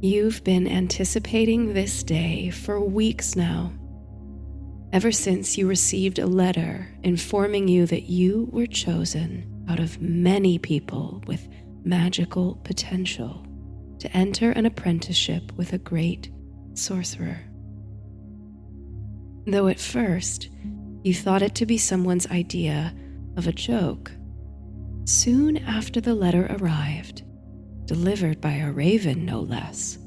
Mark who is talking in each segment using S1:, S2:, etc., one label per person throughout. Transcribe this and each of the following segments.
S1: You've been anticipating this day for weeks now, ever since you received a letter informing you that you were chosen out of many people with magical potential to enter an apprenticeship with a great sorcerer. Though at first you thought it to be someone's idea of a joke, soon after the letter arrived, delivered by a raven no less,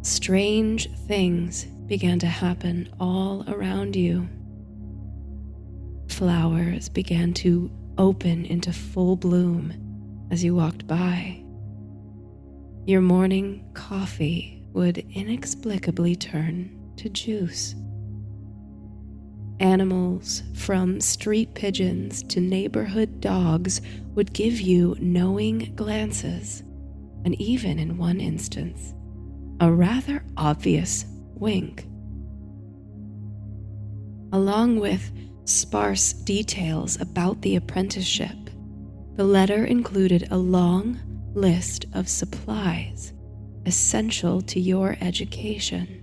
S1: strange things began to happen all around you. Flowers began to open into full bloom as you walked by. Your morning coffee would inexplicably turn to juice. Animals, from street pigeons to neighborhood dogs, would give you knowing glances, and even in one instance, a rather obvious wink. Along with sparse details about the apprenticeship, the letter included a long list of supplies essential to your education.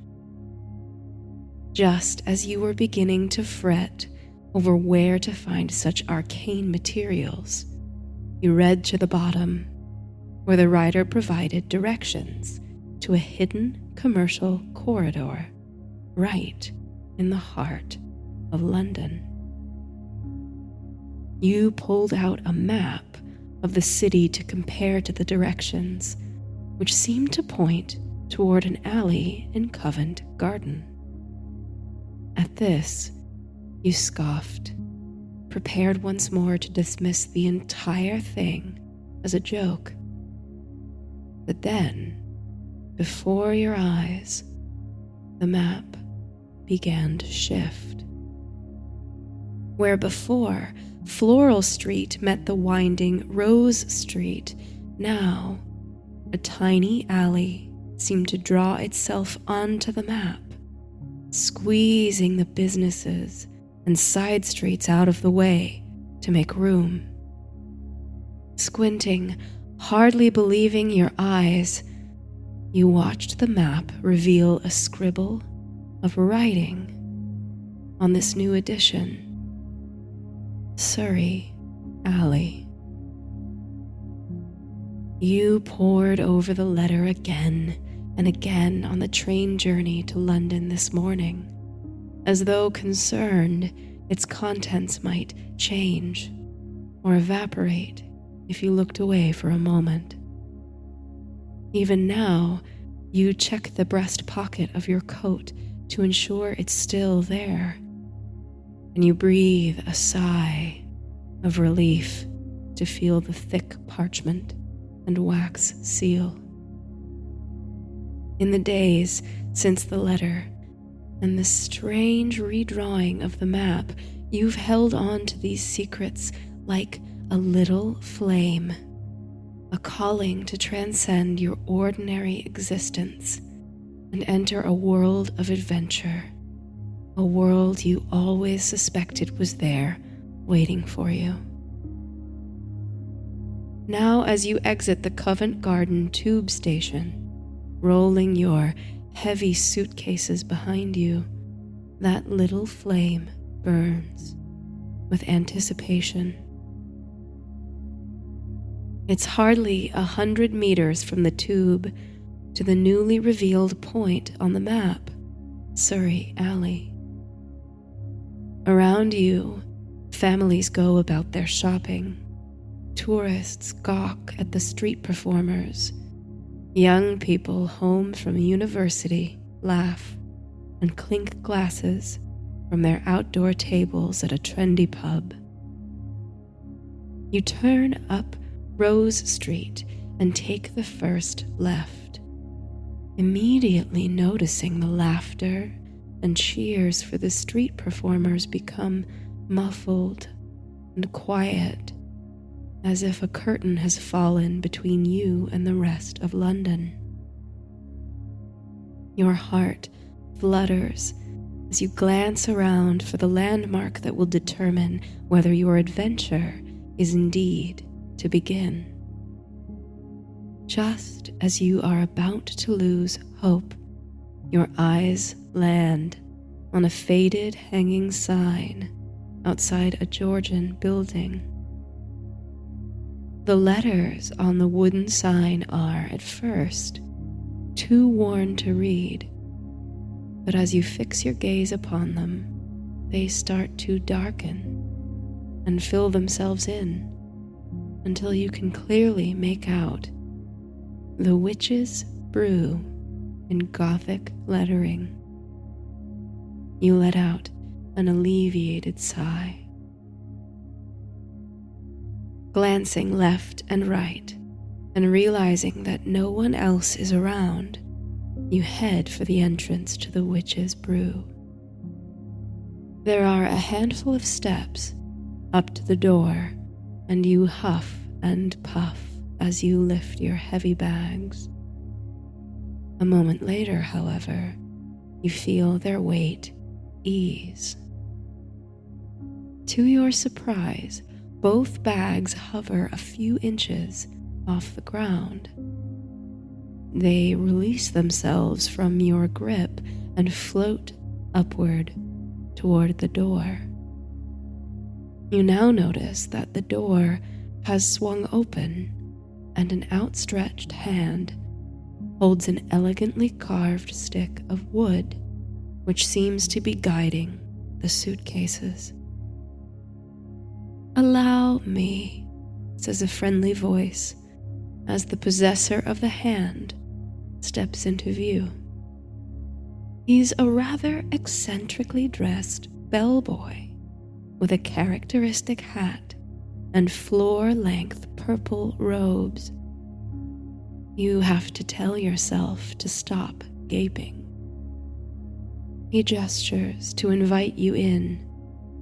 S1: Just as you were beginning to fret over where to find such arcane materials, you read to the bottom, where the writer provided directions to a hidden commercial corridor right in the heart of London. You pulled out a map of the city to compare to the directions, which seemed to point toward an alley in Covent Garden. At this, you scoffed, prepared once more to dismiss the entire thing as a joke. But then, before your eyes, the map began to shift. Where before Floral Street met the winding Rose Street, now a tiny alley seemed to draw itself onto the map, squeezing the businesses and side streets out of the way to make room. Squinting, hardly believing your eyes, you watched the map reveal a scribble of writing on this new edition: Surrey Alley. You pored over the letter again and again on the train journey to London this morning, as though concerned its contents might change or evaporate if you looked away for a moment. Even now, you check the breast pocket of your coat to ensure it's still there, and you breathe a sigh of relief to feel the thick parchment and wax seal. In the days since the letter and the strange redrawing of the map, you've held on to these secrets like a little flame, a calling to transcend your ordinary existence and enter a world of adventure, a world you always suspected was there waiting for you. Now, as you exit the Covent Garden tube station, rolling your heavy suitcases behind you, that little flame burns with anticipation. It's hardly 100 meters from the tube to the newly revealed point on the map, Surrey Alley. Around you, families go about their shopping. Tourists gawk at the street performers. Young people home from university laugh and clink glasses from their outdoor tables at a trendy pub. You turn up Rose Street and take the first left, immediately noticing the laughter and cheers for the street performers become muffled and quiet, as if a curtain has fallen between you and the rest of London. Your heart flutters as you glance around for the landmark that will determine whether your adventure is indeed to begin. Just as you are about to lose hope, your eyes land on a faded hanging sign outside a Georgian building. The letters on the wooden sign are, at first, too worn to read, but as you fix your gaze upon them, they start to darken and fill themselves in until you can clearly make out the witch's brew in Gothic lettering. You let out an alleviated sigh. Glancing left and right and realizing that no one else is around, you head for the entrance to the witch's brew. There are a handful of steps up to the door, and you huff and puff as you lift your heavy bags. A moment later, however, you feel their weight ease. To your surprise, both bags hover a few inches off the ground. They release themselves from your grip and float upward toward the door. You now notice that the door has swung open, and an outstretched hand holds an elegantly carved stick of wood, which seems to be guiding the suitcases. "Allow me," says a friendly voice as the possessor of the hand steps into view. He's a rather eccentrically dressed bellboy with a characteristic hat and floor-length purple robes. You have to tell yourself to stop gaping. He gestures to invite you in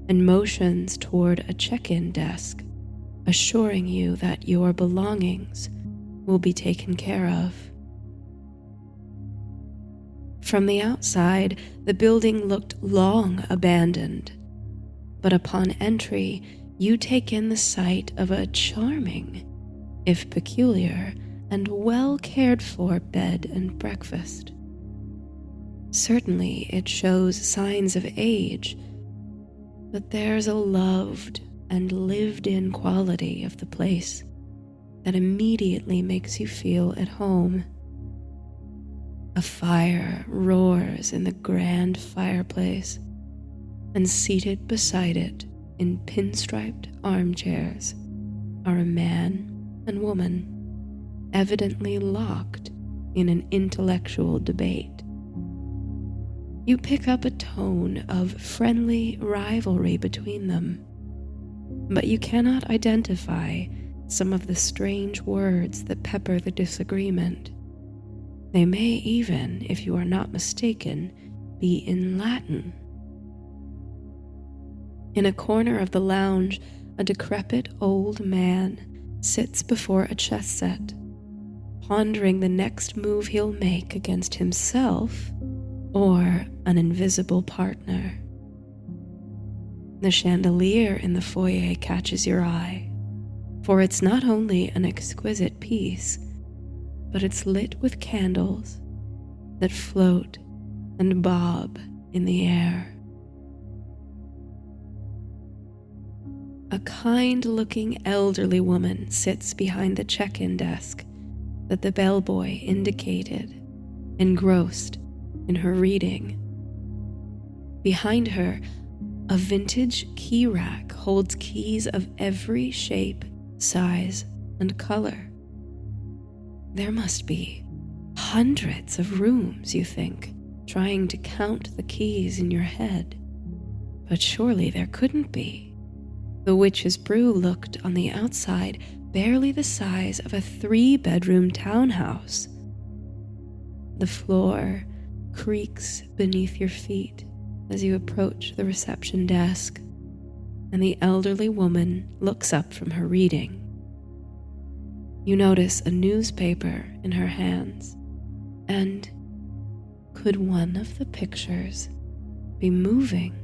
S1: and motions toward a check-in desk, assuring you that your belongings will be taken care of. From the outside, the building looked long abandoned, but upon entry, you take in the sight of a charming, if peculiar, and well cared for bed and breakfast. Certainly it shows signs of age, but there's a loved and lived-in quality of the place that immediately makes you feel at home. A fire roars in the grand fireplace, and seated beside it in pinstriped armchairs are a man and woman, evidently locked in an intellectual debate. You pick up a tone of friendly rivalry between them, but you cannot identify some of the strange words that pepper the disagreement. They may even, if you are not mistaken, be in Latin. In a corner of the lounge, a decrepit old man sits before a chess set, pondering the next move he'll make against himself or an invisible partner. The chandelier in the foyer catches your eye, for it's not only an exquisite piece, but it's lit with candles that float and bob in the air. A kind-looking elderly woman sits behind the check-in desk that the bellboy indicated, engrossed in her reading. Behind her, a vintage key rack holds keys of every shape, size, and color. There must be hundreds of rooms, you think, trying to count the keys in your head. But surely there couldn't be. The witch's brew looked on the outside barely the size of a 3-bedroom townhouse. The floor creaks beneath your feet as you approach the reception desk, and the elderly woman looks up from her reading. You notice a newspaper in her hands, and could one of the pictures be moving?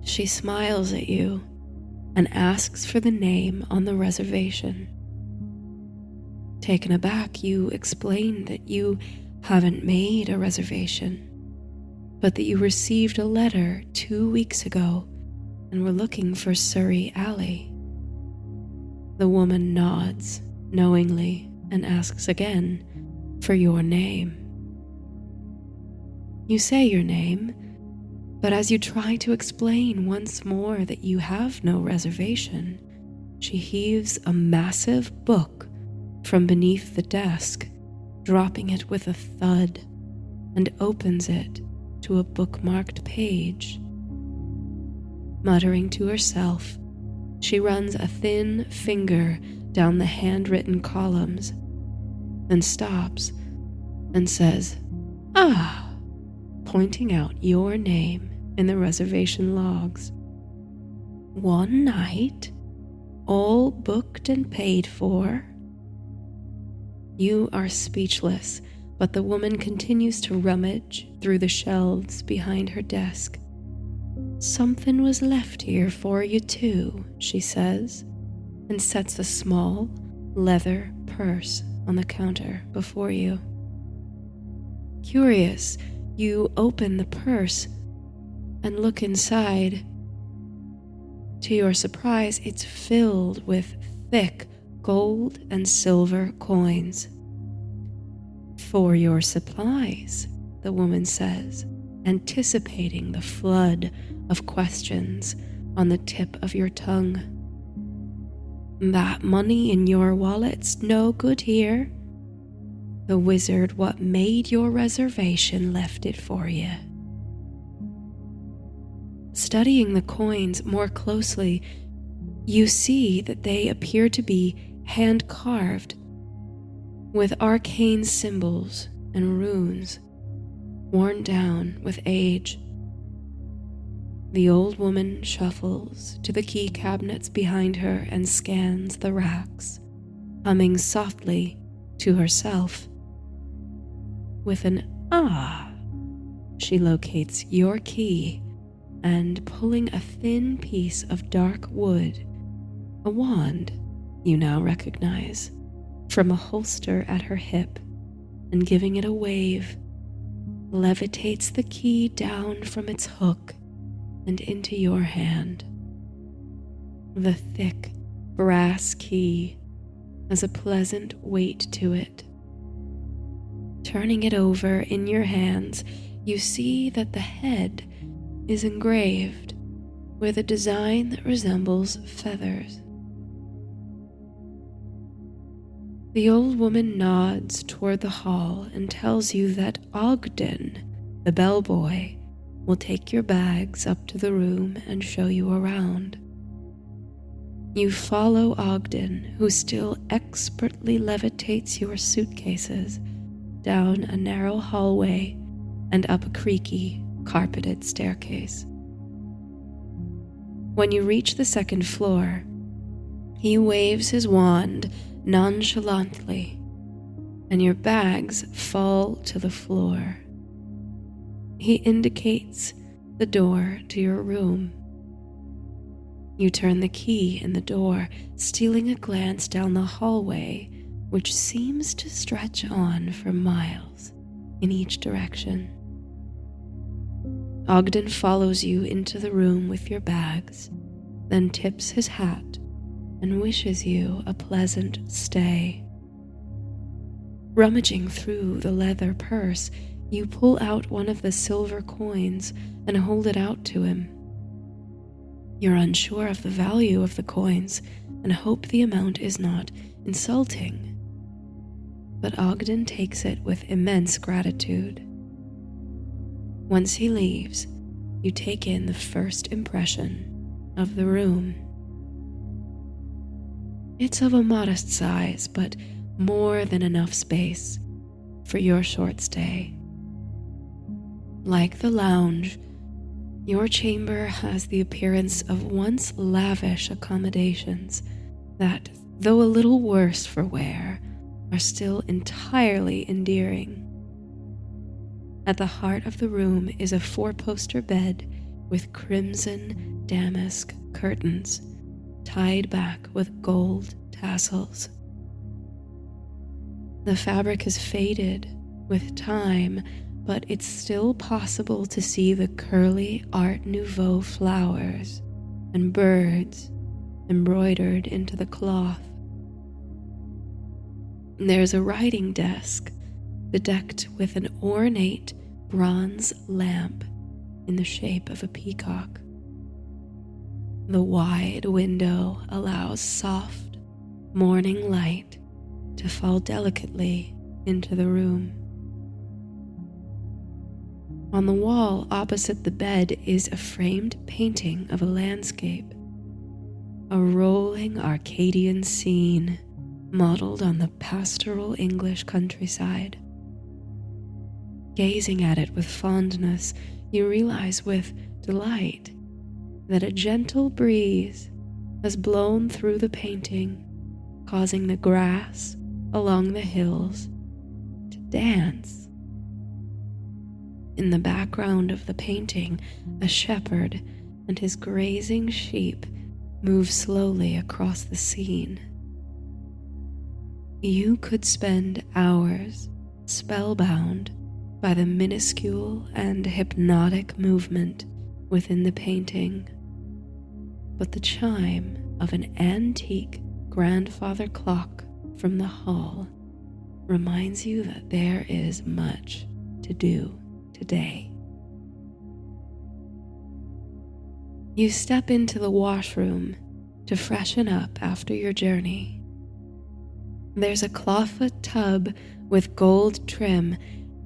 S1: She smiles at you and asks for the name on the reservation. Taken aback, you explain that you haven't made a reservation, but that you received a letter 2 weeks ago and were looking for Surrey Alley. The woman nods knowingly and asks again for your name. You say your name, but as you try to explain once more that you have no reservation, she heaves a massive book from beneath the desk, dropping it with a thud, and opens it to a bookmarked page. Muttering to herself, she runs a thin finger down the handwritten columns, then stops and says, "Ah," pointing out your name in the reservation logs. 1 night, all booked and paid for. You are speechless, but the woman continues to rummage through the shelves behind her desk. "Something was left here for you too," she says, and sets a small leather purse on the counter before you. Curious, you open the purse and look inside. To your surprise, it's filled with thick gold and silver coins. "For your supplies," the woman says, anticipating the flood of questions on the tip of your tongue. "That money in your wallet's no good here. The wizard what made your reservation left it for you." Studying the coins more closely, you see that they appear to be hand-carved with arcane symbols and runes, worn down with age. The old woman shuffles to the key cabinets behind her and scans the racks, humming softly to herself. With an "ah," she locates your key and, pulling a thin piece of dark wood, a wand you now recognize, from a holster at her hip, and giving it a wave, levitates the key down from its hook and into your hand. The thick brass key has a pleasant weight to it. Turning it over in your hands, you see that the head is engraved with a design that resembles feathers. The old woman nods toward the hall and tells you that Ogden, the bellboy, will take your bags up to the room and show you around. You follow Ogden, who still expertly levitates your suitcases down a narrow hallway and up a creaky, carpeted staircase. When you reach the second floor, he waves his wand nonchalantly, and your bags fall to the floor. He indicates the door to your room. You turn the key in the door, stealing a glance down the hallway, which seems to stretch on for miles in each direction. Ogden follows you into the room with your bags, then tips his hat and wishes you a pleasant stay. Rummaging through the leather purse, you pull out one of the silver coins and hold it out to him. You're unsure of the value of the coins and hope the amount is not insulting, but Ogden takes it with immense gratitude. Once he leaves, you take in the first impression of the room. It's of a modest size, but more than enough space for your short stay. Like the lounge, your chamber has the appearance of once lavish accommodations that, though a little worse for wear, are still entirely endearing. At the heart of the room is a 4-poster bed with crimson damask curtains tied back with gold tassels. The fabric has faded with time, but it's still possible to see the curly Art Nouveau flowers and birds embroidered into the cloth. There's a writing desk bedecked with an ornate bronze lamp in the shape of a peacock. The wide window allows soft morning light to fall delicately into the room. On the wall opposite the bed is a framed painting of a landscape, a rolling Arcadian scene modeled on the pastoral English countryside. Gazing at it with fondness, you realize with delight that a gentle breeze has blown through the painting, causing the grass along the hills to dance. In the background of the painting, a shepherd and his grazing sheep move slowly across the scene. You could spend hours spellbound by the minuscule and hypnotic movement within the painting, but the chime of an antique grandfather clock from the hall reminds you that there is much to do today. You step into the washroom to freshen up after your journey. There's a clawfoot tub with gold trim,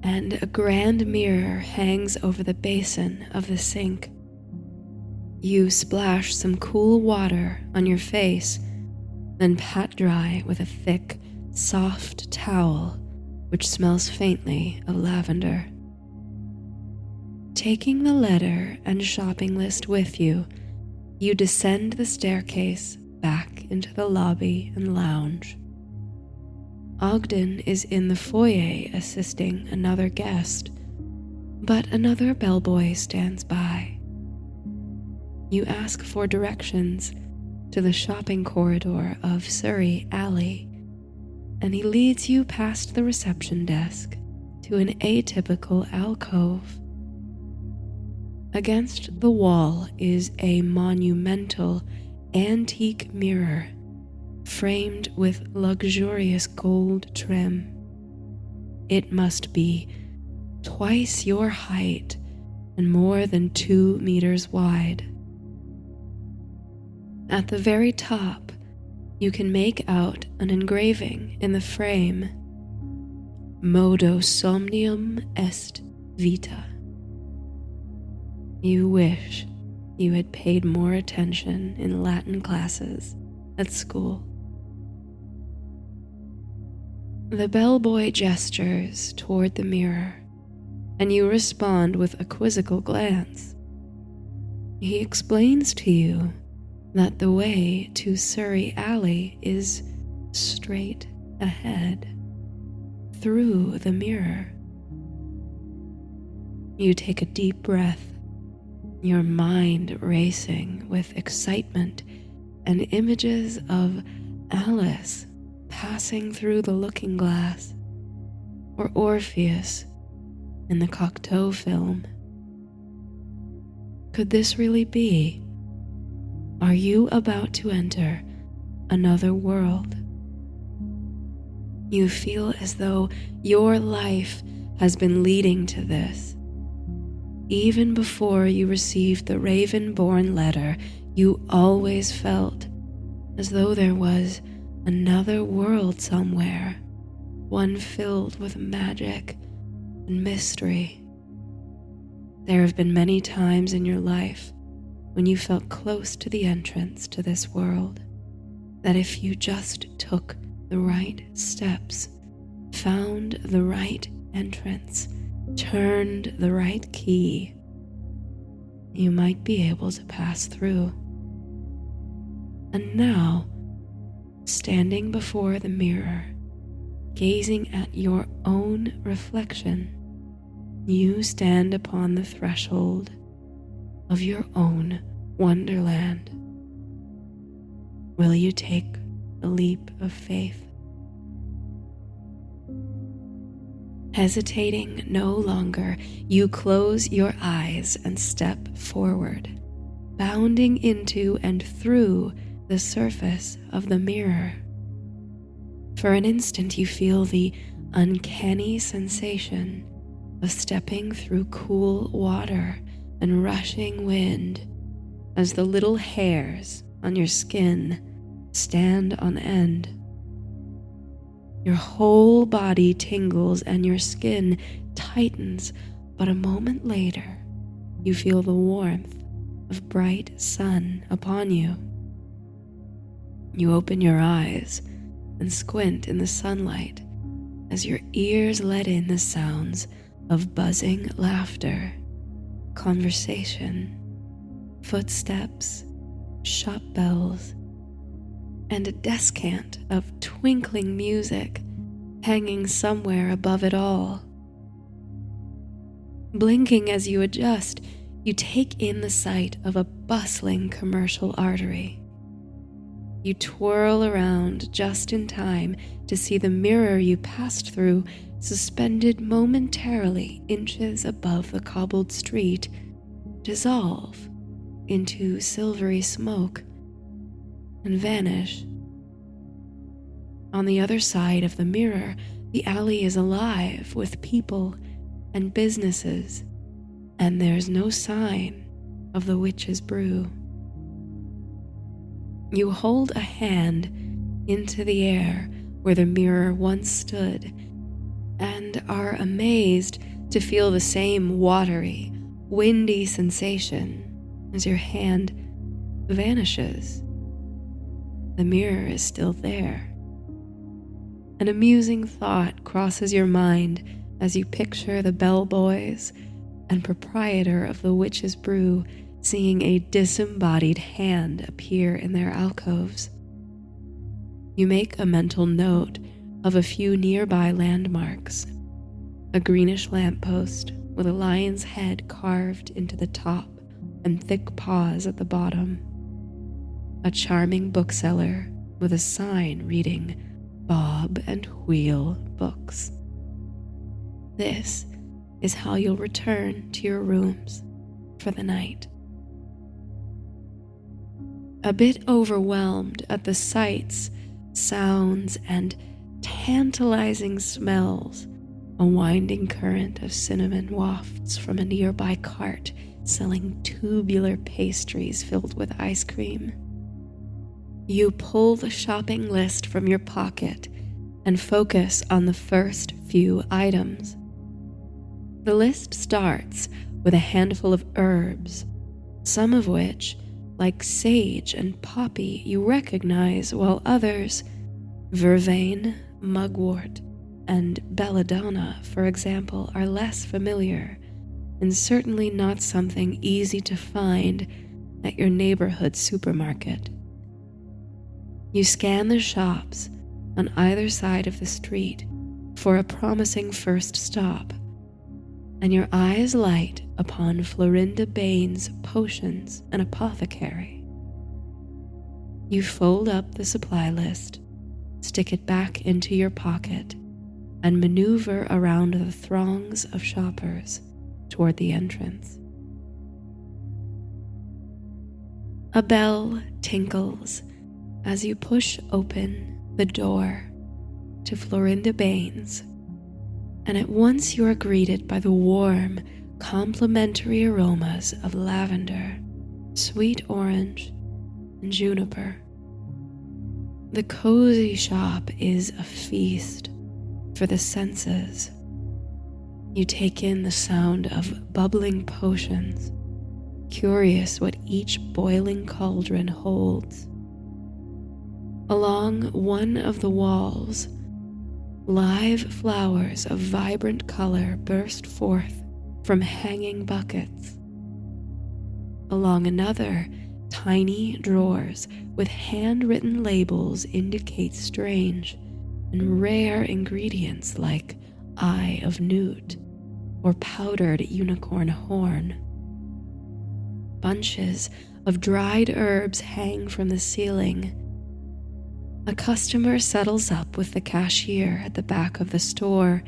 S1: and a grand mirror hangs over the basin of the sink. You splash some cool water on your face, then pat dry with a thick, soft towel which smells faintly of lavender. Taking the letter and shopping list with you, you descend the staircase back into the lobby and lounge. Ogden is in the foyer assisting another guest, but another bellboy stands by. You ask for directions to the shopping corridor of Surrey Alley, and he leads you past the reception desk to an atypical alcove. Against the wall is a monumental antique mirror framed with luxurious gold trim. It must be twice your height and more than 2 meters wide. At the very top, you can make out an engraving in the frame, Modo somnium est vita. You wish you had paid more attention in Latin classes at school. The bellboy gestures toward the mirror, and you respond with a quizzical glance. He explains to you that the way to Surrey Alley is straight ahead, through the mirror. You take a deep breath, your mind racing with excitement and images of Alice passing through the looking glass, or Orpheus in the Cocteau film. Could this really be? Are you about to enter another world? You feel as though your life has been leading to this. Even before you received the Raven-born letter, you always felt as though there was another world somewhere, one filled with magic and mystery. There have been many times in your life when you felt close to the entrance to this world, that if you just took the right steps, found the right entrance, turned the right key, you might be able to pass through. And now, standing before the mirror, gazing at your own reflection, you stand upon the threshold of your own wonderland. Will you take the leap of faith? Hesitating no longer, you close your eyes and step forward, bounding into and through the surface of the mirror. For an instant, you feel the uncanny sensation of stepping through cool water and rushing wind as the little hairs on your skin stand on end. Your whole body tingles and your skin tightens, but a moment later, you feel the warmth of bright sun upon you. You open your eyes and squint in the sunlight as your ears let in the sounds of buzzing laughter, conversation, footsteps, shop bells, and a descant of twinkling music hanging somewhere above it all. Blinking as you adjust, you take in the sight of a bustling commercial artery. You twirl around just in time to see the mirror you passed through suspended momentarily inches above the cobbled street dissolve into silvery smoke and vanish. On the other side of the mirror, the alley is alive with people and businesses, and there's no sign of the witch's brew. You hold a hand into the air where the mirror once stood and are amazed to feel the same watery, windy sensation as your hand vanishes. The mirror is still there. An amusing thought crosses your mind as you picture the bellboys and proprietor of the witch's brew seeing a disembodied hand appear in their alcoves. You make a mental note of a few nearby landmarks: a greenish lamppost with a lion's head carved into the top and thick paws at the bottom, a charming bookseller with a sign reading Bob and Wheel Books. This is how you'll return to your rooms for the night. A bit overwhelmed at the sights, sounds, and tantalizing smells, a winding current of cinnamon wafts from a nearby cart selling tubular pastries filled with ice cream. You pull the shopping list from your pocket and focus on the first few items. The list starts with a handful of herbs, some of which, like sage and poppy, you recognize, while others, vervain, mugwort, and belladonna, for example, are less familiar and certainly not something easy to find at your neighborhood supermarket. You scan the shops on either side of the street for a promising first stop, and your eyes light upon Florinda Bain's potions and apothecary. You fold up the supply list, stick it back into your pocket, and maneuver around the throngs of shoppers toward the entrance. A bell tinkles as you push open the door to Florinda Bain's, and at once you are greeted by the warm, complementary aromas of lavender, sweet orange, and juniper. The cozy shop is a feast for the senses. You take in the sound of bubbling potions, curious what each boiling cauldron holds. Along one of the walls, live flowers of vibrant color burst forth from hanging buckets. Along another, tiny drawers with handwritten labels indicate strange and rare ingredients like eye of newt or powdered unicorn horn. Bunches of dried herbs hang from the ceiling. A customer settles up with the cashier at the back of the store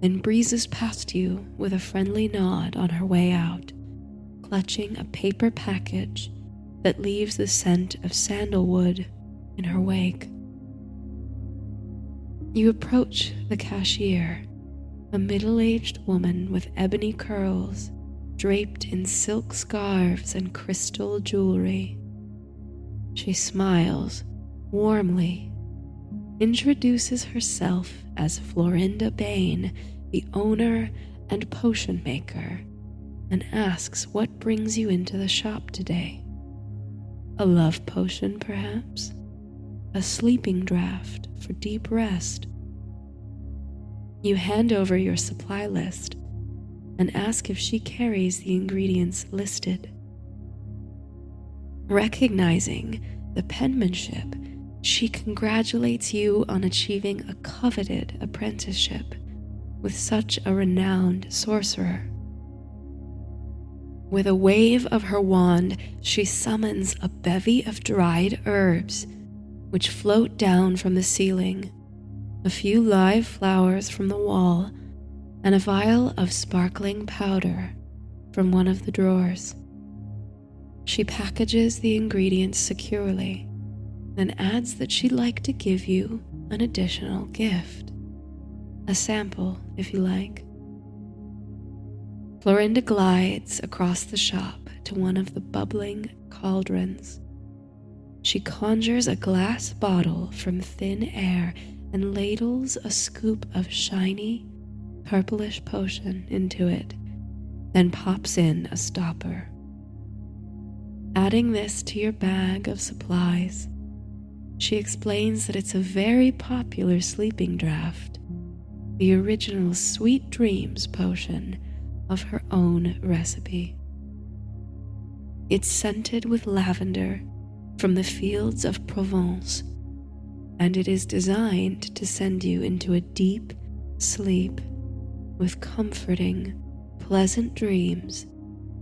S1: then breezes past you with a friendly nod on her way out, clutching a paper package that leaves the scent of sandalwood in her wake. You approach the cashier, a middle-aged woman with ebony curls draped in silk scarves and crystal jewelry. She smiles warmly, introduces herself as Florinda Bain, the owner and potion maker, and asks what brings you into the shop today. A love potion, perhaps? A sleeping draught for deep rest? You hand over your supply list and ask if she carries the ingredients listed. Recognizing the penmanship, she congratulates you on achieving a coveted apprenticeship with such a renowned sorcerer. With a wave of her wand, she summons a bevy of dried herbs, which float down from the ceiling, a few live flowers from the wall, and a vial of sparkling powder from one of the drawers. She packages the ingredients securely, then adds that she'd like to give you an additional gift. A sample, if you like. Florinda glides across the shop to one of the bubbling cauldrons. She conjures a glass bottle from thin air and ladles a scoop of shiny, purplish potion into it, then pops in a stopper. Adding this to your bag of supplies, she explains that it's a very popular sleeping draught, the original Sweet Dreams potion of her own recipe. It's scented with lavender from the fields of Provence, and it is designed to send you into a deep sleep with comforting, pleasant dreams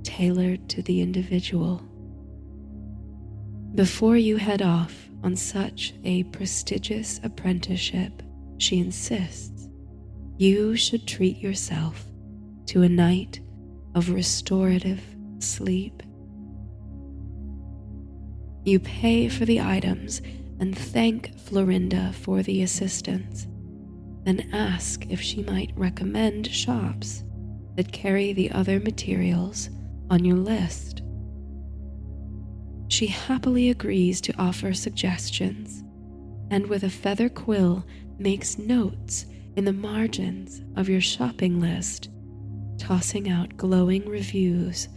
S1: tailored to the individual. Before you head off on such a prestigious apprenticeship, she insists you should treat yourself to a night of restorative sleep. You pay for the items and thank Florinda for the assistance, then ask if she might recommend shops that carry the other materials on your list. She happily agrees to offer suggestions, and with a feather quill makes notes in the margins of your shopping list, tossing out glowing reviews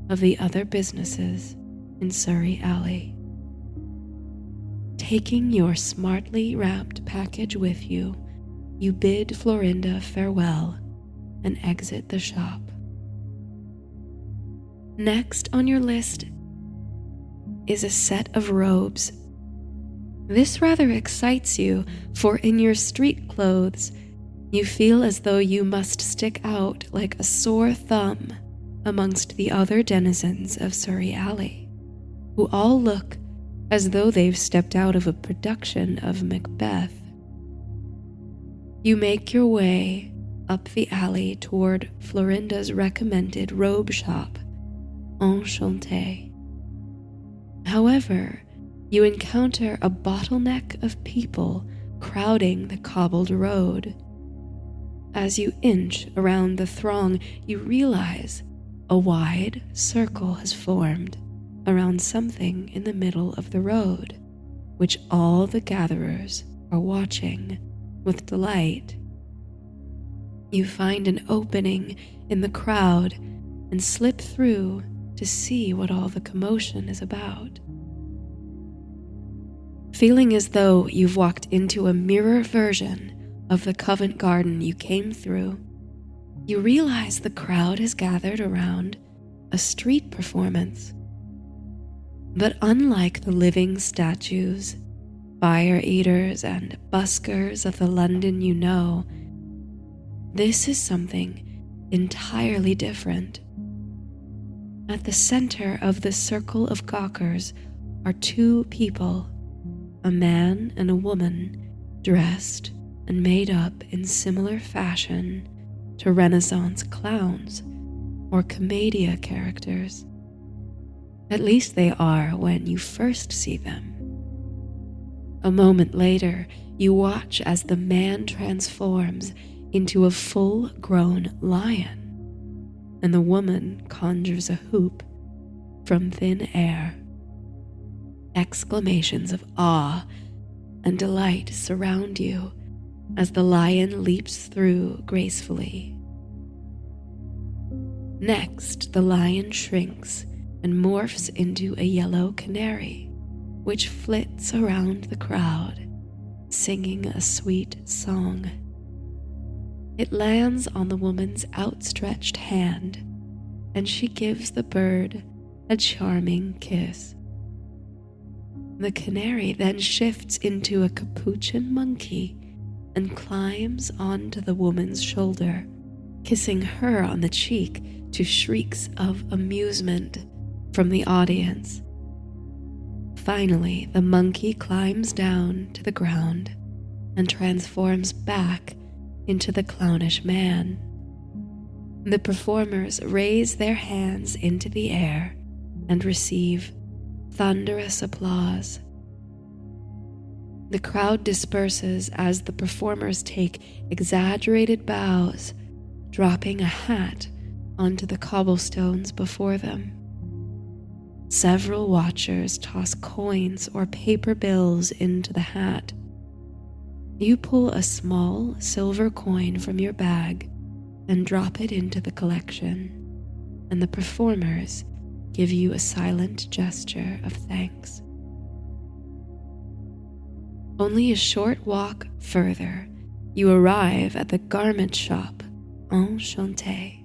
S1: of the other businesses in Surrey Alley. Taking your smartly wrapped package with you, you bid Florinda farewell and exit the shop. Next on your list is a set of robes. This rather excites you, for in your street clothes, you feel as though you must stick out like a sore thumb amongst the other denizens of Surrey Alley, who all look as though they've stepped out of a production of Macbeth. You make your way up the alley toward Florinda's recommended robe shop, Enchanté. However, you encounter a bottleneck of people crowding the cobbled road. As you inch around the throng, you realize a wide circle has formed around something in the middle of the road, which all the gatherers are watching with delight. You find an opening in the crowd and slip through to see what all the commotion is about. Feeling as though you've walked into a mirror version of the Covent Garden you came through, you realize the crowd has gathered around a street performance. But unlike the living statues, fire eaters, and buskers of the London you know, this is something entirely different. At the center of the circle of gawkers are two people, a man and a woman, dressed and made up in similar fashion to Renaissance clowns or commedia characters. At least they are when you first see them. A moment later, you watch as the man transforms into a full-grown lion, and the woman conjures a hoop from thin air. Exclamations of awe and delight surround you as the lion leaps through gracefully. Next, the lion shrinks and morphs into a yellow canary, which flits around the crowd, singing a sweet song. It lands on the woman's outstretched hand, and she gives the bird a charming kiss. The canary then shifts into a capuchin monkey and climbs onto the woman's shoulder, kissing her on the cheek to shrieks of amusement from the audience. Finally, the monkey climbs down to the ground and transforms back into the clownish man. The performers raise their hands into the air and receive thunderous applause. The crowd disperses as the performers take exaggerated bows, dropping a hat onto the cobblestones before them. Several watchers toss coins or paper bills into the hat. You pull a small silver coin from your bag and drop it into the collection, and the performers give you a silent gesture of thanks. Only a short walk further, you arrive at the garment shop, Enchanté.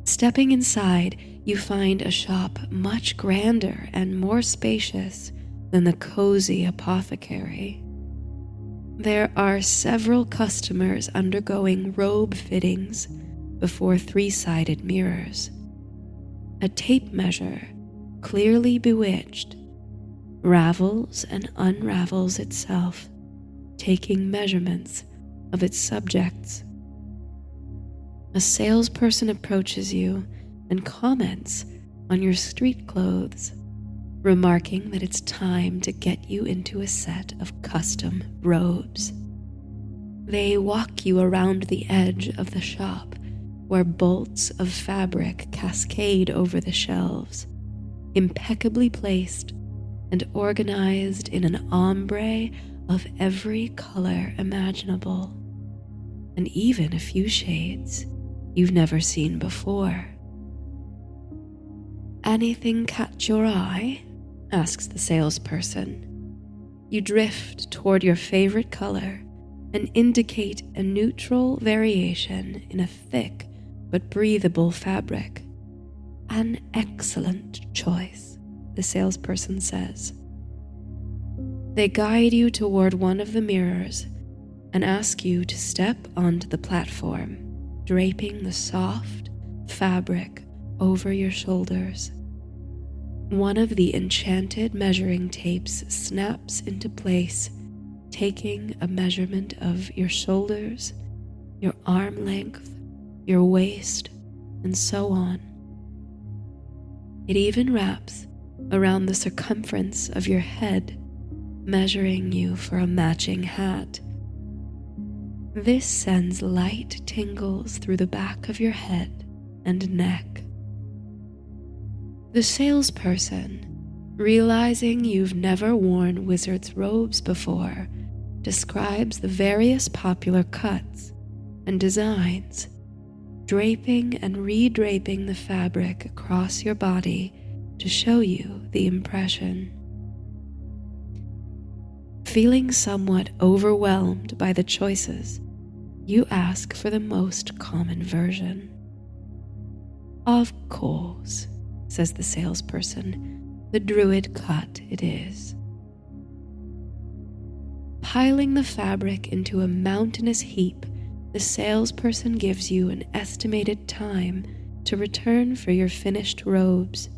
S1: Stepping inside, you find a shop much grander and more spacious than the cozy apothecary. There are several customers undergoing robe fittings before three-sided mirrors. A tape measure, clearly bewitched, ravels and unravels itself, taking measurements of its subjects. A salesperson approaches you and comments on your street clothes, remarking that it's time to get you into a set of custom robes. They walk you around the edge of the shop, where bolts of fabric cascade over the shelves, impeccably placed and organized in an ombre of every color imaginable, and even a few shades you've never seen before. "Anything catch your eye?" asks the salesperson. You drift toward your favorite color and indicate a neutral variation in a thick but breathable fabric. "An excellent choice," the salesperson says. They guide you toward one of the mirrors and ask you to step onto the platform, draping the soft fabric over your shoulders. One of the enchanted measuring tapes snaps into place, taking a measurement of your shoulders, your arm length, your waist, and so on. It even wraps around the circumference of your head, measuring you for a matching hat. This sends light tingles through the back of your head and neck. The salesperson, realizing you've never worn wizard's robes before, describes the various popular cuts and designs, draping and redraping the fabric across your body to show you the impression. Feeling somewhat overwhelmed by the choices, you ask for the most common version. "Of course," says the salesperson, "the druid cut it is." Piling the fabric into a mountainous heap, the salesperson gives you an estimated time to return for your finished robes.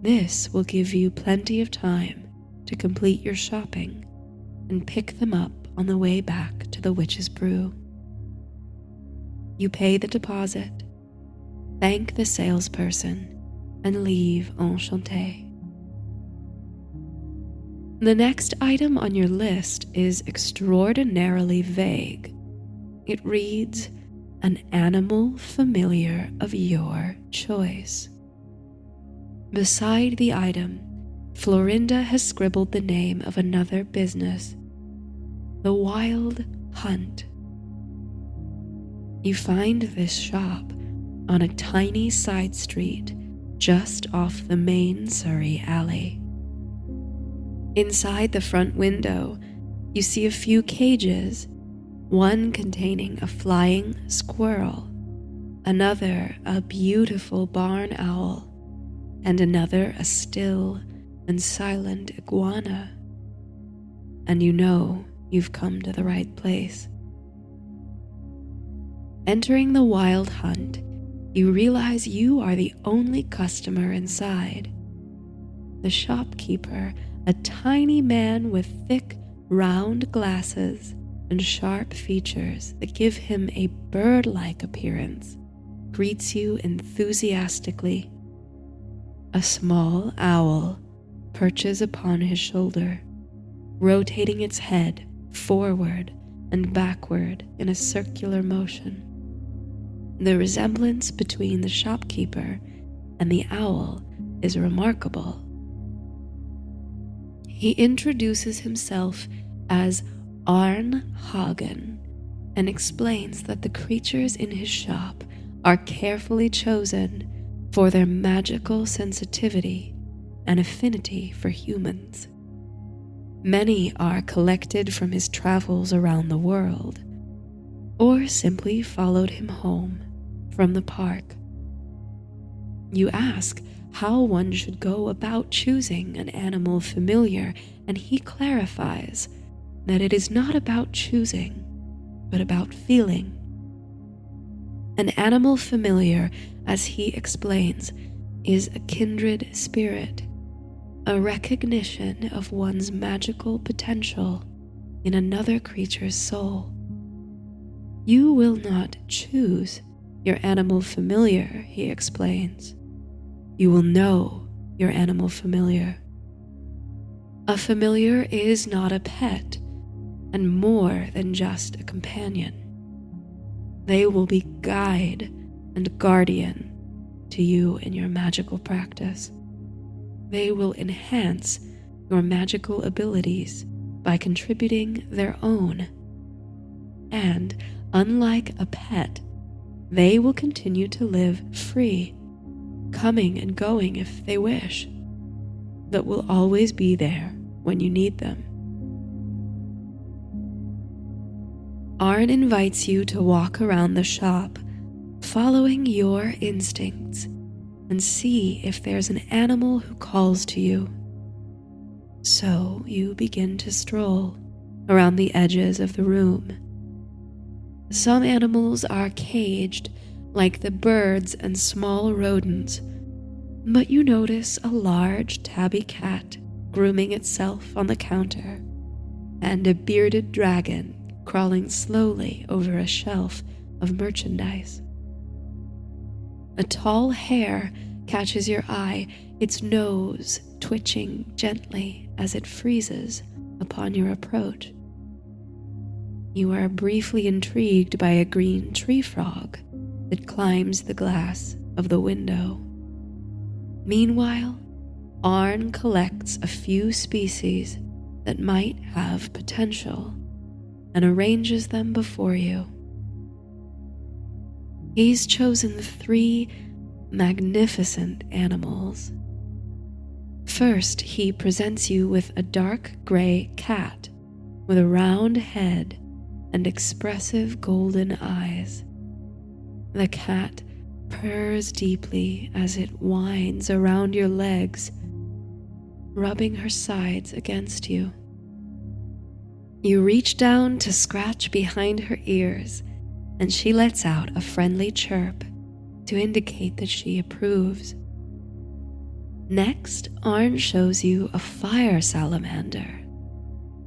S1: This will give you plenty of time to complete your shopping and pick them up on the way back to the witch's brew. You pay the deposit, thank the salesperson, and leave enchanté. The next item on your list is extraordinarily vague. It reads, an animal familiar of your choice. Beside the item, Florinda has scribbled the name of another business, the Wild Hunt. You find this shop on a tiny side street just off the main Surrey Alley. Inside the front window, you see a few cages, one containing a flying squirrel, another a beautiful barn owl, and another a still and silent iguana. And you know you've come to the right place. Entering the Wild Hunt, you realize you are the only customer inside. The shopkeeper, a tiny man with thick, round glasses and sharp features that give him a bird-like appearance, greets you enthusiastically. A small owl perches upon his shoulder, rotating its head forward and backward in a circular motion. The resemblance between the shopkeeper and the owl is remarkable. He introduces himself as Arn Hagen and explains that the creatures in his shop are carefully chosen for their magical sensitivity and affinity for humans. Many are collected from his travels around the world, or simply followed him home from the park. You ask how one should go about choosing an animal familiar, and he clarifies that it is not about choosing, but about feeling. An animal familiar, as he explains, is a kindred spirit, a recognition of one's magical potential in another creature's soul. You will not choose your animal familiar, he explains. You will know your animal familiar. A familiar is not a pet, and more than just a companion. They will be guide and guardian to you in your magical practice. They will enhance your magical abilities by contributing their own. And, unlike a pet, they will continue to live free, coming and going if they wish, but will always be there when you need them. Arn invites you to walk around the shop, following your instincts, and see if there's an animal who calls to you. So you begin to stroll around the edges of the room. Some animals are caged, like the birds and small rodents, but you notice a large tabby cat grooming itself on the counter, and a bearded dragon crawling slowly over a shelf of merchandise. A tall hare catches your eye, its nose twitching gently as it freezes upon your approach. You are briefly intrigued by a green tree frog that climbs the glass of the window. Meanwhile, Arn collects a few species that might have potential and arranges them before you. He's chosen 3 magnificent animals. First, he presents you with a dark gray cat with a round head and expressive golden eyes. The cat purrs deeply as it winds around your legs, rubbing her sides against you. You reach down to scratch behind her ears, and she lets out a friendly chirp to indicate that she approves. Next, Arn shows you a fire salamander.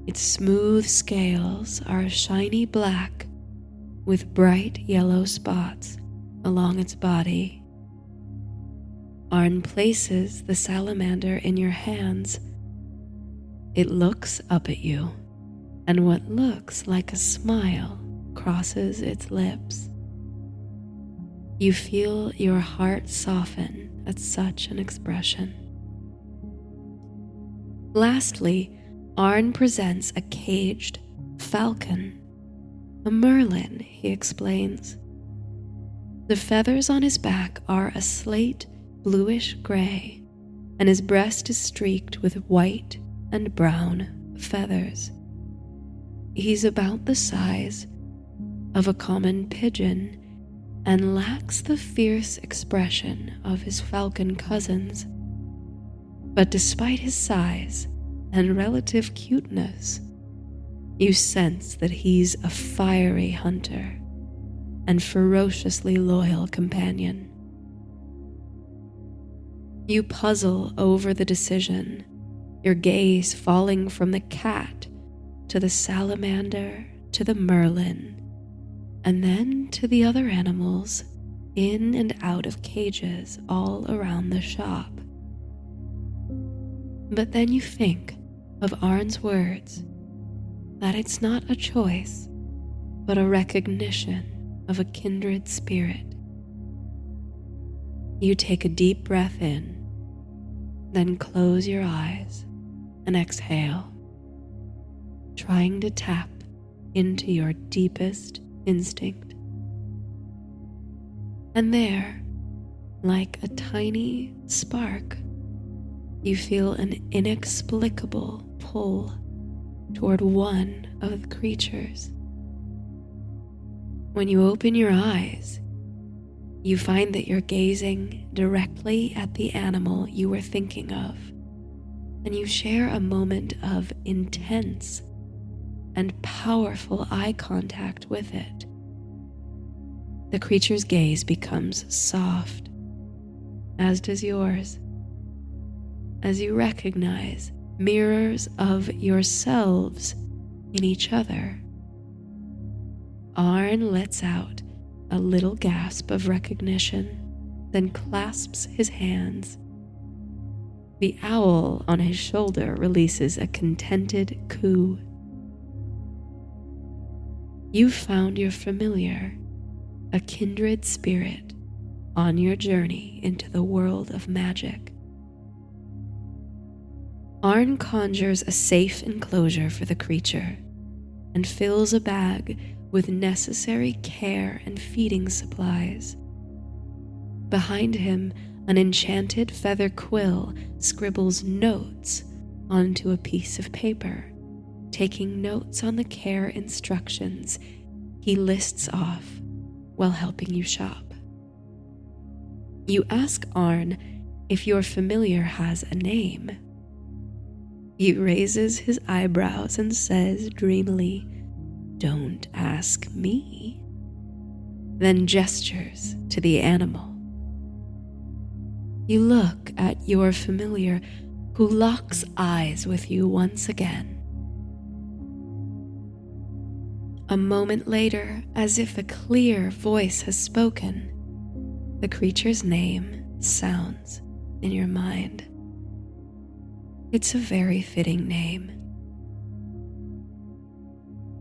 S1: Its smooth scales are shiny black, with bright yellow spots along its body. Arn places the salamander in your hands. It looks up at you, and what looks like a smile crosses its lips. You feel your heart soften at such an expression. Lastly, Arn presents a caged falcon, a merlin, he explains. The feathers on his back are a slate bluish gray, and his breast is streaked with white and brown feathers. He's about the size of a common pigeon and lacks the fierce expression of his falcon cousins. But despite his size and relative cuteness, you sense that he's a fiery hunter and ferociously loyal companion. You puzzle over the decision, your gaze falling from the cat to the salamander to the merlin, and then to the other animals in and out of cages all around the shop. But then you think of Arn's words, that it's not a choice, but a recognition of a kindred spirit. You take a deep breath in, then close your eyes and exhale, trying to tap into your deepest instinct. And there, like a tiny spark, you feel an inexplicable pull toward one of the creatures. When you open your eyes, you find that you're gazing directly at the animal you were thinking of, and you share a moment of intense and powerful eye contact with it. The creature's gaze becomes soft, as does yours, as you recognize mirrors of yourselves in each other. Arn lets out a little gasp of recognition, then clasps his hands. The owl on his shoulder releases a contented coo. You've found your familiar, a kindred spirit, on your journey into the world of magic. Arn conjures a safe enclosure for the creature and fills a bag with necessary care and feeding supplies. Behind him, an enchanted feather quill scribbles notes onto a piece of paper, taking notes on the care instructions he lists off while helping you shop. You ask Arn if your familiar has a name. He raises his eyebrows and says dreamily, "Don't ask me," then gestures to the animal. You look at your familiar, who locks eyes with you once again. A moment later, as if a clear voice has spoken, the creature's name sounds in your mind. It's a very fitting name.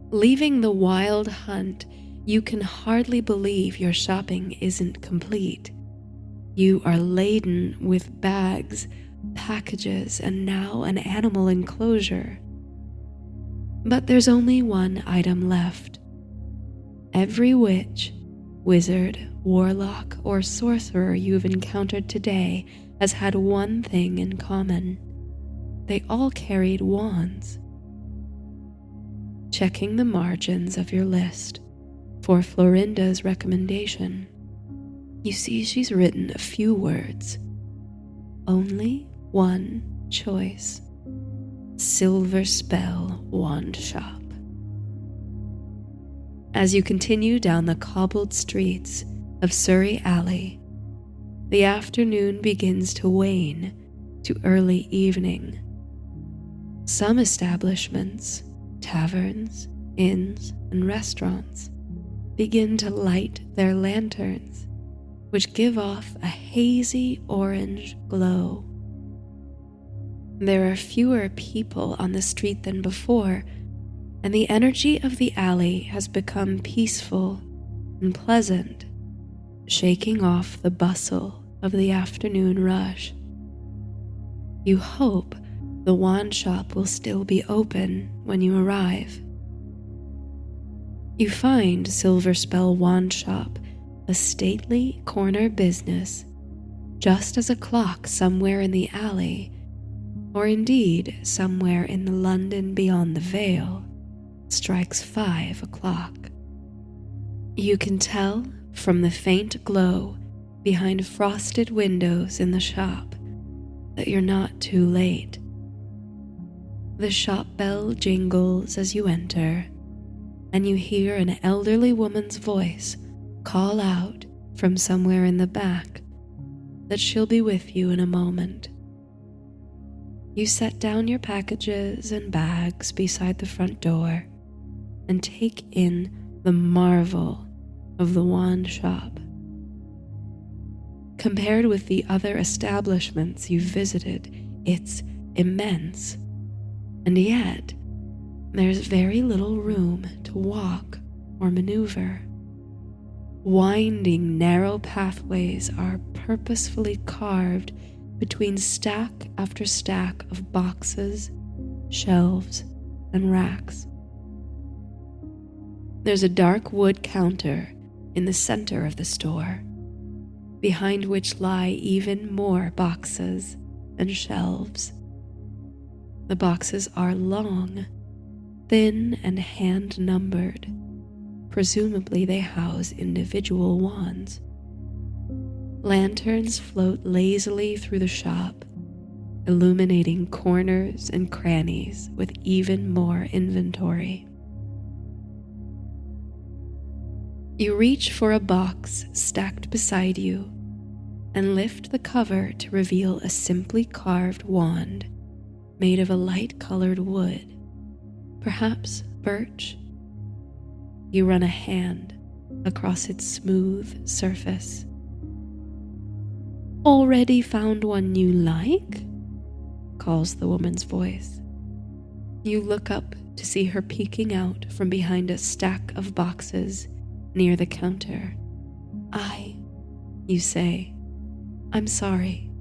S1: Leaving the wild hunt, you can hardly believe your shopping isn't complete. You are laden with bags, packages, and now an animal enclosure. But there's only one item left. Every witch, wizard, warlock, or sorcerer you've encountered today has had one thing in common. They all carried wands. Checking the margins of your list for Florinda's recommendation, you see she's written a few words. Only one choice. Silver Spell Wand Shop. As you continue down the cobbled streets of Surrey Alley, the afternoon begins to wane to early evening. Some establishments, taverns, inns, and restaurants begin to light their lanterns, which give off a hazy orange glow. There are fewer people on the street than before, and the energy of the alley has become peaceful and pleasant, shaking off the bustle of the afternoon rush. You hope the wand shop will still be open when you arrive. You find Silverspell Wand Shop a stately corner business, just as a clock somewhere in the alley, or indeed somewhere in the London beyond the Vale, strikes 5 o'clock. You can tell from the faint glow behind frosted windows in the shop that you're not too late. The shop bell jingles as you enter, and you hear an elderly woman's voice call out from somewhere in the back that she'll be with you in a moment. You set down your packages and bags beside the front door and take in the marvel of the wand shop. Compared with the other establishments you've visited, it's immense, and yet there's very little room to walk or maneuver. Winding, narrow pathways are purposefully carved between stack after stack of boxes, shelves, and racks. There's a dark wood counter in the center of the store, behind which lie even more boxes and shelves. The boxes are long, thin, and hand-numbered. Presumably they house individual wands. Lanterns float lazily through the shop, illuminating corners and crannies with even more inventory. You reach for a box stacked beside you and lift the cover to reveal a simply carved wand made of a light-colored wood, perhaps birch. You run a hand across its smooth surface. "Already found one you like?" calls the woman's voice. You look up to see her peeking out from behind a stack of boxes near the counter. You say, "I'm sorry."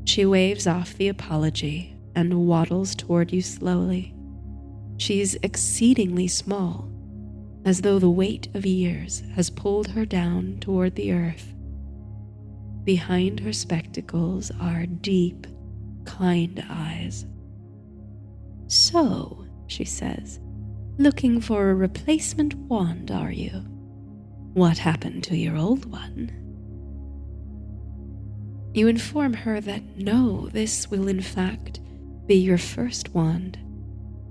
S1: She waves off the apology and waddles toward you slowly. She's exceedingly small, as though the weight of years has pulled her down toward the earth. Behind her spectacles are deep, kind eyes. "So," she says, "looking for a replacement wand, are you? What happened to your old one?" You inform her that no, this will in fact be your first wand,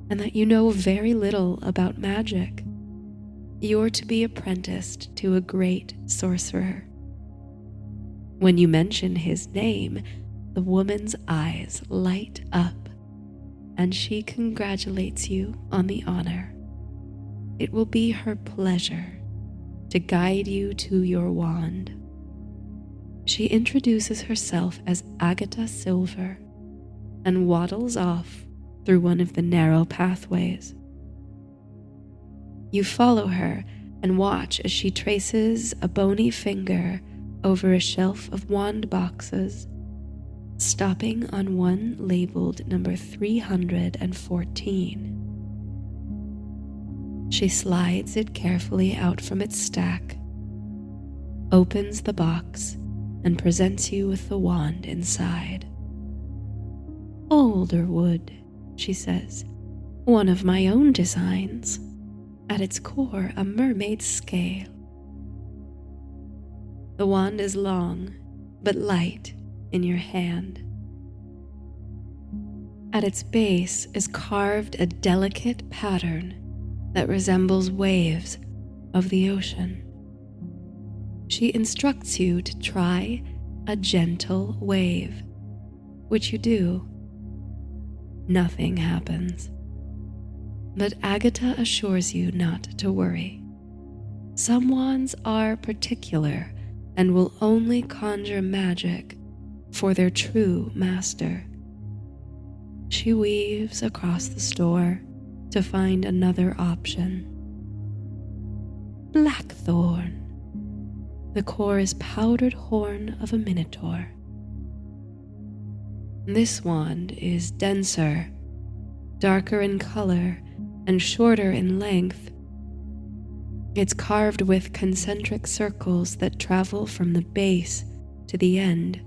S1: and that you know very little about magic. You're to be apprenticed to a great sorcerer. When you mention his name, the woman's eyes light up, and she congratulates you on the honor. It will be her pleasure to guide you to your wand. She introduces herself as Agatha Silver and waddles off through one of the narrow pathways. You follow her and watch as she traces a bony finger over a shelf of wand boxes, stopping on one labeled number 314. She slides it carefully out from its stack, opens the box, and presents you with the wand inside. "Older wood," she says, "one of my own designs. At its core, a mermaid's scale." The wand is long, but light in your hand. At its base is carved a delicate pattern that resembles waves of the ocean. She instructs you to try a gentle wave, which you do. Nothing happens. But Agatha assures you not to worry. Some wands are particular and will only conjure magic for their true master. She weaves across the store to find another option. Blackthorn. The core is powdered horn of a minotaur. This wand is denser, darker in color, and shorter in length. It's carved with concentric circles that travel from the base to the end.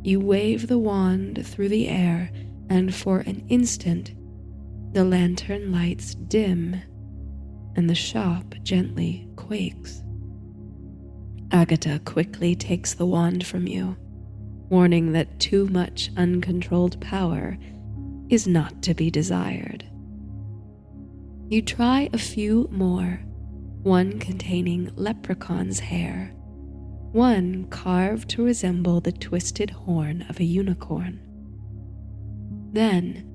S1: You wave the wand through the air, and for an instant, the lantern lights dim, and the shop gently quakes. Agatha quickly takes the wand from you, warning that too much uncontrolled power is not to be desired. You try a few more, one containing leprechaun's hair, one carved to resemble the twisted horn of a unicorn. Then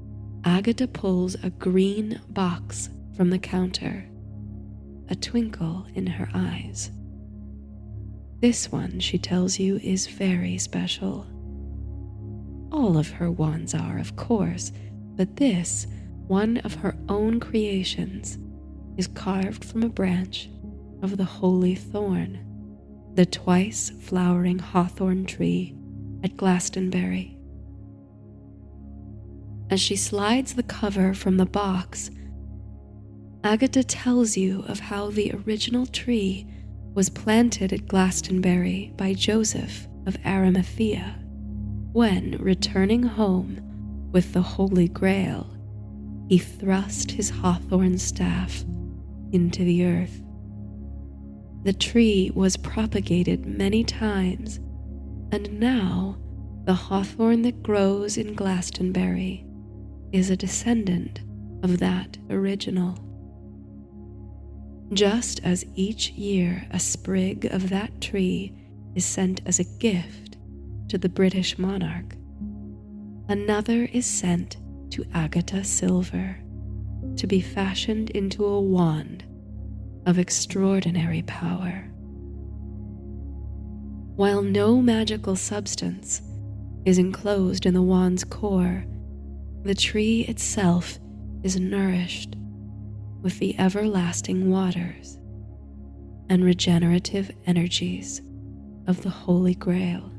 S1: Agatha pulls a green box from the counter, a twinkle in her eyes. This one, she tells you, is very special. All of her wands are, of course, but this, one of her own creations, is carved from a branch of the holy thorn, the twice flowering hawthorn tree at Glastonbury. As she slides the cover from the box, Agatha tells you of how the original tree was planted at Glastonbury by Joseph of Arimathea when, returning home with the Holy Grail, he thrust his hawthorn staff into the earth. The tree was propagated many times, and now the hawthorn that grows in Glastonbury is a descendant of that original. Just as each year a sprig of that tree is sent as a gift to the British monarch, another is sent to Agatha Silver to be fashioned into a wand of extraordinary power. While no magical substance is enclosed in the wand's core, the tree itself is nourished with the everlasting waters and regenerative energies of the Holy Grail.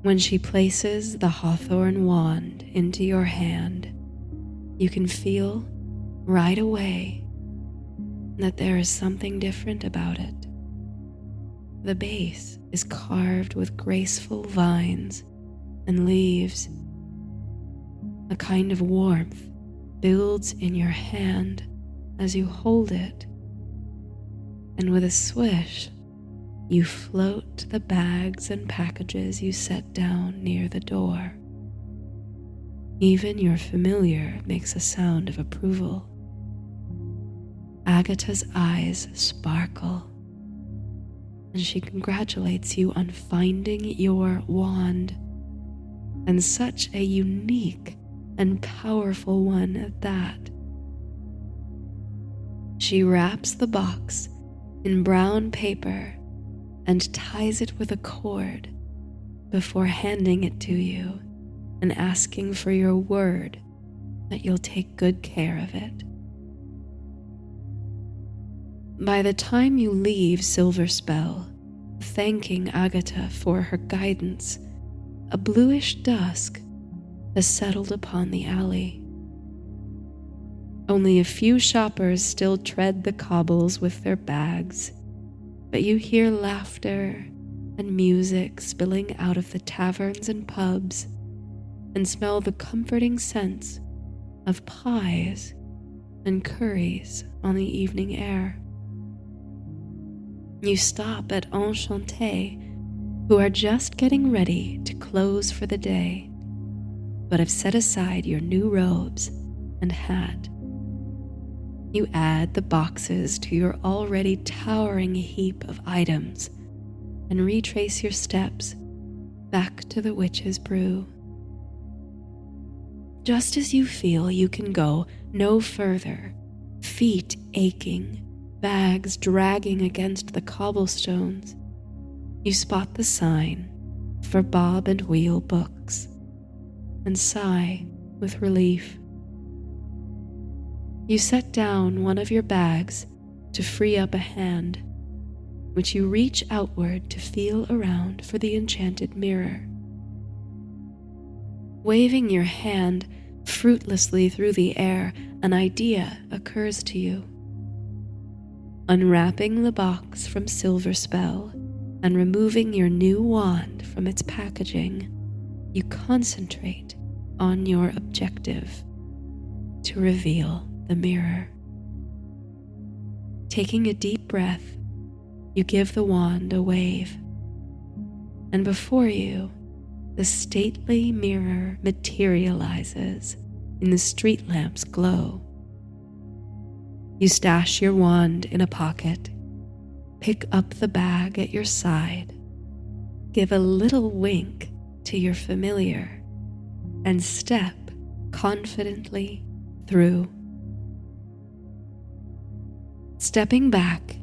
S1: When she places the hawthorn wand into your hand, you can feel right away that there is something different about it. The base is carved with graceful vines and leaves. A kind of warmth builds in your hand as you hold it, and with a swish, you float the bags and packages you set down near the door. Even your familiar makes a sound of approval. Agatha's eyes sparkle, and she congratulates you on finding your wand, and such a unique and powerful one at that. She wraps the box in brown paper and ties it with a cord before handing it to you and asking for your word that you'll take good care of it. By the time you leave Silver Spell, thanking Agatha for her guidance, a bluish dusk has settled upon the alley. Only a few shoppers still tread the cobbles with their bags, but you hear laughter and music spilling out of the taverns and pubs, and smell the comforting scents of pies and curries on the evening air. You stop at Enchanté, who are just getting ready to close for the day, but have set aside your new robes and hat. You add the boxes to your already towering heap of items and retrace your steps back to the witch's brew. Just as you feel you can go no further, feet aching, bags dragging against the cobblestones, you spot the sign for Bob and Wheel books and sigh with relief. You set down one of your bags to free up a hand, which you reach outward to feel around for the enchanted mirror. Waving your hand fruitlessly through the air, an idea occurs to you. Unwrapping the box from Silver Spell and removing your new wand from its packaging, you concentrate on your objective: to reveal the mirror. Taking a deep breath, you give the wand a wave, and before you, the stately mirror materializes in the street lamp's glow. You stash your wand in a pocket, pick up the bag at your side, give a little wink to your familiar, and step confidently through. Stepping back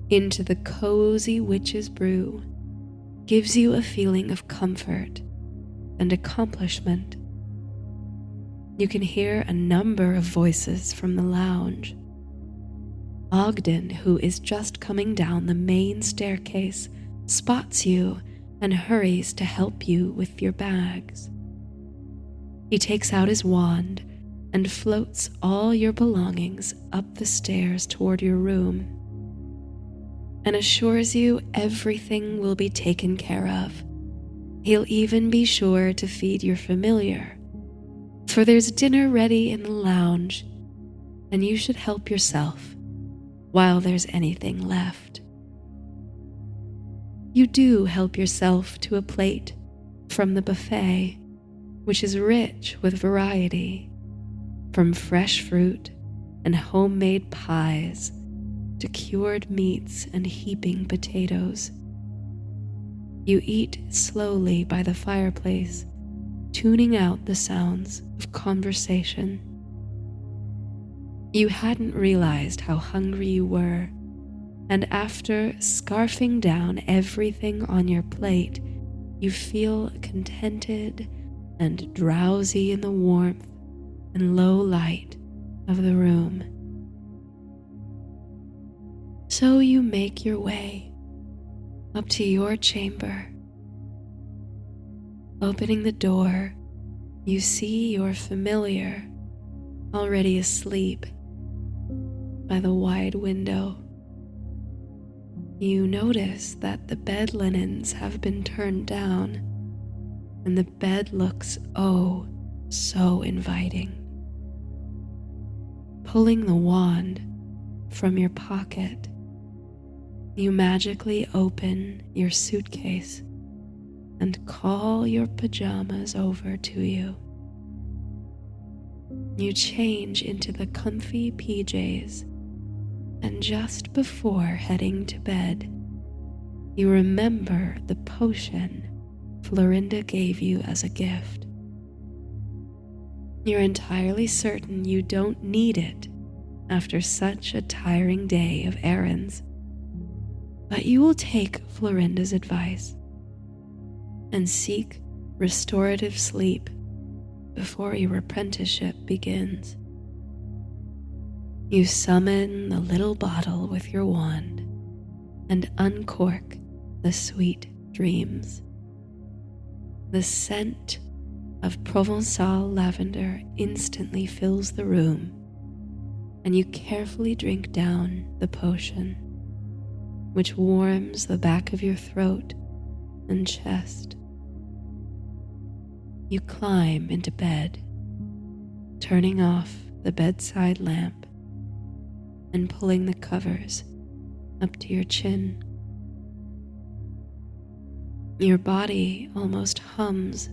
S1: into the cozy witch's brew gives you a feeling of comfort and accomplishment. You can hear a number of voices from the lounge. Ogden, who is just coming down the main staircase, spots you and hurries to help you with your bags. He takes out his wand and floats all your belongings up the stairs toward your room, and assures you everything will be taken care of. He'll even be sure to feed your familiar, for there's dinner ready in the lounge, and you should help yourself while there's anything left. You do help yourself to a plate from the buffet, which is rich with variety, from fresh fruit and homemade pies to cured meats and heaping potatoes. You eat slowly by the fireplace, tuning out the sounds of conversation. You hadn't realized how hungry you were, and after scarfing down everything on your plate, you feel contented and drowsy in the warmth and low light of the room. So you make your way up to your chamber. Opening the door, you see your familiar already asleep by the wide window. You notice that the bed linens have been turned down, and the bed looks oh so inviting. Pulling the wand from your pocket, you magically open your suitcase and call your pajamas over to you. You change into the comfy PJs, and just before heading to bed, you remember the potion Florinda gave you as a gift. You're entirely certain you don't need it after such a tiring day of errands, but you will take Florinda's advice and seek restorative sleep before your apprenticeship begins. You summon the little bottle with your wand and uncork the sweet dreams. The scent of Provençal lavender instantly fills the room, and you carefully drink down the potion, which warms the back of your throat and chest. You climb into bed, turning off the bedside lamp and pulling the covers up to your chin. Your body almost hums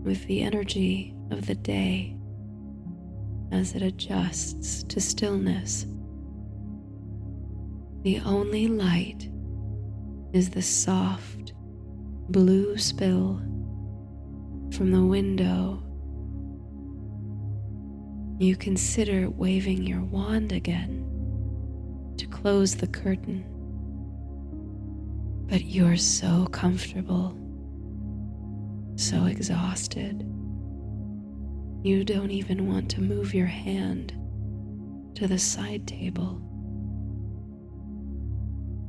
S1: with the energy of the day as it adjusts to stillness. The only light is the soft blue spill from the window You consider waving your wand again to close the curtain, but you're so comfortable, so exhausted, you don't even want to move your hand to the side table.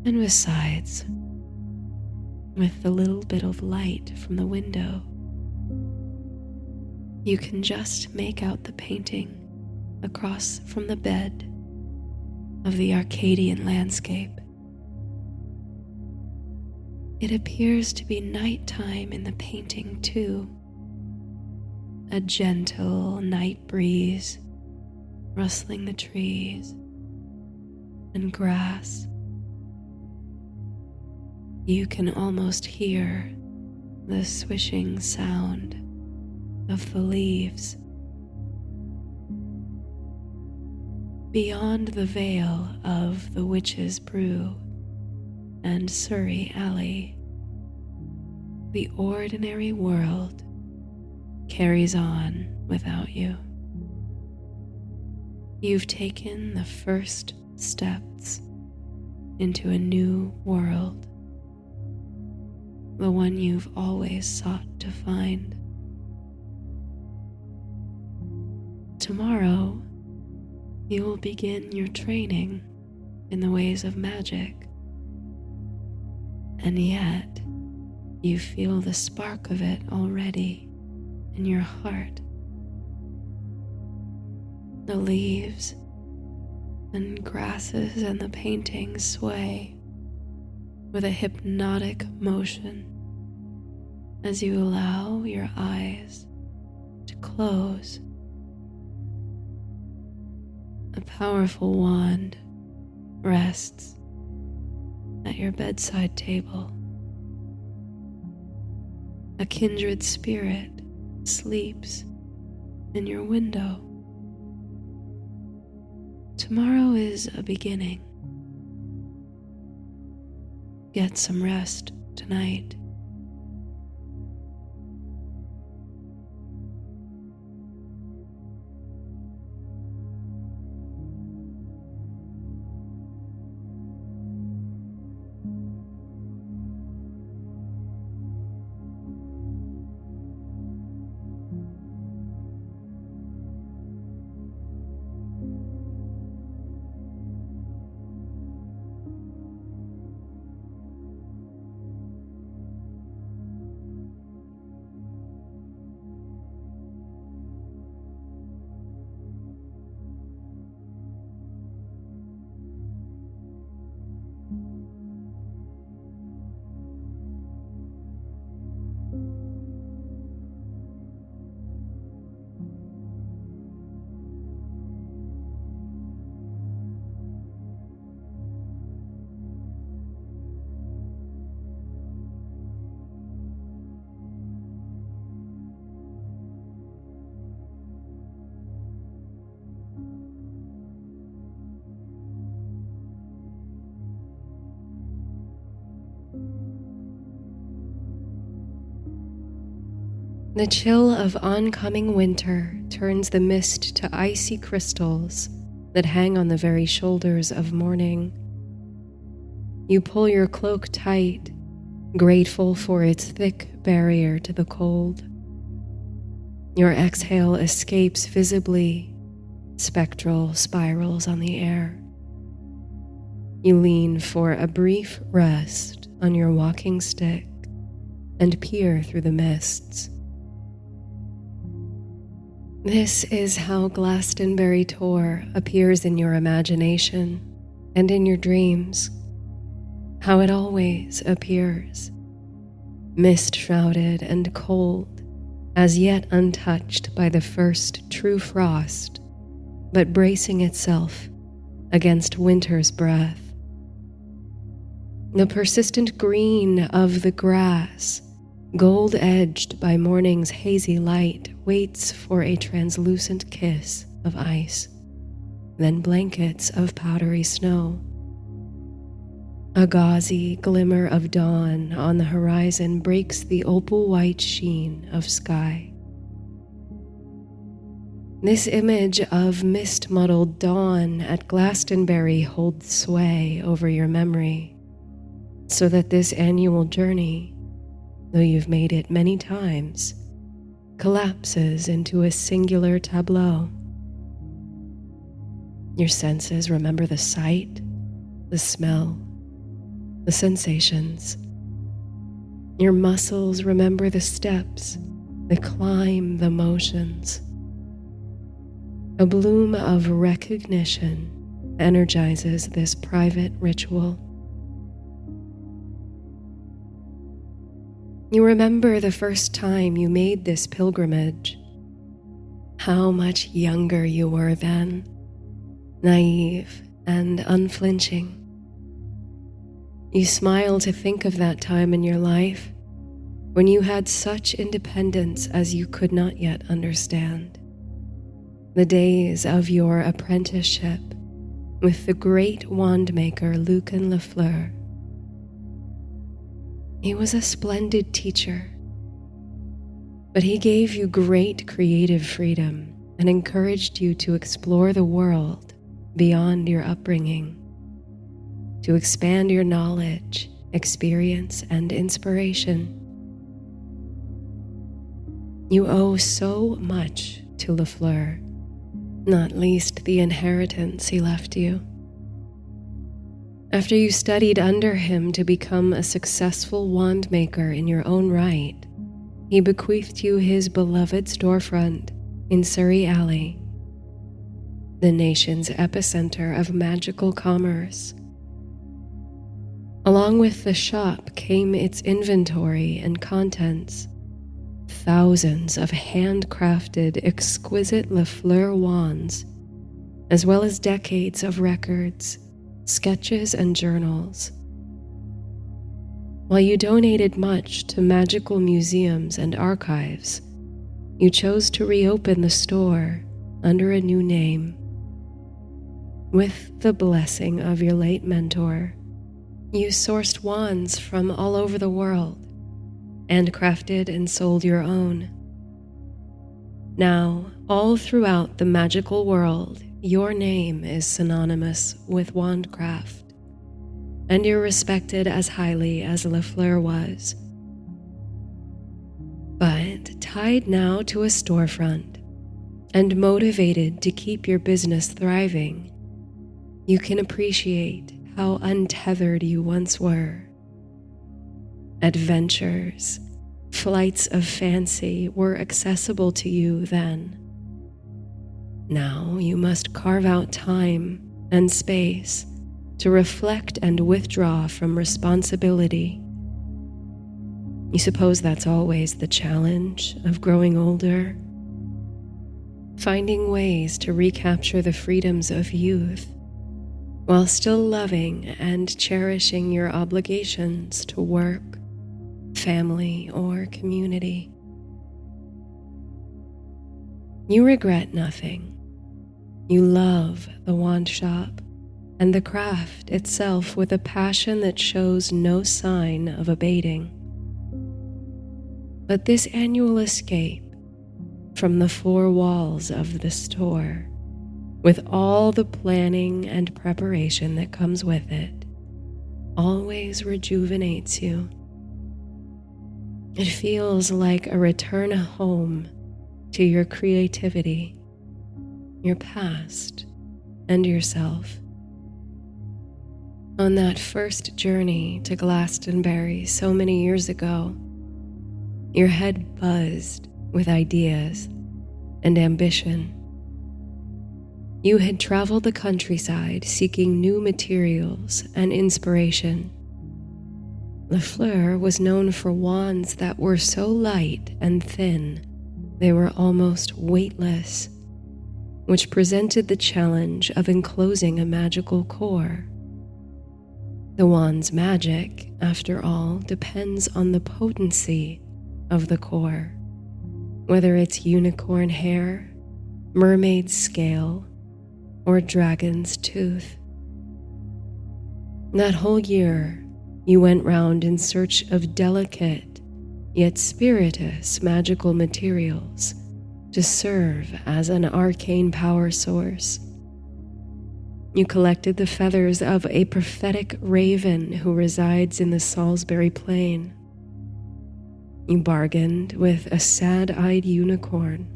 S1: And besides, with the little bit of light from the window, you can just make out the painting across from the bed of the Arcadian landscape. It appears to be nighttime in the painting too. A gentle night breeze rustling the trees and grass. You can almost hear the swishing sound of the leaves. Beyond the veil of the Witch's Brew and Surrey Alley, the ordinary world carries on without you. You've taken the first steps into a new world, the one you've always sought to find. Tomorrow, you will begin your training in the ways of magic, and yet you feel the spark of it already in your heart. The leaves and grasses and the paintings sway with a hypnotic motion as you allow your eyes to close. A powerful wand rests at your bedside table. A kindred spirit sleeps in your window. Tomorrow is a beginning. Get some rest tonight. The chill of oncoming winter turns the mist to icy crystals that hang on the very shoulders of morning. You pull your cloak tight, grateful for its thick barrier to the cold. Your exhale escapes visibly, spectral spirals on the air. You lean for a brief rest on your walking stick and peer through the mists. This is how Glastonbury Tor appears in your imagination and in your dreams, how it always appears, mist-shrouded and cold, as yet untouched by the first true frost, but bracing itself against winter's breath. The persistent green of the grass, gold-edged by morning's hazy light, waits for a translucent kiss of ice, then blankets of powdery snow. A gauzy glimmer of dawn on the horizon breaks the opal-white sheen of sky. This image of mist-muddled dawn at Glastonbury holds sway over your memory, so that this annual journey, though you've made it many times, collapses into a singular tableau. Your senses remember the sight, the smell, the sensations. Your muscles remember the steps, the climb, the motions. A bloom of recognition energizes this private ritual. You remember the first time you made this pilgrimage, how much younger you were then, naive and unflinching. You smile to think of that time in your life when you had such independence as you could not yet understand. The days of your apprenticeship with the great wandmaker Lucan Lafleur. He was a splendid teacher, but he gave you great creative freedom and encouraged you to explore the world beyond your upbringing, to expand your knowledge, experience, and inspiration. You owe so much to Lafleur, not least the inheritance he left you. After you studied under him to become a successful wandmaker in your own right, he bequeathed you his beloved storefront in Surrey Alley, the nation's epicenter of magical commerce. Along with the shop came its inventory and contents, thousands of handcrafted, exquisite Lafleur wands, as well as decades of records, sketches, and journals. While you donated much to magical museums and archives, you chose to reopen the store under a new name. With the blessing of your late mentor, you sourced wands from all over the world and crafted and sold your own. Now, all throughout the magical world, your name is synonymous with wandcraft, and you're respected as highly as Lafleur was. But tied now to a storefront and motivated to keep your business thriving, you can appreciate how untethered you once were. Adventures, flights of fancy were accessible to you then. Now you must carve out time and space to reflect and withdraw from responsibility. You suppose that's always the challenge of growing older? Finding ways to recapture the freedoms of youth while still loving and cherishing your obligations to work, family, or community. You regret nothing. You love the wand shop and the craft itself with a passion that shows no sign of abating. But this annual escape from the four walls of the store, with all the planning and preparation that comes with it, always rejuvenates you. It feels like a return home to your creativity, your past, and yourself. On that first journey to Glastonbury so many years ago, your head buzzed with ideas and ambition. You had traveled the countryside seeking new materials and inspiration. Lafleur was known for wands that were so light and thin they were almost weightless, which presented the challenge of enclosing a magical core. The wand's magic, after all, depends on the potency of the core, whether it's unicorn hair, mermaid scale, or dragon's tooth. That whole year, you went round in search of delicate yet spiritus magical materials to serve as an arcane power source. You collected the feathers of a prophetic raven who resides in the Salisbury Plain. You bargained with a sad-eyed unicorn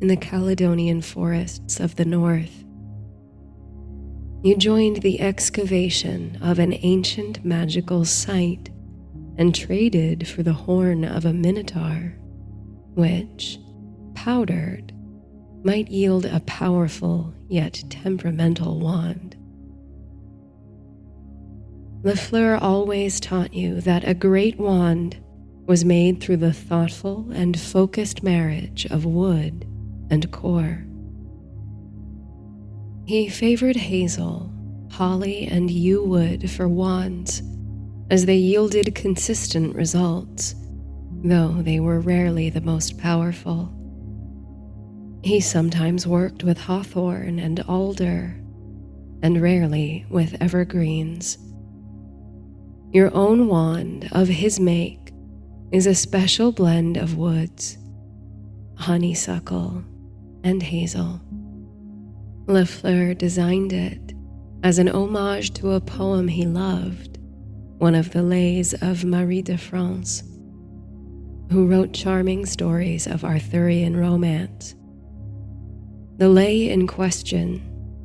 S1: in the Caledonian forests of the north. You joined the excavation of an ancient magical site and traded for the horn of a minotaur, which, powdered, might yield a powerful yet temperamental wand. Lafleur always taught you that a great wand was made through the thoughtful and focused marriage of wood and core. He favored hazel, holly, and yew wood for wands, as they yielded consistent results, though they were rarely the most powerful. He sometimes worked with hawthorn and alder, and rarely with evergreens. Your own wand of his make is a special blend of woods, honeysuckle, and hazel. Lafleur designed it as an homage to a poem he loved, one of the lays of Marie de France, who wrote charming stories of Arthurian romance. The lay in question,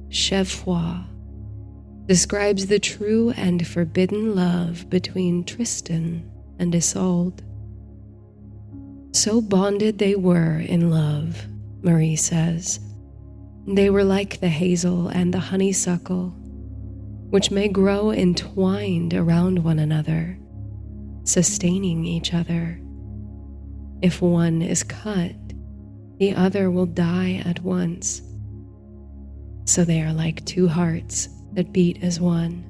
S1: Chevefroid, describes the true and forbidden love between Tristan and Isolde. So bonded they were in love, Marie says. They were like the hazel and the honeysuckle, which may grow entwined around one another, sustaining each other. If one is cut, the other will die at once. So they are like two hearts that beat as one.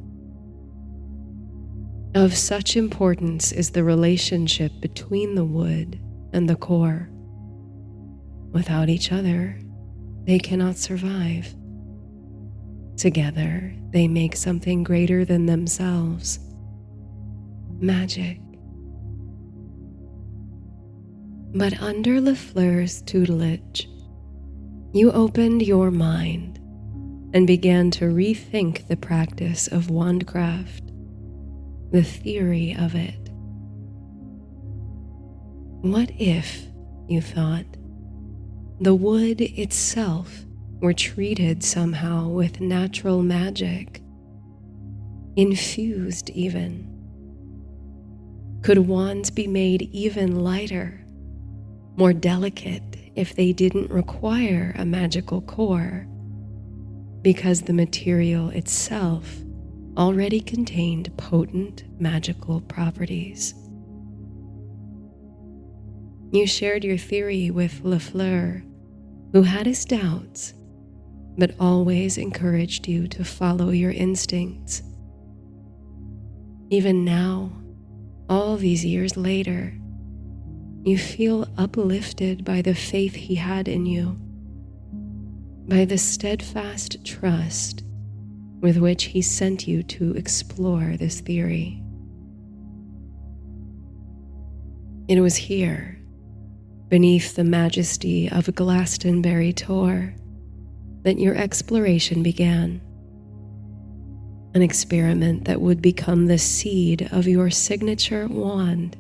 S1: Of such importance is the relationship between the wood and the core. Without each other, they cannot survive. Together, they make something greater than themselves. Magic. But under Lafleur's tutelage, you opened your mind and began to rethink the practice of wandcraft, the theory of it. What if, you thought, the wood itself were treated somehow with natural magic, infused even? Could wands be made even lighter, more delicate if they didn't require a magical core, because the material itself already contained potent magical properties? You shared your theory with Lafleur, who had his doubts, but always encouraged you to follow your instincts. Even now, all these years later, you feel uplifted by the faith he had in you, by the steadfast trust with which he sent you to explore this theory. It was here, beneath the majesty of Glastonbury Tor, that your exploration began, an experiment that would become the seed of your signature wand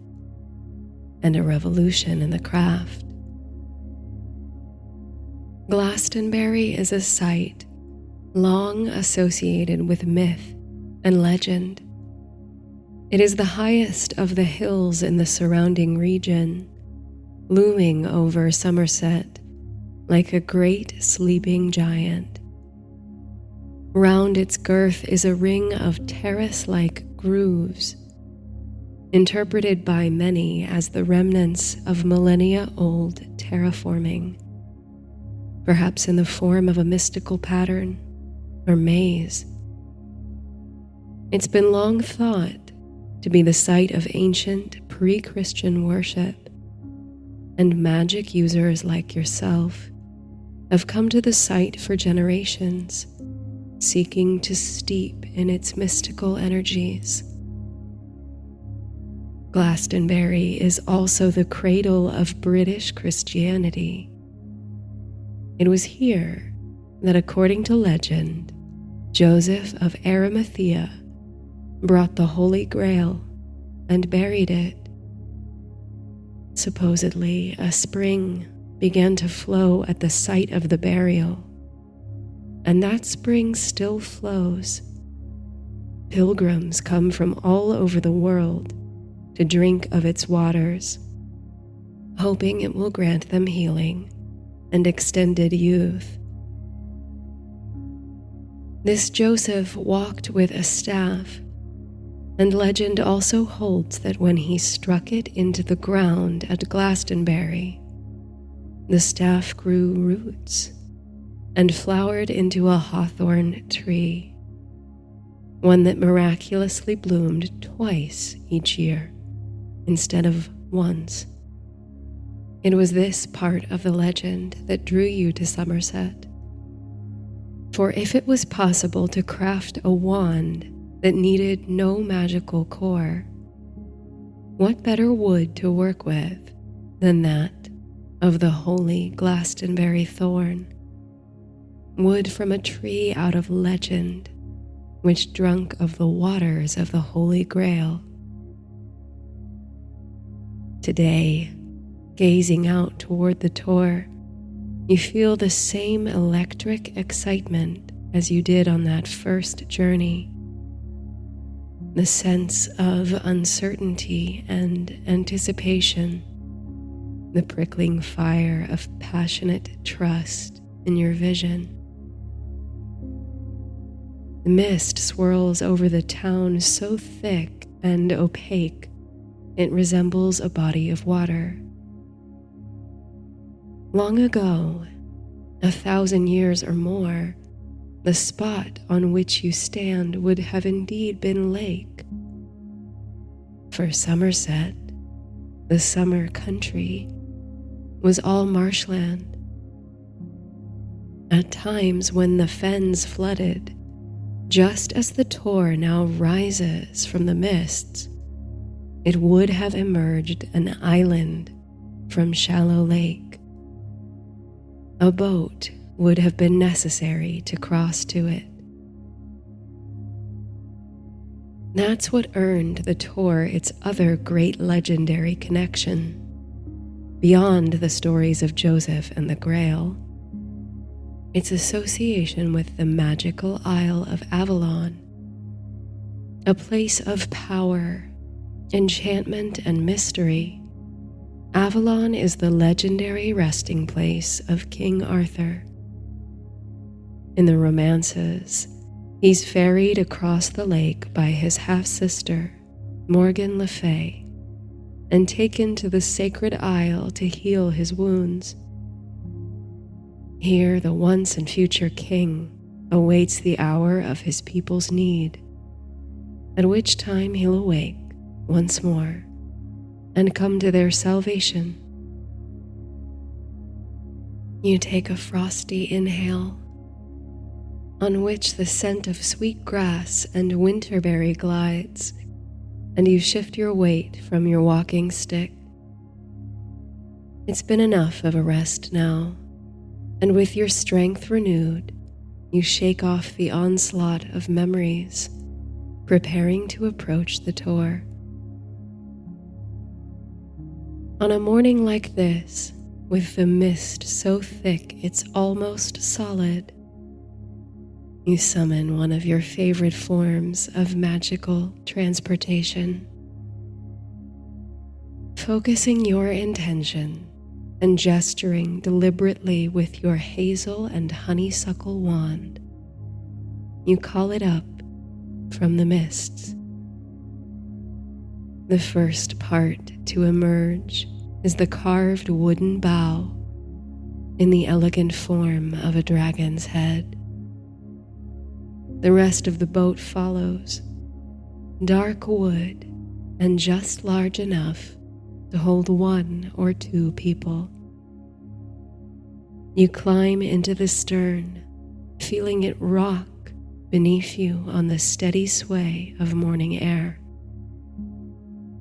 S1: and a revolution in the craft. Glastonbury is a site long associated with myth and legend. It is the highest of the hills in the surrounding region, looming over Somerset like a great sleeping giant. Round its girth is a ring of terrace-like grooves, interpreted by many as the remnants of millennia-old terraforming, perhaps in the form of a mystical pattern or maze. It's been long thought to be the site of ancient pre-Christian worship, and magic users like yourself have come to the site for generations, seeking to steep in its mystical energies. Glastonbury is also the cradle of British Christianity It was here that, according to legend, Joseph of Arimathea brought the Holy Grail and buried it. Supposedly, a spring began to flow at the site of the burial, and that spring still flows. Pilgrims come from all over the world to drink of its waters, hoping it will grant them healing and extended youth. This Joseph walked with a staff, and legend also holds that when he struck it into the ground at Glastonbury, the staff grew roots and flowered into a hawthorn tree, one that miraculously bloomed twice each year instead of once. It was this part of the legend that drew you to Somerset. For if it was possible to craft a wand that needed no magical core, what better wood to work with than that of the holy Glastonbury thorn, wood from a tree out of legend, which drunk of the waters of the Holy Grail. Today, gazing out toward the Tor, you feel the same electric excitement as you did on that first journey. The sense of uncertainty and anticipation, the prickling fire of passionate trust in your vision. The mist swirls over the town so thick and opaque it resembles a body of water. Long ago, 1,000 years or more, the spot on which you stand would have indeed been lake. For Somerset, the summer country, was all marshland. At times when the fens flooded, just as the Tor now rises from the mists, it would have emerged an island from shallow lake. A boat would have been necessary to cross to it. That's what earned the Tor its other great legendary connection, beyond the stories of Joseph and the Grail, its association with the magical Isle of Avalon, a place of power, enchantment, and mystery. Avalon is the legendary resting place of King Arthur. In the romances, he's ferried across the lake by his half-sister, Morgan Le Fay, and taken to the sacred isle to heal his wounds. Here, the once and future king awaits the hour of his people's need, at which time he'll awake once more and come to their salvation. You take a frosty inhale, on which the scent of sweet grass and winterberry glides, and you shift your weight from your walking stick. It's been enough of a rest now, and with your strength renewed, you shake off the onslaught of memories, preparing to approach the Tor. On a morning like this, with the mist so thick it's almost solid, you summon one of your favorite forms of magical transportation. Focusing your intention and gesturing deliberately with your hazel and honeysuckle wand, you call it up from the mists. The first part to emerge is the carved wooden bow in the elegant form of a dragon's head. The rest of the boat follows, dark wood and just large enough to hold 1 or 2 people. You climb into the stern, feeling it rock beneath you on the steady sway of morning air.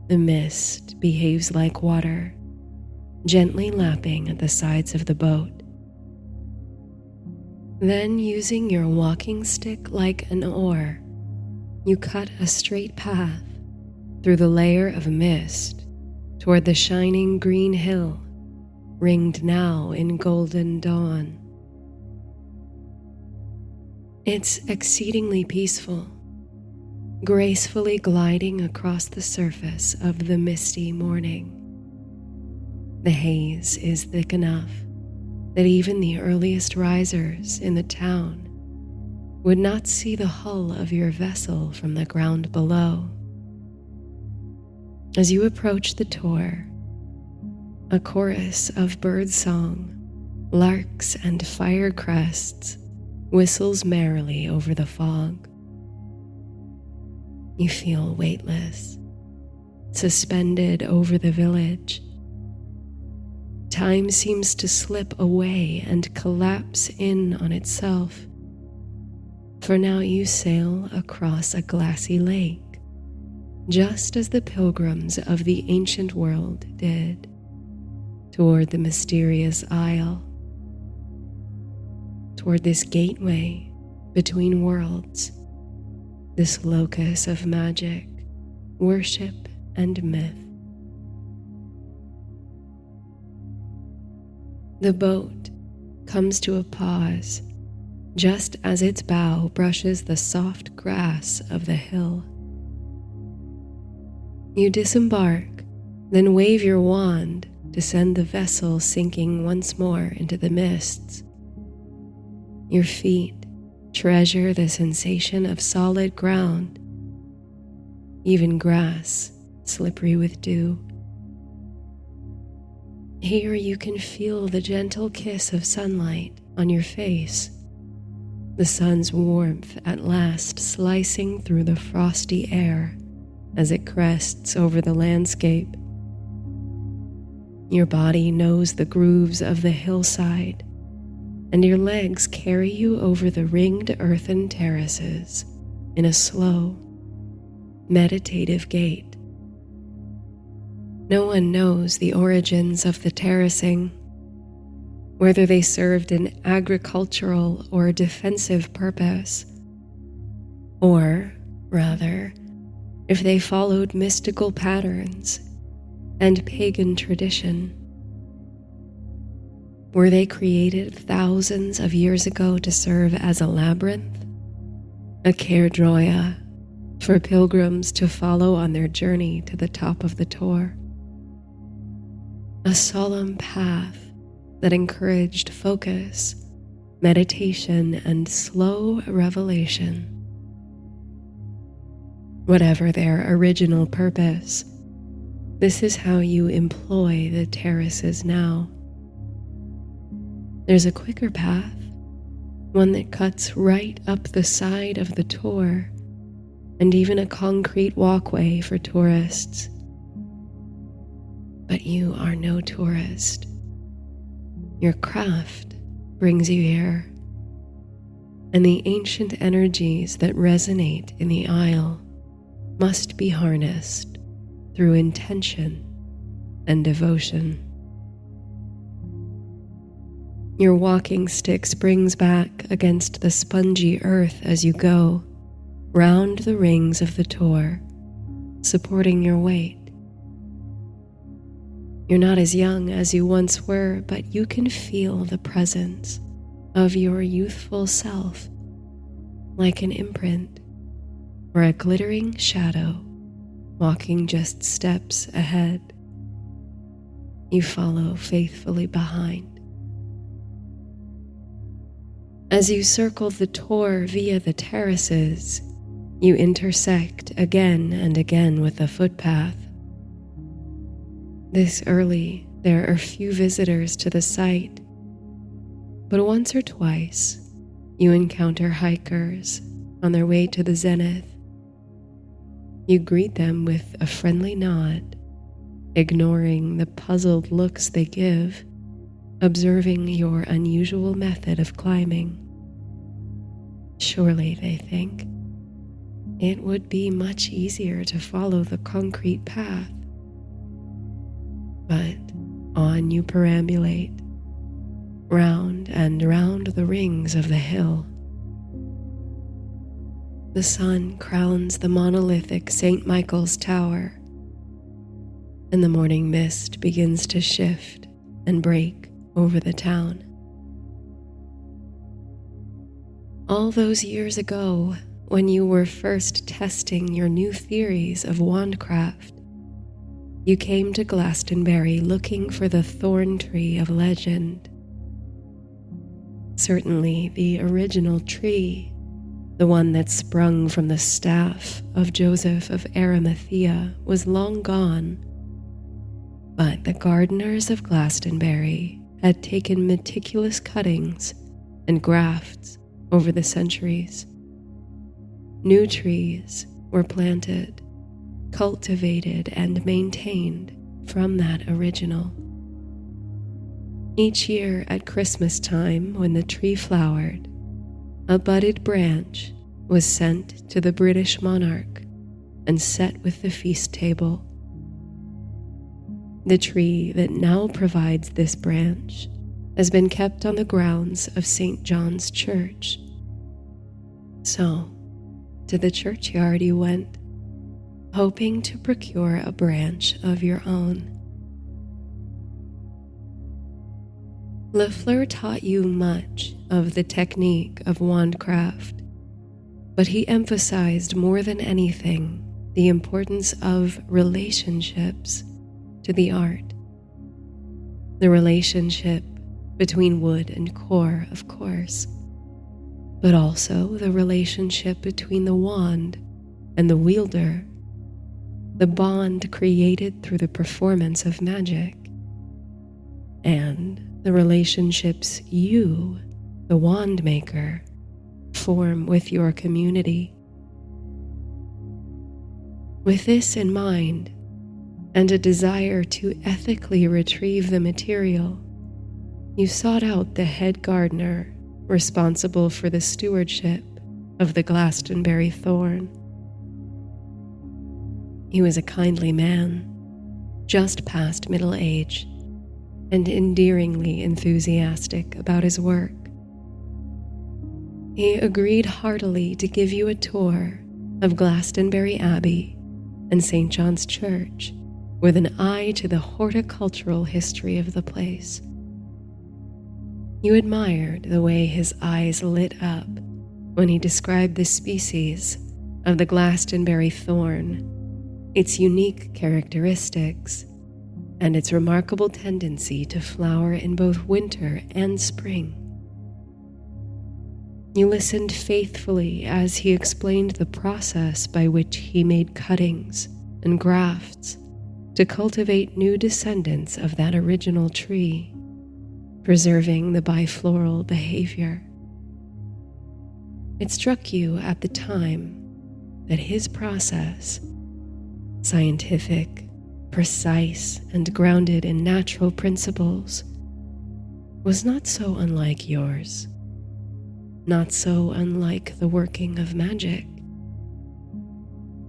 S1: The mist behaves like water, gently lapping at the sides of the boat. Then, using your walking stick like an oar, you cut a straight path through the layer of mist toward the shining green hill, ringed now in golden dawn. It's exceedingly peaceful, gracefully gliding across the surface of the misty morning. The haze is thick enough that even the earliest risers in the town would not see the hull of your vessel from the ground below. As you approach the tor, a chorus of birdsong, larks, and fire crests whistles merrily over the fog. You feel weightless, suspended over the village. Time seems to slip away and collapse in on itself, for now you sail across a glassy lake, just as the pilgrims of the ancient world did, toward the mysterious isle, toward this gateway between worlds, this locus of magic, worship, and myth. The boat comes to a pause just as its bow brushes the soft grass of the hill. You disembark, then wave your wand to send the vessel sinking once more into the mists. Your feet treasure the sensation of solid ground, even grass slippery with dew. Here you can feel the gentle kiss of sunlight on your face, the sun's warmth at last slicing through the frosty air as it crests over the landscape. Your body knows the grooves of the hillside, and your legs carry you over the ringed earthen terraces in a slow, meditative gait. No one knows the origins of the terracing, whether they served an agricultural or defensive purpose, or, rather, if they followed mystical patterns and pagan tradition. Were they created thousands of years ago to serve as a labyrinth, a kerdroya for pilgrims to follow on their journey to the top of the tor? A solemn path that encouraged focus, meditation, and slow revelation. Whatever their original purpose, this is how you employ the terraces now. There's a quicker path, one that cuts right up the side of the tor, and even a concrete walkway for tourists. But you are no tourist. Your craft brings you here, and the ancient energies that resonate in the isle must be harnessed through intention and devotion. Your walking stick springs back against the spongy earth as you go, round the rings of the tor, supporting your weight. You're not as young as you once were, but you can feel the presence of your youthful self, like an imprint or a glittering shadow walking just steps ahead. You follow faithfully behind. As you circle the tor via the terraces, you intersect again and again with the footpath. This early, there are few visitors to the site, but once or twice you encounter hikers on their way to the zenith. You greet them with a friendly nod, ignoring the puzzled looks they give, observing your unusual method of climbing. Surely, they think, it would be much easier to follow the concrete path. But on you perambulate, round and round the rings of the hill. The sun crowns the monolithic St. Michael's Tower, and the morning mist begins to shift and break over the town. All those years ago, when you were first testing your new theories of wandcraft, you came to Glastonbury looking for the thorn tree of legend. Certainly the original tree, the one that sprung from the staff of Joseph of Arimathea, was long gone, but the gardeners of Glastonbury had taken meticulous cuttings and grafts over the centuries. New trees were planted, cultivated, and maintained from that original. Each year at Christmas time, when the tree flowered, a budded branch was sent to the British monarch and set with the feast table. The tree that now provides this branch has been kept on the grounds of St. John's Church. So, to the churchyard you went, hoping to procure a branch of your own. Lafleur taught you much of the technique of wandcraft, but he emphasized more than anything the importance of relationships to the art. The relationship between wood and core, of course, but also the relationship between the wand and the wielder, the bond created through the performance of magic, and the relationships you, the wandmaker, form with your community. With this in mind, and a desire to ethically retrieve the material, you sought out the head gardener responsible for the stewardship of the Glastonbury Thorn. He was a kindly man, just past middle age, and endearingly enthusiastic about his work. He agreed heartily to give you a tour of Glastonbury Abbey and St. John's Church, with an eye to the horticultural history of the place. You admired the way his eyes lit up when he described the species of the Glastonbury thorn, its unique characteristics, and its remarkable tendency to flower in both winter and spring. You listened faithfully as he explained the process by which he made cuttings and grafts to cultivate new descendants of that original tree, preserving the bifloral behavior. It struck you at the time that his process, scientific, precise, and grounded in natural principles, was not so unlike yours, not so unlike the working of magic.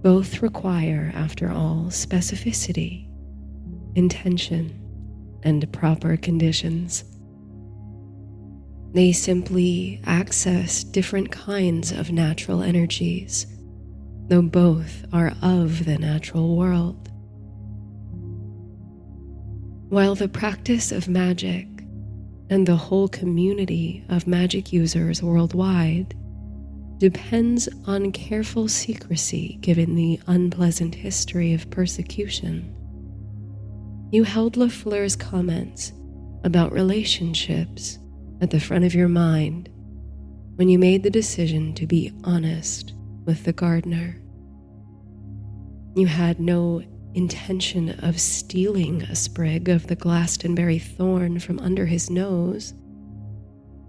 S1: Both require, after all, specificity, intention, and proper conditions. They simply access different kinds of natural energies, though both are of the natural world. While the practice of magic and the whole community of magic users worldwide depends on careful secrecy given the unpleasant history of persecution, you held Lafleur's comments about relationships at the front of your mind when you made the decision to be honest with the gardener. You had no intention of stealing a sprig of the Glastonbury thorn from under his nose,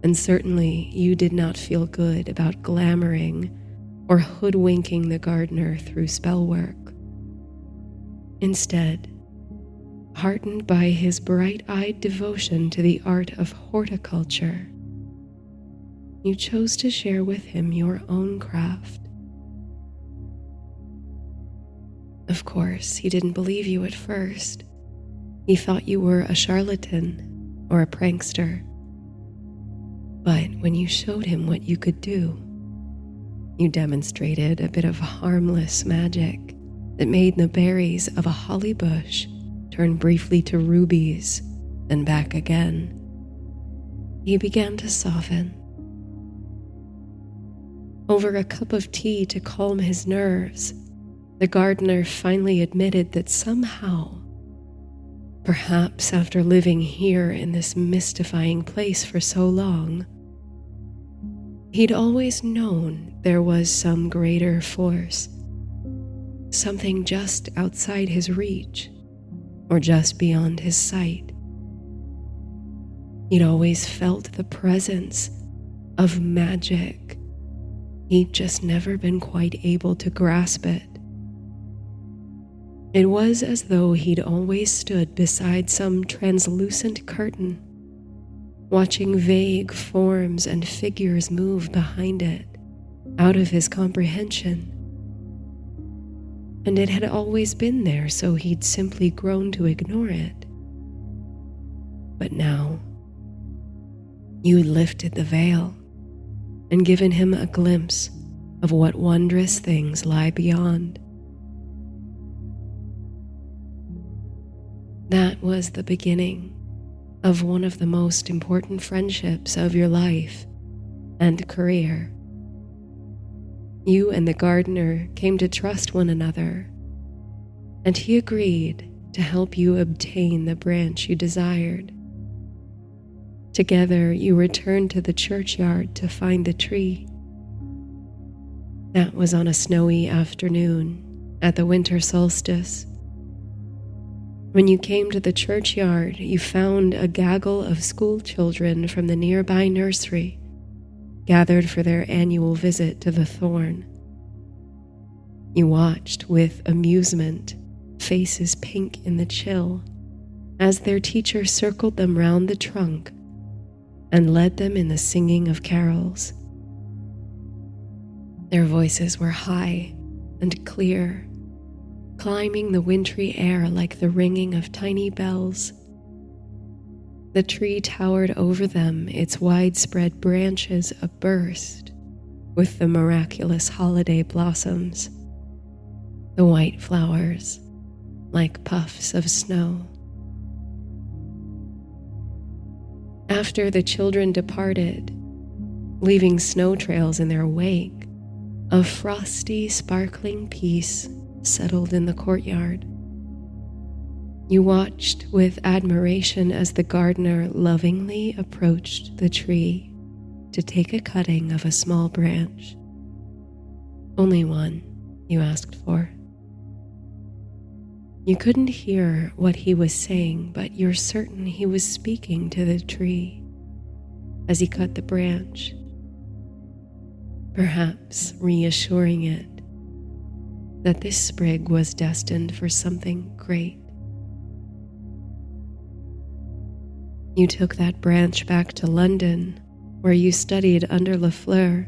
S1: and certainly you did not feel good about glamoring or hoodwinking the gardener through spell work. Instead, heartened by his bright-eyed devotion to the art of horticulture, you chose to share with him your own craft. Of course, he didn't believe you at first. He thought you were a charlatan or a prankster, But when you showed him what you could do, you demonstrated a bit of harmless magic that made the berries of a holly bush turn briefly to rubies, then back again. He began to soften. Over a cup of tea to calm his nerves, the gardener finally admitted that somehow, perhaps after living here in this mystifying place for so long, he'd always known there was some greater force, something just outside his reach or just beyond his sight. He'd always felt the presence of magic. He'd just never been quite able to grasp it. It was as though he'd always stood beside some translucent curtain, watching vague forms and figures move behind it, out of his comprehension. And it had always been there, so he'd simply grown to ignore it. But now, you lifted the veil and given him a glimpse of what wondrous things lie beyond. That was the beginning of one of the most important friendships of your life and career. You and the gardener came to trust one another, and he agreed to help you obtain the branch you desired. Together, you returned to the churchyard to find the tree. That was on a snowy afternoon at the winter solstice. When you came to the churchyard, you found a gaggle of school children from the nearby nursery gathered for their annual visit to the thorn. You watched with amusement, faces pink in the chill, as their teacher circled them round the trunk and led them in the singing of carols. Their voices were high and clear, climbing the wintry air like the ringing of tiny bells. The tree towered over them, its widespread branches aburst with the miraculous holiday blossoms, the white flowers like puffs of snow. After the children departed, leaving snow trails in their wake, a frosty, sparkling peace settled in the courtyard. You watched with admiration as the gardener lovingly approached the tree to take a cutting of a small branch. Only one, you asked for. You couldn't hear what he was saying, but you're certain he was speaking to the tree as he cut the branch, perhaps reassuring it that this sprig was destined for something great. You took that branch back to London, where you studied under Lafleur,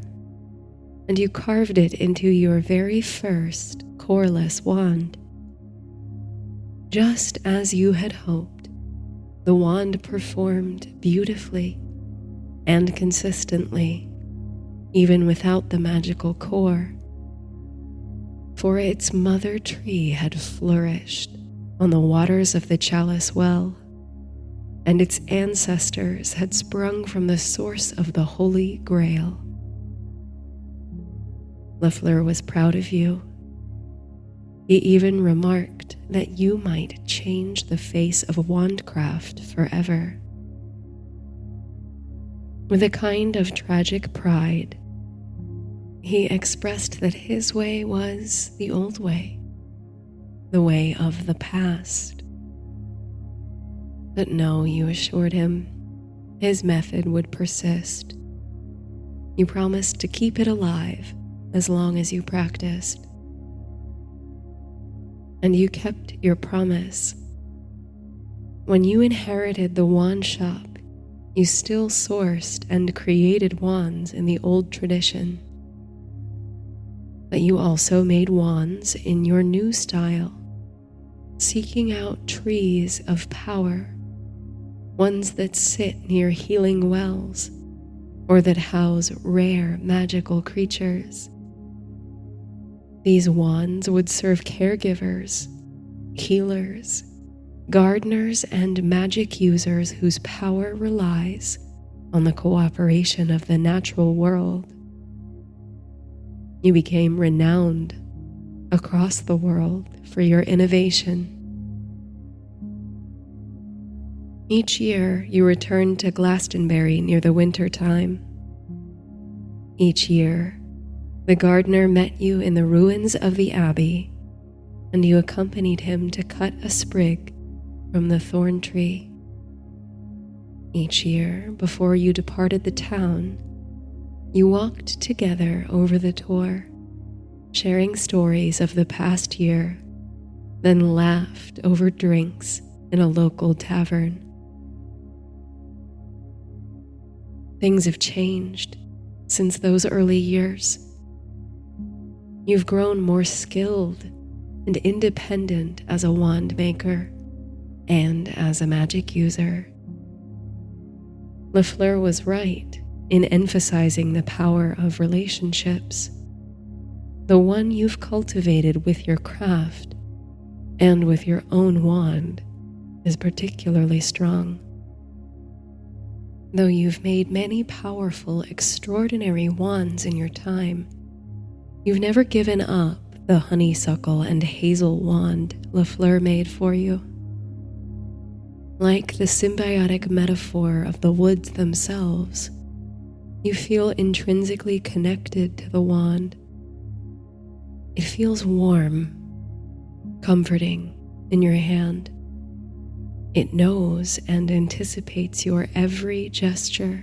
S1: and you carved it into your very first coreless wand. Just as you had hoped, the wand performed beautifully and consistently, even without the magical core, for its mother tree had flourished on the waters of the Chalice Well, and its ancestors had sprung from the source of the Holy Grail. Lafleur was proud of you. He even remarked that you might change the face of wandcraft forever. With a kind of tragic pride, he expressed that his way was the old way, the way of the past. But no, you assured him, his method would persist. You promised to keep it alive as long as you practiced. And you kept your promise. When you inherited the wand shop, you still sourced and created wands in the old tradition. But you also made wands in your new style, seeking out trees of power, ones that sit near healing wells, or that house rare magical creatures. These wands would serve caregivers, healers, gardeners, and magic users whose power relies on the cooperation of the natural world. You became renowned across the world for your innovation. Each year you returned to Glastonbury near the winter time. Each year, the gardener met you in the ruins of the abbey, and you accompanied him to cut a sprig from the thorn tree. Each year, before you departed the town, you walked together over the tor, sharing stories of the past year, then laughed over drinks in a local tavern. Things have changed since those early years. You've grown more skilled and independent as a wand maker and as a magic user. Lafleur was right in emphasizing the power of relationships. The one you've cultivated with your craft and with your own wand is particularly strong. Though you've made many powerful, extraordinary wands in your time, you've never given up the honeysuckle and hazel wand Lafleur made for you. Like the symbiotic metaphor of the woods themselves, you feel intrinsically connected to the wand. It feels warm, comforting in your hand. It knows and anticipates your every gesture.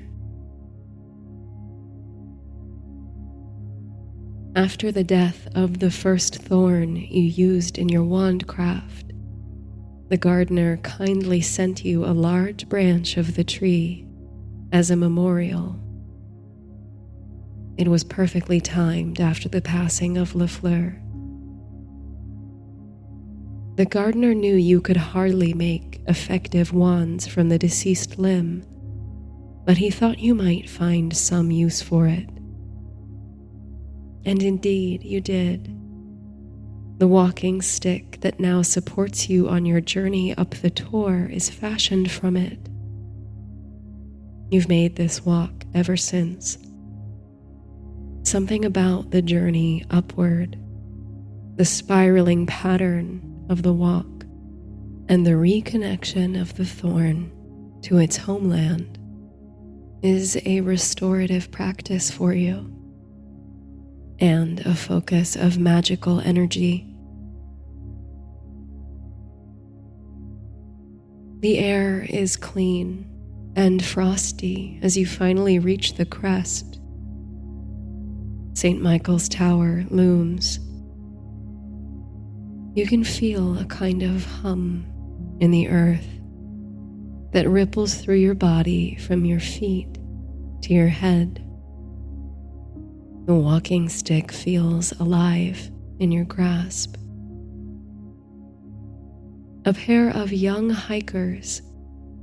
S1: After the death of the first thorn you used in your wandcraft, the gardener kindly sent you a large branch of the tree as a memorial. It was perfectly timed after the passing of Lafleur. The gardener knew you could hardly make effective wands from the deceased limb, but he thought you might find some use for it. And indeed you did. The walking stick that now supports you on your journey up the tor is fashioned from it. You've made this walk ever since. Something about the journey upward, the spiraling pattern of the walk, and the reconnection of the thorn to its homeland is a restorative practice for you and a focus of magical energy. The air is clean and frosty as you finally reach the crest. St. Michael's Tower looms. You can feel a kind of hum in the earth that ripples through your body from your feet to your head. The walking stick feels alive in your grasp. A pair of young hikers,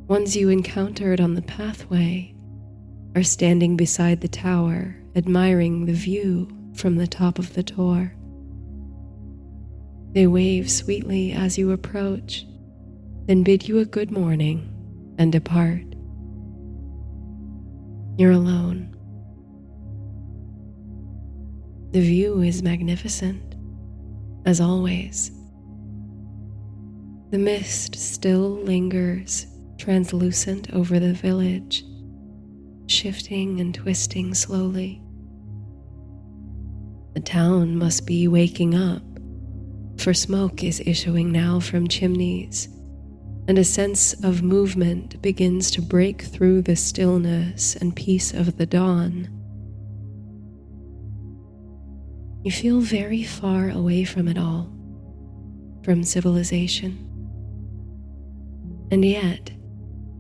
S1: ones you encountered on the pathway, are standing beside the tower, admiring the view from the top of the tor. They wave sweetly as you approach, then bid you a good morning and depart. You're alone. The view is magnificent, as always. The mist still lingers translucent over the village, shifting and twisting slowly. The town must be waking up, for smoke is issuing now from chimneys, and a sense of movement begins to break through the stillness and peace of the dawn. You feel very far away from it all, from civilization. And yet,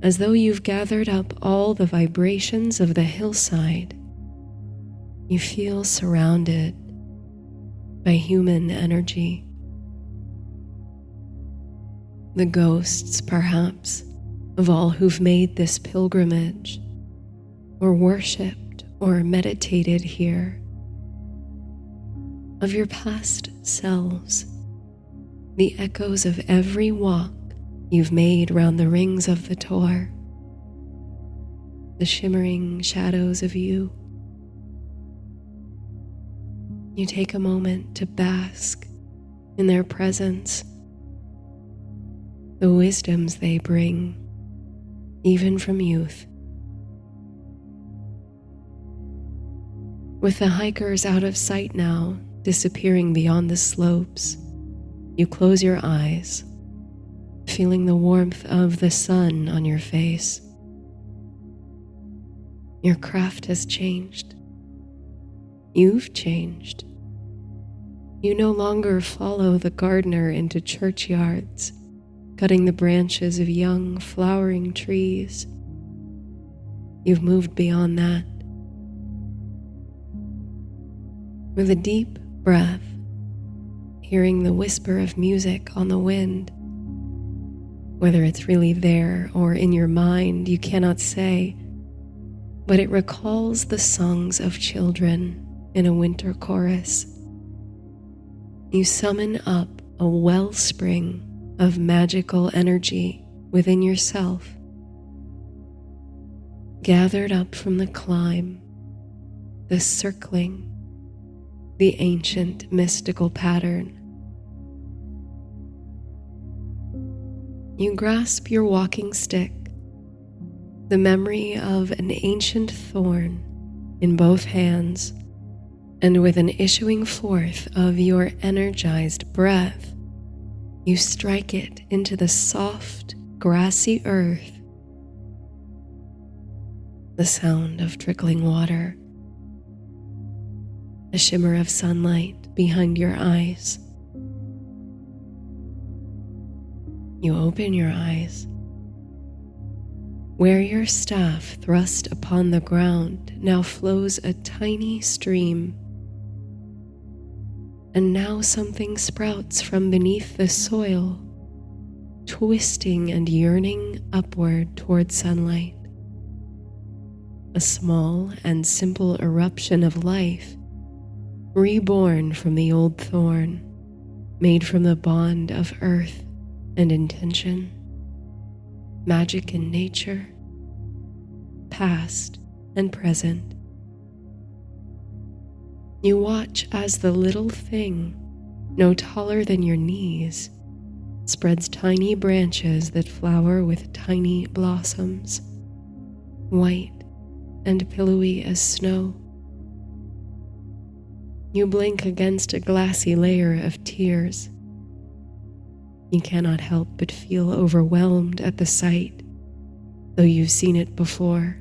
S1: as though you've gathered up all the vibrations of the hillside, you feel surrounded by human energy. The ghosts, perhaps, of all who've made this pilgrimage, or worshipped or meditated here, of your past selves, the echoes of every walk you've made round the rings of the Tor, the shimmering shadows of you. You take a moment to bask in their presence, the wisdoms they bring, even from youth. With the hikers out of sight now, disappearing beyond the slopes, you close your eyes, feeling the warmth of the sun on your face. Your craft has changed. You've changed. You no longer follow the gardener into churchyards, cutting the branches of young, flowering trees. You've moved beyond that. With a deep breath, hearing the whisper of music on the wind, whether it's really there or in your mind, you cannot say, but it recalls the songs of children in a winter chorus. You summon up a wellspring of magical energy within yourself, gathered up from the climb, the circling, the ancient mystical pattern. You grasp your walking stick, the memory of an ancient thorn in both hands, and with an issuing forth of your energized breath, you strike it into the soft, grassy earth. The sound of trickling water, a shimmer of sunlight behind your eyes. You open your eyes. Where your staff thrust upon the ground now flows a tiny stream. And now something sprouts from beneath the soil, twisting and yearning upward toward sunlight. A small and simple eruption of life, reborn from the old thorn, made from the bond of earth and intention, magic in nature, past and present. You watch as the little thing, no taller than your knees, spreads tiny branches that flower with tiny blossoms, white and pillowy as snow. You blink against a glassy layer of tears. You cannot help but feel overwhelmed at the sight, though you've seen it before.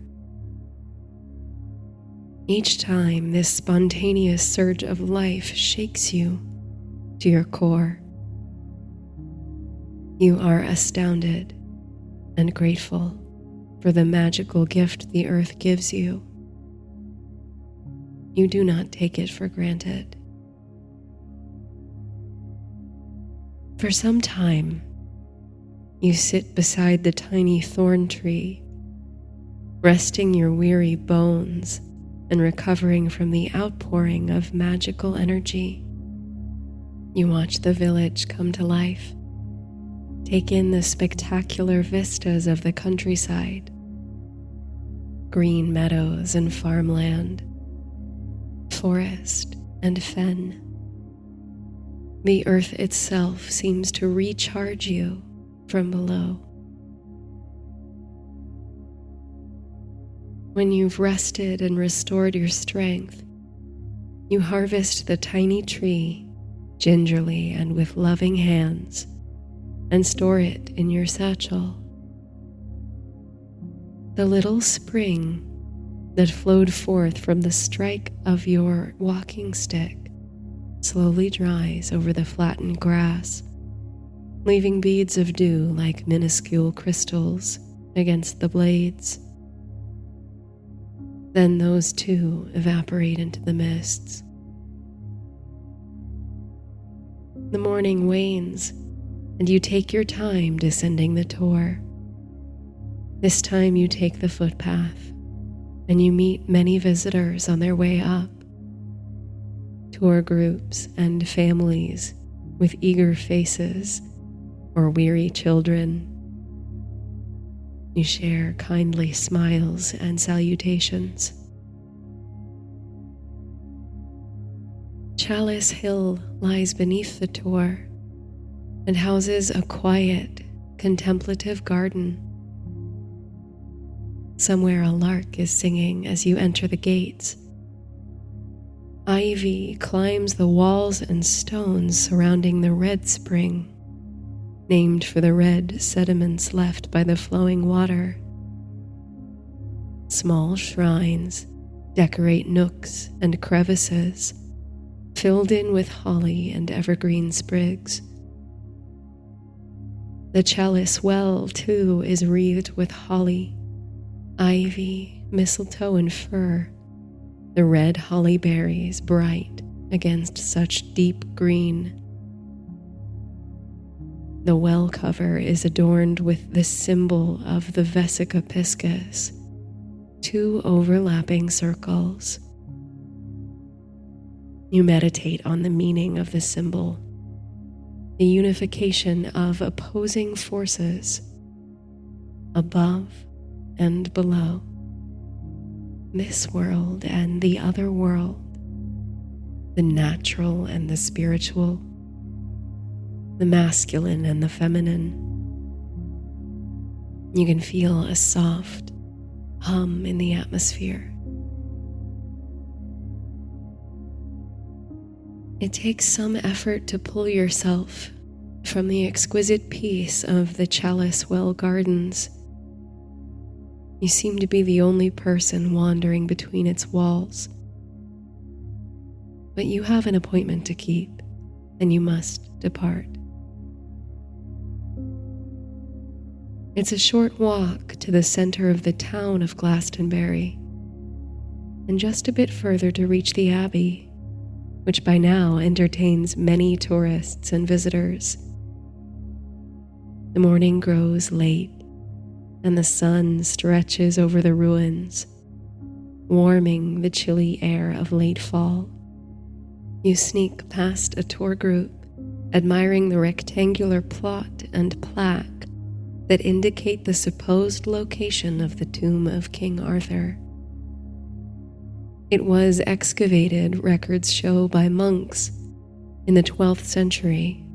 S1: Each time this spontaneous surge of life shakes you to your core. You are astounded and grateful for the magical gift the earth gives you. You do not take it for granted. For some time, you sit beside the tiny thorn tree, resting your weary bones and recovering from the outpouring of magical energy. You watch the village come to life, take in the spectacular vistas of the countryside, green meadows and farmland, forest and fen. The earth itself seems to recharge you from below. When you've rested and restored your strength, you harvest the tiny tree gingerly and with loving hands and store it in your satchel. The little spring that flowed forth from the strike of your walking stick slowly dries over the flattened grass, leaving beads of dew like minuscule crystals against the blades. Then those too evaporate into the mists. The morning wanes, and you take your time descending the Tor. This time you take the footpath, and you meet many visitors on their way up. Tour groups and families with eager faces or weary children. You share kindly smiles and salutations. Chalice Hill lies beneath the tour and houses a quiet, contemplative garden. Somewhere a lark is singing as you enter the gates. Ivy climbs the walls and stones surrounding the red spring, named for the red sediments left by the flowing water. Small shrines decorate nooks and crevices, filled in with holly and evergreen sprigs. The chalice well, too, is wreathed with holly, ivy, mistletoe, and fir, the red holly berries bright against such deep green. The well cover is adorned with the symbol of the vesica piscis, 2 overlapping circles. You meditate on the meaning of the symbol, the unification of opposing forces, above and below, this world and the other world, the natural and the spiritual, the masculine and the feminine. You can feel a soft hum in the atmosphere. It takes some effort to pull yourself from the exquisite peace of the Chalice Well Gardens. You seem to be the only person wandering between its walls. But you have an appointment to keep, and you must depart. It's a short walk to the center of the town of Glastonbury, and just a bit further to reach the Abbey, which by now entertains many tourists and visitors. The morning grows late, and the sun stretches over the ruins, warming the chilly air of late fall. You sneak past a tour group, admiring the rectangular plot and plaque that indicate the supposed location of the tomb of King Arthur. It was excavated, records show, by monks in the 12th century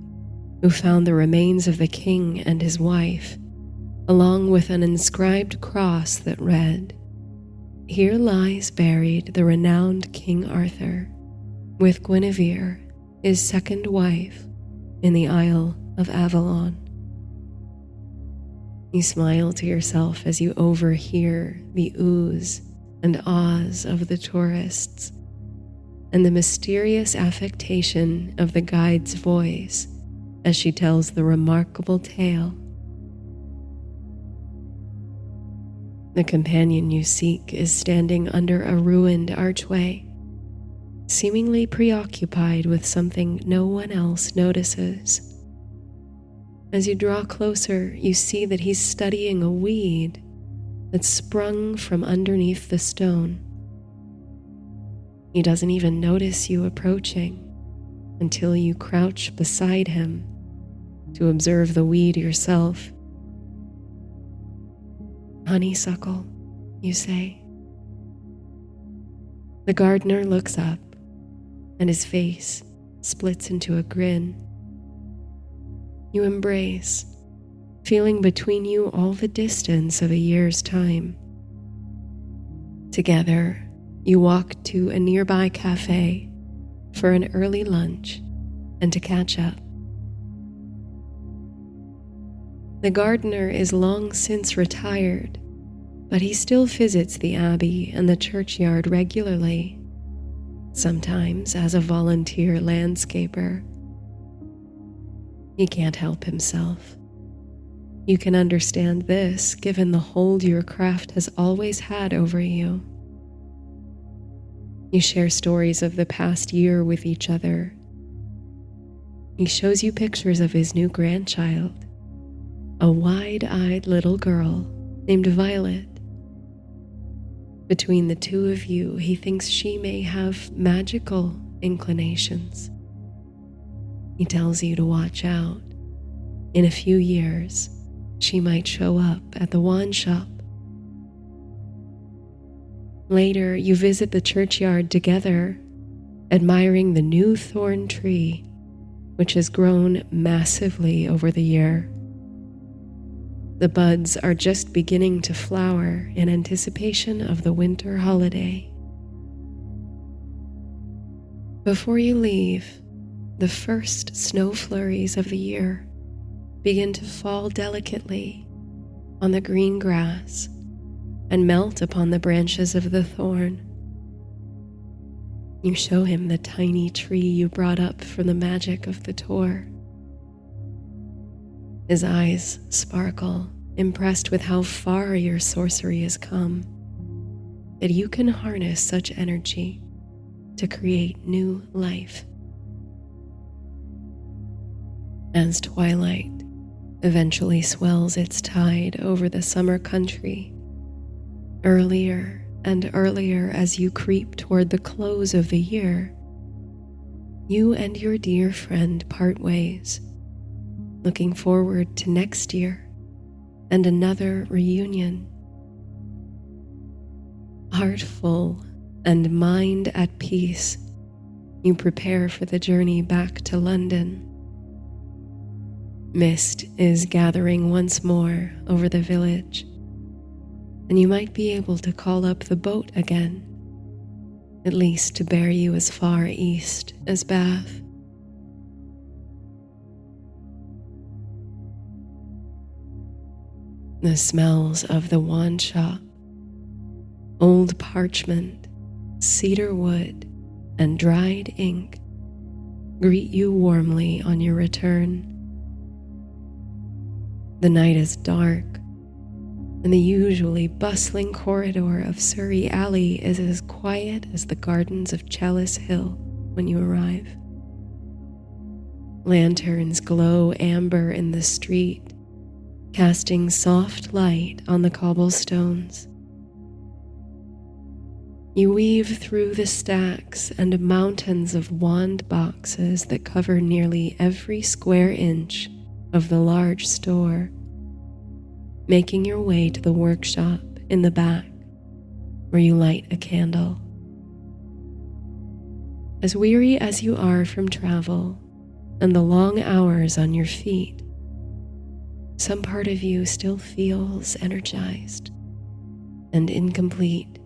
S1: who found the remains of the king and his wife, along with an inscribed cross that read, "Here lies buried the renowned King Arthur, with Guinevere, his second wife, in the Isle of Avalon." You smile to yourself as you overhear the oohs and ahs of the tourists, and the mysterious affectation of the guide's voice as she tells the remarkable tale. The companion you seek is standing under a ruined archway, seemingly preoccupied with something no one else notices. As you draw closer, you see that he's studying a weed that sprung from underneath the stone. He doesn't even notice you approaching until you crouch beside him to observe the weed yourself. "Honeysuckle," you say. The gardener looks up, and his face splits into a grin. You embrace, feeling between you all the distance of a year's time. Together, you walk to a nearby cafe for an early lunch and to catch up. The gardener is long since retired, but he still visits the abbey and the churchyard regularly, sometimes as a volunteer landscaper. He can't help himself. You can understand this given the hold your craft has always had over you. You share stories of the past year with each other. He shows you pictures of his new grandchild, a wide-eyed little girl named Violet. Between the two of you, he thinks she may have magical inclinations. He tells you to watch out. In a few years, she might show up at the wand shop. Later, you visit the churchyard together, admiring the new thorn tree, which has grown massively over the year. The buds are just beginning to flower in anticipation of the winter holiday. Before you leave, the first snow flurries of the year begin to fall delicately on the green grass and melt upon the branches of the thorn. You show him the tiny tree you brought up from the magic of the tour. His eyes sparkle, impressed with how far your sorcery has come, that you can harness such energy to create new life. As twilight eventually swells its tide over the summer country, earlier and earlier as you creep toward the close of the year, you and your dear friend part ways, looking forward to next year and another reunion. Heart full and mind at peace, you prepare for the journey back to London. Mist is gathering once more over the village, and you might be able to call up the boat again, at least to bear you as far east as Bath. The smells of the wand shop, old parchment, cedar wood, and dried ink greet you warmly on your return. The night is dark, and the usually bustling corridor of Surrey Alley is as quiet as the gardens of Chalice Hill when you arrive. Lanterns glow amber in the street, casting soft light on the cobblestones. You weave through the stacks and mountains of wand boxes that cover nearly every square inch of the large store, making your way to the workshop in the back, where you light a candle. As weary as you are from travel and the long hours on your feet, some part of you still feels energized and incomplete.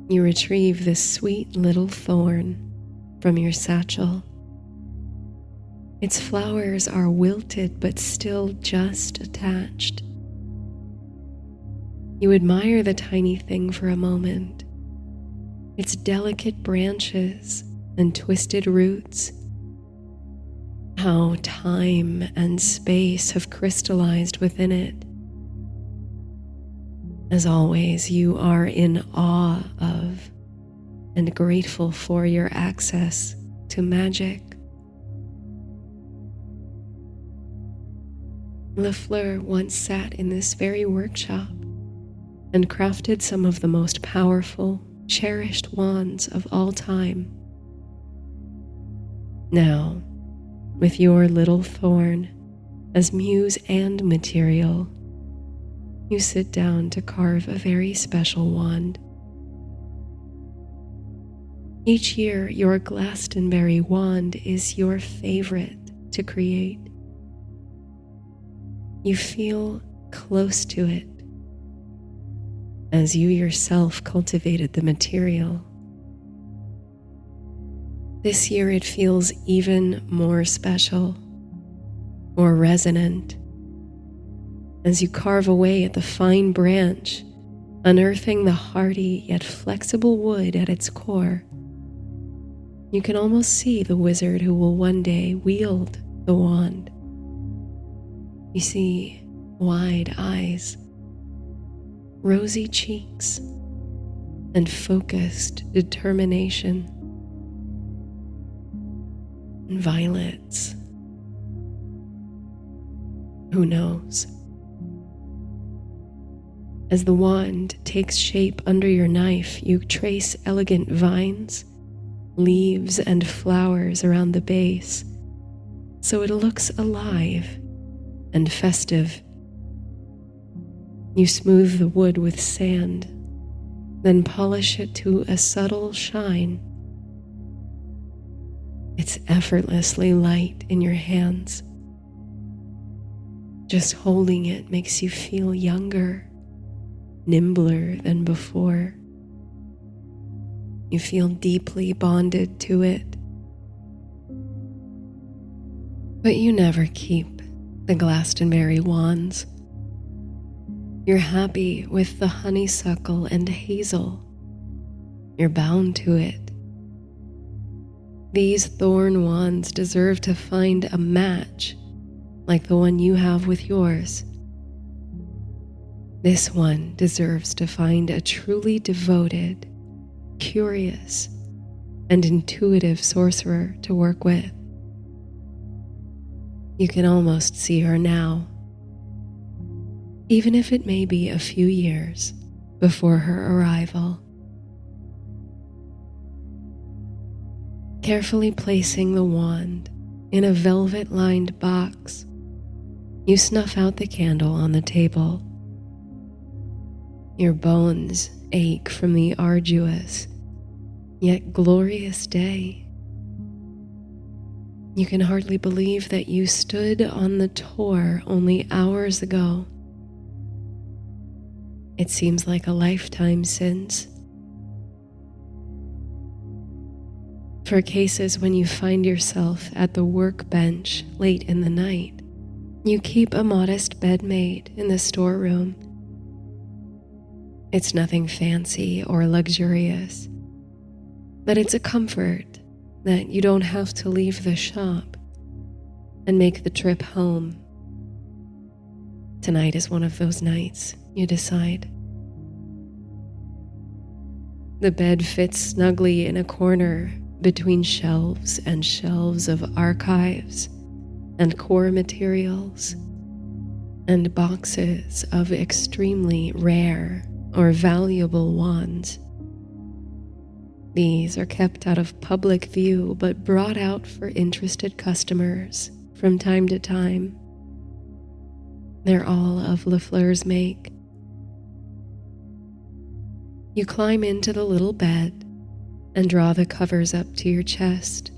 S1: You retrieve this sweet little thorn from your satchel. Its flowers are wilted but still just attached. You admire the tiny thing for a moment, its delicate branches and twisted roots. How time and space have crystallized within it. As always, you are in awe of and grateful for your access to magic. Lafleur once sat in this very workshop and crafted some of the most powerful, cherished wands of all time. Now, with your little thorn as muse and material, you sit down to carve a very special wand. Each year, your Glastonbury wand is your favorite to create. You feel close to it, as you yourself cultivated the material. This year it feels even more special, more resonant, as you carve away at the fine branch, unearthing the hardy yet flexible wood at its core. You can almost see the wizard who will one day wield the wand. You see wide eyes, rosy cheeks, and focused determination. And violets. Who knows? As the wand takes shape under your knife, you trace elegant vines, leaves, and flowers around the base, so it looks alive and festive. You smooth the wood with sand, then polish it to a subtle shine. It's effortlessly light in your hands. Just holding it makes you feel younger, nimbler than before. You feel deeply bonded to it. But you never keep the Glastonbury wands. You're happy with the honeysuckle and hazel. You're bound to it. These thorn wands deserve to find a match like the one you have with yours. This one deserves to find a truly devoted, curious, and intuitive sorcerer to work with. You can almost see her now, even if it may be a few years before her arrival. Carefully placing the wand in a velvet-lined box, you snuff out the candle on the table. Your bones ache from the arduous, yet glorious day. You can hardly believe that you stood on the tour only hours ago. It seems like a lifetime since. For cases when you find yourself at the workbench late in the night, you keep a modest bed made in the storeroom. It's nothing fancy or luxurious, but it's a comfort that you don't have to leave the shop and make the trip home. Tonight is one of those nights, you decide. The bed fits snugly in a corner between shelves and shelves of archives and core materials and boxes of extremely rare or valuable wands. These are kept out of public view but brought out for interested customers from time to time. They're all of Lafleur's make. You climb into the little bed and draw the covers up to your chest.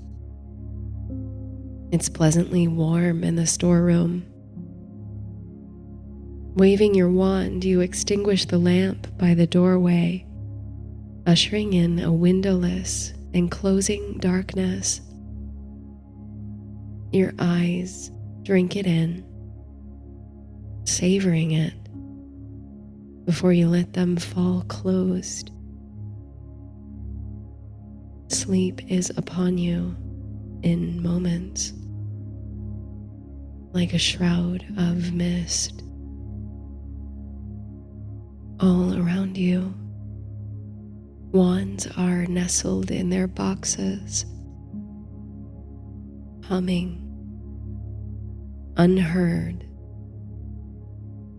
S1: It's pleasantly warm in the storeroom. Waving your wand, you extinguish the lamp by the doorway, ushering in a windowless, enclosing darkness. Your eyes drink it in, savoring it, before you let them fall closed. Sleep is upon you in moments, like a shroud of mist. All around you, wands are nestled in their boxes, humming, unheard,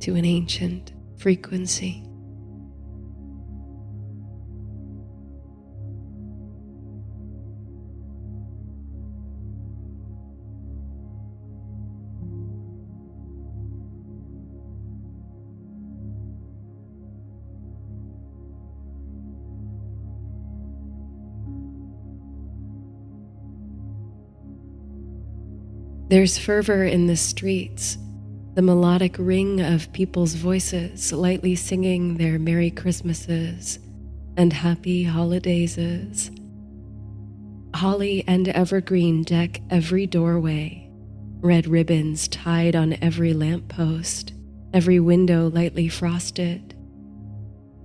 S1: to an ancient frequency. There's fervor in the streets, the melodic ring of people's voices lightly singing their Merry Christmases and Happy Holidayses. Holly and evergreen deck every doorway, red ribbons tied on every lamppost, every window lightly frosted.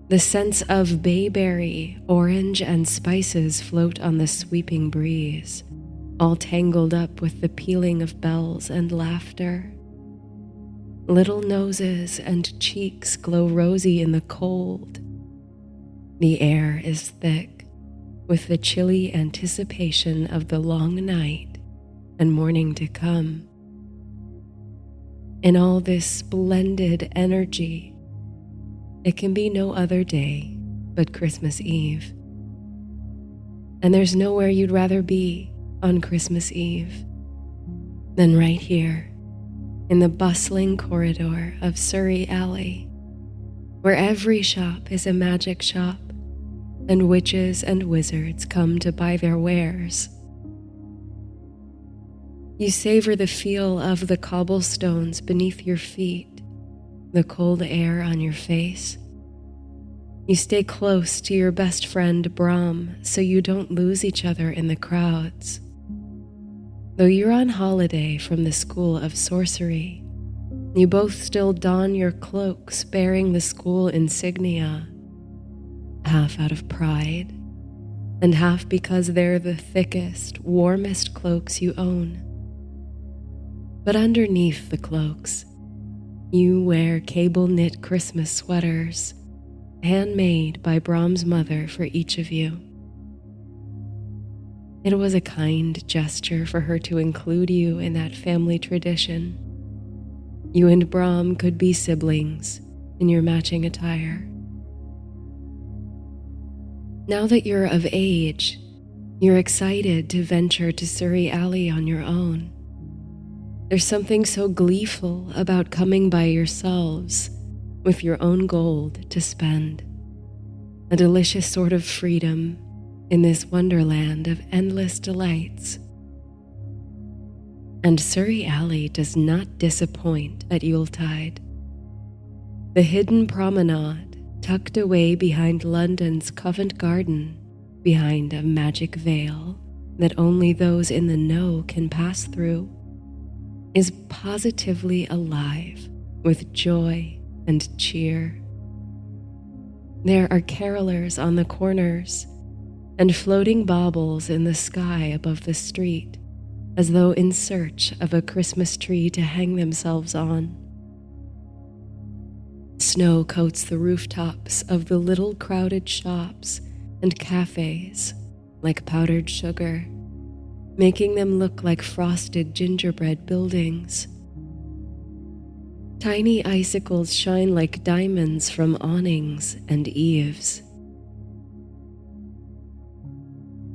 S1: The scents of bayberry, orange, and spices float on the sweeping breeze, all tangled up with the pealing of bells and laughter. Little noses and cheeks glow rosy in the cold. The air is thick with the chilly anticipation of the long night and morning to come. In all this splendid energy, it can be no other day but Christmas Eve. And there's nowhere you'd rather be on Christmas Eve than right here in the bustling corridor of Surrey Alley, where every shop is a magic shop and witches and wizards come to buy their wares. You savor the feel of the cobblestones beneath your feet, the cold air on your face. You stay close to your best friend Brom so you don't lose each other in the crowds. Though you're on holiday from the School of Sorcery, you both still don your cloaks bearing the school insignia, half out of pride, and half because they're the thickest, warmest cloaks you own. But underneath the cloaks, you wear cable-knit Christmas sweaters, handmade by Brom's mother for each of you. It was a kind gesture for her to include you in that family tradition. You and Brom could be siblings in your matching attire. Now that you're of age, you're excited to venture to Surrey Alley on your own. There's something so gleeful about coming by yourselves with your own gold to spend. A delicious sort of freedom in this wonderland of endless delights. And Surrey Alley does not disappoint at Yuletide. The hidden promenade, tucked away behind London's Covent Garden, behind a magic veil that only those in the know can pass through, is positively alive with joy and cheer. There are carolers on the corners and floating baubles in the sky above the street, as though in search of a Christmas tree to hang themselves on. Snow coats the rooftops of the little crowded shops and cafes like powdered sugar, making them look like frosted gingerbread buildings. Tiny icicles shine like diamonds from awnings and eaves.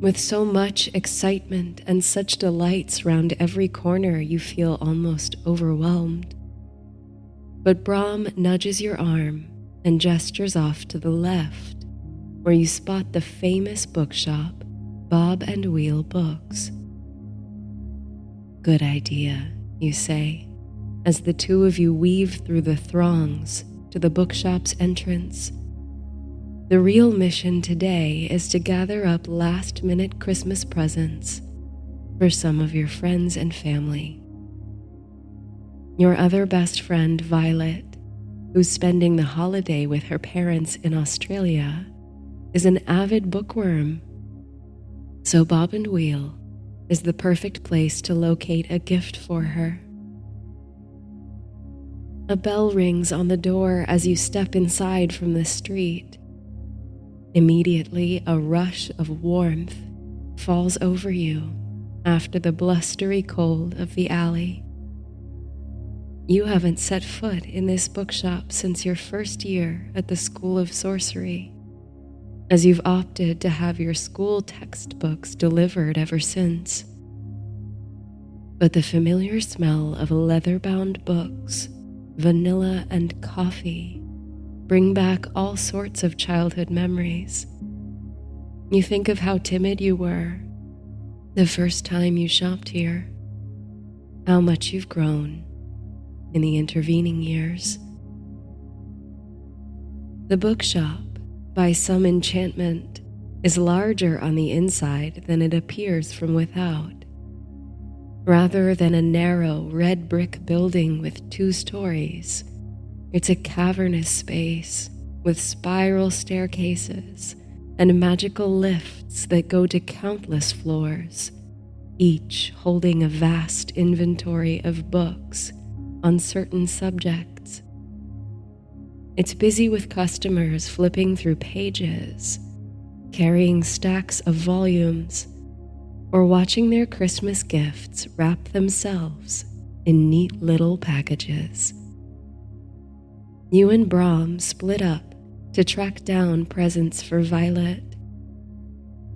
S1: With so much excitement and such delights round every corner, you feel almost overwhelmed. But Brom nudges your arm and gestures off to the left, where you spot the famous bookshop, Bob and Wheel Books. Good idea, you say, as the two of you weave through the throngs to the bookshop's entrance. The real mission today is to gather up last-minute Christmas presents for some of your friends and family. Your other best friend, Violet, who's spending the holiday with her parents in Australia, is an avid bookworm. So Bob and Wheel is the perfect place to locate a gift for her. A bell rings on the door as you step inside from the street. Immediately, a rush of warmth falls over you after the blustery cold of the alley. You haven't set foot in this bookshop since your first year at the School of Sorcery, as you've opted to have your school textbooks delivered ever since. But the familiar smell of leather-bound books, vanilla, and coffee bring back all sorts of childhood memories. You think of how timid you were the first time you shopped here, how much you've grown in the intervening years. The bookshop, by some enchantment, is larger on the inside than it appears from without. Rather than a narrow red brick building with 2 stories, it's a cavernous space with spiral staircases and magical lifts that go to countless floors, each holding a vast inventory of books on certain subjects. It's busy with customers flipping through pages, carrying stacks of volumes, or watching their Christmas gifts wrap themselves in neat little packages. You and Brom split up to track down presents for Violet.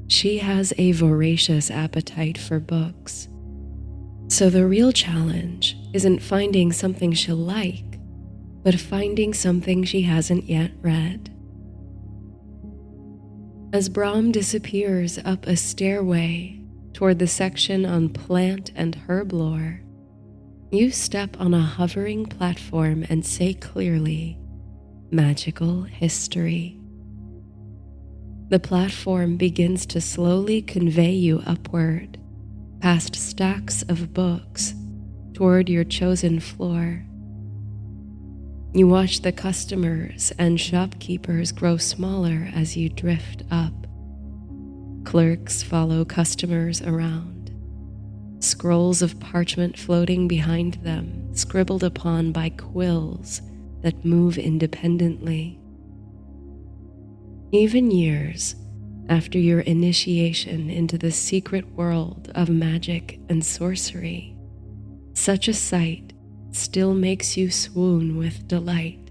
S1: She has a voracious appetite for books, so the real challenge isn't finding something she'll like, but finding something she hasn't yet read. As Brahm disappears up a stairway toward the section on plant and herb lore, you step on a hovering platform and say clearly, "Magical history." The platform begins to slowly convey you upward, past stacks of books, toward your chosen floor. You watch the customers and shopkeepers grow smaller as you drift up. Clerks follow customers around, scrolls of parchment floating behind them, scribbled upon by quills that move independently. Even years after your initiation into the secret world of magic and sorcery, such a sight still makes you swoon with delight.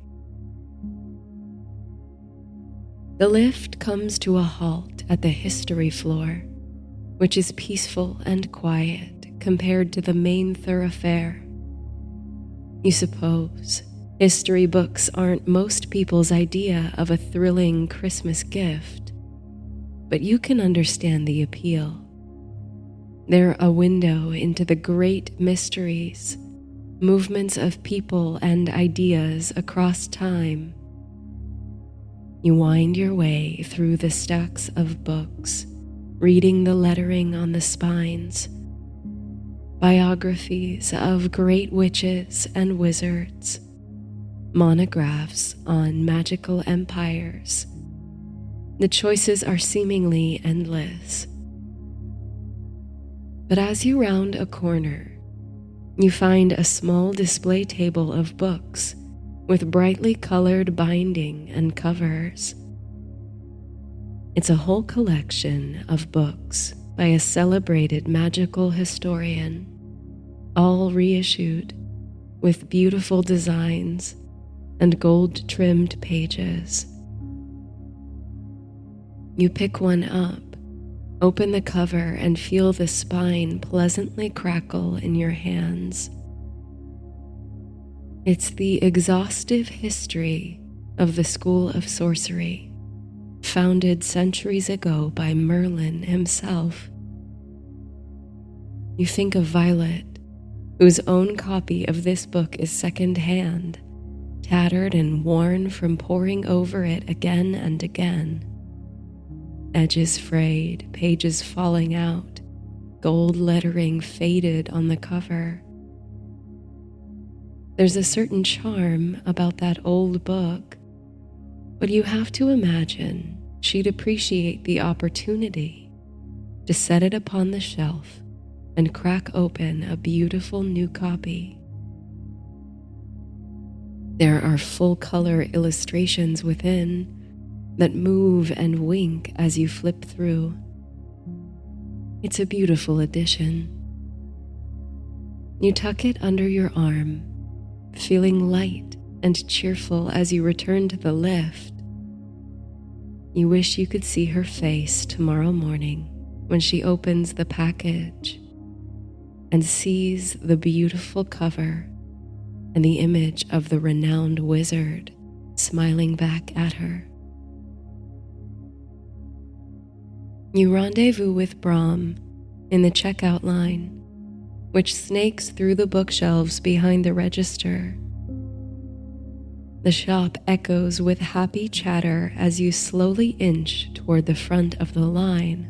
S1: The lift comes to a halt at the history floor, which is peaceful and quiet compared to the main thoroughfare. You suppose history books aren't most people's idea of a thrilling Christmas gift, but you can understand the appeal. They're a window into the great mysteries, movements of people and ideas across time. You wind your way through the stacks of books, reading the lettering on the spines, biographies of great witches and wizards, monographs on magical empires. The choices are seemingly endless. But as you round a corner, you find a small display table of books with brightly colored binding and covers. It's a whole collection of books by a celebrated magical historian, all reissued with beautiful designs and gold-trimmed pages. You pick one up, open the cover, and feel the spine pleasantly crackle in your hands. It's the exhaustive history of the School of Sorcery, founded centuries ago by Merlin himself. You think of Violet, whose own copy of this book is second-hand, tattered and worn from poring over it again and again. Edges frayed, pages falling out, gold lettering faded on the cover. There's a certain charm about that old book, but you have to imagine she'd appreciate the opportunity to set it upon the shelf and crack open a beautiful new copy. There are full-color illustrations within that move and wink as you flip through. It's a beautiful addition. You tuck it under your arm, feeling light and cheerful as you return to the lift. You wish you could see her face tomorrow morning when she opens the package and sees the beautiful cover and the image of the renowned wizard smiling back at her. You rendezvous with Brahm in the checkout line, which snakes through the bookshelves behind the register. The shop echoes with happy chatter as you slowly inch toward the front of the line.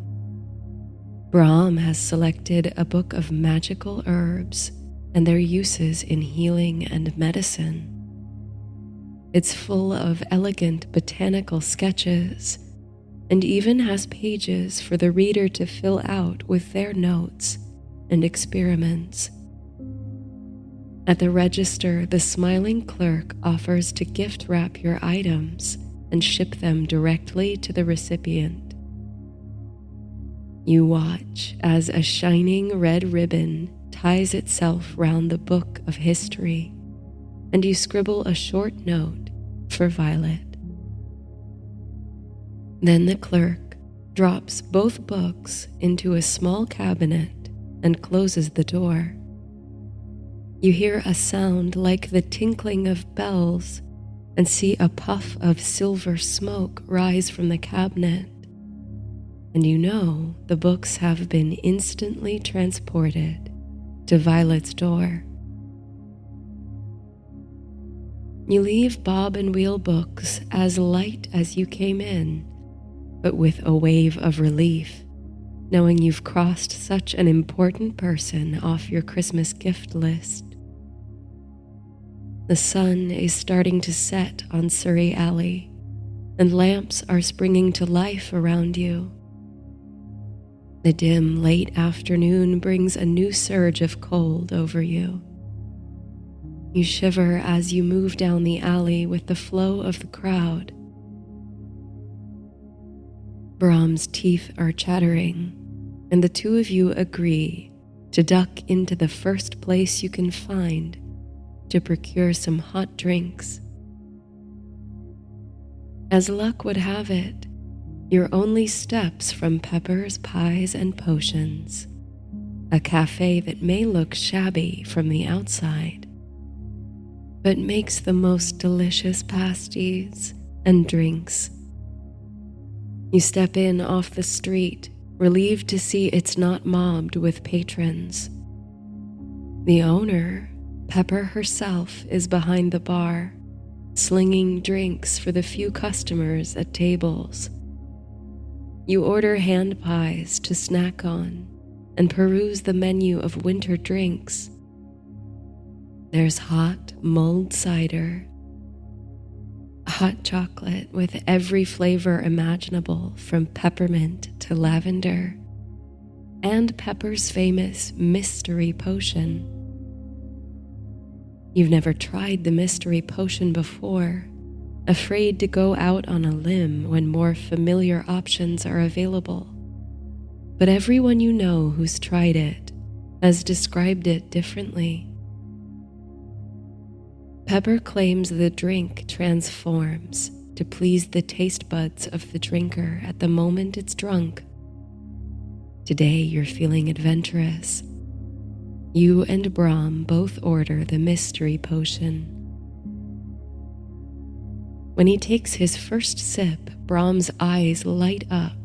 S1: Brahm has selected a book of magical herbs and their uses in healing and medicine. It's full of elegant botanical sketches and even has pages for the reader to fill out with their notes and experiments. At the register, the smiling clerk offers to gift wrap your items and ship them directly to the recipient. You watch as a shining red ribbon ties itself round the book of history, and you scribble a short note for Violet. Then the clerk drops both books into a small cabinet and closes the door. You hear a sound like the tinkling of bells and see a puff of silver smoke rise from the cabinet, and you know the books have been instantly transported to Violet's door. You leave bob and wheel books as light as you came in, but with a wave of relief, knowing you've crossed such an important person off your Christmas gift list. The sun is starting to set on Surrey Alley, and lamps are springing to life around you. The dim, late afternoon brings a new surge of cold over you. You shiver as you move down the alley with the flow of the crowd. Brahm's teeth are chattering, and the two of you agree to duck into the first place you can find to procure some hot drinks. As luck would have it, you're only steps from Pepper's Pies and Potions, a cafe that may look shabby from the outside, but makes the most delicious pasties and drinks. You step in off the street, relieved to see it's not mobbed with patrons. The owner, Pepper herself, is behind the bar, slinging drinks for the few customers at tables. You order hand pies to snack on and peruse the menu of winter drinks. There's hot mulled cider, hot chocolate with every flavor imaginable from peppermint to lavender, and Pepper's famous mystery potion. You've never tried the mystery potion before, afraid to go out on a limb when more familiar options are available. But everyone you know who's tried it has described it differently. Pepper claims the drink transforms to please the taste buds of the drinker at the moment it's drunk. Today you're feeling adventurous. You and Brahm both order the mystery potion. When he takes his first sip, Brahm's eyes light up.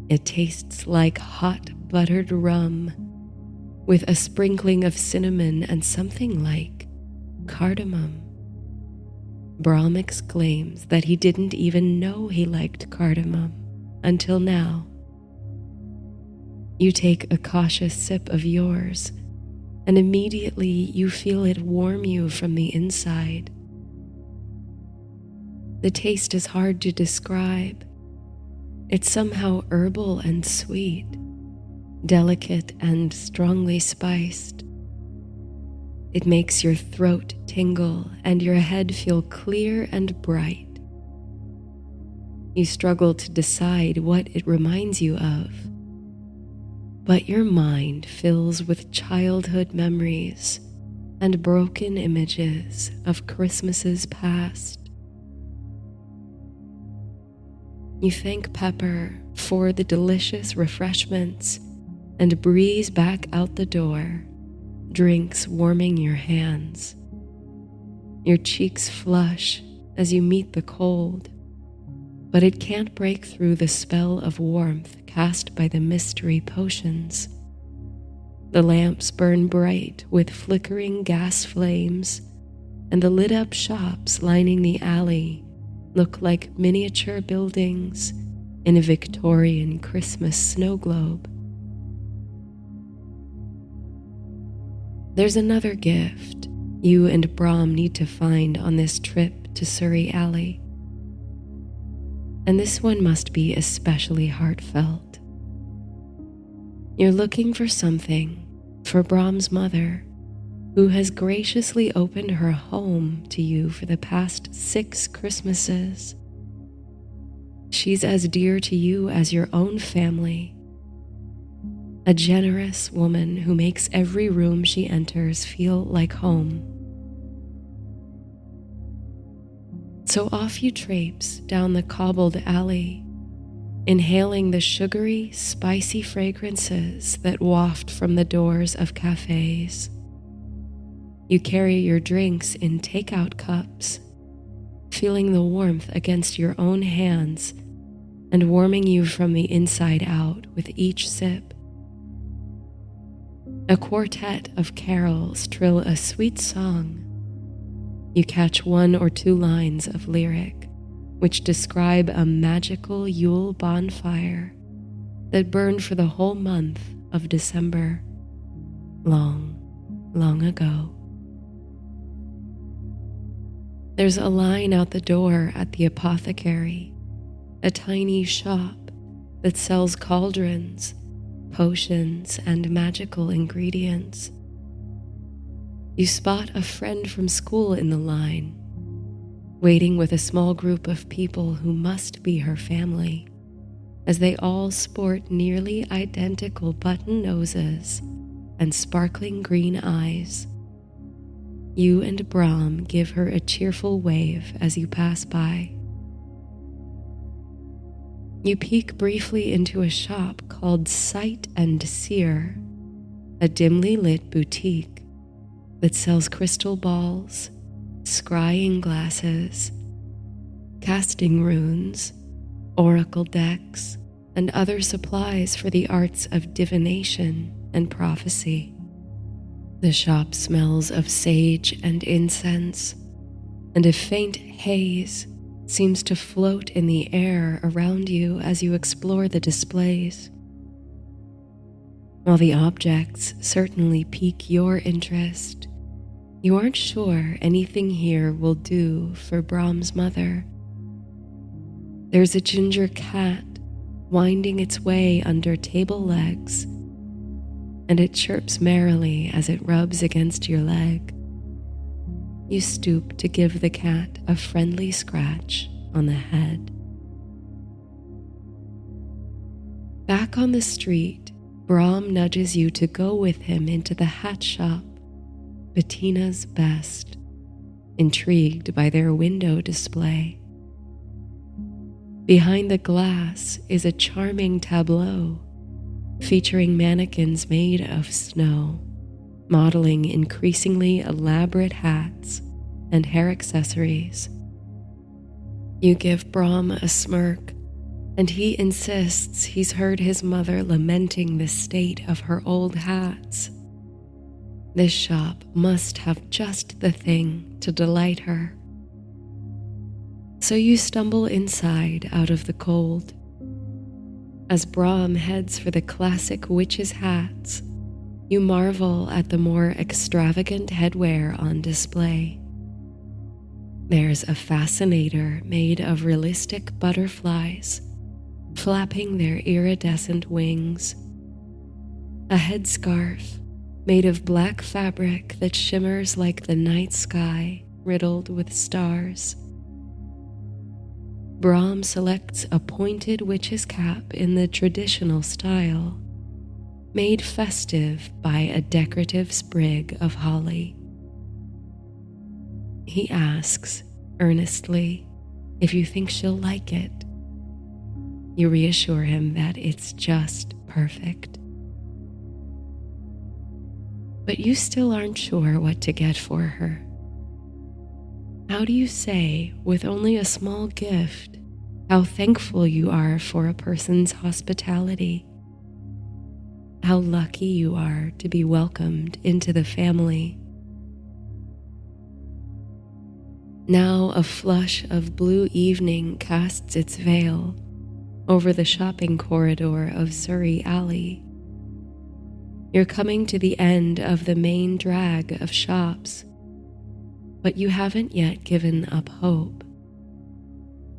S1: It tastes like hot buttered rum, with a sprinkling of cinnamon and something like cardamom. Brahm exclaims that he didn't even know he liked cardamom until now. You take a cautious sip of yours, and immediately you feel it warm you from the inside. The taste is hard to describe. It's somehow herbal and sweet, delicate and strongly spiced. It makes your throat tingle and your head feel clear and bright. You struggle to decide what it reminds you of, but your mind fills with childhood memories and broken images of Christmases past. You thank Pepper for the delicious refreshments and breeze back out the door, drinks warming your hands. Your cheeks flush as you meet the cold, but it can't break through the spell of warmth cast by the mystery potions. The lamps burn bright with flickering gas flames, and the lit-up shops lining the alley look like miniature buildings in a Victorian Christmas snow globe. There's another gift you and Brahm need to find on this trip to Surrey Alley, and this one must be especially heartfelt. You're looking for something for Brahm's mother, who has graciously opened her home to you for the past 6 Christmases. She's as dear to you as your own family, a generous woman who makes every room she enters feel like home. So off you traipse down the cobbled alley, inhaling the sugary, spicy fragrances that waft from the doors of cafes. You carry your drinks in takeout cups, feeling the warmth against your own hands and warming you from the inside out with each sip. A quartet of carols trill a sweet song. You catch one or two lines of lyric which describe a magical Yule bonfire that burned for the whole month of December, long, long ago. There's a line out the door at the apothecary, a tiny shop that sells cauldrons, potions, and magical ingredients. You spot a friend from school in the line, waiting with a small group of people who must be her family, as they all sport nearly identical button noses and sparkling green eyes. You and Brahm give her a cheerful wave as you pass by. You peek briefly into a shop called Sight and Seer, a dimly lit boutique that sells crystal balls, scrying glasses, casting runes, oracle decks, and other supplies for the arts of divination and prophecy. The shop smells of sage and incense, and a faint haze seems to float in the air around you as you explore the displays. While the objects certainly pique your interest, you aren't sure anything here will do for Brahm's mother. There's a ginger cat winding its way under table legs, and it chirps merrily as it rubs against your leg. You stoop to give the cat a friendly scratch on the head. Back on the street, Brahm nudges you to go with him into the hat shop, Bettina's Best, intrigued by their window display. Behind the glass is a charming tableau featuring mannequins made of snow, modeling increasingly elaborate hats and hair accessories. You give Brahm a smirk, and he insists he's heard his mother lamenting the state of her old hats. This shop must have just the thing to delight her. So you stumble inside out of the cold. As Brahm heads for the classic witches' hats, you marvel at the more extravagant headwear on display. There's a fascinator made of realistic butterflies, flapping their iridescent wings, a headscarf made of black fabric that shimmers like the night sky riddled with stars. Brahm selects a pointed witch's cap in the traditional style, made festive by a decorative sprig of holly. He asks earnestly if you think she'll like it. You reassure him that it's just perfect. But you still aren't sure what to get for her. How do you say, with only a small gift, how thankful you are for a person's hospitality? How lucky you are to be welcomed into the family. Now a flush of blue evening casts its veil over the shopping corridor of Surrey Alley. You're coming to the end of the main drag of shops, but you haven't yet given up hope.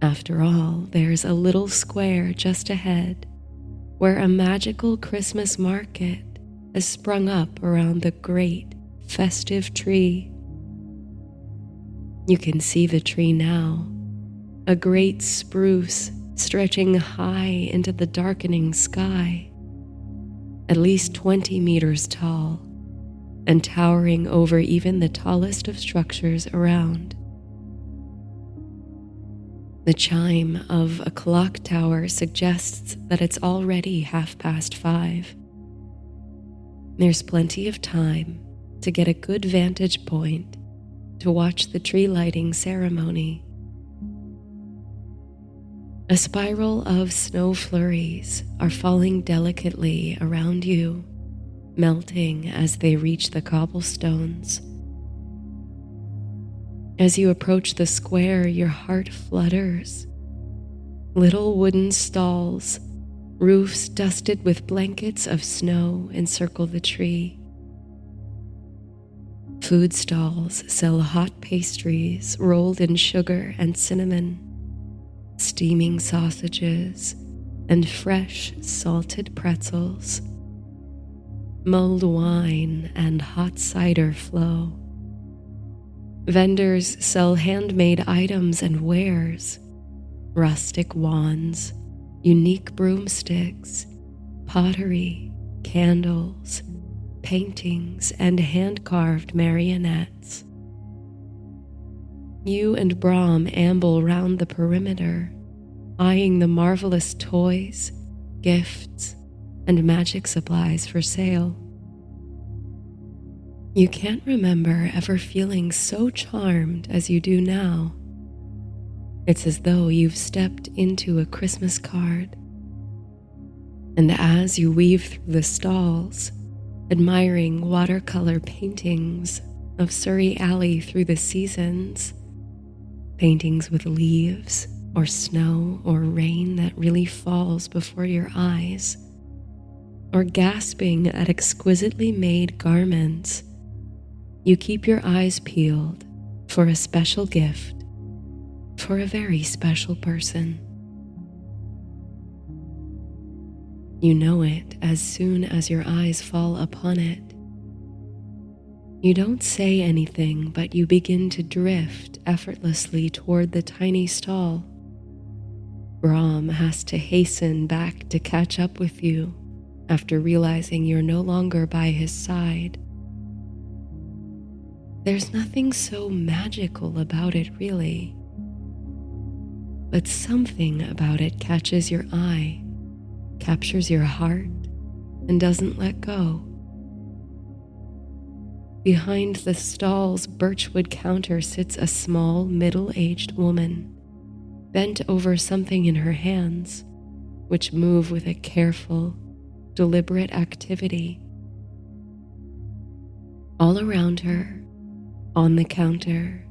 S1: After all, there's a little square just ahead where a magical Christmas market has sprung up around the great festive tree. You can see the tree now, a great spruce stretching high into the darkening sky, at least 20 meters tall and towering over even the tallest of structures around. The chime of a clock tower suggests that it's already 5:30. There's plenty of time to get a good vantage point to watch the tree lighting ceremony. A spiral of snow flurries are falling delicately around you, melting as they reach the cobblestones. As you approach the square, your heart flutters. Little wooden stalls, roofs dusted with blankets of snow, encircle the tree. Food stalls sell hot pastries rolled in sugar and cinnamon, steaming sausages, and fresh salted pretzels. Mulled wine and hot cider flow. Vendors sell handmade items and wares, rustic wands, unique broomsticks, pottery, candles, paintings, and hand-carved marionettes. You and Brom amble round the perimeter, eyeing the marvelous toys, gifts, and magic supplies for sale. You can't remember ever feeling so charmed as you do now. It's as though you've stepped into a Christmas card. And as you weave through the stalls, admiring watercolor paintings of Surrey Alley through the seasons, paintings with leaves or snow or rain that really falls before your eyes, or gasping at exquisitely made garments, you keep your eyes peeled for a special gift for a very special person. You know it as soon as your eyes fall upon it. You don't say anything, but you begin to drift effortlessly toward the tiny stall. Brom has to hasten back to catch up with you after realizing you're no longer by his side. There's nothing so magical about it, really, but something about it catches your eye, captures your heart, and doesn't let go. Behind the stall's birchwood counter sits a small, middle-aged woman, bent over something in her hands, which move with a careful, deliberate activity. All around her, on the counter,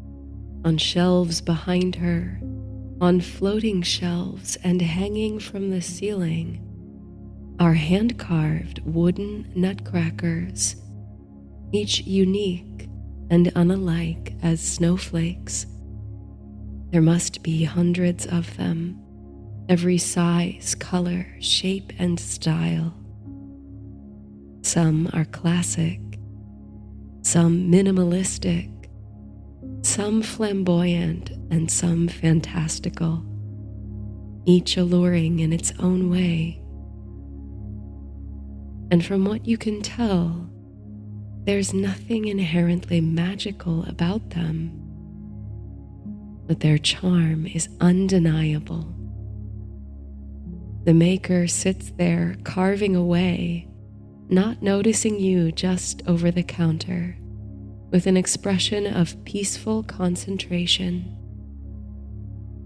S1: on shelves behind her, on floating shelves and hanging from the ceiling, are hand-carved wooden nutcrackers, each unique and unalike as snowflakes. There must be hundreds of them, every size, color, shape, and style. Some are classic, some minimalistic, some flamboyant, and some fantastical, each alluring in its own way. And from what you can tell, there's nothing inherently magical about them, but their charm is undeniable. The maker sits there carving away, not noticing you just over the counter, with an expression of peaceful concentration.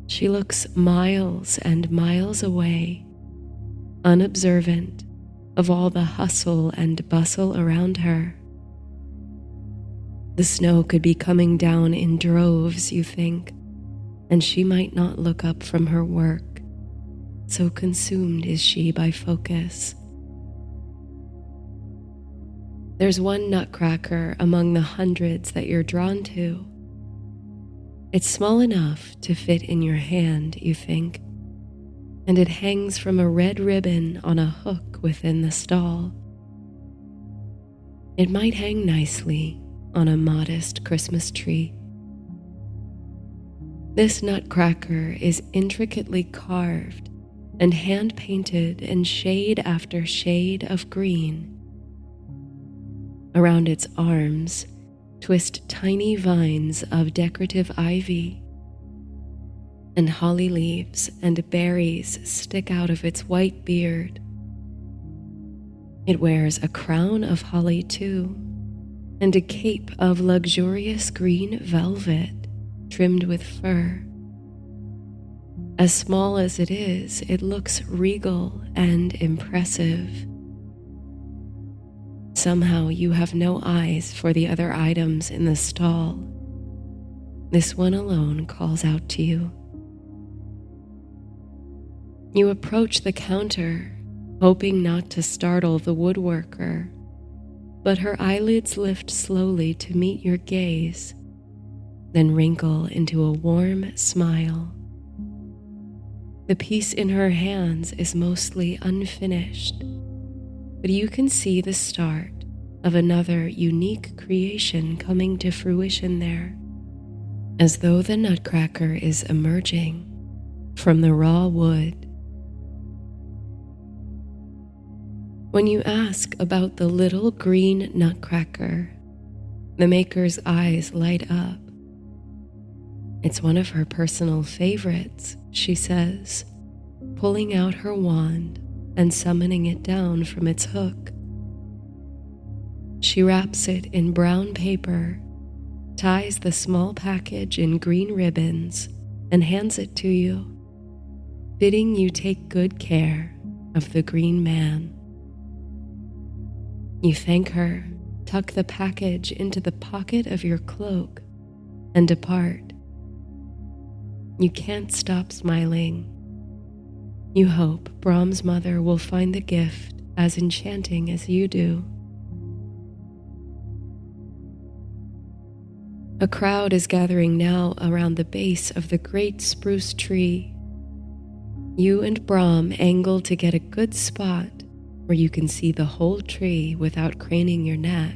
S1: She looks miles and miles away, unobservant of all the hustle and bustle around her. The snow could be coming down in droves, you think, and she might not look up from her work, so consumed is she by focus. There's one nutcracker among the hundreds that you're drawn to. It's small enough to fit in your hand, you think, and it hangs from a red ribbon on a hook within the stall. It might hang nicely on a modest Christmas tree. This nutcracker is intricately carved and hand-painted in shade after shade of green. Around its arms twist tiny vines of decorative ivy, and holly leaves and berries stick out of its white beard. It wears a crown of holly too, and a cape of luxurious green velvet trimmed with fur. As small as it is, it looks regal and impressive. Somehow you have no eyes for the other items in the stall. This one alone calls out to you. You approach the counter, hoping not to startle the woodworker, but her eyelids lift slowly to meet your gaze, then wrinkle into a warm smile. The piece in her hands is mostly unfinished, but you can see the start of another unique creation coming to fruition there, as though the nutcracker is emerging from the raw wood. When you ask about the little green nutcracker, the maker's eyes light up. It's one of her personal favorites, she says, pulling out her wand and summoning it down from its hook. She wraps it in brown paper, ties the small package in green ribbons, and hands it to you, bidding you take good care of the green man. You thank her, tuck the package into the pocket of your cloak, and depart. You can't stop smiling. You hope Brahm's mother will find the gift as enchanting as you do. A crowd is gathering now around the base of the great spruce tree. You and Brahm angle to get a good spot where you can see the whole tree without craning your neck.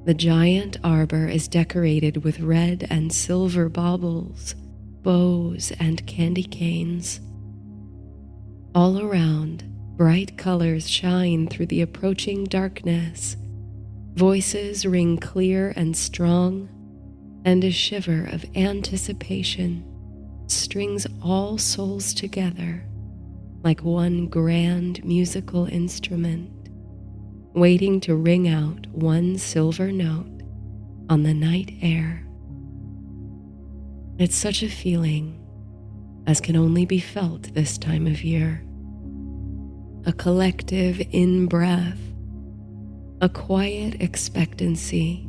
S1: The giant arbor is decorated with red and silver baubles, bows, and candy canes. All around, bright colors shine through the approaching darkness. Voices ring clear and strong, and a shiver of anticipation strings all souls together like one grand musical instrument, waiting to ring out one silver note on the night air. It's such a feeling as can only be felt this time of year. A collective in-breath, a quiet expectancy,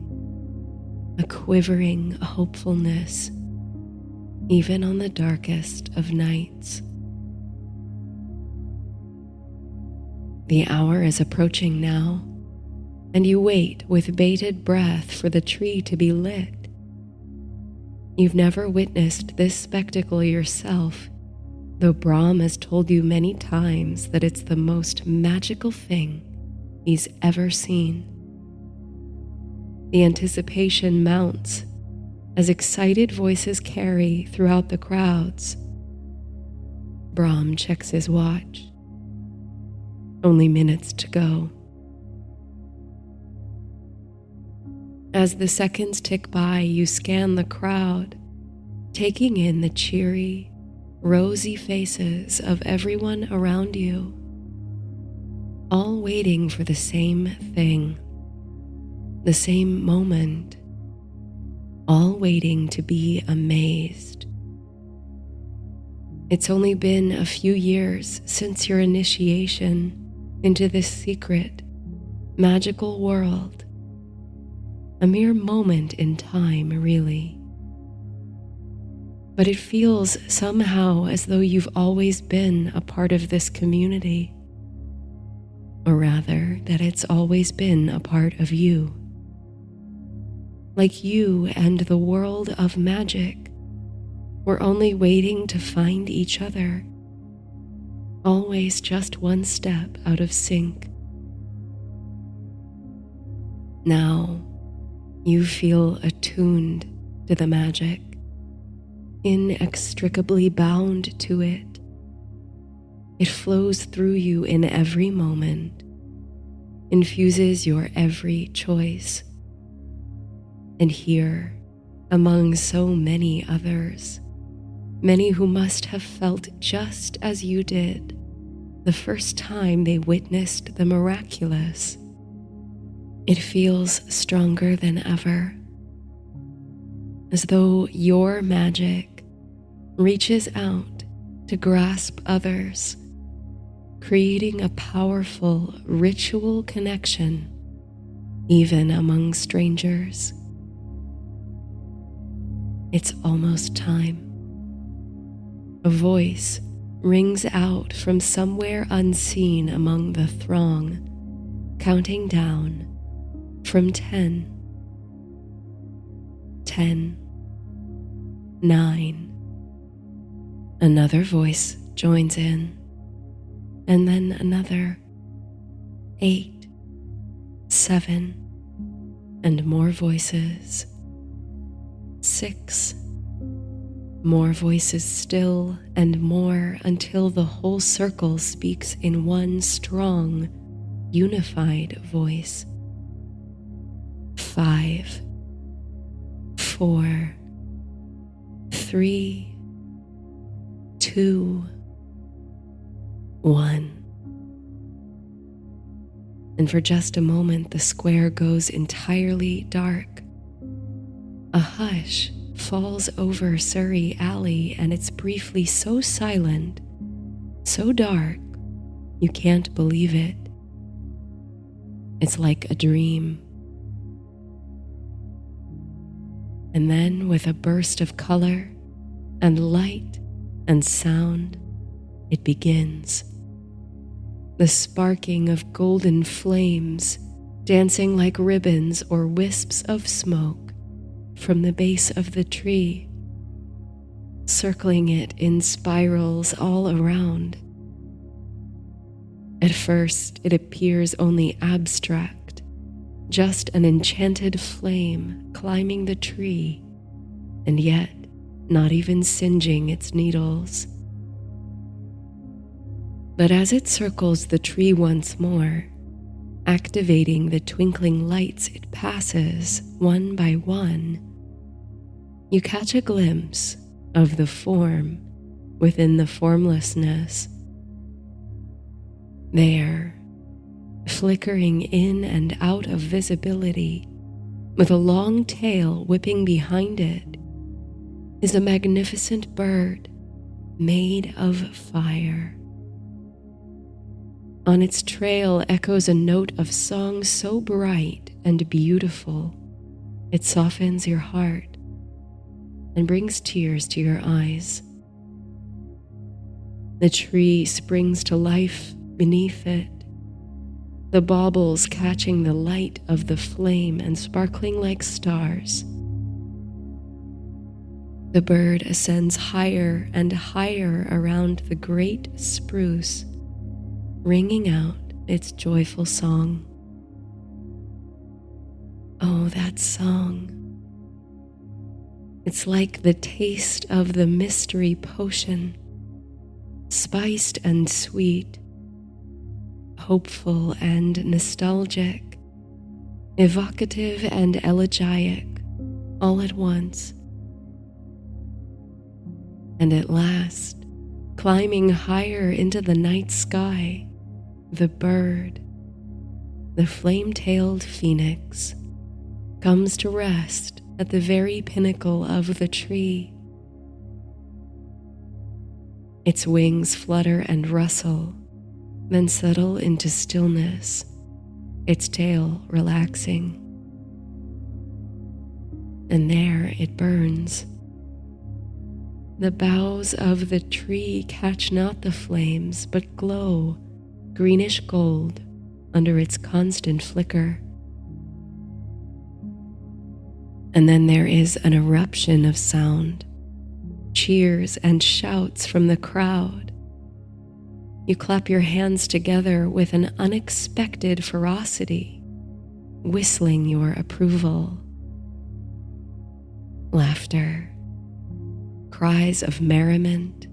S1: a quivering hopefulness, even on the darkest of nights. The hour is approaching now, and you wait with bated breath for the tree to be lit. You've never witnessed this spectacle yourself, though Brahm has told you many times that it's the most magical thing he's ever seen. The anticipation mounts as excited voices carry throughout the crowds. Brahm checks his watch. Only minutes to go. As the seconds tick by, you scan the crowd, taking in the cheery, rosy faces of everyone around you, all waiting for the same thing, the same moment, all waiting to be amazed. It's only been a few years since your initiation into this secret, magical world. A mere moment in time, really. But it feels somehow as though you've always been a part of this community. Or rather, that it's always been a part of you. Like you and the world of magic were only waiting to find each other, always just one step out of sync. Now, you feel attuned to the magic, inextricably bound to it. It flows through you in every moment, infuses your every choice. And here, among so many others, many who must have felt just as you did the first time they witnessed the miraculous. It feels stronger than ever, as though your magic reaches out to grasp others, creating a powerful ritual connection even among strangers. It's almost time. A voice rings out from somewhere unseen among the throng, counting down from 10. 10, 9. Another voice joins in, and then another. 8, 7, and more voices. 6, more voices still, and more, until the whole circle speaks in one strong, unified voice. 5, 4, 3, 2, 1. And for just a moment, the square goes entirely dark. A hush falls over Surrey Alley, and it's briefly so silent, so dark, you can't believe it. It's like a dream. And then, with a burst of color and light and sound, it begins. The sparking of golden flames dancing like ribbons or wisps of smoke from the base of the tree, circling it in spirals all around. At first, it appears only abstract, just an enchanted flame climbing the tree, and yet not even singeing its needles. But as it circles the tree once more, activating the twinkling lights it passes one by one, you catch a glimpse of the form within the formlessness. There, flickering in and out of visibility, with a long tail whipping behind it, is a magnificent bird made of fire. On its trail echoes a note of song so bright and beautiful, it softens your heart and brings tears to your eyes. The tree springs to life beneath it, the baubles catching the light of the flame and sparkling like stars. The bird ascends higher and higher around the great spruce, ringing out its joyful song. Oh, that song. It's like the taste of the mystery potion, spiced and sweet, hopeful and nostalgic, evocative and elegiac, all at once. And at last, climbing higher into the night sky, the bird, the flame-tailed phoenix, comes to rest at the very pinnacle of the tree. Its wings flutter and rustle, then settle into stillness, its tail relaxing. And there it burns. The boughs of the tree catch not the flames, but glow greenish gold under its constant flicker. And then there is an eruption of sound, cheers and shouts from the crowd. You clap your hands together with an unexpected ferocity, whistling your approval. Laughter, cries of merriment,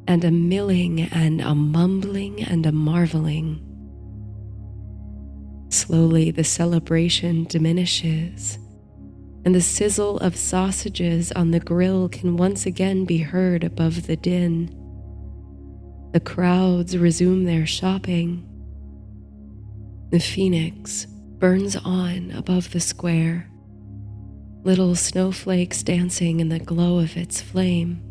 S1: and a milling and a mumbling and a marveling. Slowly the celebration diminishes, and the sizzle of sausages on the grill can once again be heard above the din. The crowds resume their shopping. The phoenix burns on above the square, little snowflakes dancing in the glow of its flame.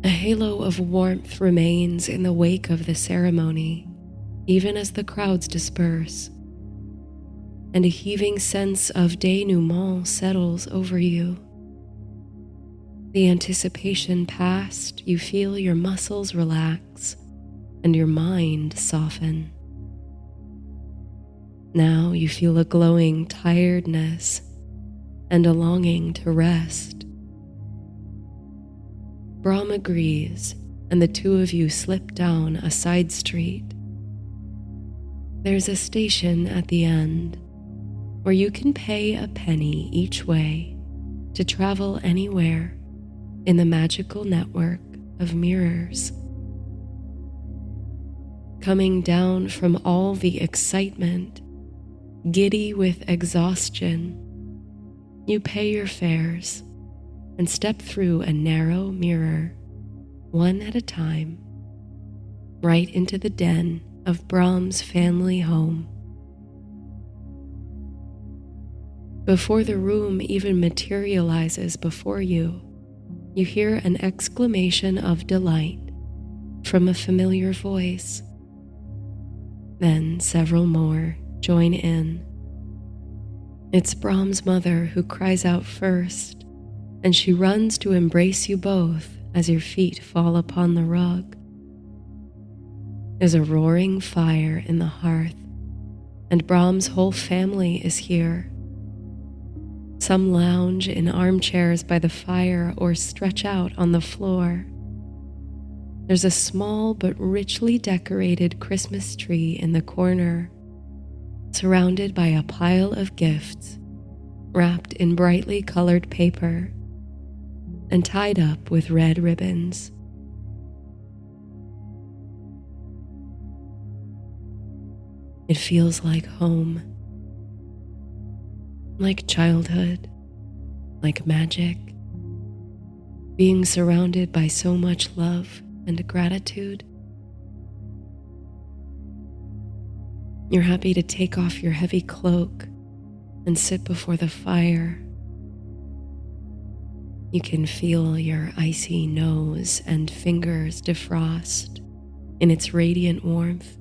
S1: A halo of warmth remains in the wake of the ceremony, even as the crowds disperse, and a heaving sense of denouement settles over you. The anticipation past, you feel your muscles relax and your mind soften. Now you feel a glowing tiredness and a longing to rest. Brahm agrees, and the two of you slip down a side street. There's a station at the end where you can pay a penny each way to travel anywhere in the magical network of mirrors. Coming down from all the excitement, giddy with exhaustion, you pay your fares and step through a narrow mirror, one at a time, right into the den of Brahm's family home. Before the room even materializes before you, you hear an exclamation of delight from a familiar voice. Then several more join in. It's Brahm's mother who cries out first, and she runs to embrace you both as your feet fall upon the rug. There's a roaring fire in the hearth, and Brahm's whole family is here. Some lounge in armchairs by the fire or stretch out on the floor. There's a small but richly decorated Christmas tree in the corner, surrounded by a pile of gifts wrapped in brightly colored paper and tied up with red ribbons. It feels like home, like childhood, like magic, being surrounded by so much love and gratitude. You're happy to take off your heavy cloak and sit before the fire. You can feel your icy nose and fingers defrost in its radiant warmth.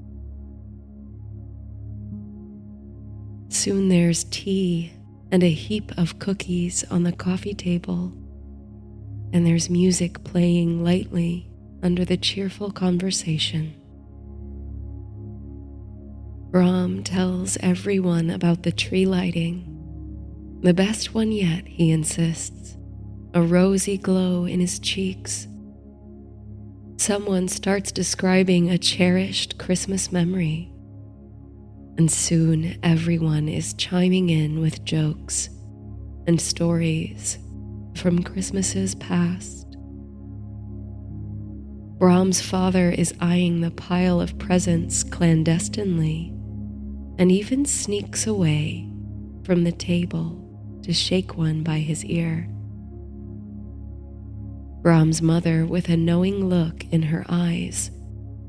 S1: Soon there's tea and a heap of cookies on the coffee table, and there's music playing lightly under the cheerful conversation. Brahm tells everyone about the tree lighting. The best one yet, he insists, a rosy glow in his cheeks. Someone starts describing a cherished Christmas memory, and soon everyone is chiming in with jokes and stories from Christmases past. Brahm's father is eyeing the pile of presents clandestinely and even sneaks away from the table to shake one by his ear. Brahm's mother, with a knowing look in her eyes,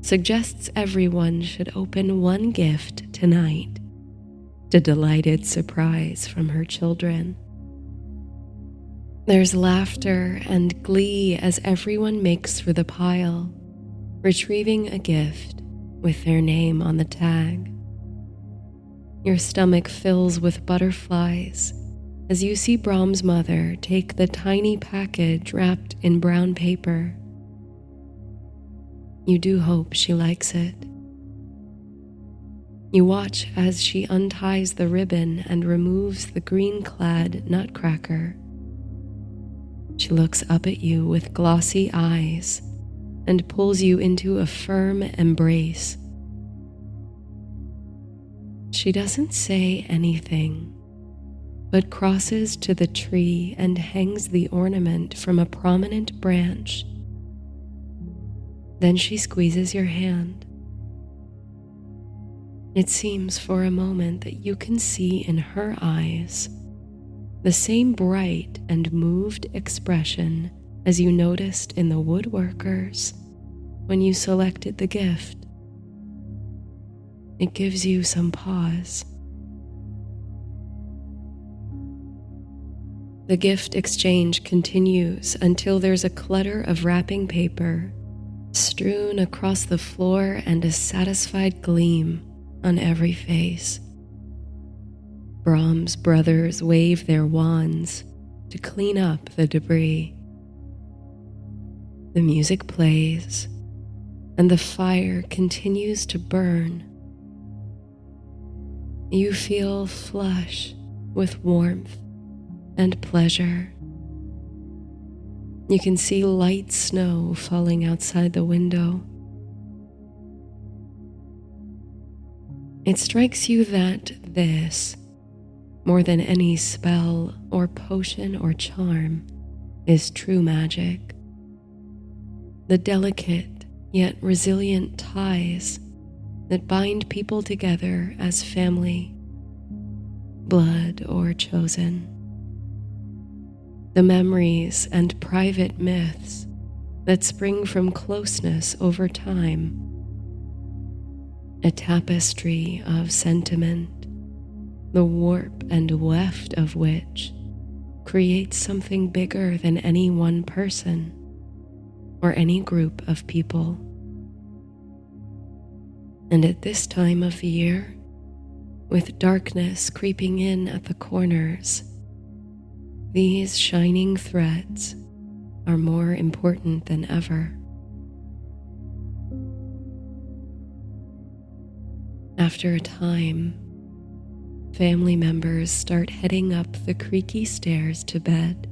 S1: suggests everyone should open one gift tonight, to delighted surprise from her children. There's laughter and glee as everyone makes for the pile, retrieving a gift with their name on the tag. Your stomach fills with butterflies as you see Brahm's mother take the tiny package wrapped in brown paper. You do hope she likes it. You watch as she unties the ribbon and removes the green-clad nutcracker. She looks up at you with glossy eyes and pulls you into a firm embrace. She doesn't say anything, but crosses to the tree and hangs the ornament from a prominent branch. Then she squeezes your hand. It seems for a moment that you can see in her eyes the same bright and moved expression as you noticed in the woodworkers when you selected the gift. It gives you some pause. The gift exchange continues until there's a clutter of wrapping paper strewn across the floor and a satisfied gleam on every face. Brahm's brothers wave their wands to clean up the debris. The music plays, and the fire continues to burn. You feel flush with warmth and pleasure. You can see light snow falling outside the window. It strikes you that this, more than any spell or potion or charm, is true magic. The delicate yet resilient ties that bind people together as family, blood or chosen. The memories and private myths that spring from closeness over time. A tapestry of sentiment, the warp and weft of which creates something bigger than any one person or any group of people. And at this time of the year, with darkness creeping in at the corners, these shining threads are more important than ever. After a time, family members start heading up the creaky stairs to bed.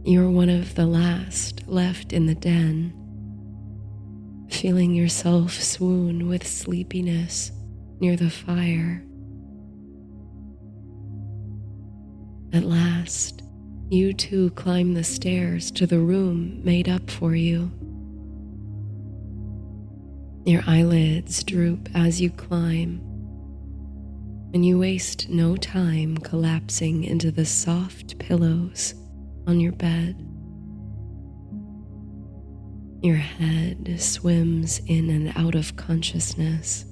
S1: You're one of the last left in the den, feeling yourself swoon with sleepiness near the fire. At last, you too climb the stairs to the room made up for you. Your eyelids droop as you climb, and you waste no time collapsing into the soft pillows on your bed. Your head swims in and out of consciousness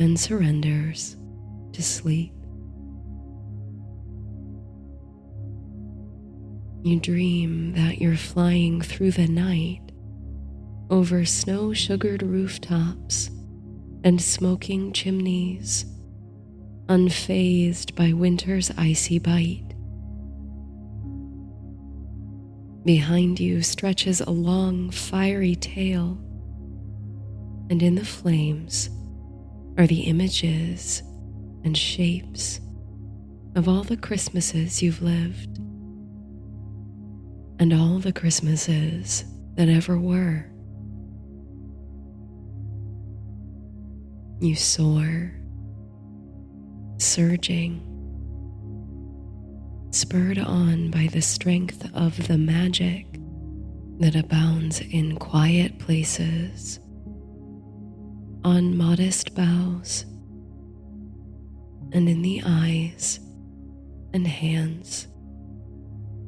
S1: and surrenders to sleep. You dream that you're flying through the night over snow-sugared rooftops and smoking chimneys, unfazed by winter's icy bite. Behind you stretches a long, fiery tail, and in the flames are the images and shapes of all the Christmases you've lived, and all the Christmases that ever were. You soar, surging, spurred on by the strength of the magic that abounds in quiet places, on modest boughs, and in the eyes and hands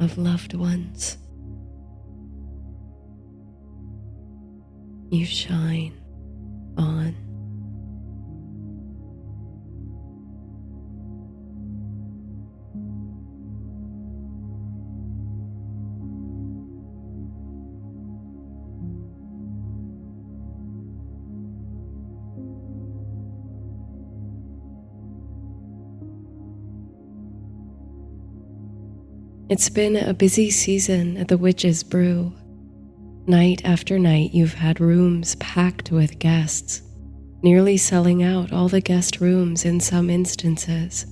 S1: of loved ones. You shine on. It's been a busy season at the Witch's Brew. Night after night, you've had rooms packed with guests, nearly selling out all the guest rooms in some instances.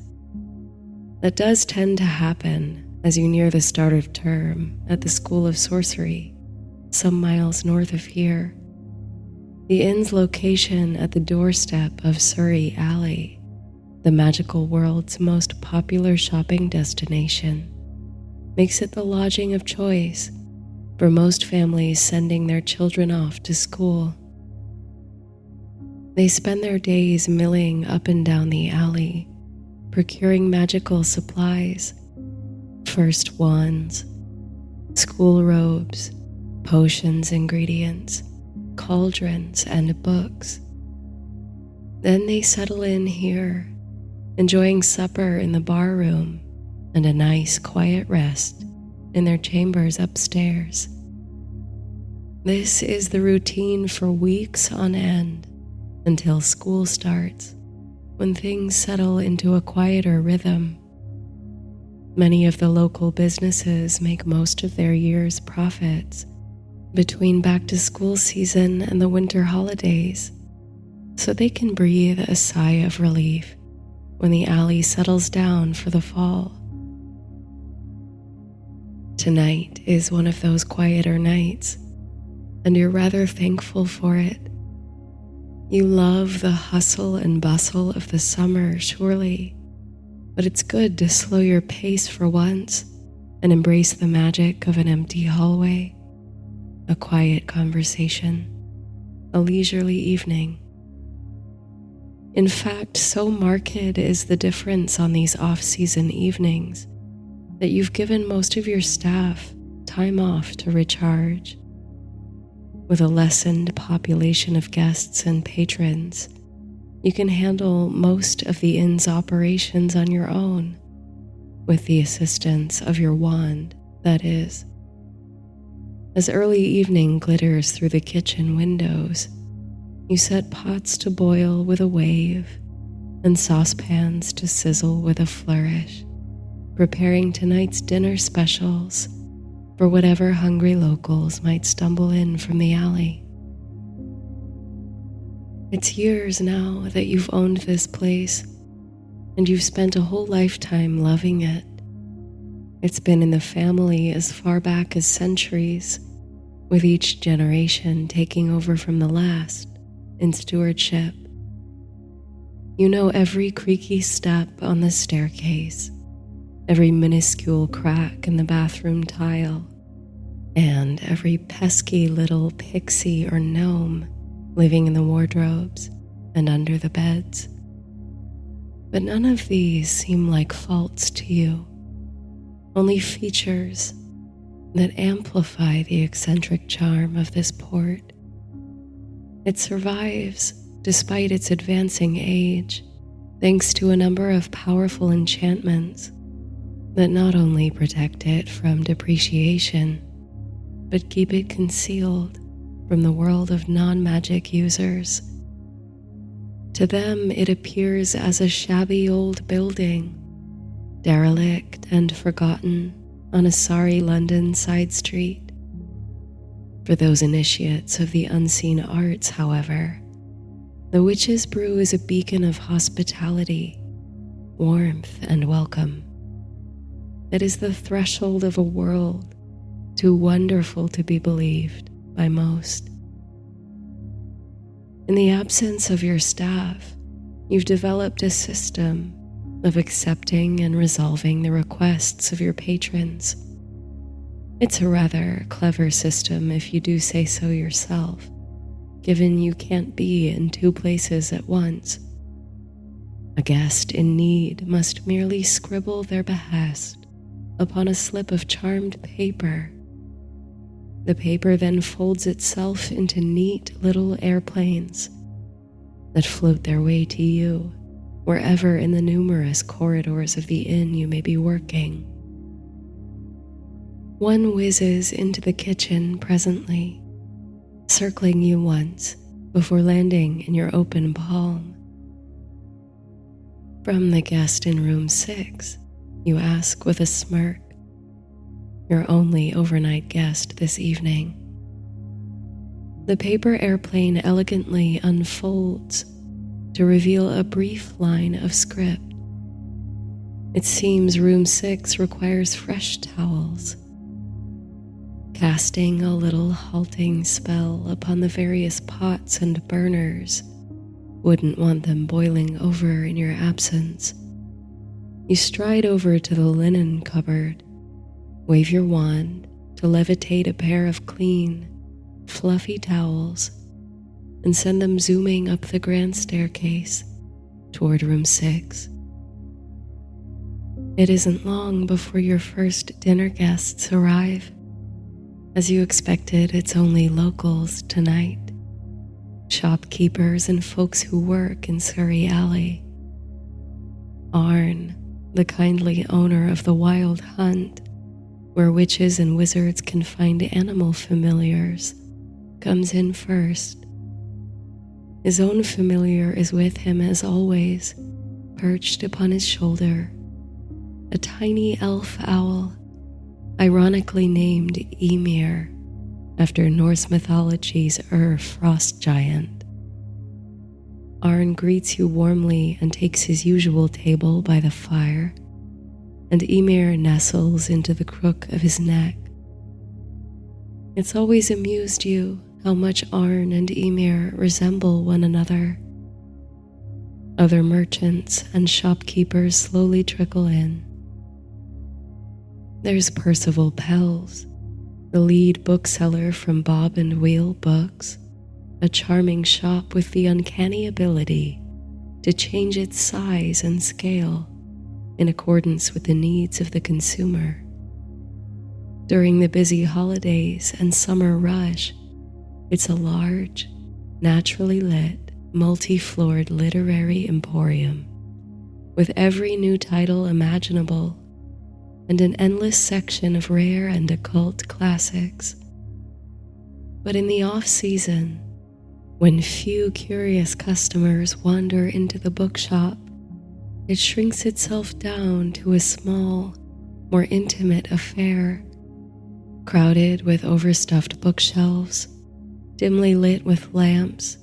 S1: That does tend to happen as you near the start of term at the School of Sorcery, some miles north of here. The inn's location at the doorstep of Surrey Alley, the magical world's most popular shopping destination, makes it the lodging of choice for most families sending their children off to school. They spend their days milling up and down the alley, procuring magical supplies, first wands, school robes, potions, ingredients, cauldrons, and books. Then they settle in here, enjoying supper in the bar room and a nice quiet rest in their chambers upstairs. This is the routine for weeks on end until school starts, when things settle into a quieter rhythm. Many of the local businesses make most of their year's profits between back-to-school season and the winter holidays, so they can breathe a sigh of relief when the alley settles down for the fall. Tonight is one of those quieter nights, and you're rather thankful for it. You love the hustle and bustle of the summer, surely, but it's good to slow your pace for once and embrace the magic of an empty hallway, a quiet conversation, a leisurely evening. In fact, so marked is the difference on these off-season evenings that you've given most of your staff time off to recharge. With a lessened population of guests and patrons, you can handle most of the inn's operations on your own, with the assistance of your wand, that is. As early evening glitters through the kitchen windows, you set pots to boil with a wave and saucepans to sizzle with a flourish, preparing tonight's dinner specials for whatever hungry locals might stumble in from the alley. It's years now that you've owned this place, and you've spent a whole lifetime loving it. It's been in the family as far back as centuries, with each generation taking over from the last in stewardship. You know every creaky step on the staircase, every minuscule crack in the bathroom tile, and every pesky little pixie or gnome living in the wardrobes and under the beds. But none of these seem like faults to you, only features that amplify the eccentric charm of this port. It survives despite its advancing age, thanks to a number of powerful enchantments that not only protect it from depreciation, but keep it concealed from the world of non-magic users. To them, it appears as a shabby old building, derelict and forgotten on a sorry London side street. For those initiates of the unseen arts, however, the Witch's Brew is a beacon of hospitality, warmth, and welcome. It is the threshold of a world too wonderful to be believed by most. In the absence of your staff, you've developed a system of accepting and resolving the requests of your patrons. It's a rather clever system if you do say so yourself, given you can't be in two places at once. A guest in need must merely scribble their behest upon a slip of charmed paper. The paper then folds itself into neat little airplanes that float their way to you wherever in the numerous corridors of the inn you may be working. One whizzes into the kitchen presently, circling you once before landing in your open palm. From the guest in room 6, you ask with a smirk, your only overnight guest this evening. The paper airplane elegantly unfolds to reveal a brief line of script. It seems room 6 requires fresh towels. Casting a little halting spell upon the various pots and burners, wouldn't want them boiling over in your absence. You stride over to the linen cupboard, wave your wand to levitate a pair of clean, fluffy towels, and send them zooming up the grand staircase toward room 6. It isn't long before your first dinner guests arrive. As you expected, it's only locals tonight. Shopkeepers and folks who work in Surrey Alley. Arn, the kindly owner of the Wild Hunt, where witches and wizards can find animal familiars, comes in first. His own familiar is with him as always, perched upon his shoulder, a tiny elf owl, ironically named Ymir, after Norse mythology's frost giant. Arn greets you warmly and takes his usual table by the fire, and Ymir nestles into the crook of his neck. It's always amused you how much Arn and Ymir resemble one another. Other merchants and shopkeepers slowly trickle in. There's Percival Pells, the lead bookseller from Bob and Wheel Books, a charming shop with the uncanny ability to change its size and scale in accordance with the needs of the consumer. During the busy holidays and summer rush, it's a large, naturally lit, multi-floored literary emporium with every new title imaginable and an endless section of rare and occult classics. But in the off-season, when few curious customers wander into the bookshop, it shrinks itself down to a small, more intimate affair, crowded with overstuffed bookshelves, dimly lit with lamps,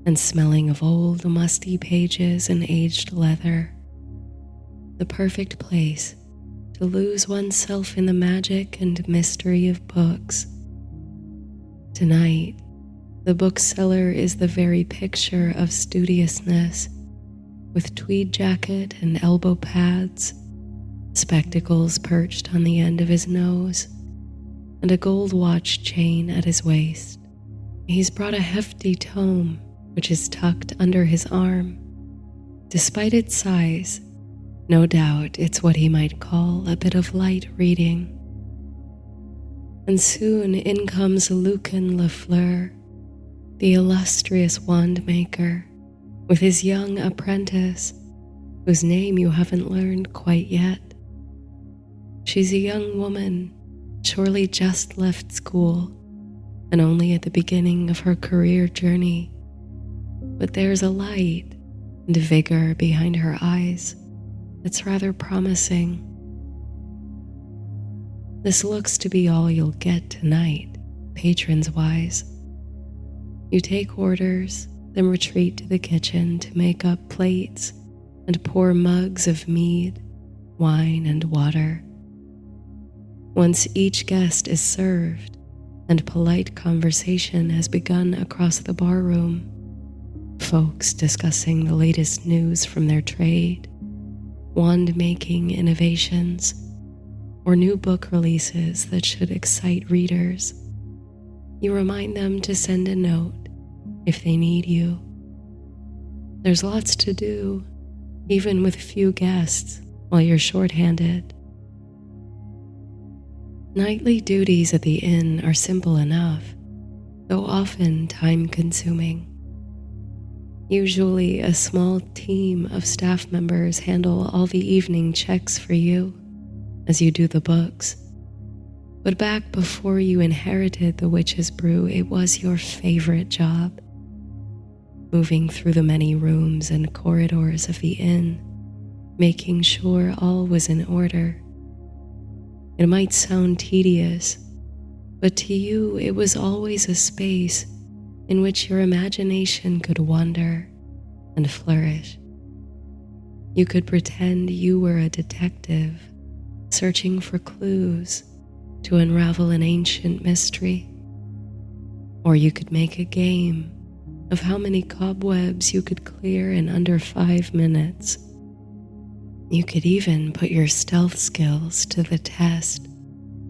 S1: and smelling of old, musty pages and aged leather. The perfect place to lose oneself in the magic and mystery of books. Tonight, the bookseller is the very picture of studiousness, with tweed jacket and elbow pads, spectacles perched on the end of his nose, and a gold watch chain at his waist. He's brought a hefty tome, which is tucked under his arm. Despite its size, no doubt it's what he might call a bit of light reading. And soon in comes Lucan Lafleur, the illustrious wandmaker, with his young apprentice, whose name you haven't learned quite yet. She's a young woman, surely just left school, and only at the beginning of her career journey. But there's a light and vigor behind her eyes that's rather promising. This looks to be all you'll get tonight, patrons-wise. You take orders, then retreat to the kitchen to make up plates and pour mugs of mead, wine, and water. Once each guest is served and polite conversation has begun across the barroom, folks discussing the latest news from their trade, wand-making innovations, or new book releases that should excite readers, you remind them to send a note if they need you. There's lots to do, even with few guests, while you're shorthanded. Nightly duties at the inn are simple enough, though often time-consuming. Usually a small team of staff members handle all the evening checks for you as you do the books. But back before you inherited the Witch's Brew, it was your favorite job. Moving through the many rooms and corridors of the inn, making sure all was in order. It might sound tedious, but to you it was always a space in which your imagination could wander and flourish. You could pretend you were a detective, searching for clues to unravel an ancient mystery. Or you could make a game of how many cobwebs you could clear in under 5 minutes. You could even put your stealth skills to the test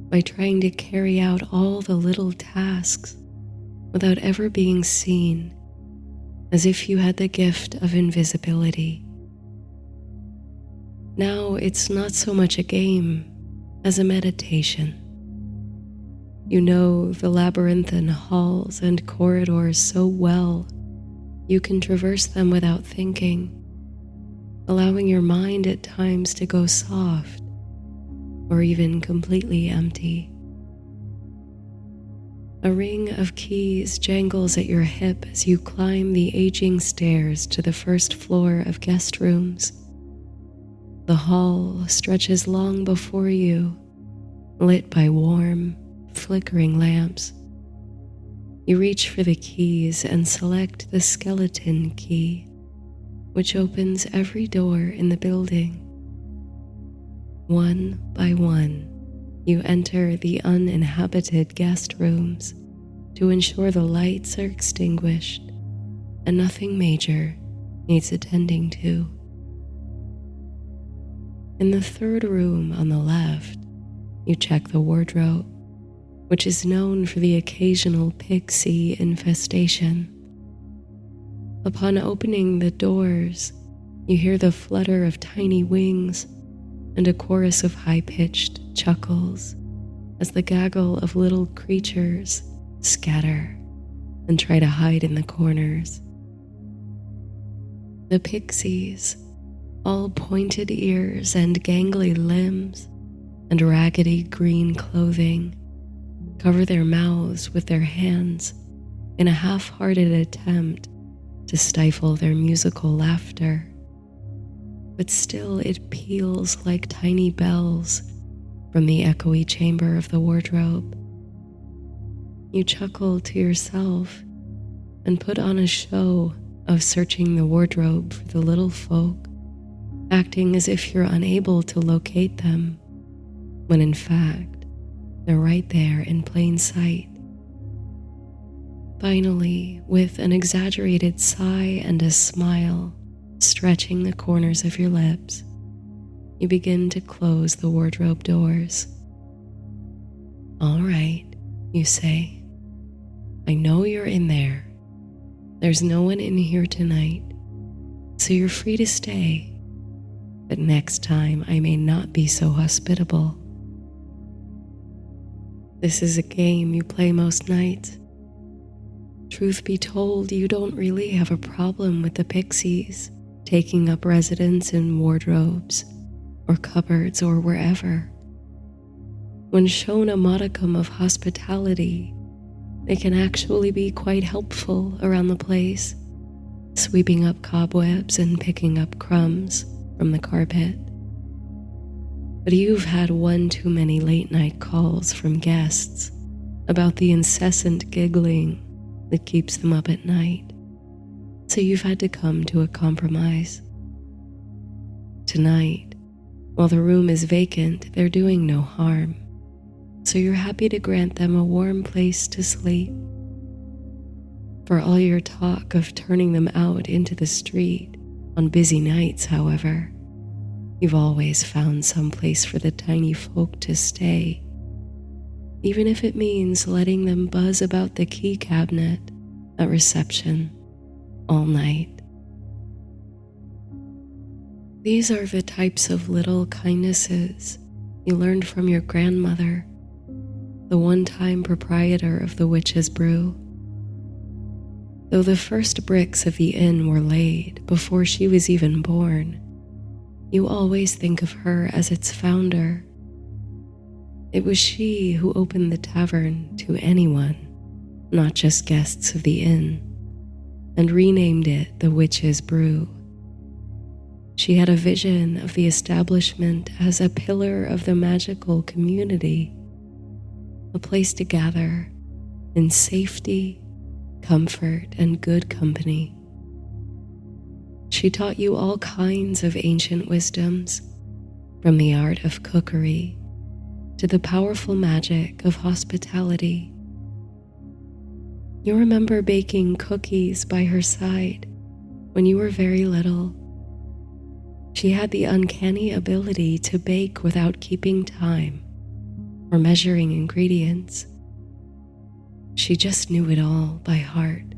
S1: by trying to carry out all the little tasks without ever being seen as if you had the gift of invisibility. Now it's not so much a game as a meditation. You know the labyrinthine halls and corridors so well you can traverse them without thinking, allowing your mind at times to go soft or even completely empty. A ring of keys jangles at your hip as you climb the aging stairs to the first floor of guest rooms. The hall stretches long before you, lit by warm, flickering lamps. You reach for the keys and select the skeleton key, which opens every door in the building. One by one, you enter the uninhabited guest rooms to ensure the lights are extinguished and nothing major needs attending to. In the third room on the left, you check the wardrobe, which is known for the occasional pixie infestation. Upon opening the doors, you hear the flutter of tiny wings and a chorus of high-pitched chuckles as the gaggle of little creatures scatter and try to hide in the corners. The pixies, all pointed ears and gangly limbs and raggedy green clothing, cover their mouths with their hands in a half-hearted attempt to stifle their musical laughter. But still it peals like tiny bells from the echoey chamber of the wardrobe. You chuckle to yourself and put on a show of searching the wardrobe for the little folk, acting as if you're unable to locate them, when in fact, they're right there in plain sight. Finally, with an exaggerated sigh and a smile stretching the corners of your lips, you begin to close the wardrobe doors. "All right," you say. "I know you're in there. There's no one in here tonight, so you're free to stay. But next time I may not be so hospitable." This is a game you play most nights. Truth be told, you don't really have a problem with the pixies taking up residence in wardrobes or cupboards or wherever. When shown a modicum of hospitality, they can actually be quite helpful around the place, sweeping up cobwebs and picking up crumbs from the carpet. But you've had one too many late-night calls from guests about the incessant giggling that keeps them up at night, so you've had to come to a compromise. Tonight, while the room is vacant, they're doing no harm, so you're happy to grant them a warm place to sleep. For all your talk of turning them out into the street on busy nights, however, you've always found some place for the tiny folk to stay, even if it means letting them buzz about the key cabinet at reception all night. These are the types of little kindnesses you learned from your grandmother, the one-time proprietor of the Witch's Brew. Though the first bricks of the inn were laid before she was even born, you always think of her as its founder. It was she who opened the tavern to anyone, not just guests of the inn, and renamed it the Witch's Brew. She had a vision of the establishment as a pillar of the magical community, a place to gather in safety, comfort, and good company. She taught you all kinds of ancient wisdoms, from the art of cookery to the powerful magic of hospitality. You remember baking cookies by her side when you were very little. She had the uncanny ability to bake without keeping time or measuring ingredients. She just knew it all by heart.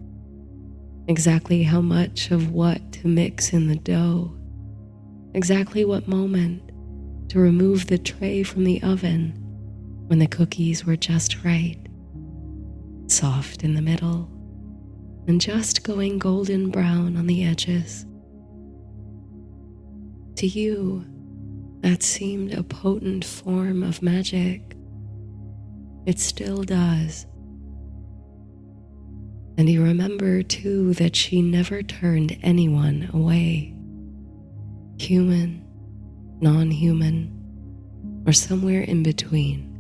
S1: exactly how much of what to mix in the dough, exactly what moment to remove the tray from the oven when the cookies were just right, soft in the middle, and just going golden brown on the edges. To you, that seemed a potent form of magic. It still does. And you remember too that she never turned anyone away. Human, non-human, or somewhere in between.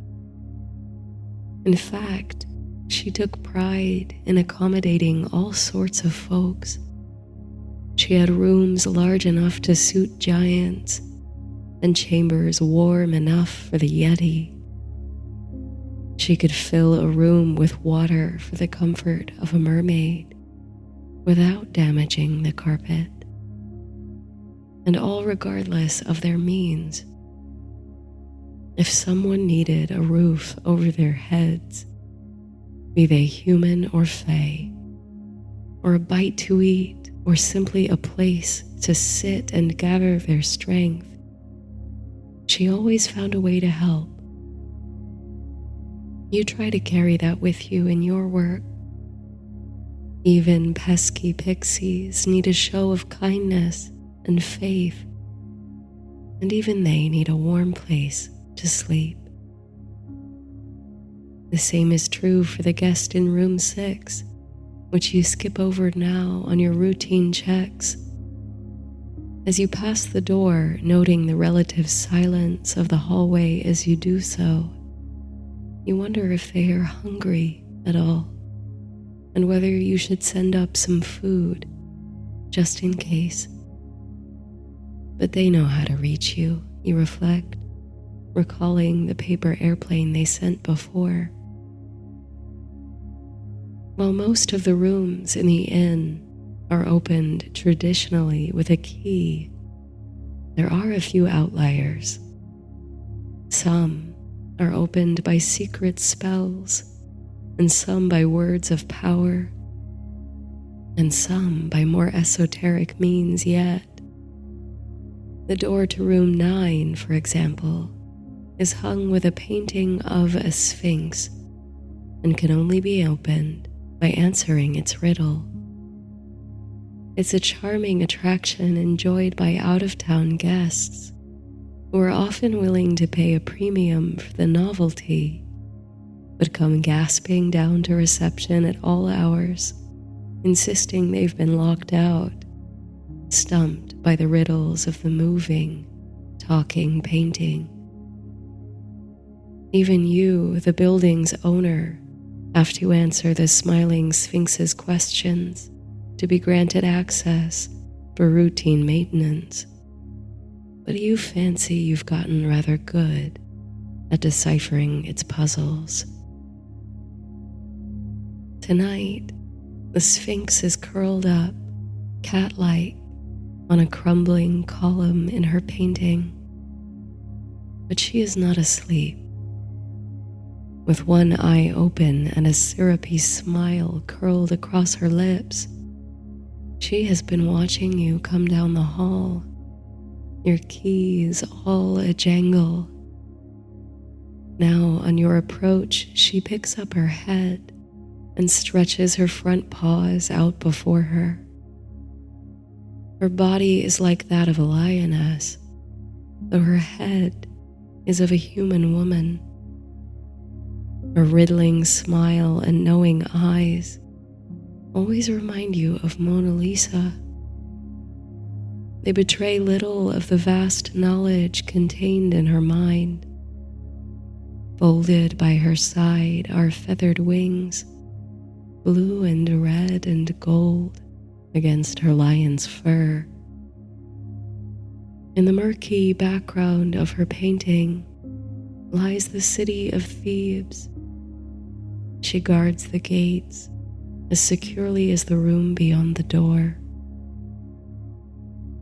S1: In fact, she took pride in accommodating all sorts of folks. She had rooms large enough to suit giants and chambers warm enough for the Yeti. She could fill a room with water for the comfort of a mermaid without damaging the carpet. And all regardless of their means. If someone needed a roof over their heads, be they human or fae, or a bite to eat, or simply a place to sit and gather their strength, she always found a way to help. You try to carry that with you in your work. Even pesky pixies need a show of kindness and faith, and even they need a warm place to sleep. The same is true for the guest in room 6, which you skip over now on your routine checks. As you pass the door, noting the relative silence of the hallway as you do so, you wonder if they are hungry at all, and whether you should send up some food, just in case. But they know how to reach you, you reflect, recalling the paper airplane they sent before. While most of the rooms in the inn are opened traditionally with a key, there are a few outliers. Some are opened by secret spells, and some by words of power, and some by more esoteric means yet. The door to room 9, for example, is hung with a painting of a sphinx and can only be opened by answering its riddle. It's a charming attraction enjoyed by out-of-town guests who are often willing to pay a premium for the novelty, but come gasping down to reception at all hours, insisting they've been locked out, stumped by the riddles of the moving, talking painting. Even you, the building's owner, have to answer the smiling sphinx's questions to be granted access for routine maintenance. But you fancy you've gotten rather good at deciphering its puzzles. Tonight, the sphinx is curled up, cat-like, on a crumbling column in her painting. But she is not asleep. With one eye open and a syrupy smile curled across her lips, she has been watching you come down the hall, your keys all a jangle. Now, on your approach, she picks up her head and stretches her front paws out before her. Her body is like that of a lioness, though her head is of a human woman. Her riddling smile and knowing eyes always remind you of Mona Lisa. They betray little of the vast knowledge contained in her mind. Folded by her side are feathered wings, blue and red and gold against her lion's fur. In the murky background of her painting lies the city of Thebes. She guards the gates as securely as the room beyond the door.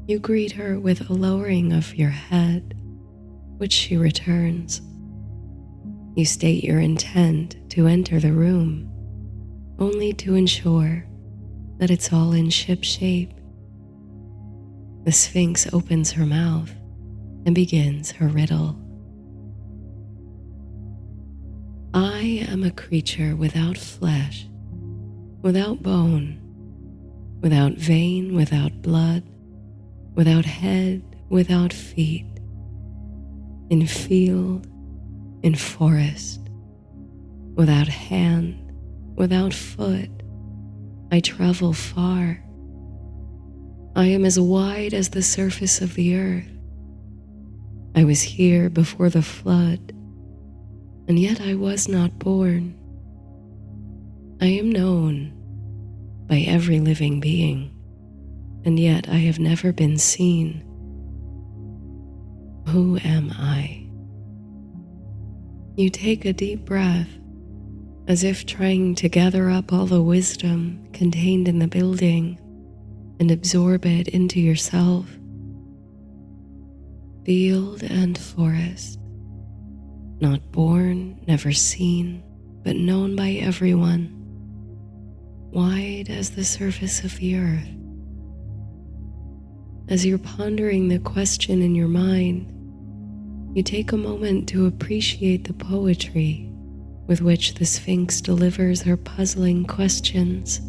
S1: You greet her with a lowering of your head, which she returns. You state your intent to enter the room, only to ensure that it's all in ship shape. The sphinx opens her mouth and begins her riddle. I am a creature without flesh, without bone, without vein, without blood, without head, without feet, in field, in forest, without hand, without foot, I travel far. I am as wide as the surface of the earth. I was here before the flood, and yet I was not born. I am known by every living being, and yet I have never been seen. Who am I? You take a deep breath, as if trying to gather up all the wisdom contained in the building and absorb it into yourself. Field and forest, not born, never seen, but known by everyone, wide as the surface of the earth. As you're pondering the question in your mind, you take a moment to appreciate the poetry with which the Sphinx delivers her puzzling questions.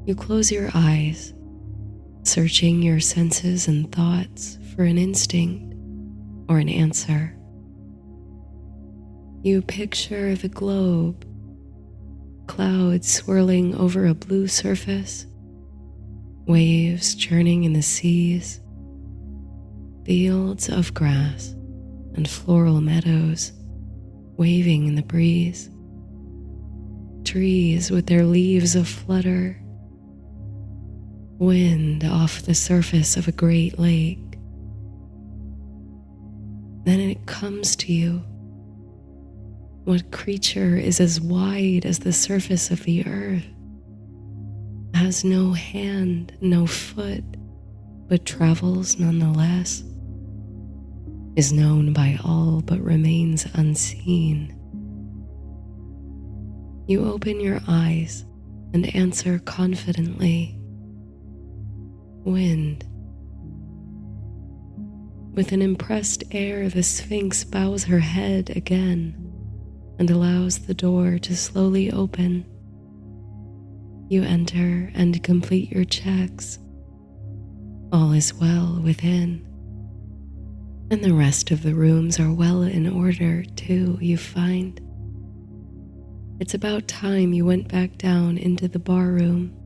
S1: You close your eyes, searching your senses and thoughts for an instinct or an answer. You picture the globe, clouds swirling over a blue surface, waves churning in the seas, fields of grass and floral meadows waving in the breeze, trees with their leaves aflutter, wind off the surface of a great lake. Then it comes to you. What creature is as wide as the surface of the earth, has no hand, no foot, but travels nonetheless, is known by all but remains unseen? You open your eyes and answer confidently, wind. With an impressed air, the Sphinx bows her head again and allows the door to slowly open. You enter and complete your checks. All is well within. And the rest of the rooms are well in order too, you find. It's about time you went back down into the bar room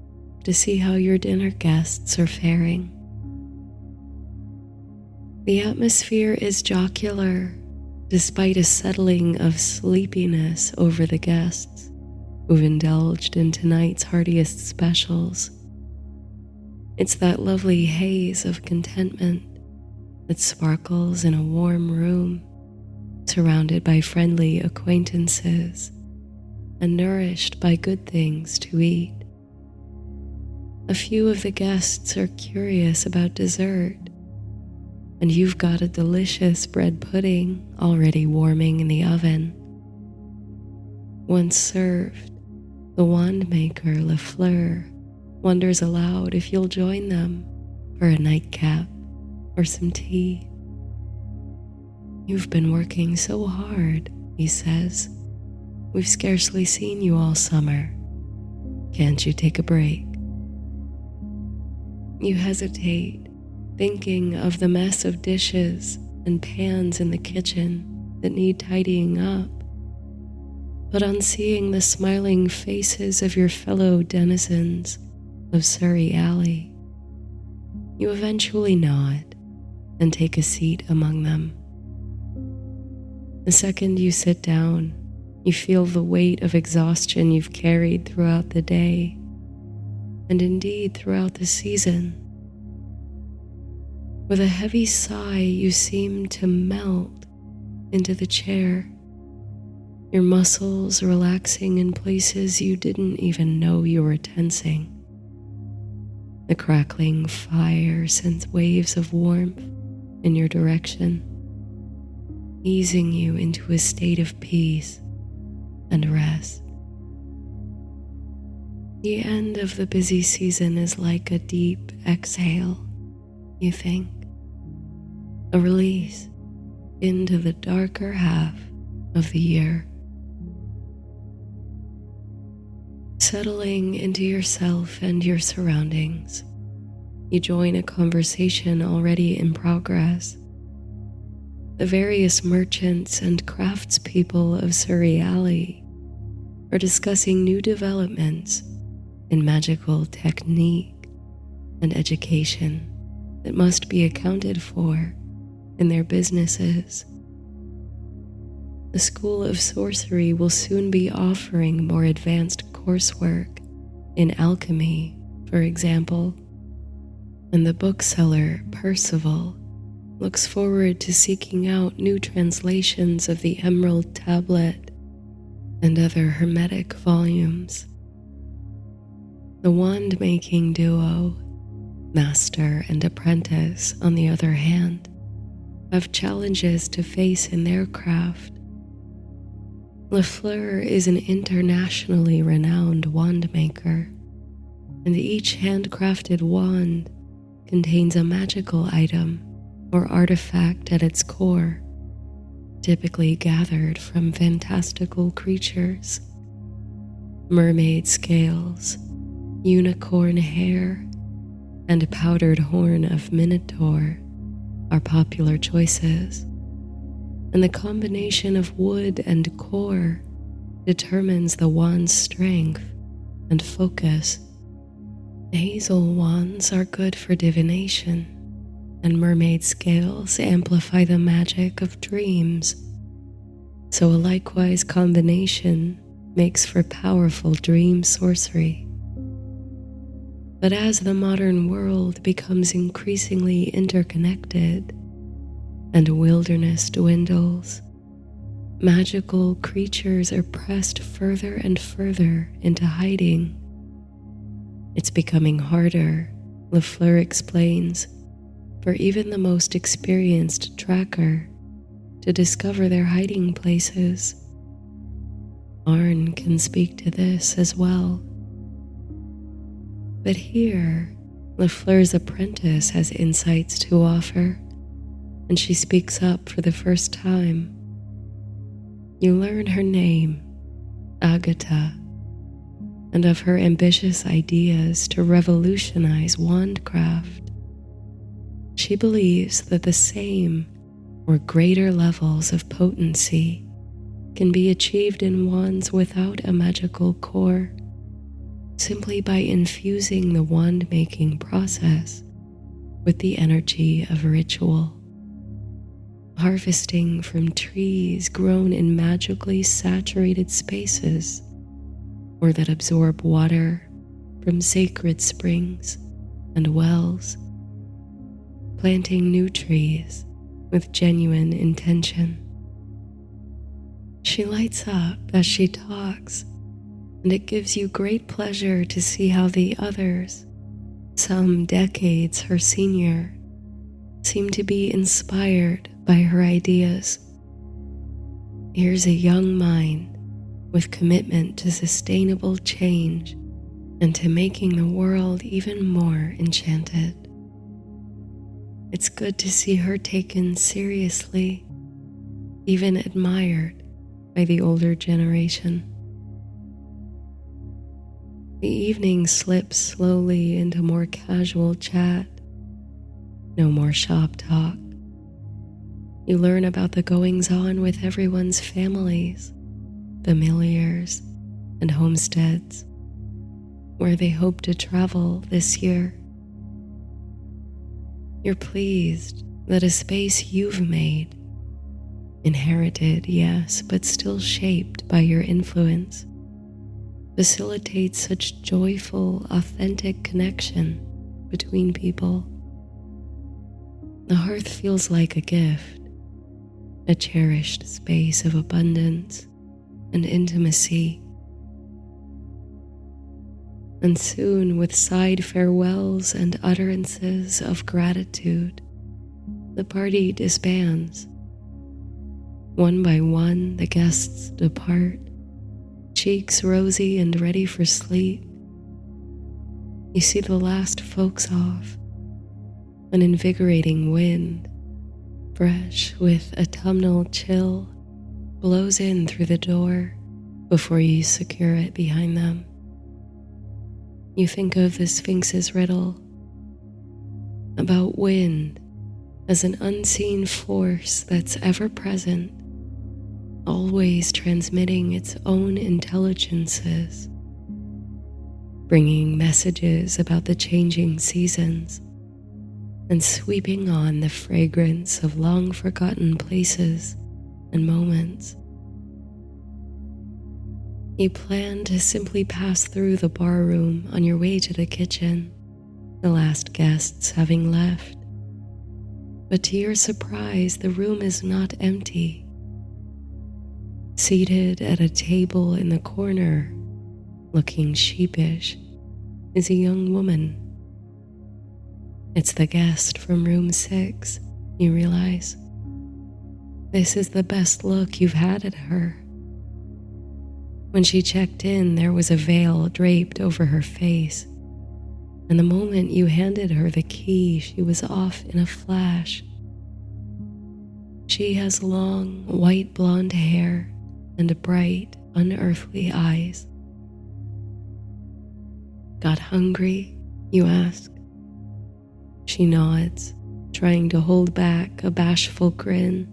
S1: to see how your dinner guests are faring. The atmosphere is jocular, despite a settling of sleepiness over the guests who've indulged in tonight's heartiest specials. It's that lovely haze of contentment that sparkles in a warm room, surrounded by friendly acquaintances and nourished by good things to eat. A few of the guests are curious about dessert, and you've got a delicious bread pudding already warming in the oven. Once served, the Wandmaker Lafleur wonders aloud if you'll join them for a nightcap or some tea. You've been working so hard, he says. We've scarcely seen you all summer. Can't you take a break? You hesitate, thinking of the mess of dishes and pans in the kitchen that need tidying up. But on seeing the smiling faces of your fellow denizens of Surrey Alley, you eventually nod and take a seat among them. The second you sit down, you feel the weight of exhaustion you've carried throughout the day, and indeed throughout the season. With a heavy sigh, you seem to melt into the chair, your muscles relaxing in places you didn't even know you were tensing. The crackling fire sends waves of warmth in your direction, easing you into a state of peace and rest. The end of the busy season is like a deep exhale, you think, a release into the darker half of the year. Settling into yourself and your surroundings, you join a conversation already in progress. The various merchants and craftspeople of Surrey Alley are discussing new developments in magical technique and education that must be accounted for in their businesses. The School of Sorcery will soon be offering more advanced coursework in alchemy, for example, and the bookseller Percival looks forward to seeking out new translations of the Emerald Tablet and other hermetic volumes. The wandmaking duo, master and apprentice, on the other hand, have challenges to face in their craft. Lafleur is an internationally renowned wandmaker, and each handcrafted wand contains a magical item or artifact at its core, typically gathered from fantastical creatures. Mermaid scales, unicorn hair, and a powdered horn of minotaur are popular choices, and the combination of wood and core determines the wand's strength and focus. Hazel wands are good for divination, and mermaid scales amplify the magic of dreams, so a likewise combination makes for powerful dream sorcery. But as the modern world becomes increasingly interconnected and wilderness dwindles, magical creatures are pressed further and further into hiding. It's becoming harder, Lafleur explains, for even the most experienced tracker to discover their hiding places. Arn can speak to this as well. But here, Lafleur's apprentice has insights to offer, and she speaks up for the first time. You learn her name, Agatha, and of her ambitious ideas to revolutionize wandcraft. She believes that the same or greater levels of potency can be achieved in wands without a magical core, simply by infusing the wand-making process with the energy of ritual. Harvesting from trees grown in magically saturated spaces, or that absorb water from sacred springs and wells. Planting new trees with genuine intention. She lights up as she talks, and it gives you great pleasure to see how the others, some decades her senior, seem to be inspired by her ideas. Here's a young mind with commitment to sustainable change and to making the world even more enchanted. It's good to see her taken seriously, even admired by the older generation. The evening slips slowly into more casual chat. No more shop talk. You learn about the goings-on with everyone's families, familiars, and homesteads, where they hope to travel this year. You're pleased that a space you've made, inherited, yes, but still shaped by your influence, facilitates such joyful, authentic connection between people. The hearth feels like a gift, a cherished space of abundance and intimacy. And soon, with sighed farewells and utterances of gratitude, the party disbands. One by one, the guests depart, cheeks rosy and ready for sleep, You see the last folks off. An invigorating wind, fresh with autumnal chill, blows in through the door before you secure it behind them. You think of the Sphinx's riddle about wind as an unseen force that's ever present, always transmitting its own intelligences, bringing messages about the changing seasons and sweeping on the fragrance of long-forgotten places and moments. You plan to simply pass through the bar room on your way to the kitchen, the last guests having left. But to your surprise, the room is not empty. Seated at a table in the corner, looking sheepish, is a young woman. It's the guest from room 6, you realize. This is the best look you've had at her. When she checked in, there was a veil draped over her face, and the moment you handed her the key, she was off in a flash. She has long, white blonde hair and bright, unearthly eyes. Got hungry, you ask? She nods, trying to hold back a bashful grin.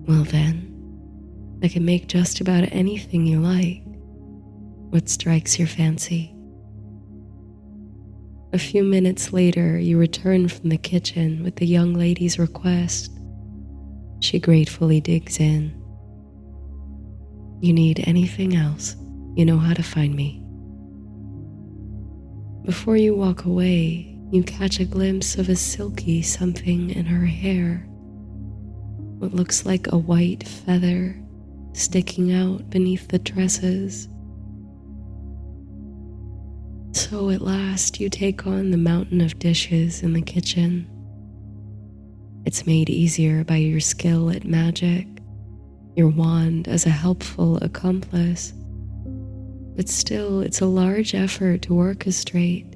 S1: Well then, I can make just about anything you like. What strikes your fancy? A few minutes later, you return from the kitchen with the young lady's request. She gratefully digs in. You need anything else, you know how to find me. Before you walk away, you catch a glimpse of a silky something in her hair. What looks like a white feather sticking out beneath the tresses. So at last you take on the mountain of dishes in the kitchen. It's made easier by your skill at magic, your wand as a helpful accomplice. But still, it's a large effort to orchestrate.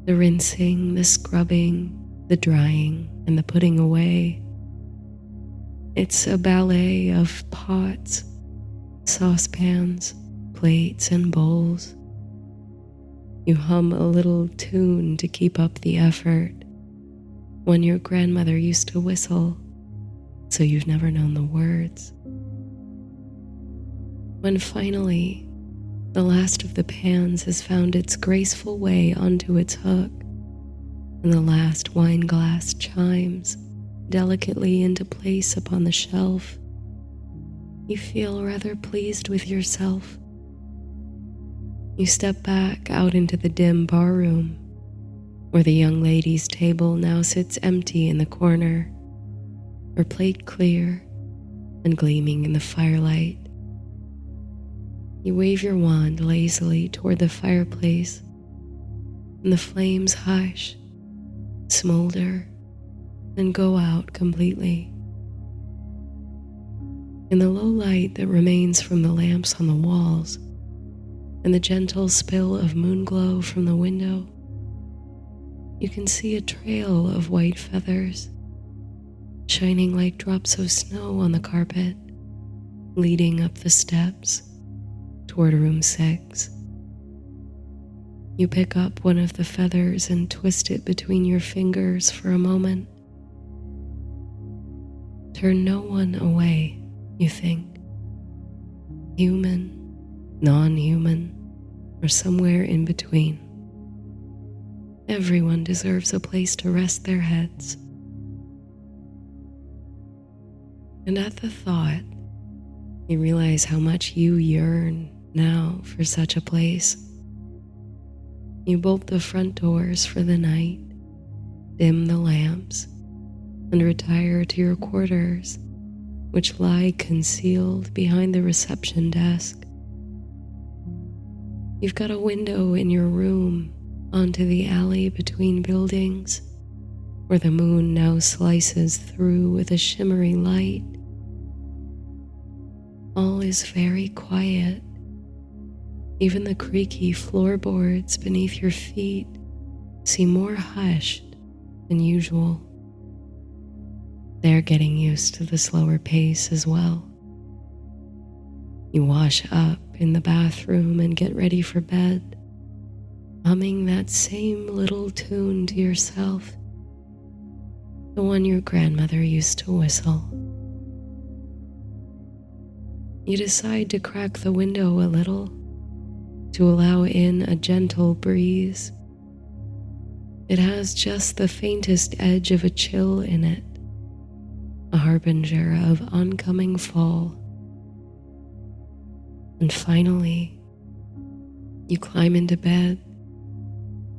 S1: The rinsing, the scrubbing, the drying, and the putting away. It's a ballet of pots, saucepans, plates, and bowls. You hum a little tune to keep up the effort, one your grandmother used to whistle, so you've never known the words. When finally, the last of the pans has found its graceful way onto its hook, and the last wine glass chimes delicately into place upon the shelf, you feel rather pleased with yourself. You step back out into the dim bar room, where the young lady's table now sits empty in the corner, her plate clear and gleaming in the firelight. You wave your wand lazily toward the fireplace, and the flames hush, smolder, and go out completely. In the low light that remains from the lamps on the walls, and the gentle spill of moonglow from the window, you can see a trail of white feathers, shining like drops of snow on the carpet, leading up the steps toward room 6. You pick up one of the feathers and twist it between your fingers for a moment. Turn no one away, you think. Human, non-human, or somewhere in between. Everyone deserves a place to rest their heads. And at the thought, you realize how much you yearn now for such a place. You bolt the front doors for the night, dim the lamps, and retire to your quarters, which lie concealed behind the reception desk. You've got a window in your room onto the alley between buildings, where the moon now slices through with a shimmery light. All is very quiet. Even the creaky floorboards beneath your feet seem more hushed than usual. They're getting used to the slower pace as well. You wash up in the bathroom and get ready for bed, humming that same little tune to yourself, the one your grandmother used to whistle. You decide to crack the window a little to allow in a gentle breeze. It has just the faintest edge of a chill in it, a harbinger of oncoming fall. And finally, you climb into bed,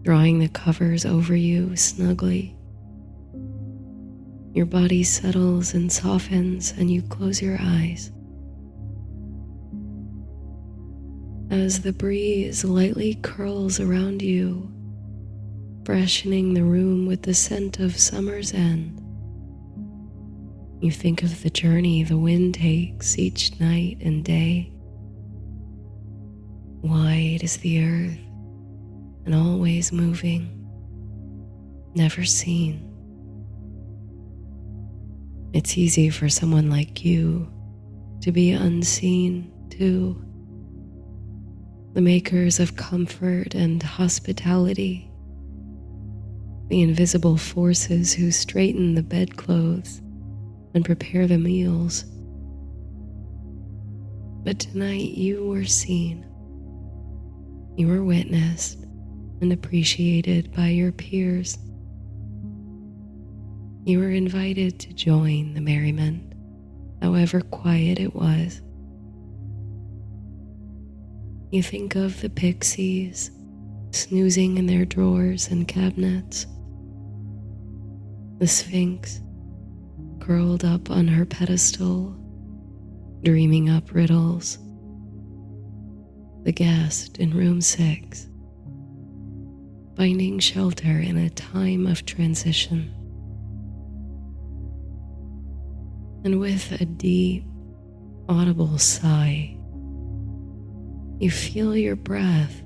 S1: drawing the covers over you snugly. Your body settles and softens, and you close your eyes. As the breeze lightly curls around you, freshening the room with the scent of summer's end, you think of the journey the wind takes each night and day. Wide is the earth and always moving, never seen. It's easy for someone like you to be unseen too. The makers of comfort and hospitality, the invisible forces who straighten the bedclothes and prepare the meals. But tonight you were seen. You were witnessed and appreciated by your peers. You were invited to join the merriment, however quiet it was. You think of the pixies snoozing in their drawers and cabinets, the sphinx curled up on her pedestal, dreaming up riddles, the guest in room 6, finding shelter in a time of transition. And with a deep, audible sigh, you feel your breath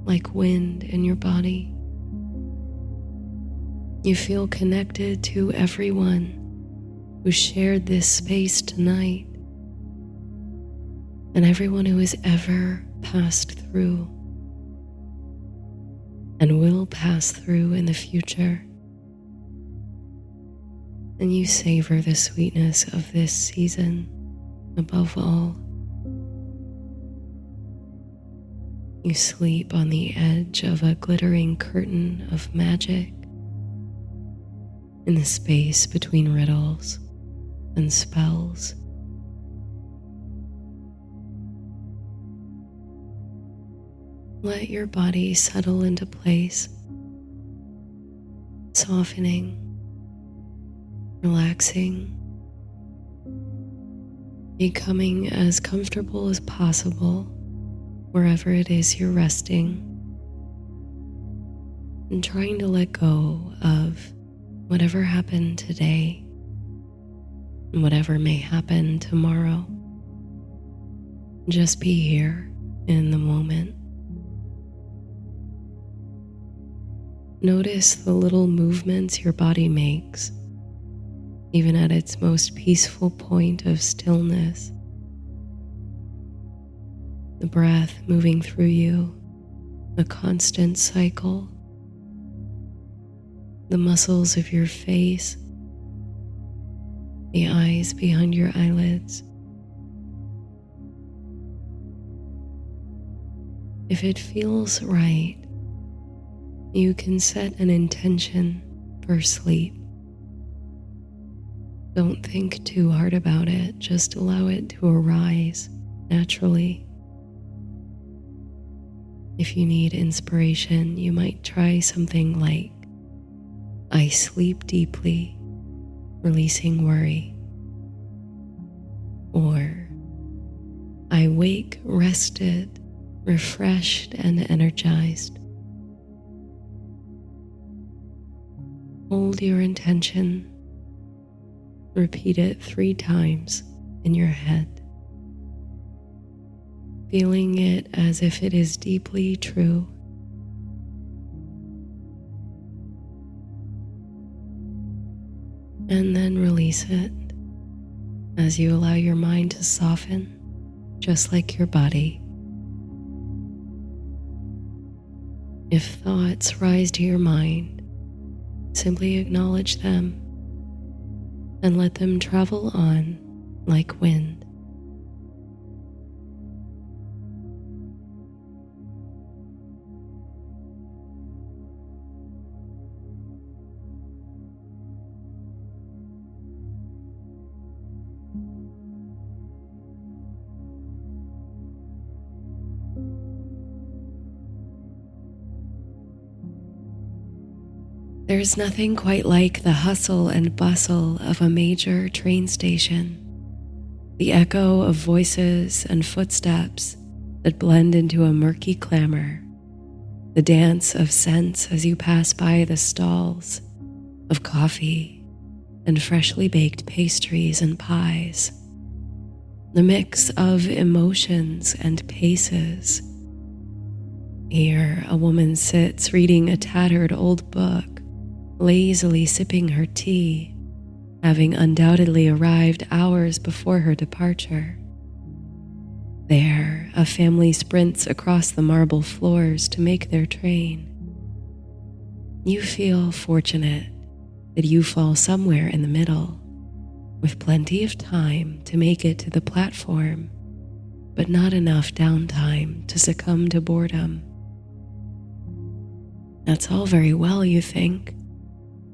S1: like wind in your body. You feel connected to everyone who shared this space tonight, and everyone who has ever passed through and will pass through in the future. And you savor the sweetness of this season above all. You sleep on the edge of a glittering curtain of magic, in the space between riddles and spells. Let your body settle into place, softening, relaxing, becoming as comfortable as possible wherever it is you're resting, and trying to let go of whatever happened today and whatever may happen tomorrow. Just be here in the moment. Notice the little movements your body makes, even at its most peaceful point of stillness. The breath moving through you, a constant cycle. The muscles of your face, the eyes behind your eyelids. If it feels right, you can set an intention for sleep. Don't think too hard about it, just allow it to arise naturally. If you need inspiration, you might try something like, I sleep deeply, releasing worry. Or, I wake rested, refreshed, and energized. Hold your intention. Repeat it 3 times in your head. feeling it as if it is deeply true. And then release it as you allow your mind to soften, just like your body. If thoughts rise to your mind, simply acknowledge them and let them travel on like wind. There's nothing quite like the hustle and bustle of a major train station, the echo of voices and footsteps that blend into a murky clamor, the dance of scents as you pass by the stalls of coffee and freshly baked pastries and pies, the mix of emotions and paces. Here, a woman sits reading a tattered old book, lazily sipping her tea, having undoubtedly arrived hours before her departure. There, a family sprints across the marble floors to make their train. You feel fortunate that you fall somewhere in the middle, with plenty of time to make it to the platform, but not enough downtime to succumb to boredom. That's all very well, you think,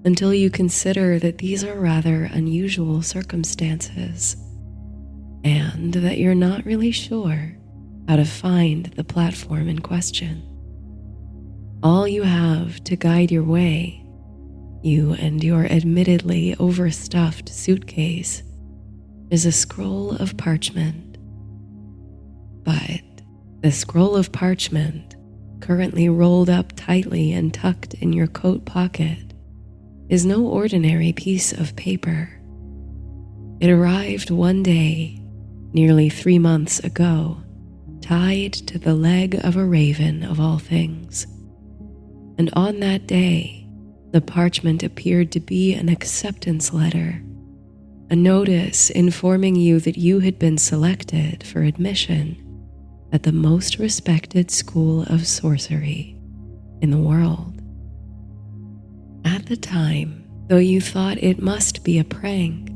S1: until you consider that these are rather unusual circumstances, and that you're not really sure how to find the platform in question. All you have to guide your way, you and your admittedly overstuffed suitcase, is a scroll of parchment. But the scroll of parchment, currently rolled up tightly and tucked in your coat pocket, is no ordinary piece of paper. It arrived one day, nearly 3 months ago, tied to the leg of a raven of all things. And on that day, the parchment appeared to be an acceptance letter, a notice informing you that you had been selected for admission at the most respected School of Sorcery in the world. At the time, though you thought it must be a prank,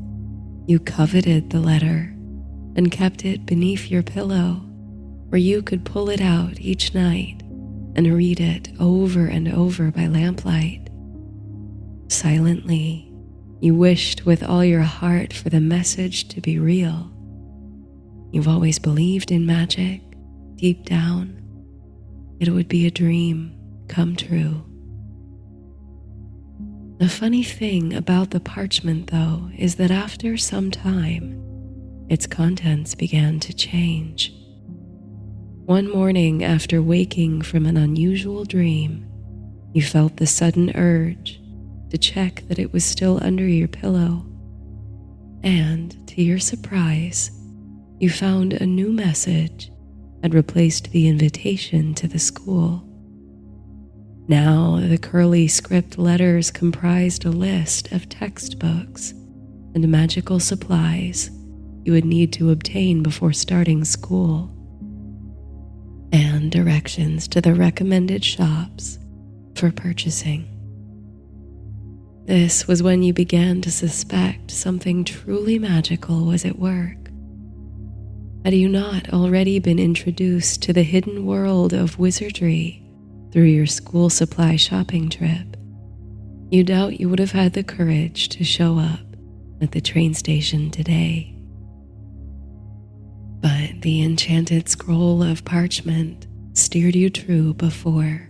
S1: you coveted the letter and kept it beneath your pillow, where you could pull it out each night and read it over and over by lamplight. Silently, you wished with all your heart for the message to be real. You've always believed in magic, deep down. It would be a dream come true. The funny thing about the parchment, though, is that after some time, its contents began to change. One morning, after waking from an unusual dream, you felt the sudden urge to check that it was still under your pillow, and, to your surprise, you found a new message had replaced the invitation to the school. Now, the curly script letters comprised a list of textbooks and magical supplies you would need to obtain before starting school, and directions to the recommended shops for purchasing. This was when you began to suspect something truly magical was at work. Had you not already been introduced to the hidden world of wizardry through your school supply shopping trip, you doubt you would have had the courage to show up at the train station today. But the enchanted scroll of parchment steered you true before.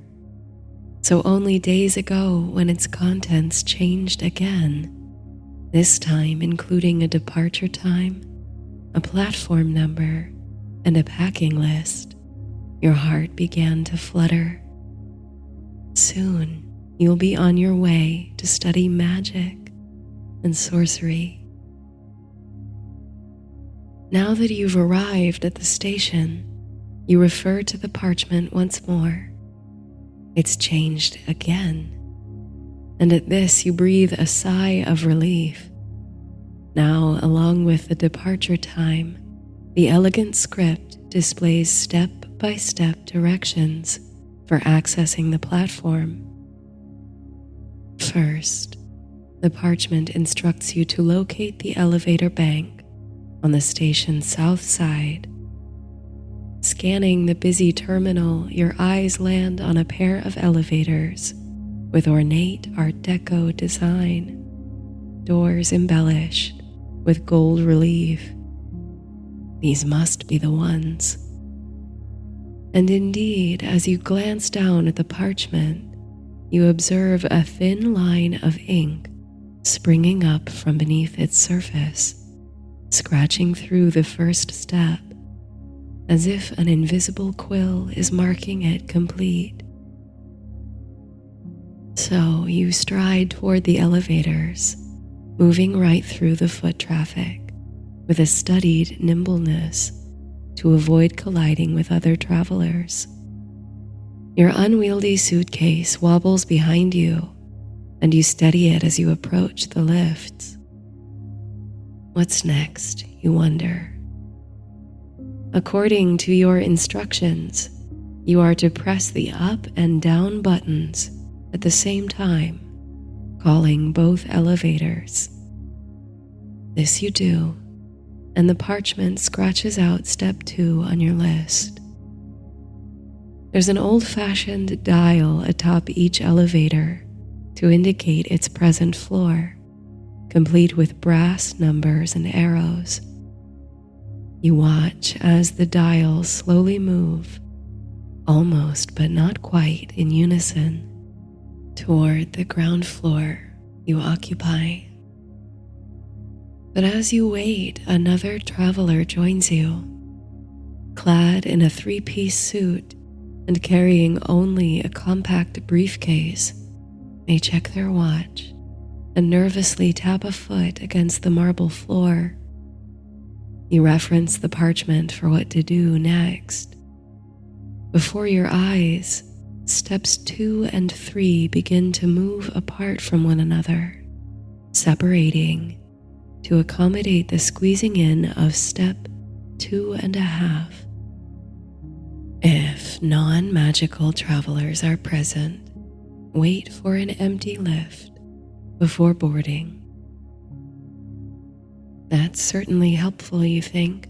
S1: So only days ago, when its contents changed again, this time including a departure time, a platform number, and a packing list, your heart began to flutter. Soon, you'll be on your way to study magic and sorcery. Now that you've arrived at the station, You refer to the parchment once more. It's changed again. And at this you breathe a sigh of relief. Now, along with the departure time, the elegant script displays step-by-step directions for accessing the platform. First, the parchment instructs you to locate the elevator bank on the station's south side. Scanning the busy terminal, your eyes land on a pair of elevators with ornate Art Deco design, doors embellished with gold relief. These must be the ones. And indeed, as you glance down at the parchment, you observe a thin line of ink springing up from beneath its surface, scratching through the first step, as if an invisible quill is marking it complete. So you stride toward the elevators, moving right through the foot traffic with a studied nimbleness to avoid colliding with other travelers. Your unwieldy suitcase wobbles behind you, and you steady it as you approach the lifts. What's next, you wonder? According to your instructions, you are to press the up and down buttons at the same time, calling both elevators. This you do, and the parchment scratches out step 2 on your list. There's an old-fashioned dial atop each elevator to indicate its present floor, complete with brass numbers and arrows. You watch as the dials slowly move, almost but not quite in unison, toward the ground floor you occupy. But as you wait, another traveler joins you, clad in a 3-piece suit and carrying only a compact briefcase. They check their watch and nervously tap a foot against the marble floor. You reference the parchment for what to do next. Before your eyes, steps 2 and 3 begin to move apart from one another, separating to accommodate the squeezing in of step 2.5. If non-magical travelers are present, wait for an empty lift before boarding. That's certainly helpful, you think.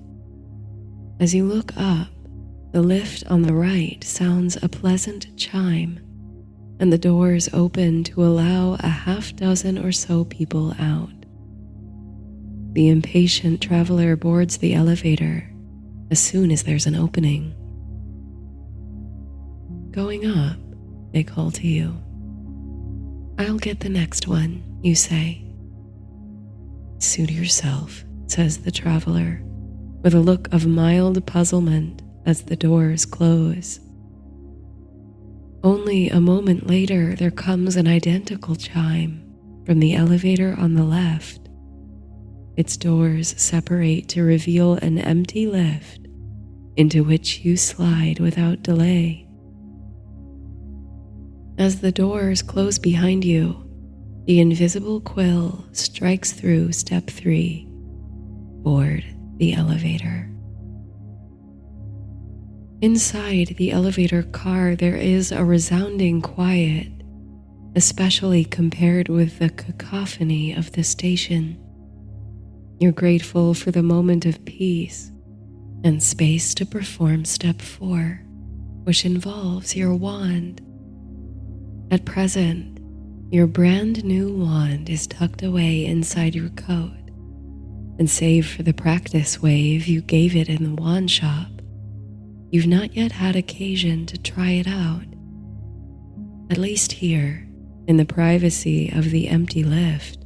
S1: As you look up, the lift on the right sounds a pleasant chime, and the doors open to allow a half-dozen or so people out. The impatient traveler boards the elevator as soon as there's an opening. Going up, they call to you. I'll get the next one, you say. Suit yourself, says the traveler, with a look of mild puzzlement as the doors close. Only a moment later, there comes an identical chime from the elevator on the left. Its doors separate to reveal an empty lift into which you slide without delay. As the doors close behind you, the invisible quill strikes through step 3, board the elevator. Inside the elevator car, there is a resounding quiet, especially compared with the cacophony of the station. You're grateful for the moment of peace and space to perform step 4, which involves your wand. At present, your brand new wand is tucked away inside your coat, and save for the practice wave you gave it in the wand shop, you've not yet had occasion to try it out. At least here, in the privacy of the empty lift,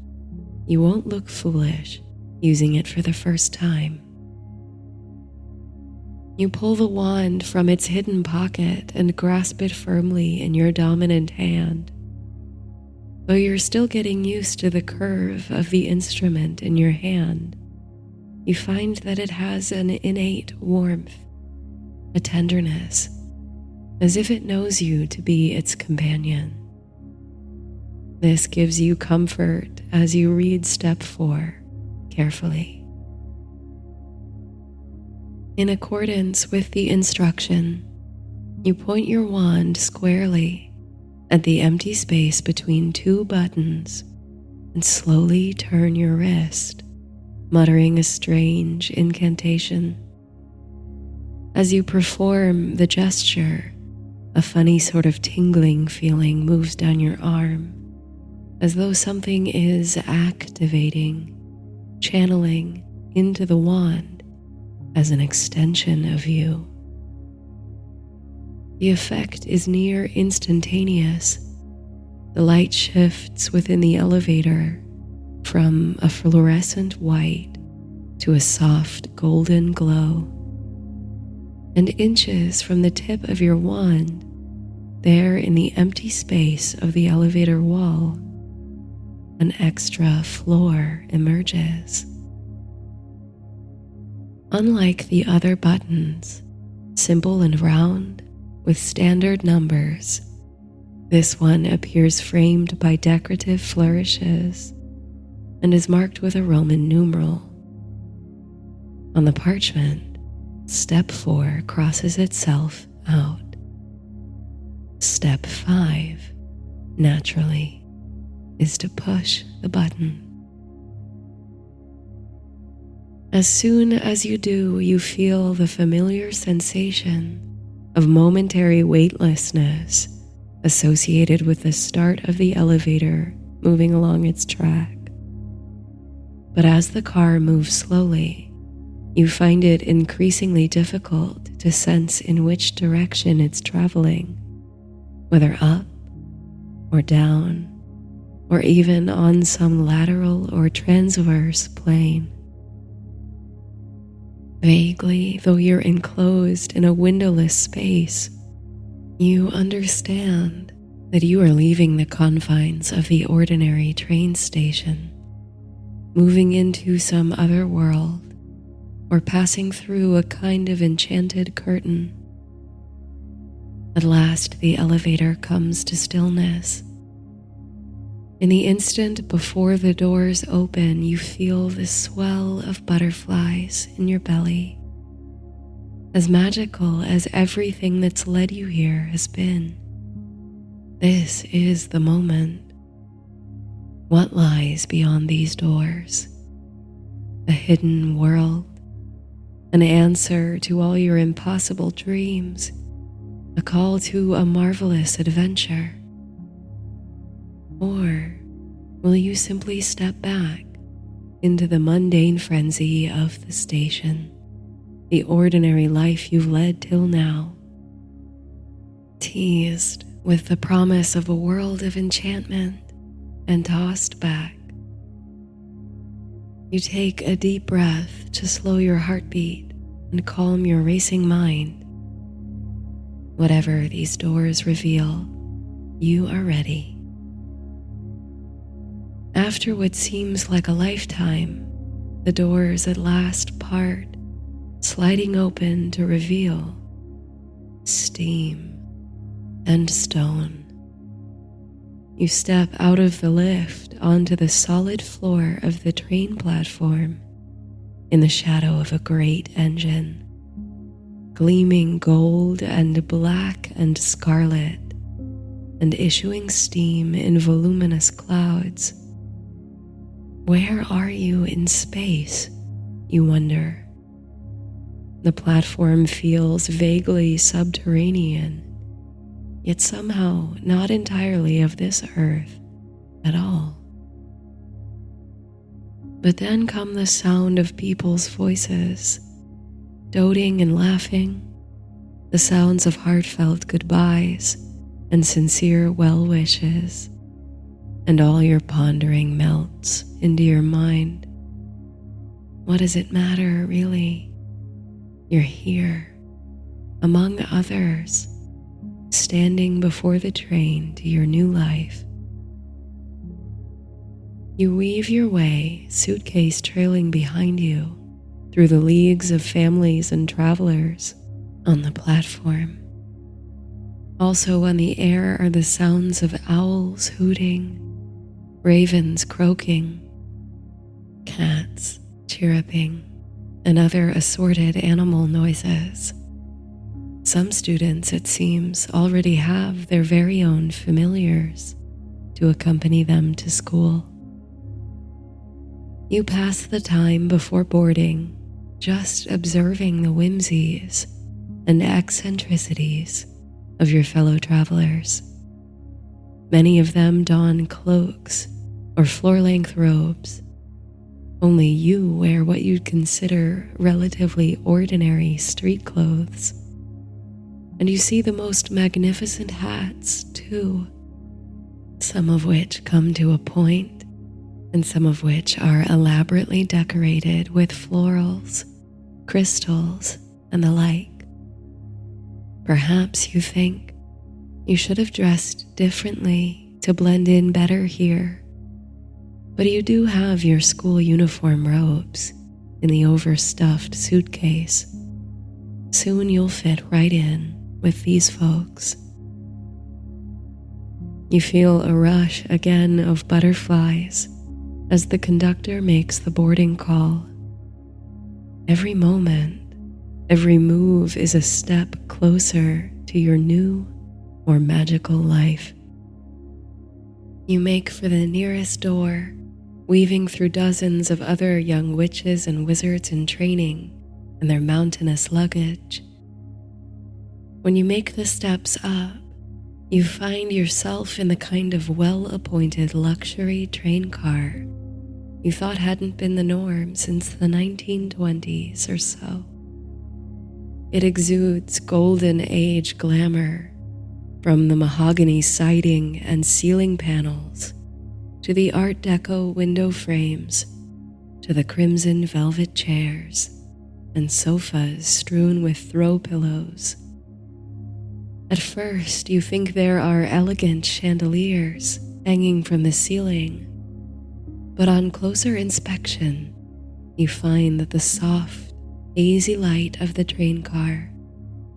S1: you won't look foolish using it for the first time. You pull the wand from its hidden pocket and grasp it firmly in your dominant hand. Though you're still getting used to the curve of the instrument in your hand, you find that it has an innate warmth, a tenderness, as if it knows you to be its companion. This gives you comfort as you read step 4 carefully. In accordance with the instruction, you point your wand squarely at the empty space between 2 buttons and slowly turn your wrist, muttering a strange incantation. As you perform the gesture, a funny sort of tingling feeling moves down your arm, as though something is activating, channeling into the wand as an extension of you. The effect is near instantaneous. The light shifts within the elevator from a fluorescent white to a soft golden glow. And inches from the tip of your wand, there in the empty space of the elevator wall, an extra floor emerges. Unlike the other buttons, simple and round, with standard numbers, this one appears framed by decorative flourishes and is marked with a Roman numeral. On the parchment, step 4 crosses itself out. Step 5, naturally, is to push the button. As soon as you do, you feel the familiar sensation of momentary weightlessness associated with the start of the elevator moving along its track. But as the car moves slowly, you find it increasingly difficult to sense in which direction it's traveling, whether up or down, or even on some lateral or transverse plane. Vaguely, though you're enclosed in a windowless space, you understand that you are leaving the confines of the ordinary train station, moving into some other world, or passing through a kind of enchanted curtain. At last, the elevator comes to stillness. In the instant before the doors open, you feel the swell of butterflies in your belly, as magical as everything that's led you here has been. This is the moment. What lies beyond these doors? A hidden world, an answer to all your impossible dreams, a call to a marvelous adventure. Or will you simply step back into the mundane frenzy of the station, the ordinary life you've led till now, teased with the promise of a world of enchantment and tossed back? You take a deep breath to slow your heartbeat and calm your racing mind. Whatever these doors reveal, you are ready. After what seems like a lifetime, the doors at last part, sliding open to reveal steam and stone. You step out of the lift onto the solid floor of the train platform in the shadow of a great engine, gleaming gold and black and scarlet, and issuing steam in voluminous clouds. Where are you in space, you wonder? The platform feels vaguely subterranean, yet somehow not entirely of this earth at all. But then come the sound of people's voices, doting and laughing, the sounds of heartfelt goodbyes and sincere well wishes, and all your pondering melts into your mind. What does it matter, really? You're here, among others, standing before the train to your new life. You weave your way, suitcase trailing behind you, through the leagues of families and travelers, on the platform. Also on the air are the sounds of owls hooting, ravens croaking, cats chirruping, and other assorted animal noises. Some students, it seems, already have their very own familiars to accompany them to school. You pass the time before boarding just observing the whimsies and eccentricities of your fellow travelers. Many of them don cloaks or floor-length robes. Only you wear what you'd consider relatively ordinary street clothes. And you see the most magnificent hats, too, some of which come to a point, and some of which are elaborately decorated with florals, crystals, and the like. Perhaps you think you should have dressed differently to blend in better here, but you do have your school uniform robes in the overstuffed suitcase. Soon you'll fit right in with these folks. You feel a rush again of butterflies as the conductor makes the boarding call. Every moment, every move is a step closer to your new, more magical life. You make for the nearest door, weaving through dozens of other young witches and wizards in training and their mountainous luggage. When you make the steps up, you find yourself in the kind of well-appointed luxury train car you thought hadn't been the norm since the 1920s or so. It exudes golden age glamour, from the mahogany siding and ceiling panels to the Art Deco window frames to the crimson velvet chairs and sofas strewn with throw pillows. At first, you think there are elegant chandeliers hanging from the ceiling, but on closer inspection, you find that the soft, hazy light of the train car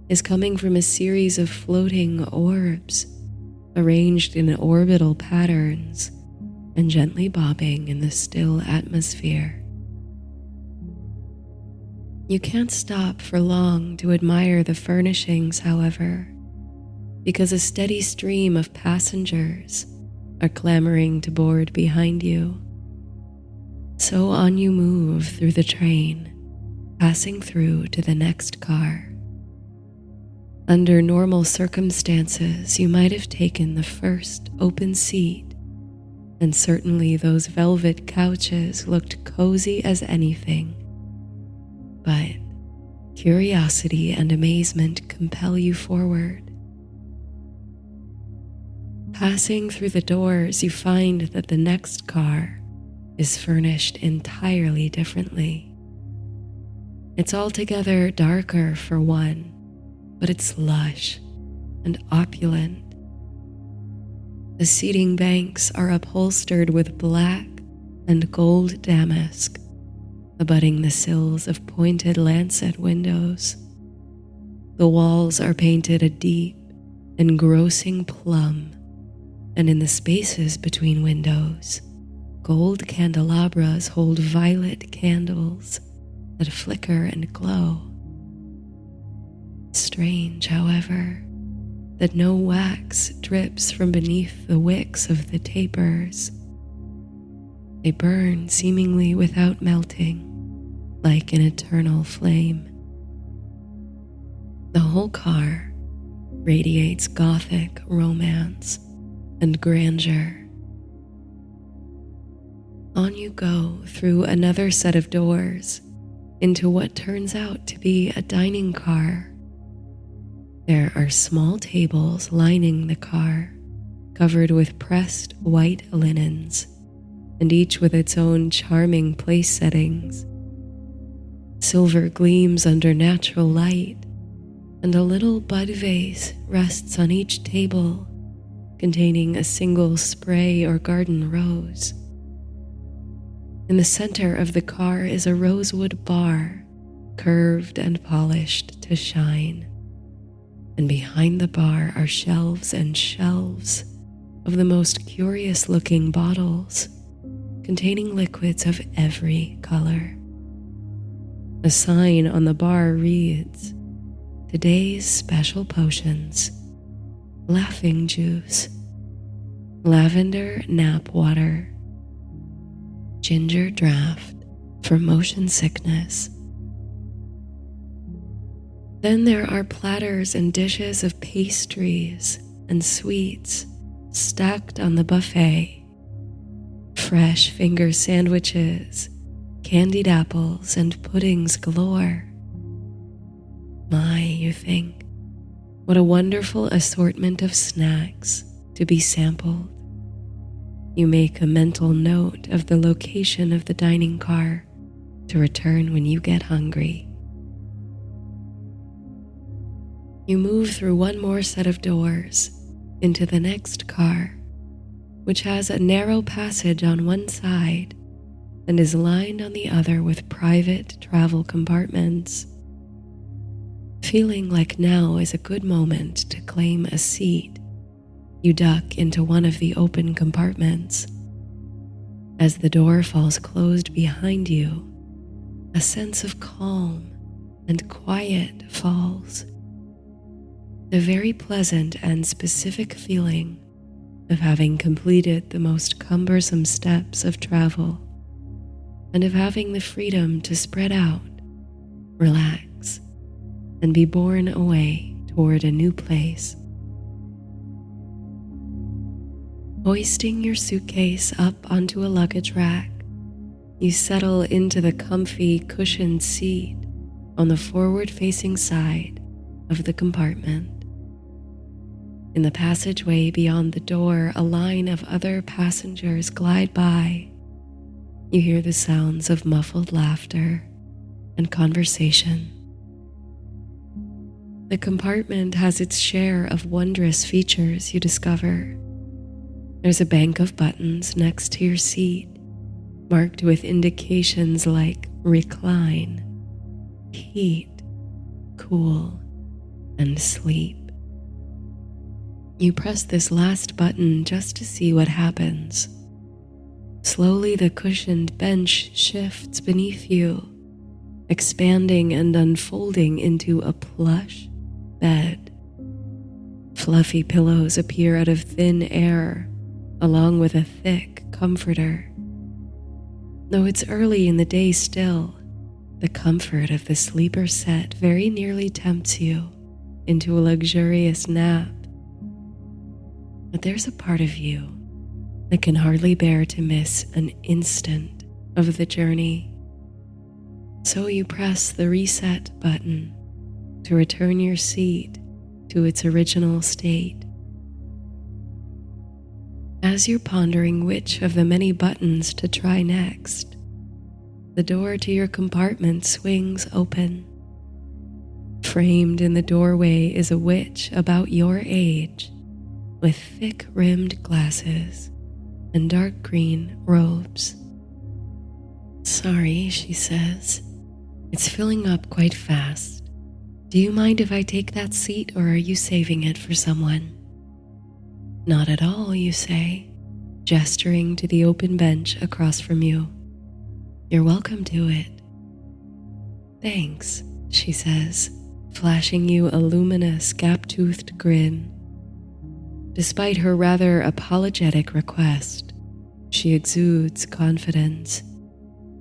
S1: is coming from a series of floating orbs arranged in orbital patterns and gently bobbing in the still atmosphere. You can't stop for long to admire the furnishings, however, because a steady stream of passengers are clamoring to board behind you. So on you move through the train, passing through to the next car. Under normal circumstances, you might have taken the first open seat, and certainly those velvet couches looked cozy as anything. But curiosity and amazement compel you forward. Passing through the doors, you find that the next car is furnished entirely differently. It's altogether darker for one, but it's lush and opulent. The seating banks are upholstered with black and gold damask, abutting the sills of pointed lancet windows. The walls are painted a deep, engrossing plum, and in the spaces between windows, gold candelabras hold violet candles that flicker and glow. Strange, however, that no wax drips from beneath the wicks of the tapers. They burn seemingly without melting, like an eternal flame. The whole car radiates Gothic romance and grandeur. On you go through another set of doors into what turns out to be a dining car. There are small tables lining the car, covered with pressed white linens, and each with its own charming place settings. Silver gleams under natural light, and a little bud vase rests on each table, containing a single spray or garden rose. In the center of the car is a rosewood bar, curved and polished to shine. and behind the bar are shelves and shelves of the most curious-looking bottles containing liquids of every color. A sign on the bar reads, "Today's special potions: laughing juice, lavender nap water, ginger draft for motion sickness." Then there are platters and dishes of pastries and sweets stacked on the buffet, fresh finger sandwiches, candied apples, and puddings galore. My, you think, what a wonderful assortment of snacks to be sampled. You make a mental note of the location of the dining car to return when you get hungry. You move through one more set of doors into the next car, which has a narrow passage on one side and is lined on the other with private travel compartments. Feeling like now is a good moment to claim a seat, you duck into one of the open compartments. As the door falls closed behind you, a sense of calm and quiet falls. The very pleasant and specific feeling of having completed the most cumbersome steps of travel and of having the freedom to spread out, relax, and be borne away toward a new place. Hoisting your suitcase up onto a luggage rack, you settle into the comfy cushioned seat on the forward-facing side of the compartment. In the passageway beyond the door, a line of other passengers glide by. You hear the sounds of muffled laughter and conversation. The compartment has its share of wondrous features you discover. There's a bank of buttons next to your seat, marked with indications like recline, heat, cool, and sleep. You press this last button just to see what happens. Slowly, the cushioned bench shifts beneath you, expanding and unfolding into a plush bed. Fluffy pillows appear out of thin air, along with a thick comforter. Though it's early in the day still, the comfort of the sleeper set very nearly tempts you into a luxurious nap. But there's a part of you that can hardly bear to miss an instant of the journey. So you press the reset button to return your seat to its original state. As you're pondering which of the many buttons to try next, the door to your compartment swings open. Framed in the doorway is a witch about your age, with thick-rimmed glasses and dark green robes. "Sorry," she says. "It's filling up quite fast. Do you mind if I take that seat, or are you saving it for someone?" "Not at all," you say, gesturing to the open bench across from you. "You're welcome to it." "Thanks," she says, flashing you a luminous, gap-toothed grin. Despite her rather apologetic request, she exudes confidence.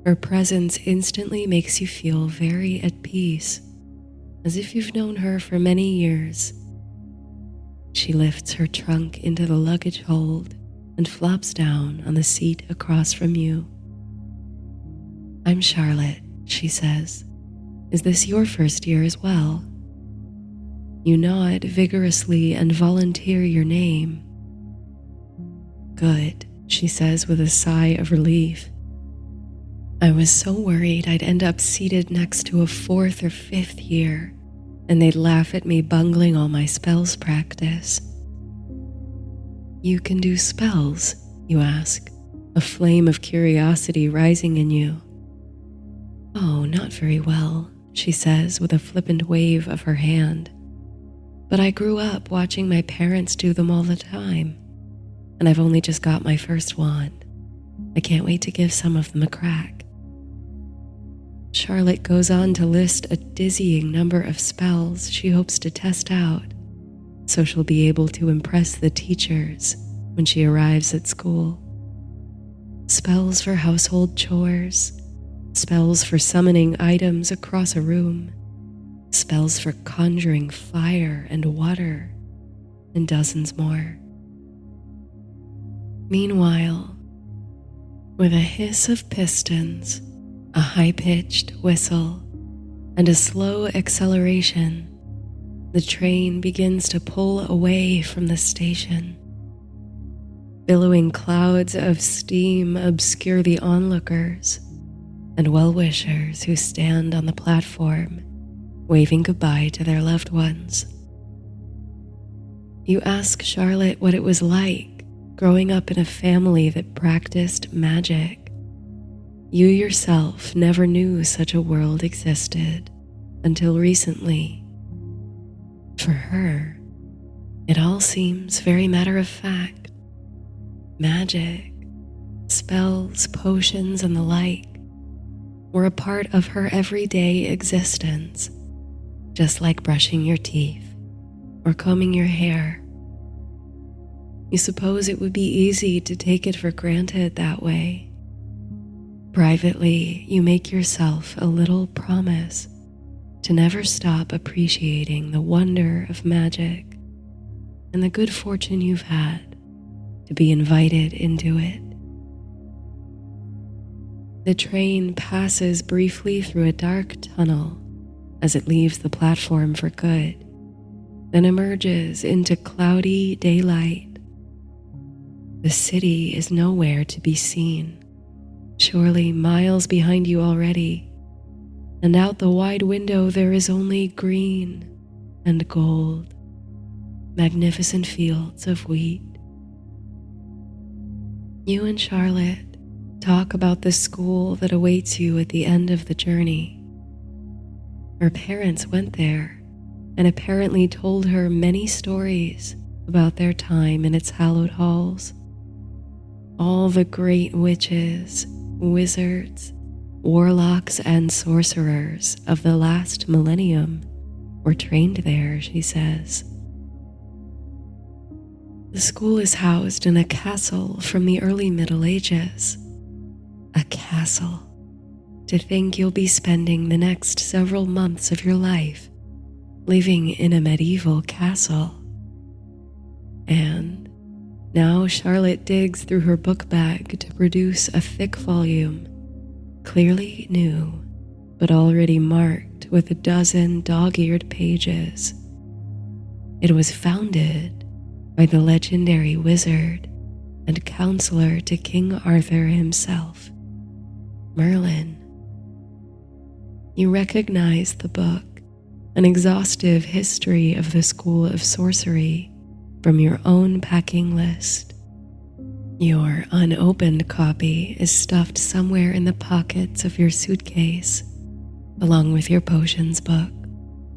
S1: Her presence instantly makes you feel very at peace, as if you've known her for many years. She lifts her trunk into the luggage hold and flops down on the seat across from you. "I'm Charlotte," she says. "Is this your first year as well?" You nod vigorously and volunteer your name. "Good," she says with a sigh of relief. "I was so worried I'd end up seated next to a 4th or 5th year, and they'd laugh at me bungling all my spells practice." "You can do spells?" you ask, a flame of curiosity rising in you. "Oh, not very well," she says with a flippant wave of her hand. but I grew up watching my parents do them all the time, and I've only just got my first wand. I can't wait to give some of them a crack." Charlotte goes on to list a dizzying number of spells she hopes to test out, so she'll be able to impress the teachers when she arrives at school. Spells for household chores, spells for summoning items across a room, spells for conjuring fire and water, and dozens more. Meanwhile, with a hiss of pistons, a high-pitched whistle, and a slow acceleration, the train begins to pull away from the station. Billowing clouds of steam obscure the onlookers and well-wishers who stand on the platform, waving goodbye to their loved ones. You ask Charlotte what it was like growing up in a family that practiced magic. You yourself never knew such a world existed until recently. For her, it all seems very matter-of-fact. Magic, spells, potions, and the like were a part of her everyday existence, just like brushing your teeth or combing your hair. You suppose it would be easy to take it for granted that way. Privately, you make yourself a little promise to never stop appreciating the wonder of magic and the good fortune you've had to be invited into it. The train passes briefly through a dark tunnel as it leaves the platform for good, then emerges into cloudy daylight. The city is nowhere to be seen, surely miles behind you already, and out the wide window there is only green and gold, magnificent fields of wheat. You and Charlotte talk about the school that awaits you at the end of the journey. Her parents went there and apparently told her many stories about their time in its hallowed halls. All the great witches, wizards, warlocks, and sorcerers of the last millennium were trained there, she says. The school is housed in a castle from the early Middle Ages. A castle. To think you'll be spending the next several months of your life living in a medieval castle. And now Charlotte digs through her book bag to produce a thick volume, clearly new, but already marked with a dozen dog-eared pages. It was founded by the legendary wizard and counselor to King Arthur himself, Merlin. You recognize the book, an exhaustive history of the School of Sorcery, from your own packing list. Your unopened copy is stuffed somewhere in the pockets of your suitcase, along with your potions book,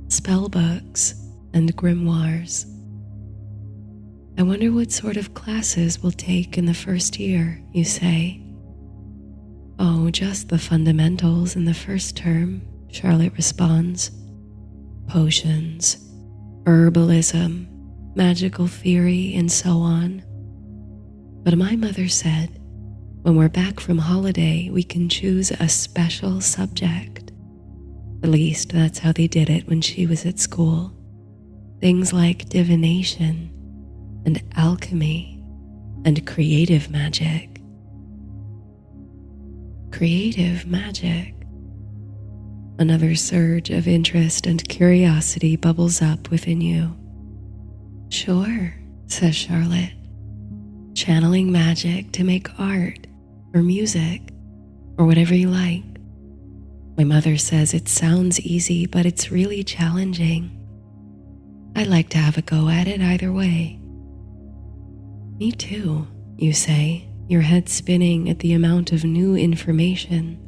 S1: spell books, and grimoires. I wonder what sort of classes we'll take in the first year, you say. Oh, just the fundamentals in the first term, Charlotte responds. Potions, herbalism, magical theory, and so on. But my mother said, when we're back from holiday, we can choose a special subject. At least that's how they did it when she was at school. Things like divination and alchemy and creative magic. Creative magic. Another surge of interest and curiosity bubbles up within you. Sure, says Charlotte. Channeling magic to make art or music or whatever you like. My mother says it sounds easy, but it's really challenging. I'd like to have a go at it either way. Me too, you say, your head spinning at the amount of new information.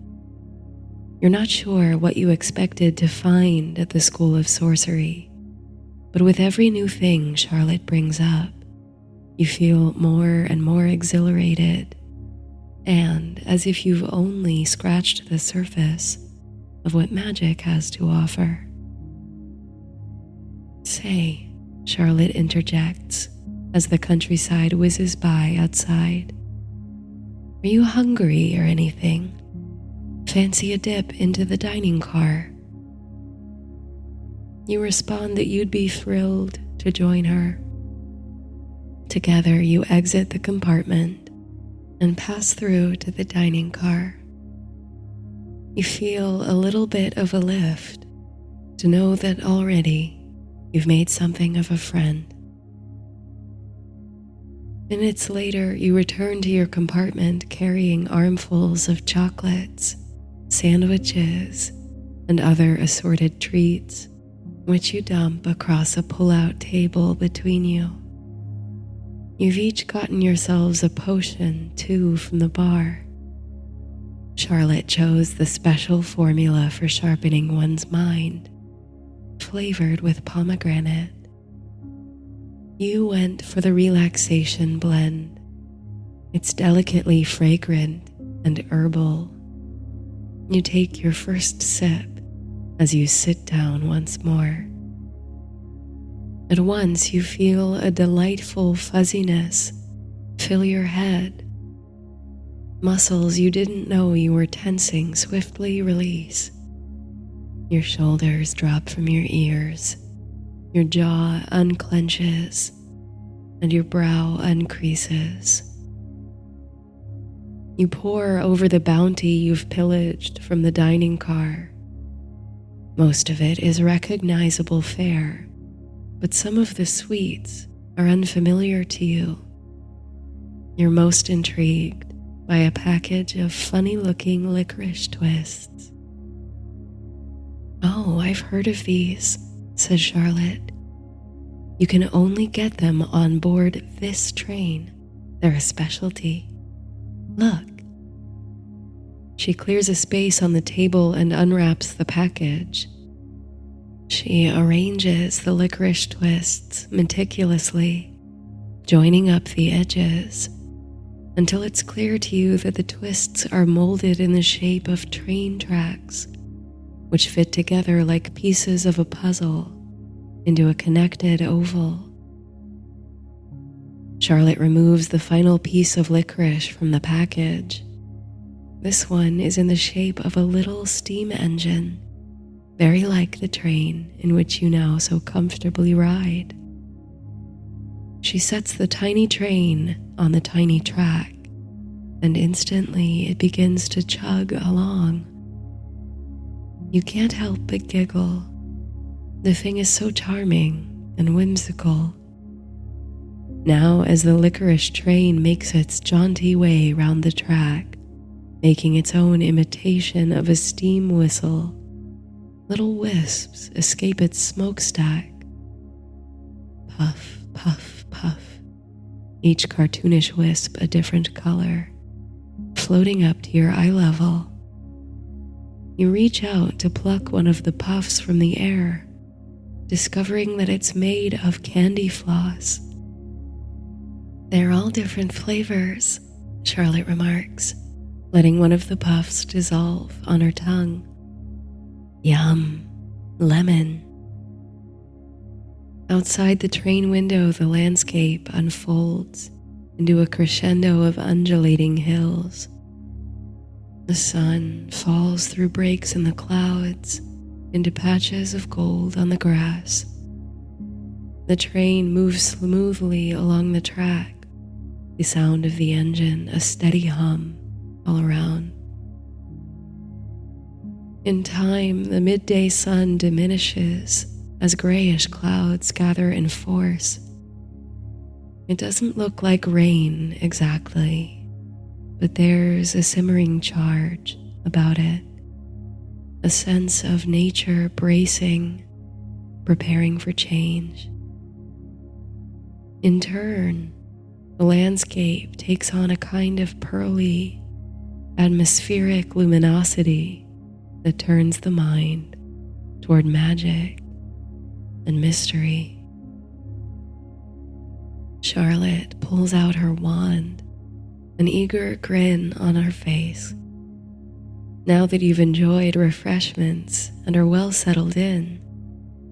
S1: You're not sure what you expected to find at the School of Sorcery. But with every new thing Charlotte brings up, you feel more and more exhilarated, and as if you've only scratched the surface of what magic has to offer. "Say," Charlotte interjects as the countryside whizzes by outside, "are you hungry or anything? Fancy a dip into the dining car?" You respond that you'd be thrilled to join her. Together, you exit the compartment and pass through to the dining car. You feel a little bit of a lift to know that already you've made something of a friend. Minutes later, you return to your compartment carrying armfuls of chocolates, sandwiches, and other assorted treats, which you dump across a pull-out table between you. You've each gotten yourselves a potion, too, from the bar. Charlotte chose the special formula for sharpening one's mind, flavored with pomegranate. You went for the relaxation blend. It's delicately fragrant and herbal. You take your first sip as you sit down once more. At once you feel a delightful fuzziness fill your head. Muscles you didn't know you were tensing swiftly release. Your shoulders drop from your ears, your jaw unclenches, and your brow uncreases. You pore over the bounty you've pillaged from the dining car. Most of it is recognizable fare, but some of the sweets are unfamiliar to you. You're most intrigued by a package of funny-looking licorice twists. "Oh, I've heard of these," says Charlotte. "You can only get them on board this train. They're a specialty. Look." She clears a space on the table and unwraps the package. She arranges the licorice twists meticulously, joining up the edges, until it's clear to you that the twists are molded in the shape of train tracks, which fit together like pieces of a puzzle into a connected oval. Charlotte removes the final piece of licorice from the package. This one is in the shape of a little steam engine, very like the train in which you now so comfortably ride. She sets the tiny train on the tiny track, and instantly it begins to chug along. You can't help but giggle. The thing is so charming and whimsical. Now, as the licorice train makes its jaunty way round the track, making its own imitation of a steam whistle, little wisps escape its smokestack. Puff, puff, puff, each cartoonish wisp a different color, floating up to your eye level. You reach out to pluck one of the puffs from the air, discovering that it's made of candy floss. "They're all different flavors," Charlotte remarks, letting one of the puffs dissolve on her tongue. "Yum, lemon." Outside the train window, the landscape unfolds into a crescendo of undulating hills. The sun falls through breaks in the clouds into patches of gold on the grass. The train moves smoothly along the track, the sound of the engine a steady hum all around. In time, the midday sun diminishes as grayish clouds gather in force. It doesn't look like rain exactly, but there's a simmering charge about it, a sense of nature bracing, preparing for change. In turn, the landscape takes on a kind of pearly, atmospheric luminosity that turns the mind toward magic and mystery. Charlotte pulls out her wand, an eager grin on her face. Now that you've enjoyed refreshments and are well settled in,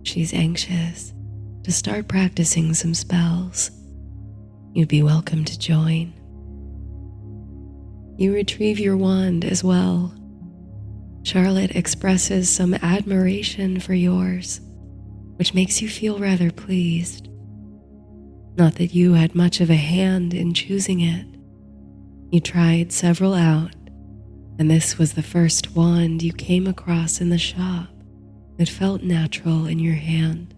S1: she's anxious to start practicing some spells. You'd be welcome to join. You retrieve your wand as well. Charlotte expresses some admiration for yours, which makes you feel rather pleased. Not that you had much of a hand in choosing it. You tried several out, and this was the first wand you came across in the shop that felt natural in your hand.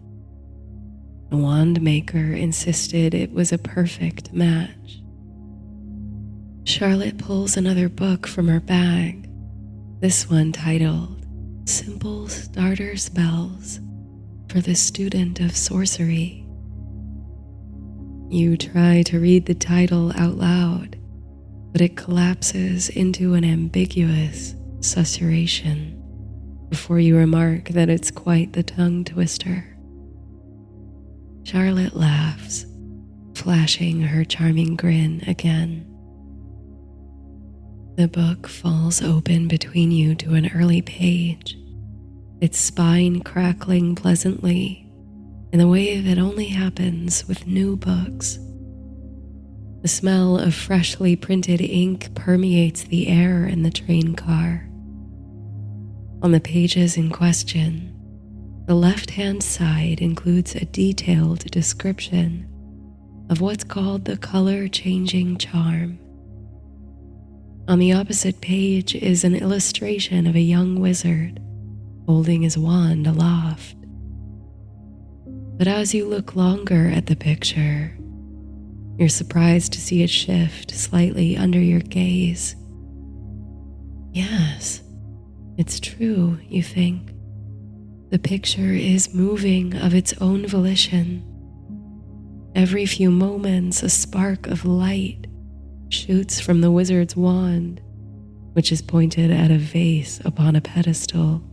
S1: The wandmaker insisted it was a perfect match. Charlotte pulls another book from her bag, this one titled Simple Starter Spells for the Student of Sorcery. You try to read the title out loud, but it collapses into an ambiguous susurration before you remark that it's quite the tongue twister. Charlotte laughs, flashing her charming grin again. The book falls open between you to an early page, its spine crackling pleasantly in the way that only happens with new books. The smell of freshly printed ink permeates the air in the train car. On the pages in question, the left-hand side includes a detailed description of what's called the color-changing charm. On the opposite page is an illustration of a young wizard holding his wand aloft. But as you look longer at the picture, you're surprised to see it shift slightly under your gaze. Yes, it's true, you think. The picture is moving of its own volition. Every few moments, a spark of light shoots from the wizard's wand, which is pointed at a vase upon a pedestal.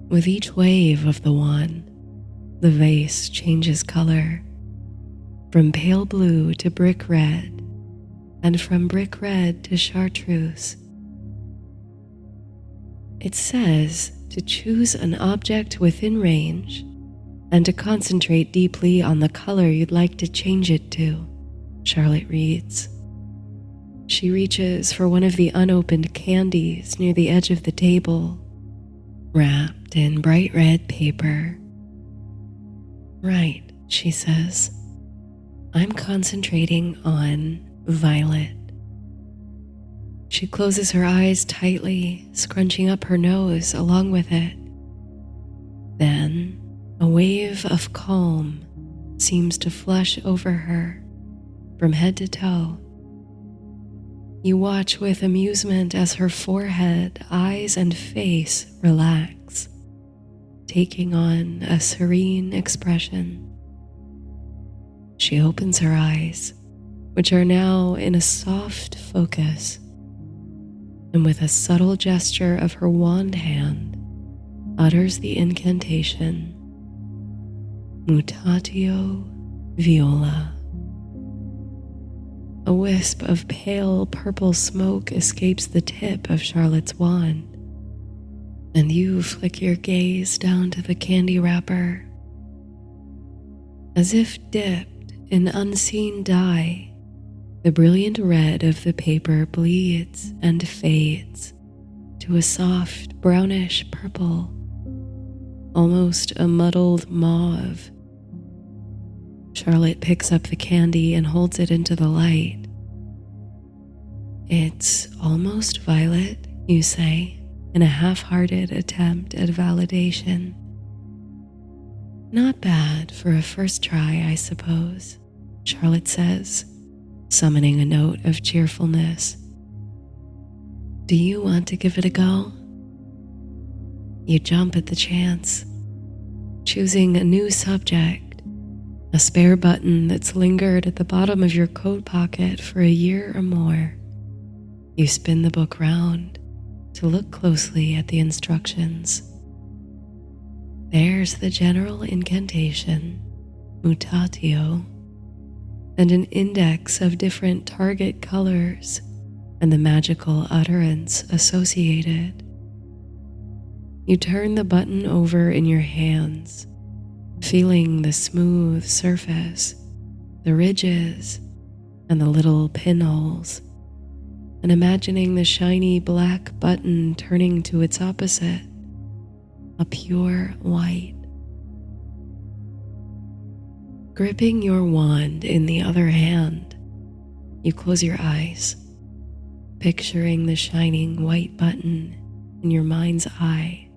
S1: With each wave of the wand, the vase changes color, from pale blue to brick red, and from brick red to chartreuse. It says to choose an object within range and to concentrate deeply on the color you'd like to change it to, Charlotte reads. She reaches for one of the unopened candies near the edge of the table, wrapped in bright red paper. Right, she says. I'm concentrating on violet. She closes her eyes tightly, scrunching up her nose along with it. Then, a wave of calm seems to flush over her from head to toe. You watch with amusement as her forehead, eyes, and face relax, taking on a serene expression. She opens her eyes, which are now in a soft focus, and with a subtle gesture of her wand hand, utters the incantation, Mutatio Viola. A wisp of pale purple smoke escapes the tip of Charlotte's wand, and you flick your gaze down to the candy wrapper. As if dipped in unseen dye, the brilliant red of the paper bleeds and fades to a soft brownish purple, almost a muddled mauve. Charlotte picks up the candy and holds it into the light. It's almost violet, you say, in a half-hearted attempt at validation. Not bad for a first try, I suppose, Charlotte says, summoning a note of cheerfulness. Do you want to give it a go? You jump at the chance, choosing a new subject, a spare button that's lingered at the bottom of your coat pocket for a year or more. You spin the book round to look closely at the instructions. There's the general incantation, Mutatio, and an index of different target colors and the magical utterance associated. You turn the button over in your hands, feeling the smooth surface, the ridges, and the little pinholes, and imagining the shiny black button turning to its opposite, a pure white. Gripping your wand in the other hand, you close your eyes, picturing the shining white button in your mind's eye.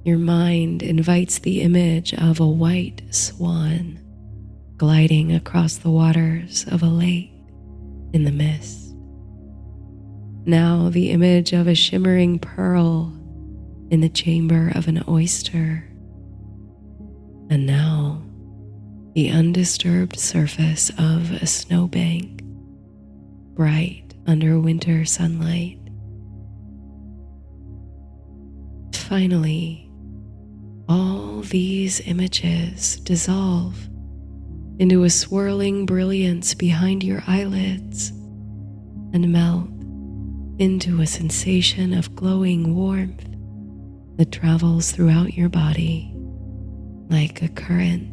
S1: Your mind invites the image of a white swan gliding across the waters of a lake in the mist. Now the image of a shimmering pearl in the chamber of an oyster. And now the undisturbed surface of a snowbank, bright under winter sunlight. Finally, all these images dissolve into a swirling brilliance behind your eyelids and melt into a sensation of glowing warmth that travels throughout your body like a current.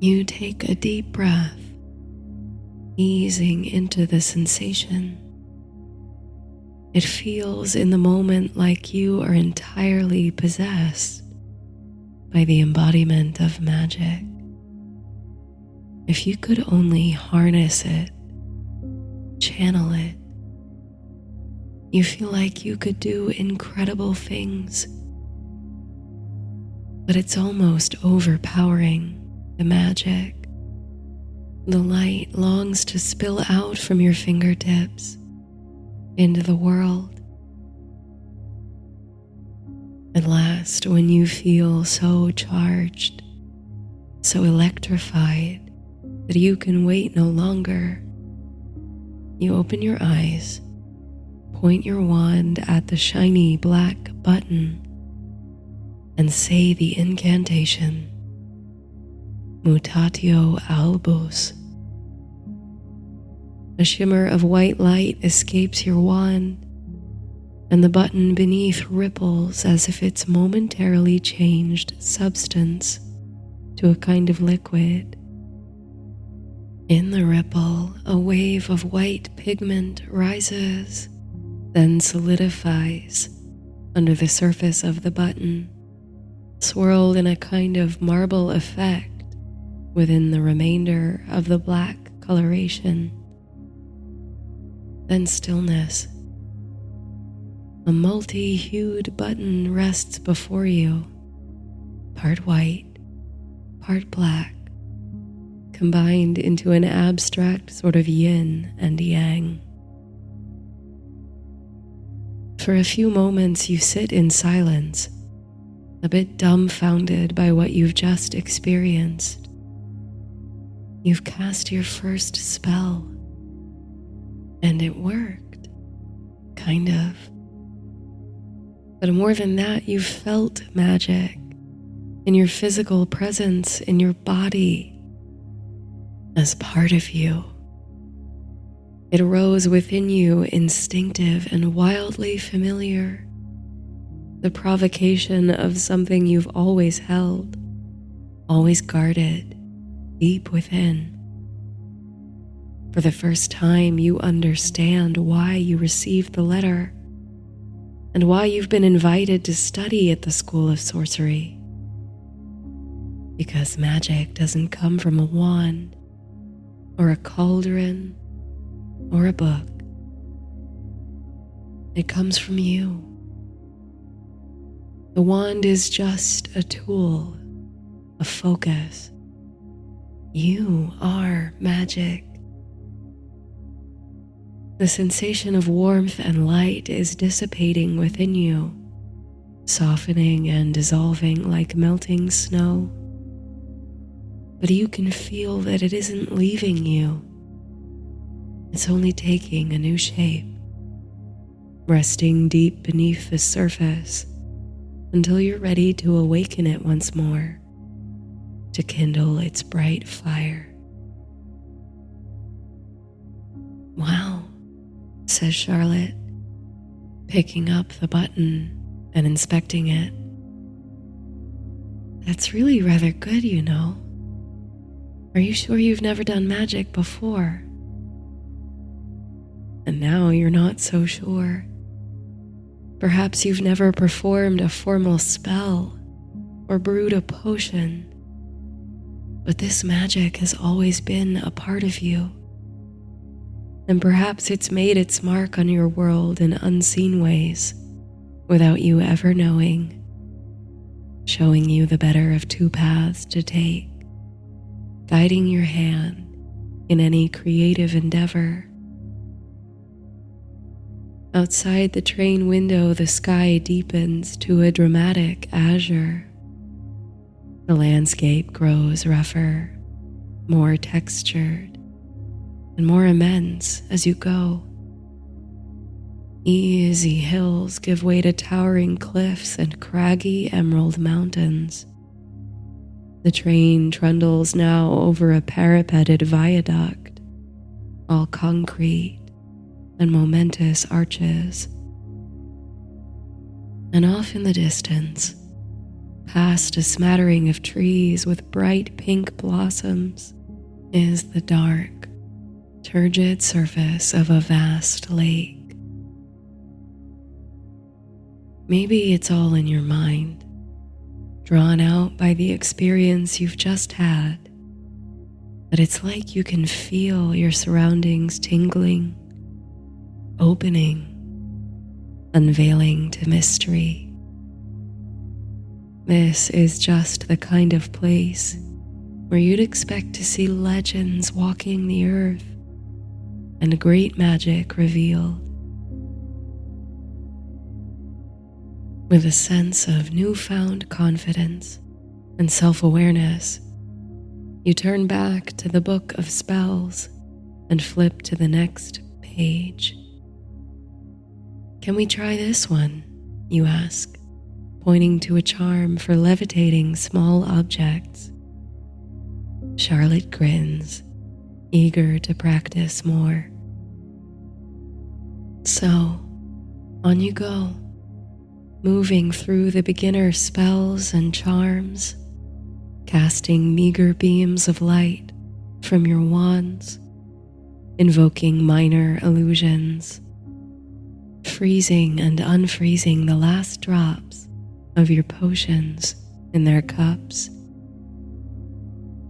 S1: You take a deep breath, easing into the sensation. It feels in the moment like you are entirely possessed by the embodiment of magic. If you could only harness it, channel it, you feel like you could do incredible things. But it's almost overpowering, the magic. The light longs to spill out from your fingertips into the world. At last, when you feel so charged, so electrified that you can wait no longer, you open your eyes, point your wand at the shiny black button, and say the incantation, Mutatio albus. A shimmer of white light escapes your wand, and the button beneath ripples as if it's momentarily changed substance to a kind of liquid. In the ripple, a wave of white pigment rises, then solidifies under the surface of the button, swirled in a kind of marble effect within the remainder of the black coloration. Then stillness. A multi-hued button rests before you, part white, part black, combined into an abstract sort of yin and yang. For a few moments you sit in silence, a bit dumbfounded by what you've just experienced. You've cast your first spell, and it worked, kind of. But more than that, you've felt magic in your physical presence, in your body, as part of you. It arose within you, instinctive and wildly familiar, the provocation of something you've always held, always guarded, deep within. For the first time, you understand why you received the letter and why you've been invited to study at the School of Sorcery. Because magic doesn't come from a wand or a cauldron or a book. It comes from you. The wand is just a tool, a focus. You are magic. The sensation of warmth and light is dissipating within you, softening and dissolving like melting snow. But you can feel that it isn't leaving you. It's only taking a new shape, resting deep beneath the surface until you're ready to awaken it once more. to kindle its bright fire. "Wow," says Charlotte, picking up the button and inspecting it. "That's really rather good, you know. Are you sure you've never done magic before?" And now you're not so sure. Perhaps you've never performed a formal spell or brewed a potion, but this magic has always been a part of you. And perhaps it's made its mark on your world in unseen ways without you ever knowing, showing you the better of two paths to take, guiding your hand in any creative endeavor. Outside the train window, the sky deepens to a dramatic azure. The landscape grows rougher, more textured, and more immense as you go. Easy hills give way to towering cliffs and craggy emerald mountains. The train trundles now over a parapeted viaduct, all concrete and momentous arches. And off in the distance, past a smattering of trees with bright pink blossoms, is the dark, turgid surface of a vast lake. Maybe it's all in your mind, drawn out by the experience you've just had, but it's like you can feel your surroundings tingling, opening, unveiling to mystery. This is just the kind of place where you'd expect to see legends walking the earth and great magic revealed. With a sense of newfound confidence and self-awareness, you turn back to the book of spells and flip to the next page. "Can we try this one?" you ask, pointing to a charm for levitating small objects. Charlotte grins, eager to practice more. So, on you go, moving through the beginner spells and charms, casting meager beams of light from your wands, invoking minor illusions, freezing and unfreezing the last drops of your potions in their cups.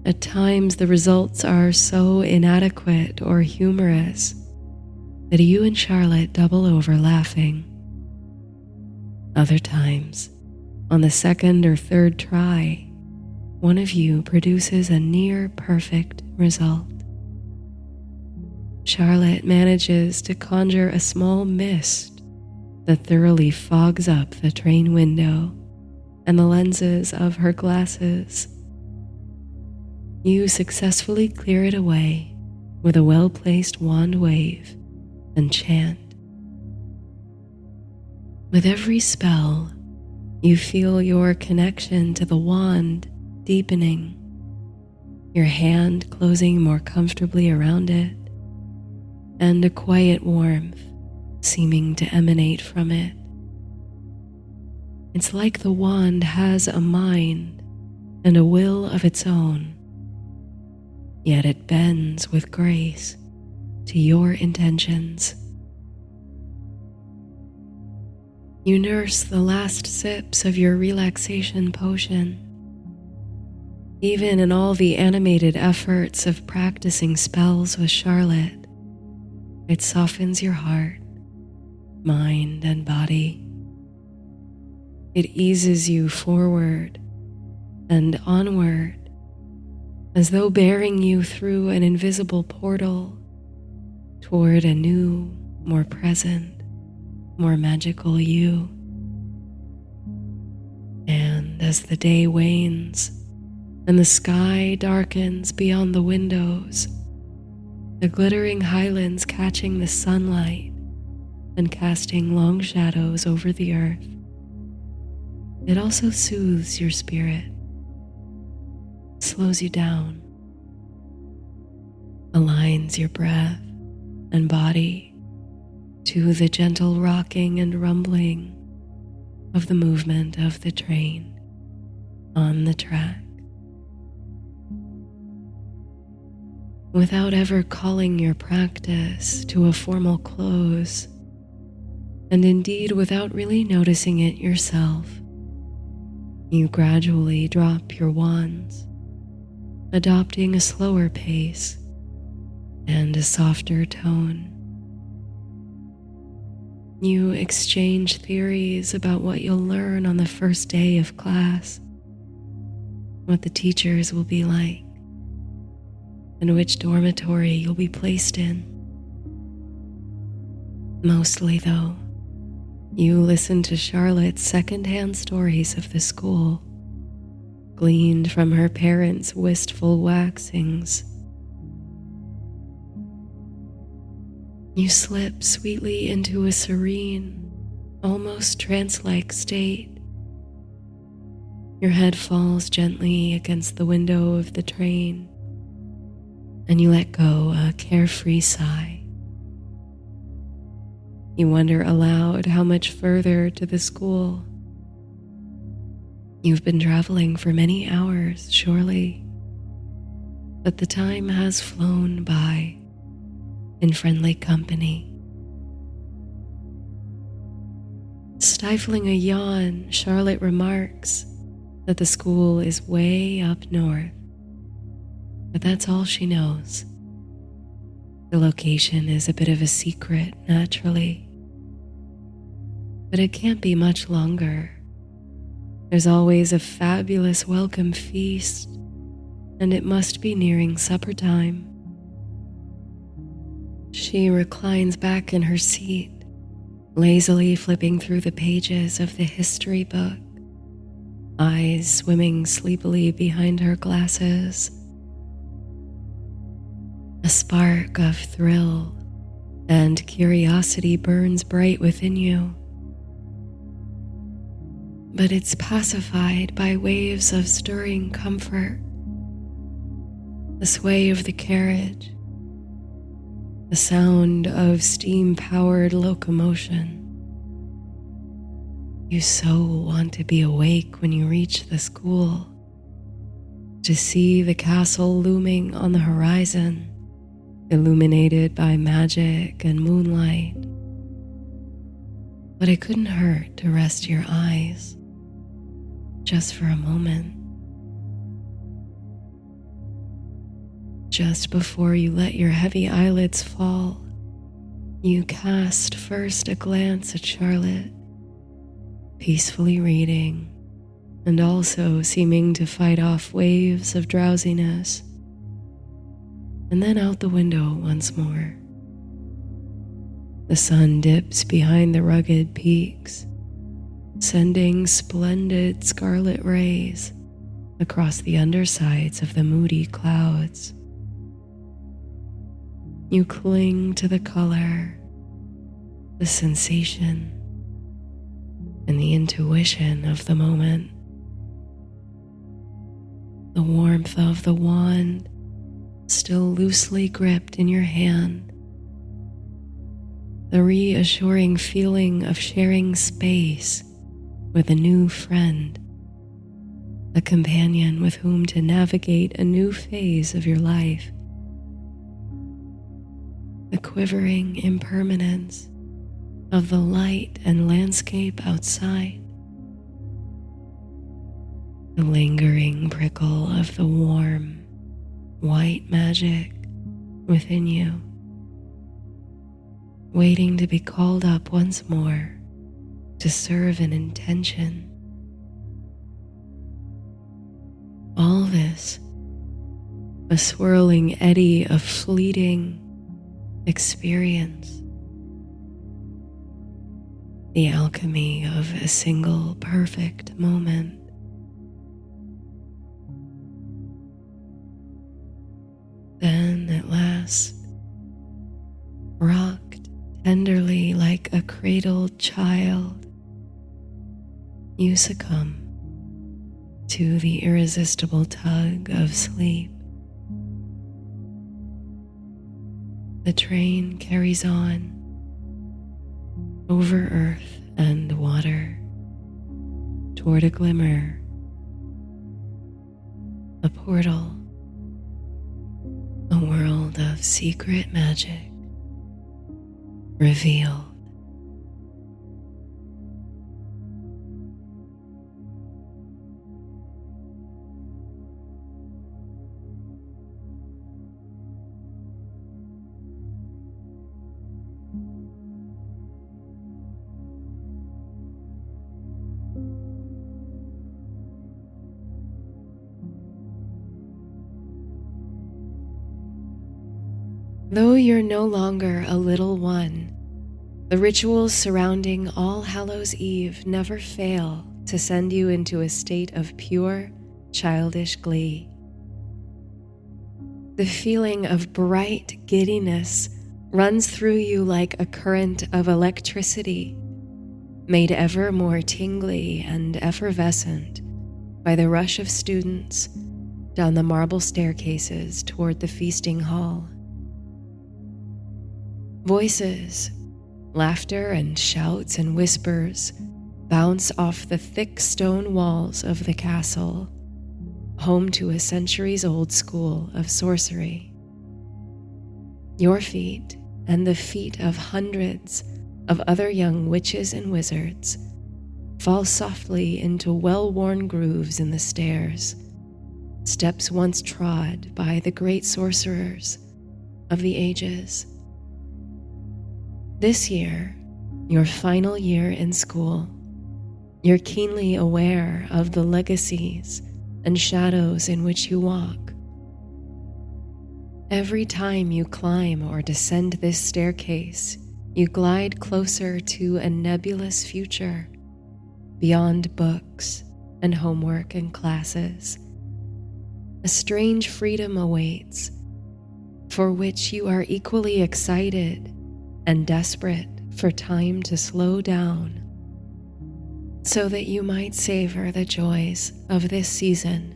S1: At times the results are so inadequate or humorous that you and Charlotte double over laughing. Other times, on the second or third try, one of you produces a near perfect result. Charlotte manages to conjure a small mist that thoroughly fogs up the train window and the lenses of her glasses. You successfully clear it away with a well-placed wand wave and chant. With every spell, you feel your connection to the wand deepening, your hand closing more comfortably around it, and a quiet warmth seeming to emanate from it. It's like the wand has a mind and a will of its own, yet it bends with grace to your intentions. You nurse the last sips of your relaxation potion. Even in all the animated efforts of practicing spells with Charlotte, it softens your heart, mind, and body. It eases you forward and onward, as though bearing you through an invisible portal toward a new, more present, more magical you. And as the day wanes and the sky darkens beyond the windows, the glittering highlands catching the sunlight and casting long shadows over the earth, it also soothes your spirit. slows you down, aligns your breath and body to the gentle rocking and rumbling of the movement of the train on the track. Without ever calling your practice to a formal close, and indeed without really noticing it yourself, you gradually drop your wands, adopting a slower pace and a softer tone. You exchange theories about what you'll learn on the first day of class, what the teachers will be like, and which dormitory you'll be placed in. Mostly, though, you listen to Charlotte's second-hand stories of the school, gleaned from her parents' wistful waxings. You slip sweetly into a serene, almost trance-like state. Your head falls gently against the window of the train, and you let go a carefree sigh. You wonder aloud how much further to the school. You've been traveling for many hours, surely, but the time has flown by in friendly company. Stifling a yawn, Charlotte remarks that the school is way up north, but that's all she knows. The location is a bit of a secret, naturally, but it can't be much longer. There's always a fabulous welcome feast, and it must be nearing supper time. She reclines back in her seat, lazily flipping through the pages of the history book, eyes swimming sleepily behind her glasses. A spark of thrill and curiosity burns bright within you, but it's pacified by waves of stirring comfort. The sway of the carriage, the sound of steam-powered locomotion. You so want to be awake when you reach the school, to see the castle looming on the horizon, illuminated by magic and moonlight. But it couldn't hurt to rest your eyes, just for a moment. Just before you let your heavy eyelids fall, you cast first a glance at Charlotte, peacefully reading and also seeming to fight off waves of drowsiness, and then out the window once more. The sun dips behind the rugged peaks, sending splendid scarlet rays across the undersides of the moody clouds. You cling to the color, the sensation, and the intuition of the moment. The warmth of the wand still loosely gripped in your hand. The reassuring feeling of sharing space with a new friend, a companion with whom to navigate a new phase of your life. The quivering impermanence of the light and landscape outside. The lingering prickle of the warm, white magic within you, waiting to be called up once more to serve an intention. All this, a swirling eddy of fleeting experience, the alchemy of a single perfect moment. Then at last, rocked tenderly like a cradled child, you succumb to the irresistible tug of sleep. The train carries on over earth and water toward a glimmer, a portal, a world of secret magic revealed. Though you're no longer a little one, the rituals surrounding All Hallows' Eve never fail to send you into a state of pure, childish glee. The feeling of bright giddiness runs through you like a current of electricity, made ever more tingly and effervescent by the rush of students down the marble staircases toward the feasting hall. Voices, laughter and shouts and whispers bounce off the thick stone walls of the castle, home to a centuries-old school of sorcery. Your feet and the feet of hundreds of other young witches and wizards fall softly into well-worn grooves in the stairs, steps once trod by the great sorcerers of the ages. This year, your final year in school, you're keenly aware of the legacies and shadows in which you walk. Every time you climb or descend this staircase, you glide closer to a nebulous future, beyond books and homework and classes. A strange freedom awaits, for which you are equally excited and desperate for time to slow down, so that you might savor the joys of this season.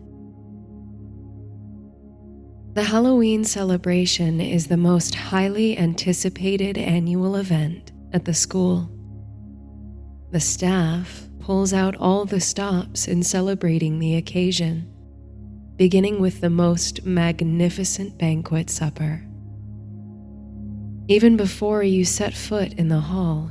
S1: The Halloween celebration is the most highly anticipated annual event at the school. The staff pulls out all the stops in celebrating the occasion, beginning with the most magnificent banquet supper. Even before you set foot in the hall,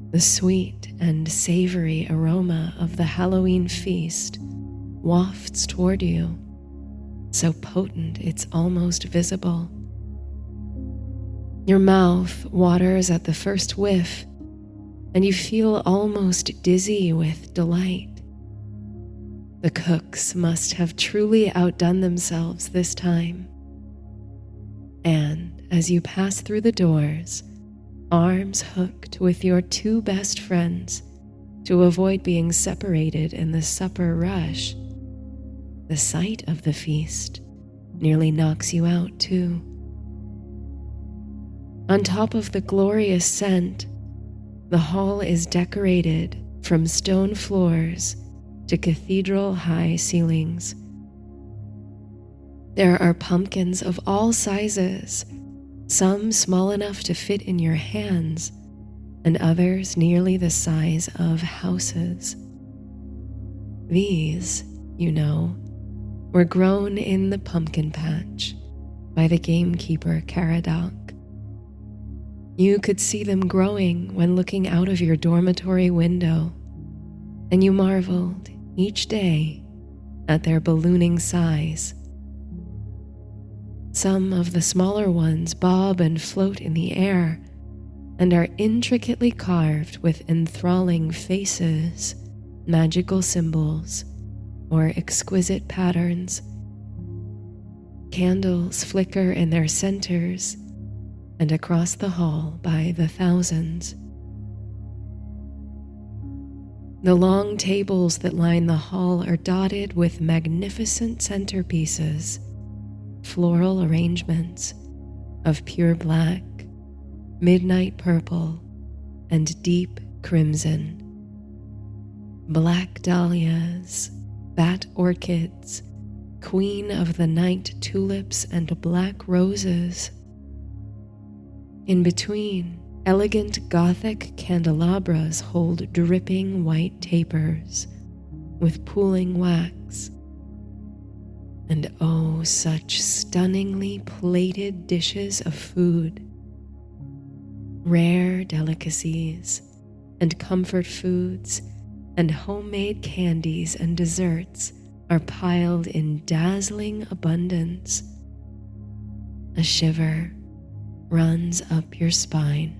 S1: the sweet and savory aroma of the Halloween feast wafts toward you, so potent it's almost visible. Your mouth waters at the first whiff, and you feel almost dizzy with delight. The cooks must have truly outdone themselves this time. And as you pass through the doors, arms hooked with your two best friends to avoid being separated in the supper rush, the sight of the feast nearly knocks you out too. On top of the glorious scent, the hall is decorated from stone floors to cathedral-high ceilings. There are pumpkins of all sizes, some small enough to fit in your hands, and others nearly the size of houses. These, you know, were grown in the pumpkin patch by the gamekeeper Caradoc. You could see them growing when looking out of your dormitory window, and you marveled each day at their ballooning size. Some of the smaller ones bob and float in the air and are intricately carved with enthralling faces, magical symbols, or exquisite patterns. Candles flicker in their centers and across the hall by the thousands. The long tables that line the hall are dotted with magnificent centerpieces, floral arrangements of pure black, midnight purple, and deep crimson. Black dahlias, bat orchids, queen of the night tulips and black roses. In between, elegant Gothic candelabras hold dripping white tapers with pooling wax. And oh, such stunningly plated dishes of food. Rare delicacies and comfort foods and homemade candies and desserts are piled in dazzling abundance. A shiver runs up your spine.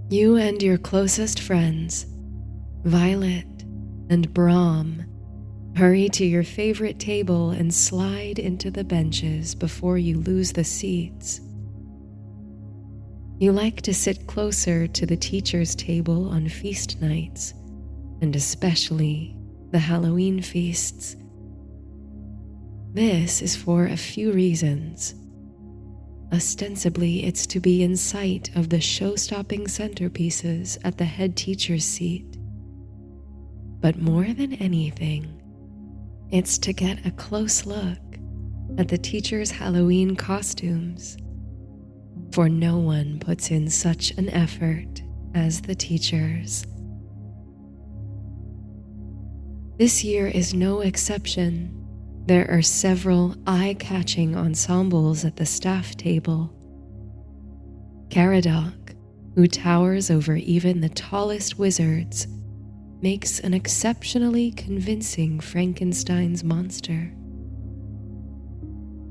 S1: You and your closest friends, Violet and Brahm, hurry to your favorite table and slide into the benches before you lose the seats. You like to sit closer to the teacher's table on feast nights, and especially the Halloween feasts. This is for a few reasons. Ostensibly, it's to be in sight of the show-stopping centerpieces at the head teacher's seat. But more than anything, it's to get a close look at the teacher's Halloween costumes. For no one puts in such an effort as the teachers. This year is no exception. There are several eye-catching ensembles at the staff table. Caradoc, who towers over even the tallest wizards, makes an exceptionally convincing Frankenstein's monster.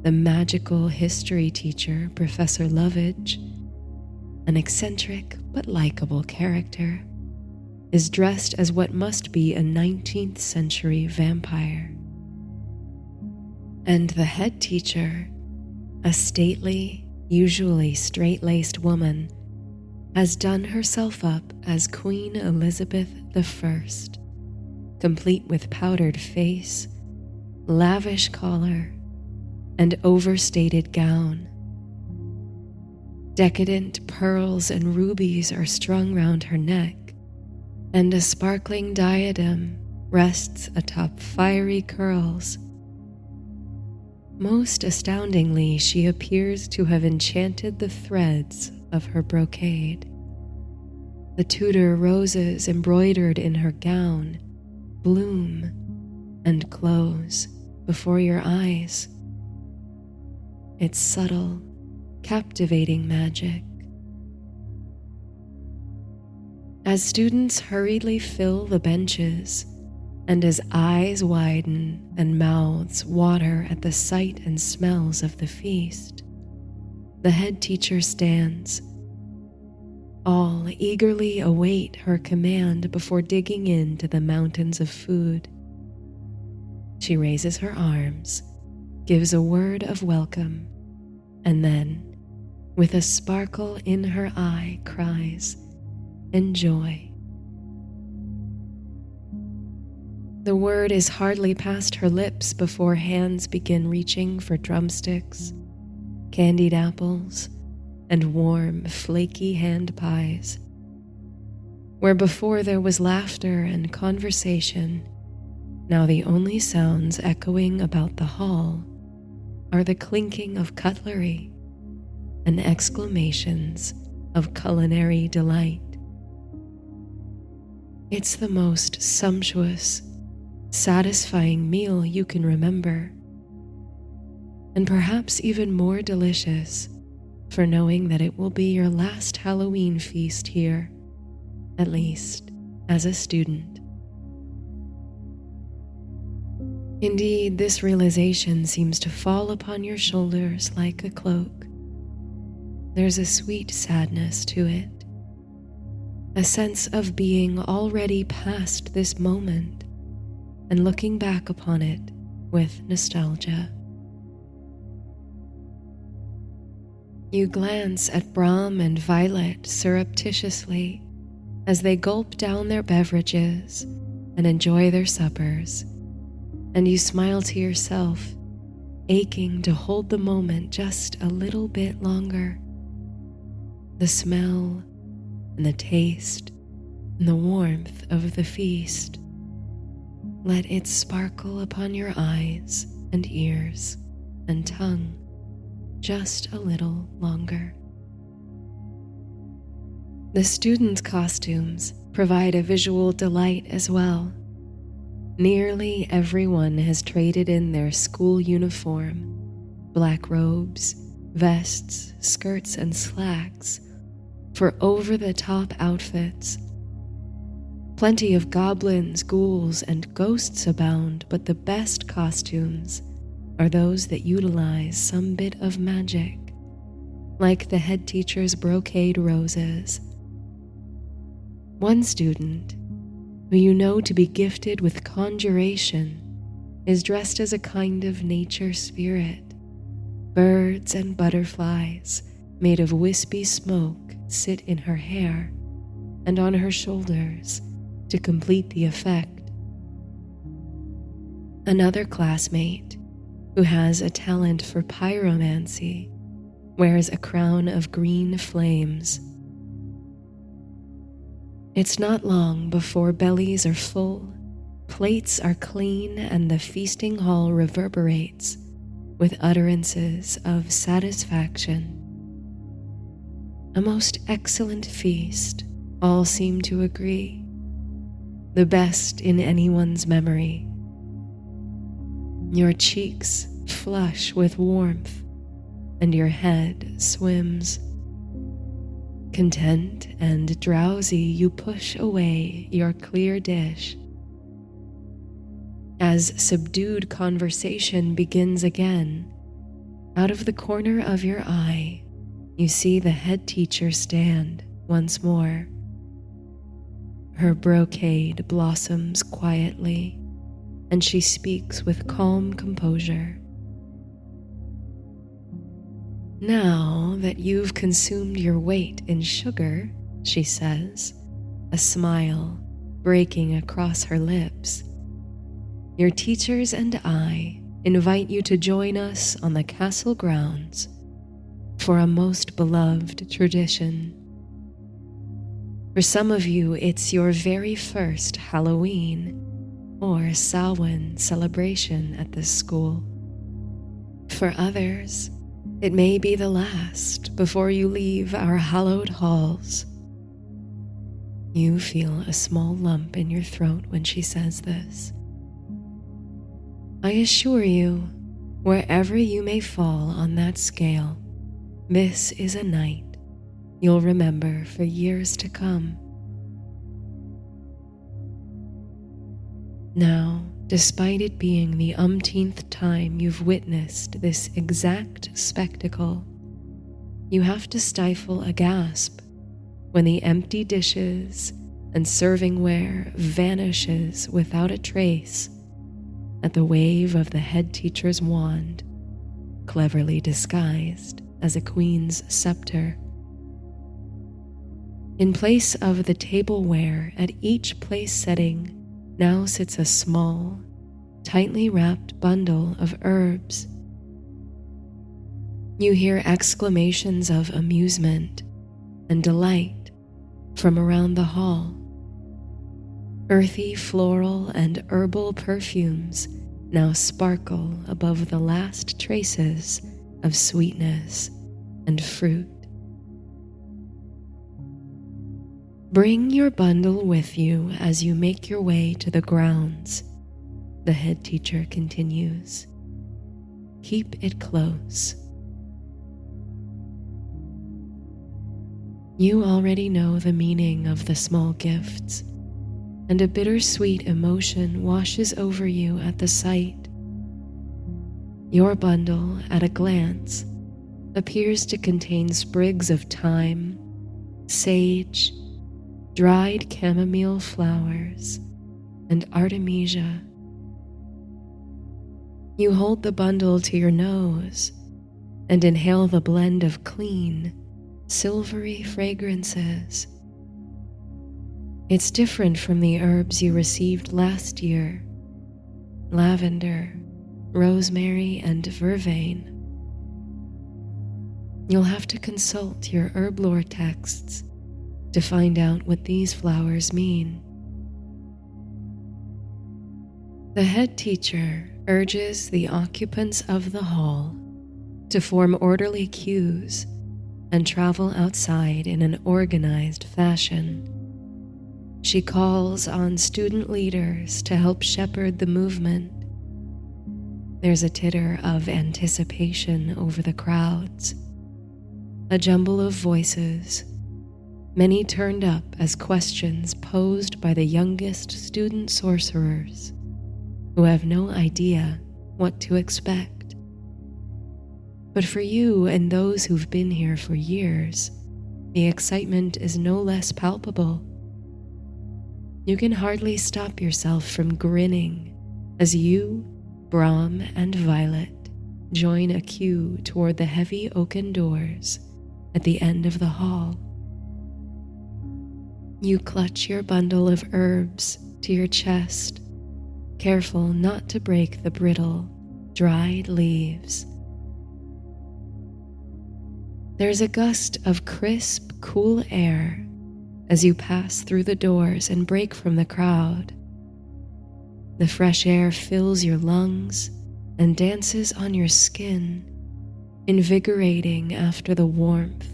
S1: The magical history teacher, Professor Lovage, an eccentric but likable character, is dressed as what must be a 19th century vampire. And the head teacher, a stately, usually straight-laced woman, has done herself up as Queen Elizabeth I, complete with powdered face, lavish collar, and overstated gown. Decadent pearls and rubies are strung round her neck, and a sparkling diadem rests atop fiery curls. Most astoundingly, she appears to have enchanted the threads of her brocade. The Tudor roses embroidered in her gown bloom and close before your eyes. It's subtle, captivating magic. As students hurriedly fill the benches, and as eyes widen and mouths water at the sight and smells of the feast, the head teacher stands. All eagerly await her command before digging into the mountains of food. She raises her arms, gives a word of welcome, and then, with a sparkle in her eye, cries, "Enjoy." The word is hardly past her lips before hands begin reaching for drumsticks, candied apples, and warm, flaky hand pies. Where before there was laughter and conversation, now the only sounds echoing about the hall are the clinking of cutlery and exclamations of culinary delight. It's the most sumptuous, satisfying meal you can remember, and perhaps even more delicious for knowing that it will be your last Halloween feast here, at least as a student. Indeed, this realization seems to fall upon your shoulders like a cloak. There's a sweet sadness to it, a sense of being already past this moment and looking back upon it with nostalgia. You glance at Brahm and Violet surreptitiously as they gulp down their beverages and enjoy their suppers, and you smile to yourself, aching to hold the moment just a little bit longer. The smell and the taste in the warmth of the feast. Let it sparkle upon your eyes and ears and tongue just a little longer. The students' costumes provide a visual delight as well. Nearly everyone has traded in their school uniform, black robes, vests, skirts, and slacks for over-the-top outfits. Plenty of goblins, ghouls, and ghosts abound, but the best costumes are those that utilize some bit of magic, like the head teacher's brocade roses. One student, who you know to be gifted with conjuration, is dressed as a kind of nature spirit. Birds and butterflies made of wispy smoke sit in her hair and on her shoulders to complete the effect. Another classmate, who has a talent for pyromancy, wears a crown of green flames. It's not long before bellies are full, plates are clean, and the feasting hall reverberates with utterances of satisfaction. A most excellent feast, all seem to agree, the best in anyone's memory. Your cheeks flush with warmth, and your head swims. Content and drowsy, you push away your clear dish. As subdued conversation begins again, out of the corner of your eye, you see the head teacher stand once more. Her brocade blossoms quietly, and she speaks with calm composure. Now that you've consumed your weight in sugar, she says, a smile breaking across her lips, your teachers and I invite you to join us on the castle grounds for a most beloved tradition. For some of you, it's your very first Halloween or Samhain celebration at this school. For others, it may be the last before you leave our hallowed halls. You feel a small lump in your throat when she says this. I assure you, wherever you may fall on that scale, this is a night you'll remember for years to come. Now, despite it being the umpteenth time you've witnessed this exact spectacle, you have to stifle a gasp when the empty dishes and servingware vanishes without a trace at the wave of the head teacher's wand, cleverly disguised as a queen's scepter. In place of the tableware at each place setting now sits a small, tightly wrapped bundle of herbs. You hear exclamations of amusement and delight from around the hall. Earthy floral and herbal perfumes now sparkle above the last traces of sweetness and fruit. Bring your bundle with you as you make your way to the grounds, the head teacher continues. Keep it close. You already know the meaning of the small gifts, and a bittersweet emotion washes over you at the sight. Your bundle, at a glance, appears to contain sprigs of thyme, sage, dried chamomile flowers, and artemisia. You hold the bundle to your nose and inhale the blend of clean, silvery fragrances. It's different from the herbs you received last year: lavender, rosemary, and vervain. You'll have to consult your herb lore texts to find out what these flowers mean. The head teacher urges the occupants of the hall to form orderly queues and travel outside in an organized fashion. She calls on student leaders to help shepherd the movement. There's a titter of anticipation over the crowds, a jumble of voices, many turned up as questions posed by the youngest student sorcerers who have no idea what to expect. But for you and those who've been here for years, the excitement is no less palpable. You can hardly stop yourself from grinning as you, Brom, and Violet join a queue toward the heavy oaken doors at the end of the hall. You clutch your bundle of herbs to your chest, careful not to break the brittle, dried leaves. There's a gust of crisp, cool air as you pass through the doors and break from the crowd. The fresh air fills your lungs and dances on your skin, invigorating after the warmth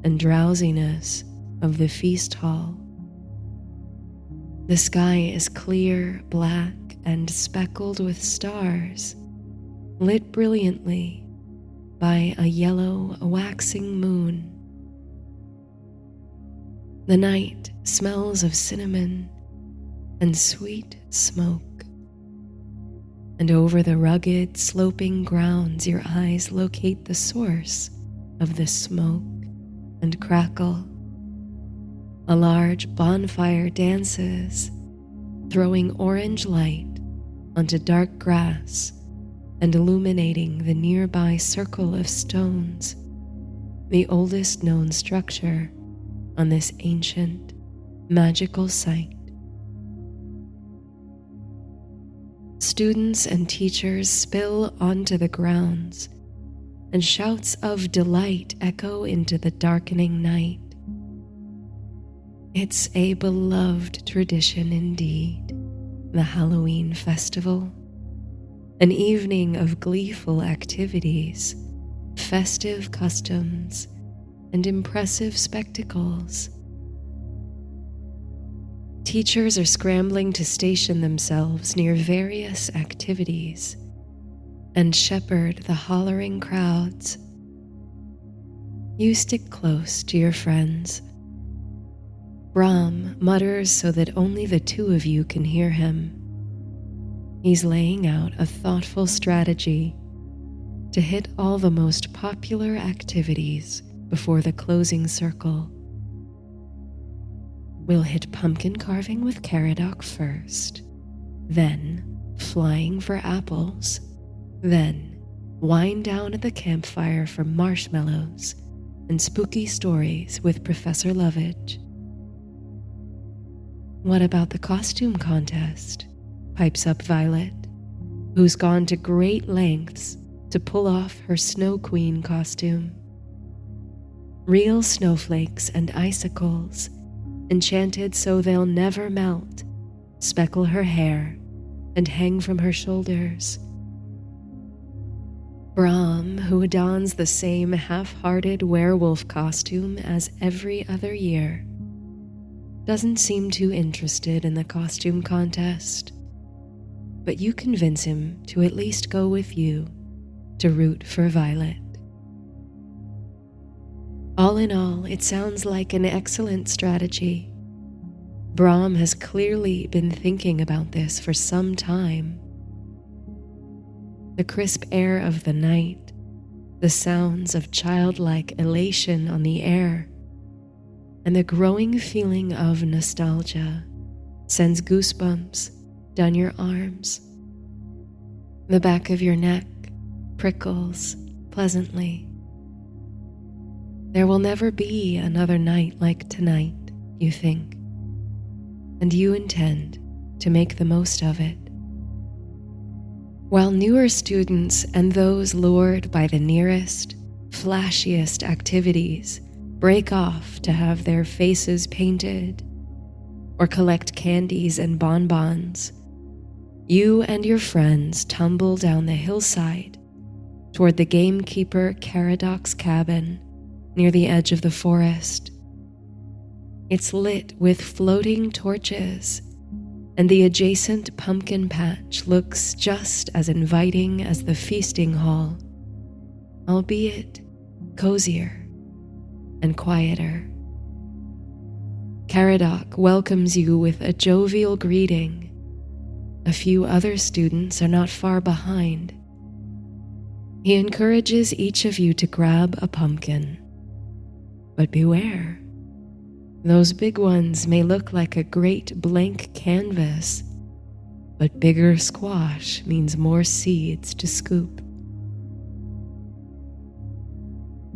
S1: and drowsiness of the feast hall. The sky is clear, black, and speckled with stars, lit brilliantly by a yellow, waxing moon. The night smells of cinnamon and sweet smoke, and over the rugged, sloping grounds your eyes locate the source of the smoke and crackle. A large bonfire dances, throwing orange light onto dark grass and illuminating the nearby circle of stones, the oldest known structure on this ancient, magical site. Students and teachers spill onto the grounds, and shouts of delight echo into the darkening night. It's a beloved tradition indeed, the Halloween festival, an evening of gleeful activities, festive customs, and impressive spectacles. Teachers are scrambling to station themselves near various activities and shepherd the hollering crowds. You stick close to your friends. Brom mutters so that only the two of you can hear him. He's laying out a thoughtful strategy to hit all the most popular activities before the closing circle. We'll hit pumpkin carving with Caradoc first, then flying for apples, then wind down at the campfire for marshmallows and spooky stories with Professor Lovage. What about the costume contest? Pipes up Violet, who's gone to great lengths to pull off her Snow Queen costume. Real snowflakes and icicles, enchanted so they'll never melt, speckle her hair and hang from her shoulders. Brom, who dons the same half-hearted werewolf costume as every other year, doesn't seem too interested in the costume contest, but you convince him to at least go with you to root for Violet. All in all, it sounds like an excellent strategy. Brom has clearly been thinking about this for some time. The crisp air of the night, the sounds of childlike elation on the air, and the growing feeling of nostalgia sends goosebumps down your arms. The back of your neck prickles pleasantly. There will never be another night like tonight, you think, and you intend to make the most of it. While newer students and those lured by the nearest, flashiest activities break off to have their faces painted, or collect candies and bonbons, you and your friends tumble down the hillside toward the gamekeeper Caradoc's cabin near the edge of the forest. It's lit with floating torches, and the adjacent pumpkin patch looks just as inviting as the feasting hall, albeit cozier and quieter. Caradoc welcomes you with a jovial greeting. A few other students are not far behind. He encourages each of you to grab a pumpkin. But beware, those big ones may look like a great blank canvas, but bigger squash means more seeds to scoop.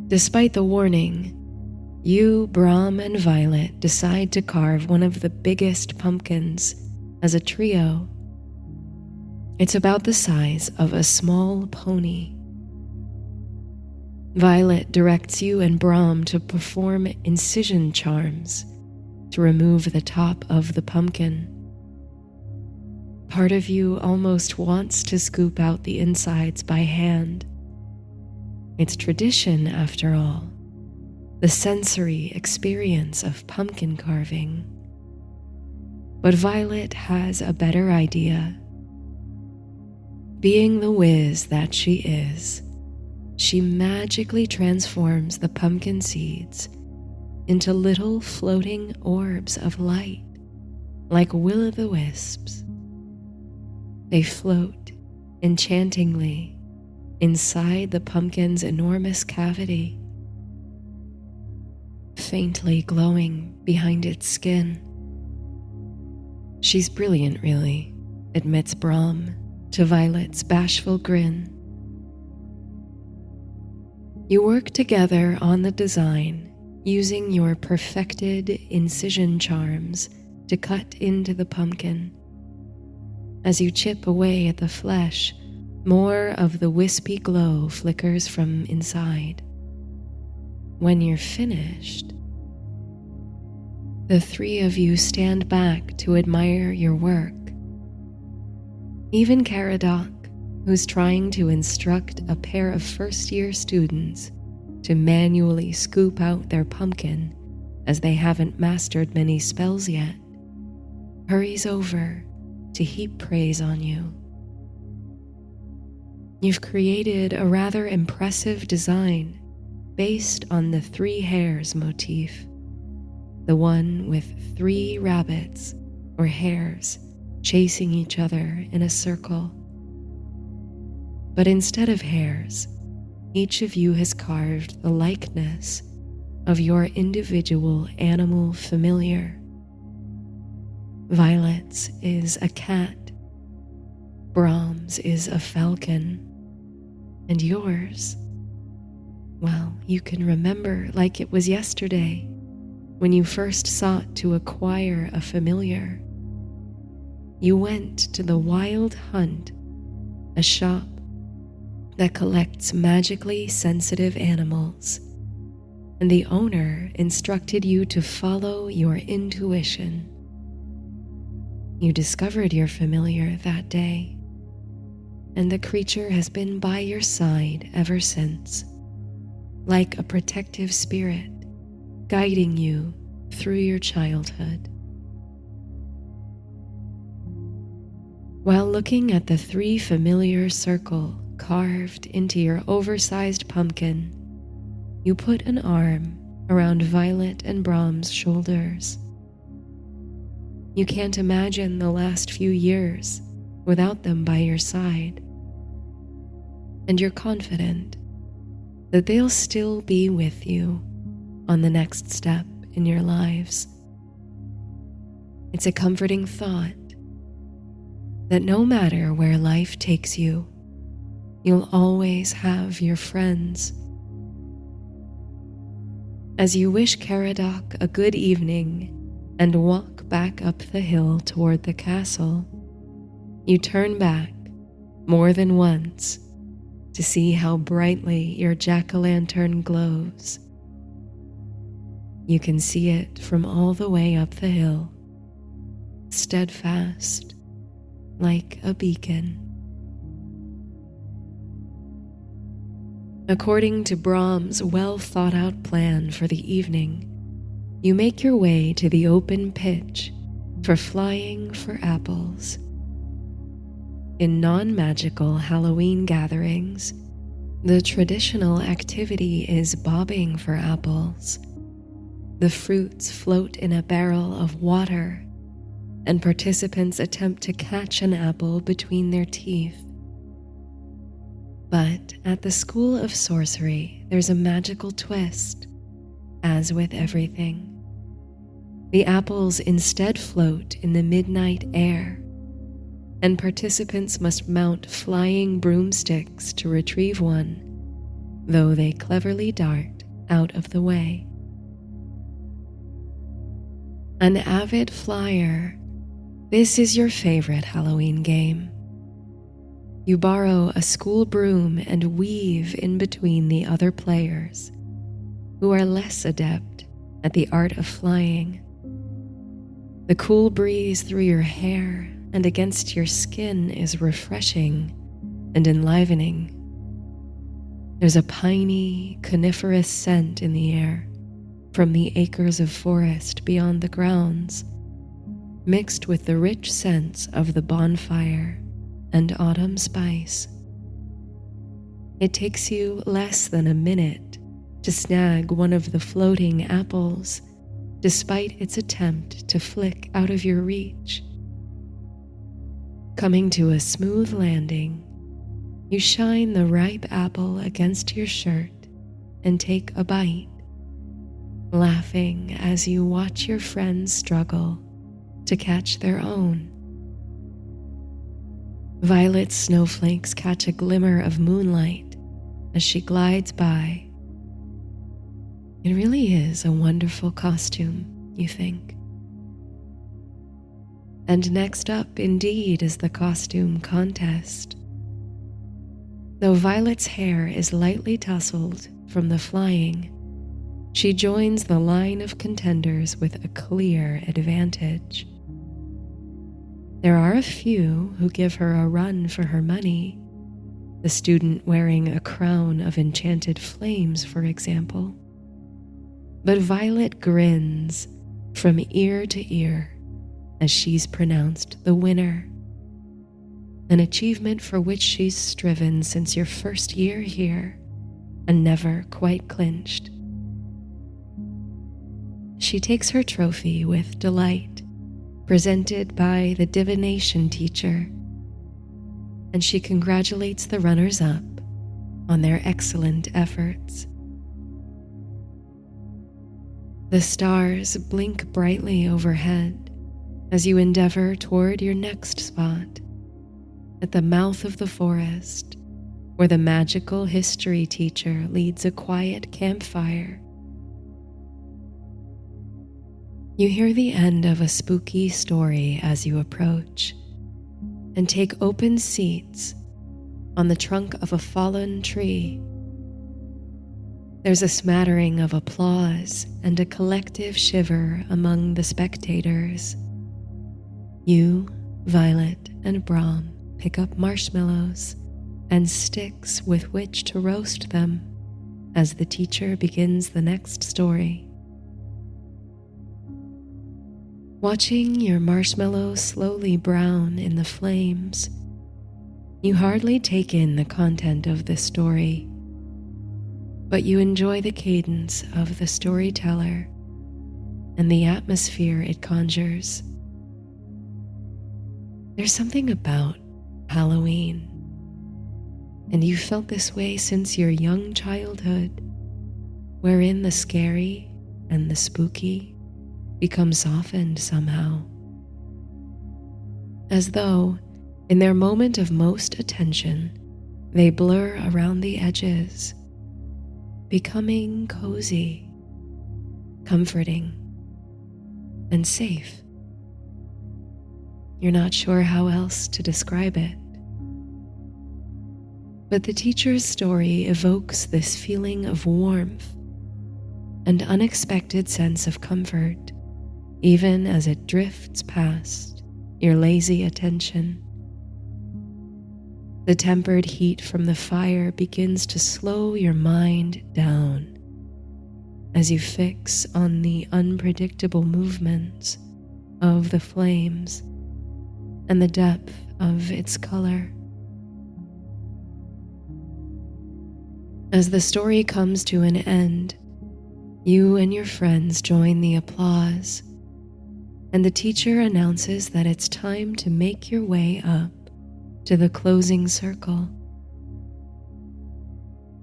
S1: Despite the warning, you, Brahm, and Violet decide to carve one of the biggest pumpkins as a trio. It's about the size of a small pony. Violet directs you and Brahm to perform incision charms to remove the top of the pumpkin. Part of you almost wants to scoop out the insides by hand. It's tradition, after all, the sensory experience of pumpkin carving. But Violet has a better idea. Being the whiz that she is, she magically transforms the pumpkin seeds into little floating orbs of light, like will-o'-the-wisps. They float enchantingly inside the pumpkin's enormous cavity, faintly glowing behind its skin. She's brilliant, really, admits Brahm to Violet's bashful grin. You work together on the design, using your perfected incision charms to cut into the pumpkin. As you chip away at the flesh, more of the wispy glow flickers from inside. When you're finished, the three of you stand back to admire your work. Even Caradoc, who's trying to instruct a pair of first-year students to manually scoop out their pumpkin as they haven't mastered many spells yet, hurries over to heap praise on you. You've created a rather impressive design based on the 3 hares motif, the one with 3 rabbits or hares chasing each other in a circle. But instead of hares, each of you has carved the likeness of your individual animal familiar. Violet's is a cat, Brahm's is a falcon, and yours, well, you can remember like it was yesterday when you first sought to acquire a familiar. You went to the Wild Hunt, a shop that collects magically sensitive animals, and the owner instructed you to follow your intuition. You discovered your familiar that day, and the creature has been by your side ever since, like a protective spirit guiding you through your childhood. While looking at the 3 familiar circle carved into your oversized pumpkin, you put an arm around Violet and Brahm's shoulders. You can't imagine the last few years without them by your side, and you're confident that they'll still be with you on the next step in your lives. It's a comforting thought that no matter where life takes you, you'll always have your friends. As you wish Caradoc a good evening and walk back up the hill toward the castle, you turn back more than once to see how brightly your jack-o'-lantern glows. You can see it from all the way up the hill, steadfast like a beacon. According to Brahm's well-thought-out plan for the evening, you make your way to the open pitch for flying for apples. In non-magical Halloween gatherings, the traditional activity is bobbing for apples. The fruits float in a barrel of water, and participants attempt to catch an apple between their teeth. But at the School of Sorcery, there's a magical twist, as with everything. The apples instead float in the midnight air, and participants must mount flying broomsticks to retrieve one, though they cleverly dart out of the way. An avid flyer, this is your favorite Halloween game. You borrow a school broom and weave in between the other players, who are less adept at the art of flying. The cool breeze through your hair and against your skin is refreshing and enlivening. There's a piney, coniferous scent in the air from the acres of forest beyond the grounds, mixed with the rich scents of the bonfire and autumn spice. It takes you less than a minute to snag one of the floating apples, despite its attempt to flick out of your reach. Coming to a smooth landing, you shine the ripe apple against your shirt and take a bite, laughing as you watch your friends struggle to catch their own. Violet's snowflakes catch a glimmer of moonlight as she glides by. It really is a wonderful costume, you think. And next up, indeed, is the costume contest. Though Violet's hair is lightly tousled from the flying, she joins the line of contenders with a clear advantage. There are a few who give her a run for her money, the student wearing a crown of enchanted flames, for example. But Violet grins from ear to ear as she's pronounced the winner, an achievement for which she's striven since your first year here and never quite clinched. She takes her trophy with delight, presented by the divination teacher, and she congratulates the runners-up on their excellent efforts. The stars blink brightly overhead as you endeavor toward your next spot, at the mouth of the forest, where the magical history teacher leads a quiet campfire. You hear the end of a spooky story as you approach, and take open seats on the trunk of a fallen tree. There's a smattering of applause and a collective shiver among the spectators. You, Violet, and Brahm pick up marshmallows and sticks with which to roast them as the teacher begins the next story. Watching your marshmallows slowly brown in the flames, you hardly take in the content of the story, but you enjoy the cadence of the storyteller and the atmosphere it conjures. There's something about Halloween, and you felt this way since your young childhood, wherein the scary and the spooky become softened somehow, as though in their moment of most attention they blur around the edges, becoming cozy, comforting, and safe. You're not sure how else to describe it, but the teacher's story evokes this feeling of warmth, and unexpected sense of comfort, even as it drifts past your lazy attention. The tempered heat from the fire begins to slow your mind down as you fix on the unpredictable movements of the flames and the depth of its color. As the story comes to an end, you and your friends join the applause, and the teacher announces that it's time to make your way up to the closing circle.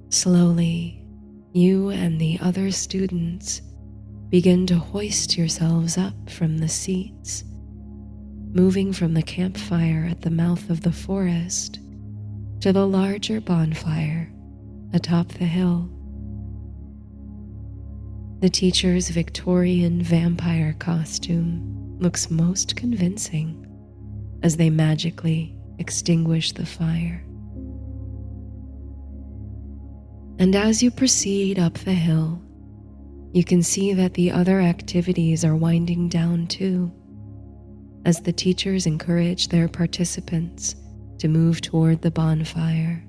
S1: Slowly, you and the other students begin to hoist yourselves up from the seats, moving from the campfire at the mouth of the forest to the larger bonfire atop the hill. The teacher's Victorian vampire costume looks most convincing as they magically extinguish the fire. And as you proceed up the hill, you can see that the other activities are winding down too, as the teachers encourage their participants to move toward the bonfire.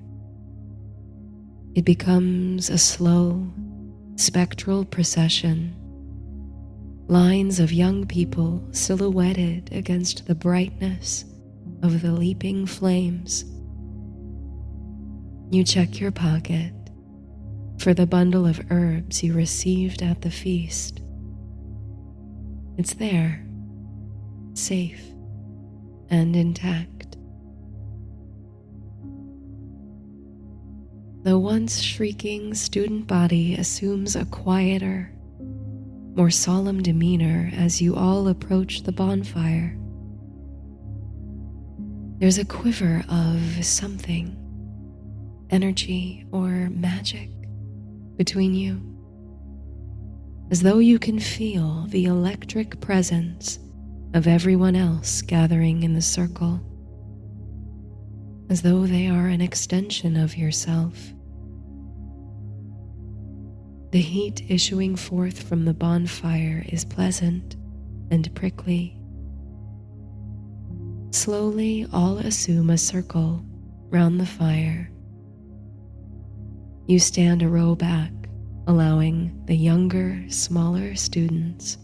S1: It becomes a slow, spectral procession, lines of young people silhouetted against the brightness of the leaping flames. You check your pocket for the bundle of herbs you received at the feast. It's there, safe and intact. The once shrieking student body assumes a quieter, more solemn demeanor as you all approach the bonfire. There's a quiver of something, energy or magic, between you, as though you can feel the electric presence of everyone else gathering in the circle, as though they are an extension of yourself. The heat issuing forth from the bonfire is pleasant and prickly. Slowly, all assume a circle round the fire. You stand a row back, allowing the younger, smaller students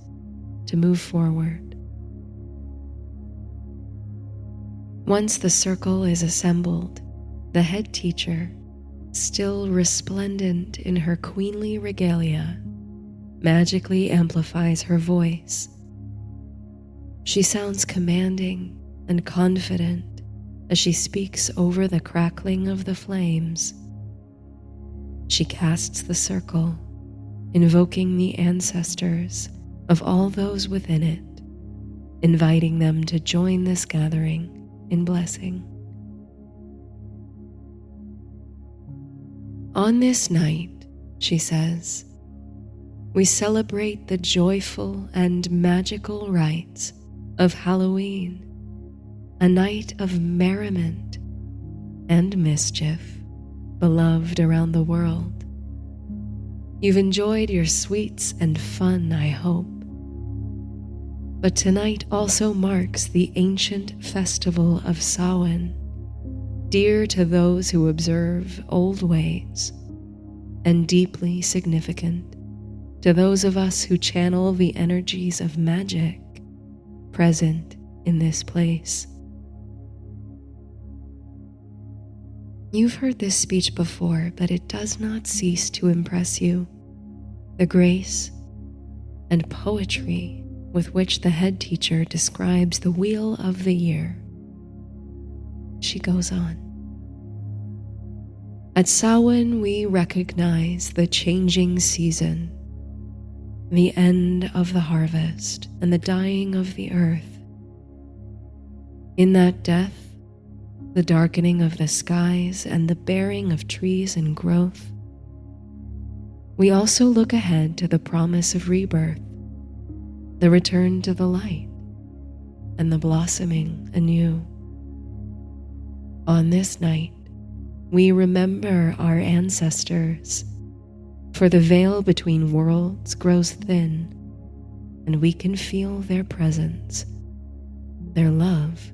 S1: to move forward. Once the circle is assembled, the head teacher, still resplendent in her queenly regalia, magically amplifies her voice. She sounds commanding and confident as she speaks over the crackling of the flames. She casts the circle, invoking the ancestors of all those within it, inviting them to join this gathering in blessing. On this night, she says, we celebrate the joyful and magical rites of Halloween, a night of merriment and mischief beloved around the world. You've enjoyed your sweets and fun, I hope. But tonight also marks the ancient festival of Samhain, dear to those who observe old ways, and deeply significant to those of us who channel the energies of magic present in this place. You've heard this speech before, but it does not cease to impress you. The grace and poetry with which the head teacher describes the wheel of the year. She goes on. At Samhain, we recognize the changing season, the end of the harvest, and the dying of the earth. In that death, the darkening of the skies, and the bearing of trees and growth, we also look ahead to the promise of rebirth, the return to the light, and the blossoming anew. On this night, we remember our ancestors, for the veil between worlds grows thin, and we can feel their presence, their love,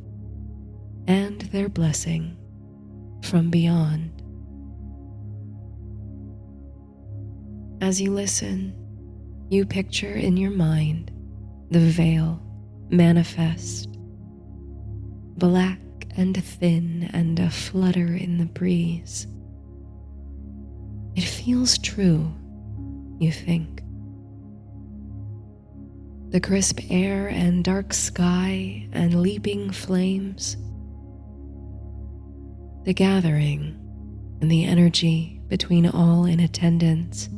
S1: and their blessing from beyond. As you listen, you picture in your mind the veil manifest, black and thin and a flutter in the breeze. It feels true, you think. The crisp air and dark sky and leaping flames, the gathering and the energy between all in attendance.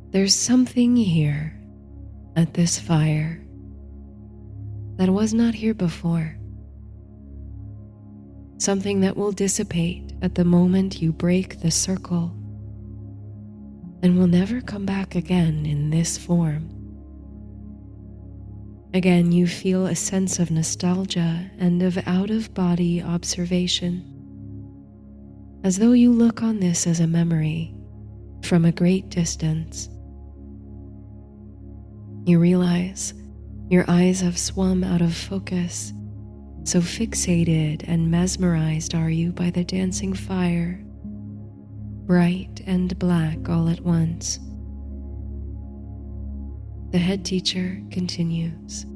S1: There's something here at this fire that was not here before. Something that will dissipate at the moment you break the circle and will never come back again in this form. Again, you feel a sense of nostalgia and of out-of-body observation, as though you look on this as a memory from a great distance. You realize your eyes have swum out of focus, so fixated and mesmerized are you by the dancing fire, bright and black all at once. The head teacher continues.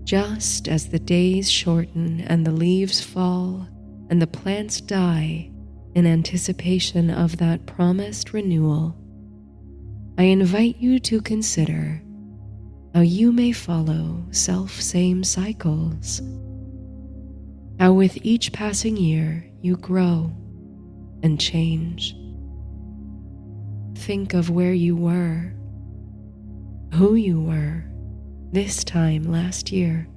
S1: Just as the days shorten and the leaves fall and the plants die in anticipation of that promised renewal, I invite you to consider how you may follow self-same cycles, how with each passing year you grow and change. Think of where you were, who you were this time last year.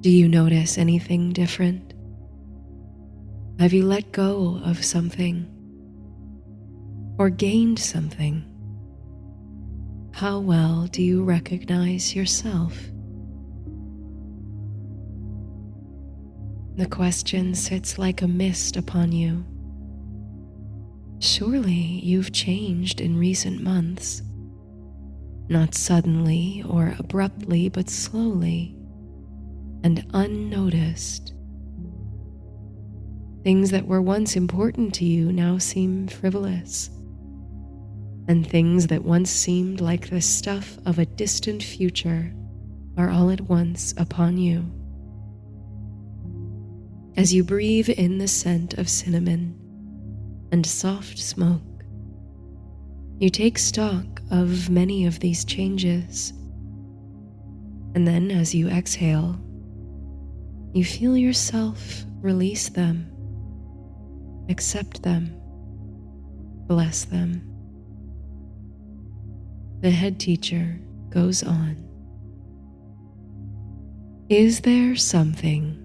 S1: Do you notice anything different? Have you let go of something or gained something? How well do you recognize yourself? The question sits like a mist upon you. Surely you've changed in recent months, not suddenly or abruptly, but slowly and unnoticed. Things that were once important to you now seem frivolous, and things that once seemed like the stuff of a distant future are all at once upon you. As you breathe in the scent of cinnamon and soft smoke, you take stock of many of these changes, and then as you exhale, you feel yourself release them, accept them, bless them. The head teacher goes on. Is there something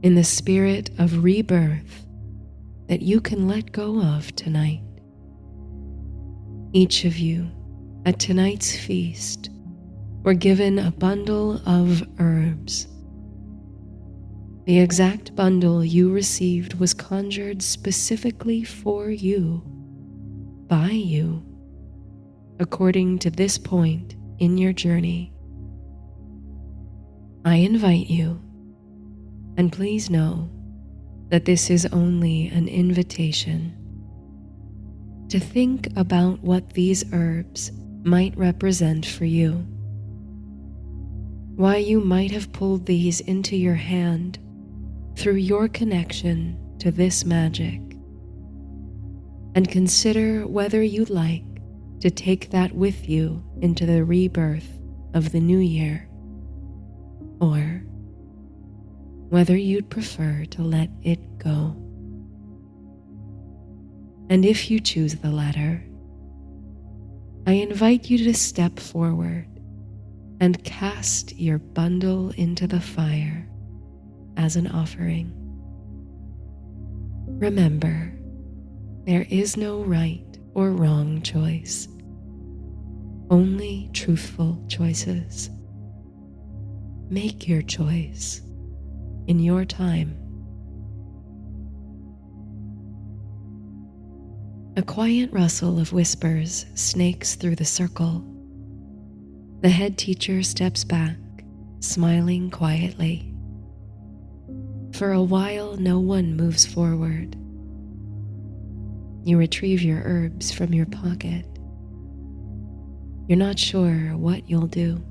S1: in the spirit of rebirth that you can let go of tonight? Each of you at tonight's feast were given a bundle of herbs. The exact bundle you received was conjured specifically for you, by you, according to this point in your journey. I invite you, and please know that this is only an invitation, to think about what these herbs might represent for you, why you might have pulled these into your hand through your connection to this magic, and consider whether you'd like to take that with you into the rebirth of the new year, or whether you'd prefer to let it go. And if you choose the latter, I invite you to step forward and cast your bundle into the fire as an offering. Remember, there is no right or wrong choice, only truthful choices. Make your choice in your time. A quiet rustle of whispers snakes through the circle. The head teacher steps back, smiling quietly. For a while, no one moves forward. You retrieve your herbs from your pocket. You're not sure what you'll do.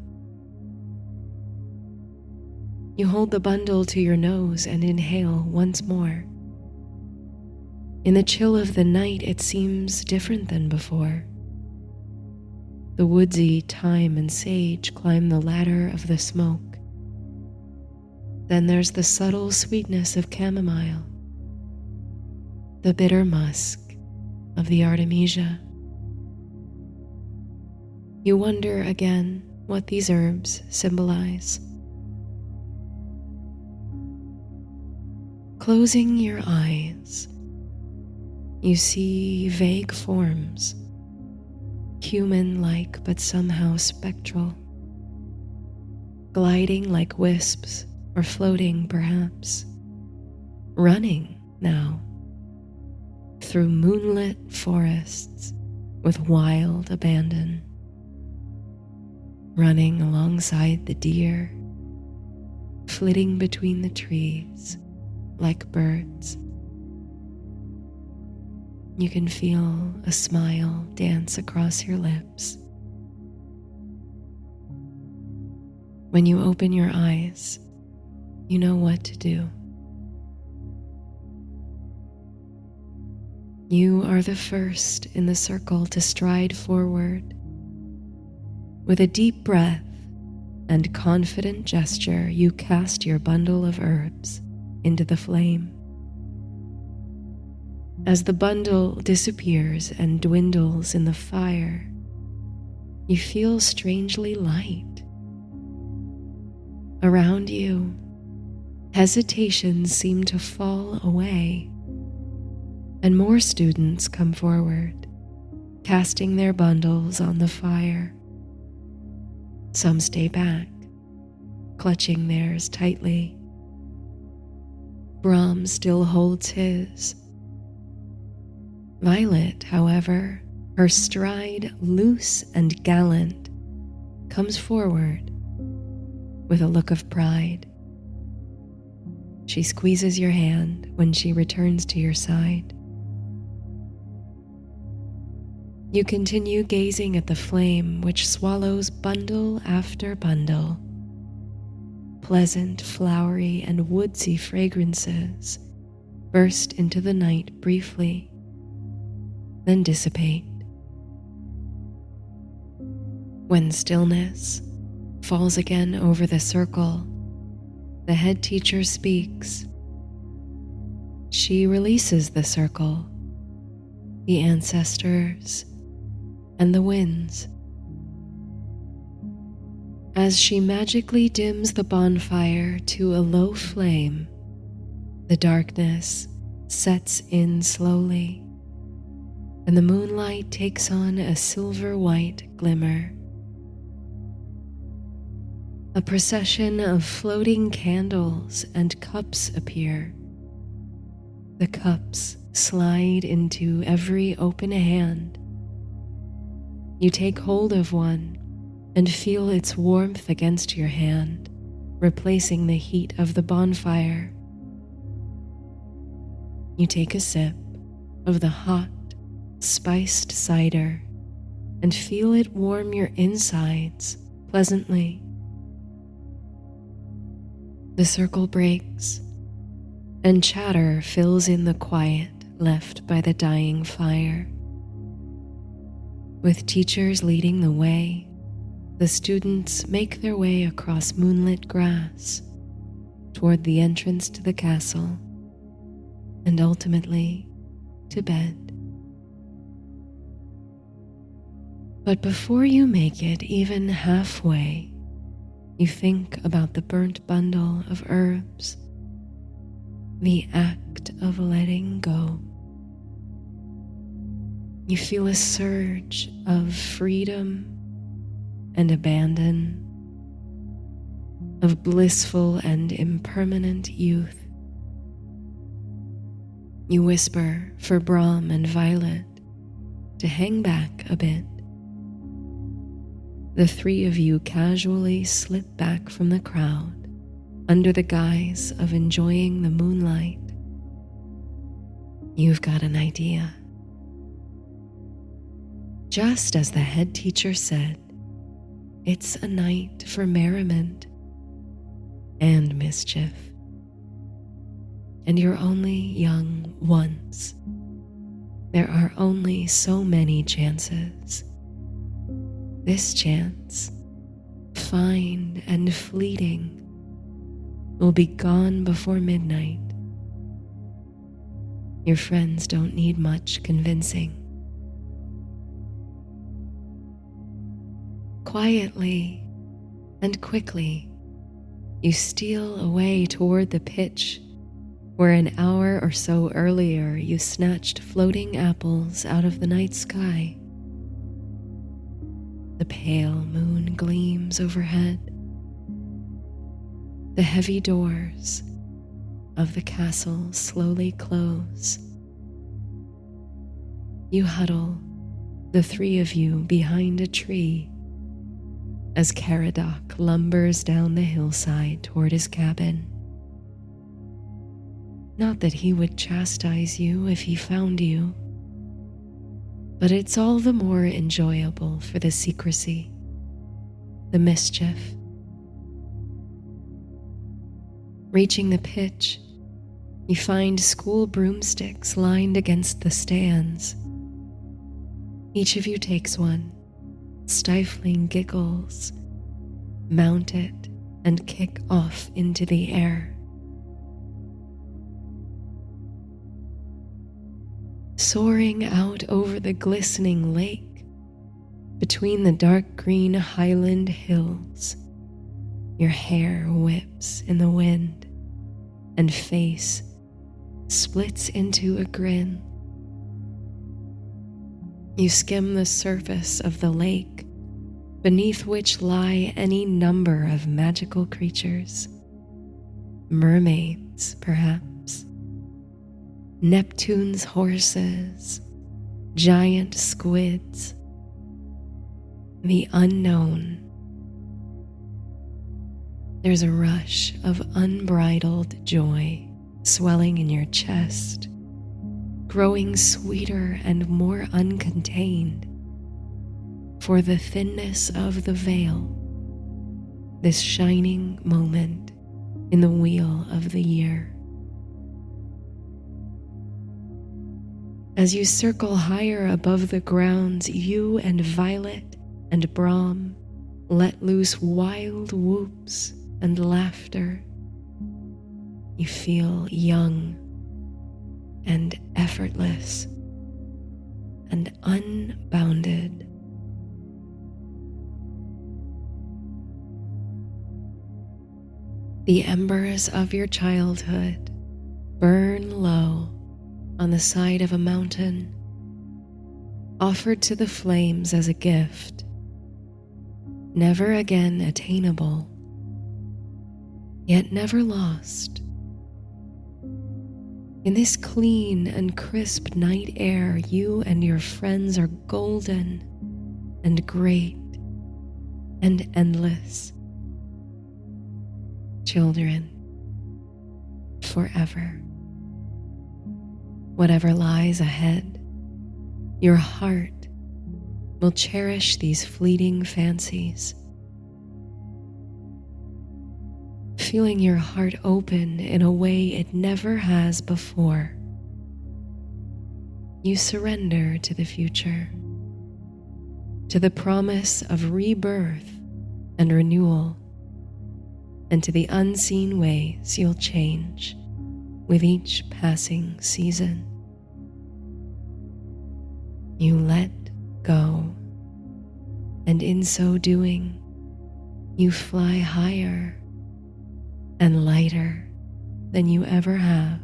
S1: You hold the bundle to your nose and inhale once more. In the chill of the night, it seems different than before. The woodsy thyme and sage climb the ladder of the smoke. Then there's the subtle sweetness of chamomile, the bitter musk of the artemisia. You wonder again what these herbs symbolize. Closing your eyes, you see vague forms, human-like but somehow spectral, gliding like wisps or floating perhaps, running now through moonlit forests with wild abandon, running alongside the deer, flitting between the trees like birds. You can feel a smile dance across your lips. When you open your eyes, you know what to do. You are the first in the circle to stride forward. With a deep breath and confident gesture, you cast your bundle of herbs into the flame. As the bundle disappears and dwindles in the fire, you feel strangely light. Around you, hesitations seem to fall away, and more students come forward, casting their bundles on the fire. Some stay back, clutching theirs tightly. Brahm still holds his. Violet, however, her stride loose and gallant, comes forward with a look of pride. She squeezes your hand when she returns to your side. You continue gazing at the flame which swallows bundle after bundle. Pleasant, flowery, and woodsy fragrances burst into the night briefly, then dissipate. When stillness falls again over the circle, the head teacher speaks. She releases the circle, the ancestors, and the winds. As she magically dims the bonfire to a low flame, the darkness sets in slowly, and the moonlight takes on a silver-white glimmer. A procession of floating candles and cups appear. The cups slide into every open hand. You take hold of one and feel its warmth against your hand, replacing the heat of the bonfire. You take a sip of the hot, spiced cider and feel it warm your insides pleasantly. The circle breaks, and chatter fills in the quiet left by the dying fire. With teachers leading the way, the students make their way across moonlit grass toward the entrance to the castle and ultimately to bed. But before you make it even halfway, you think about the burnt bundle of herbs, the act of letting go. You feel a surge of freedom and abandon, of blissful and impermanent youth. You whisper for Brahm and Violet to hang back a bit. The three of you casually slip back from the crowd under the guise of enjoying the moonlight. You've got an idea. Just as the head teacher said, it's a night for merriment and mischief. And you're only young once. There are only so many chances. This chance, fine and fleeting, will be gone before midnight. Your friends don't need much convincing. Quietly and quickly, you steal away toward the pitch where an hour or so earlier you snatched floating apples out of the night sky. The pale moon gleams overhead. The heavy doors of the castle slowly close. You huddle, the three of you, behind a tree as Caradoc lumbers down the hillside toward his cabin. Not that he would chastise you if he found you, but it's all the more enjoyable for the secrecy, the mischief. Reaching the pitch, you find school broomsticks lined against the stands. Each of you takes one, stifling giggles, mount it, and kick off into the air. Soaring out over the glistening lake, between the dark green highland hills, your hair whips in the wind, and face splits into a grin. You skim the surface of the lake, beneath which lie any number of magical creatures. Mermaids, perhaps. Neptune's horses, giant squids. The unknown. There's a rush of unbridled joy swelling in your chest, growing sweeter and more uncontained. For the thinness of the veil, this shining moment in the wheel of the year. As you circle higher above the grounds, you and Violet and Brahm let loose wild whoops and laughter. You feel young and effortless and unbounded. The embers of your childhood burn low on the side of a mountain, offered to the flames as a gift, never again attainable, yet never lost. In this clean and crisp night air, you and your friends are golden and great and endless. Children, forever. Whatever lies ahead, your heart will cherish these fleeting fancies. Feeling your heart open in a way it never has before, you surrender to the future, to the promise of rebirth and renewal, and to the unseen ways you'll change with each passing season. You let go, and in so doing, you fly higher and lighter than you ever have.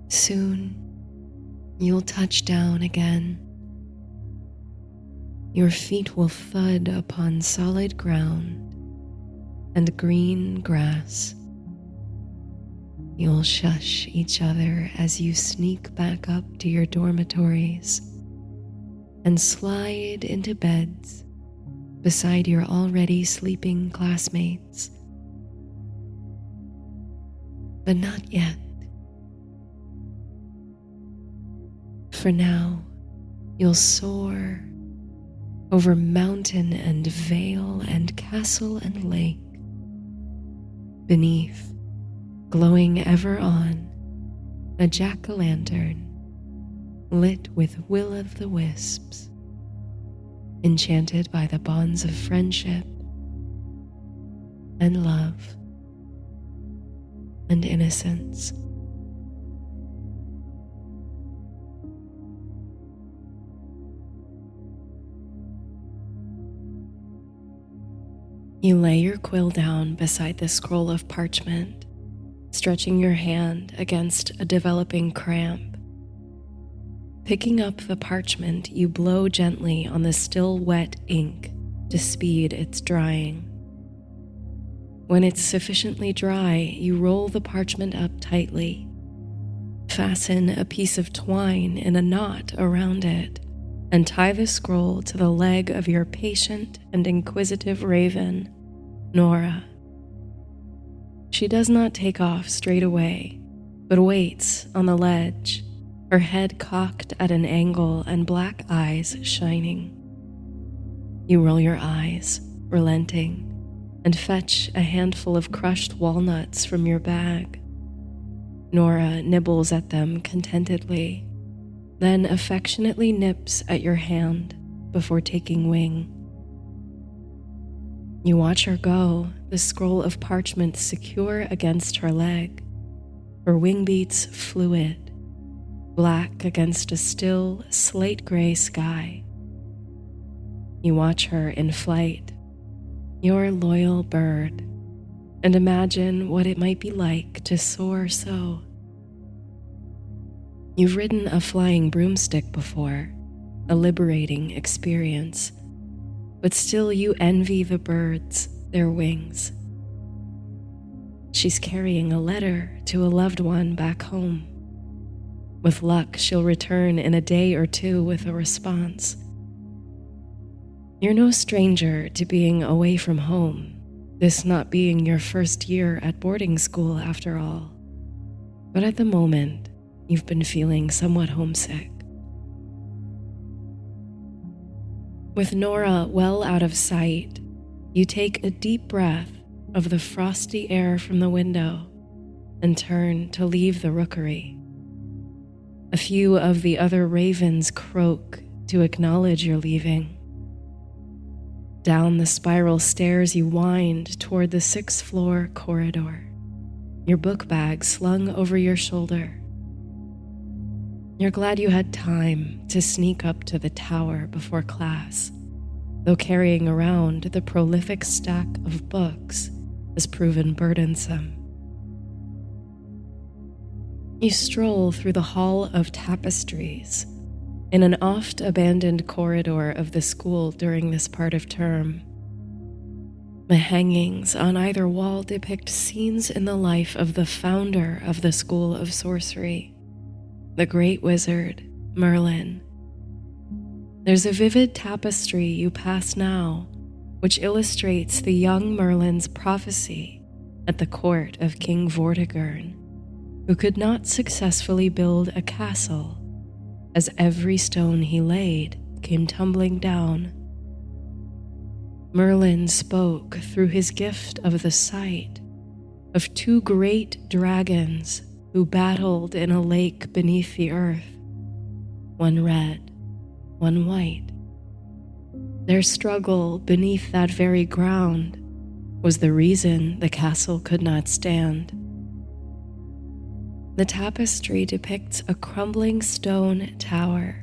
S1: Soon, you'll touch down again. Your feet will thud upon solid ground and green grass. You'll shush each other as you sneak back up to your dormitories and slide into beds beside your already sleeping classmates. But not yet. For now, you'll soar over mountain and vale and castle and lake. Beneath, glowing ever on, a jack-o'-lantern lit with will-o'-the-wisps, enchanted by the bonds of friendship and love and innocence. You lay your quill down beside the scroll of parchment, stretching your hand against a developing cramp. Picking up the parchment, you blow gently on the still wet ink to speed its drying. When it's sufficiently dry, you roll the parchment up tightly, fasten a piece of twine in a knot around it, and tie the scroll to the leg of your patient and inquisitive raven, Nora. She does not take off straight away, but waits on the ledge, her head cocked at an angle and black eyes shining. You roll your eyes, relenting, and fetch a handful of crushed walnuts from your bag. Nora nibbles at them contentedly, then affectionately nips at your hand before taking wing. You watch her go, the scroll of parchment secure against her leg, her wing beats fluid, black against a still slate-gray sky. You watch her in flight, your loyal bird, and imagine what it might be like to soar so. You've ridden a flying broomstick before, a liberating experience, but still you envy the birds, their wings. She's carrying a letter to a loved one back home. With luck, she'll return in a day or two with a response. You're no stranger to being away from home, this not being your first year at boarding school after all. But at the moment, you've been feeling somewhat homesick. With Nora well out of sight, you take a deep breath of the frosty air from the window and turn to leave the rookery. A few of the other ravens croak to acknowledge your leaving. Down the spiral stairs you wind toward the 6th floor corridor, your book bag slung over your shoulder. You're glad you had time to sneak up to the tower before class, though carrying around the prolific stack of books has proven burdensome. You stroll through the hall of tapestries in an oft-abandoned corridor of the school during this part of term. The hangings on either wall depict scenes in the life of the founder of the School of Sorcery, the great wizard, Merlin. There's a vivid tapestry you pass now, which illustrates the young Merlin's prophecy at the court of King Vortigern, who could not successfully build a castle, as every stone he laid came tumbling down. Merlin spoke through his gift of the sight of 2 great dragons who battled in a lake beneath the earth, one red, one white. Their struggle beneath that very ground was the reason the castle could not stand. The tapestry depicts a crumbling stone tower,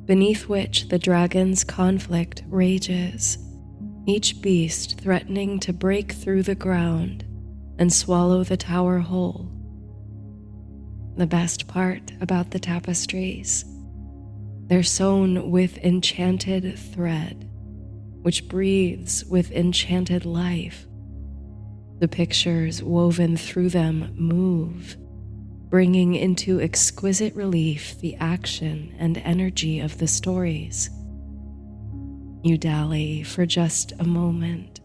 S1: beneath which the dragon's conflict rages, each beast threatening to break through the ground and swallow the tower whole. The best part about the tapestries, they're sewn with enchanted thread, which breathes with enchanted life. The pictures woven through them move bringing into exquisite relief the action and energy of the stories. You dally for just a moment,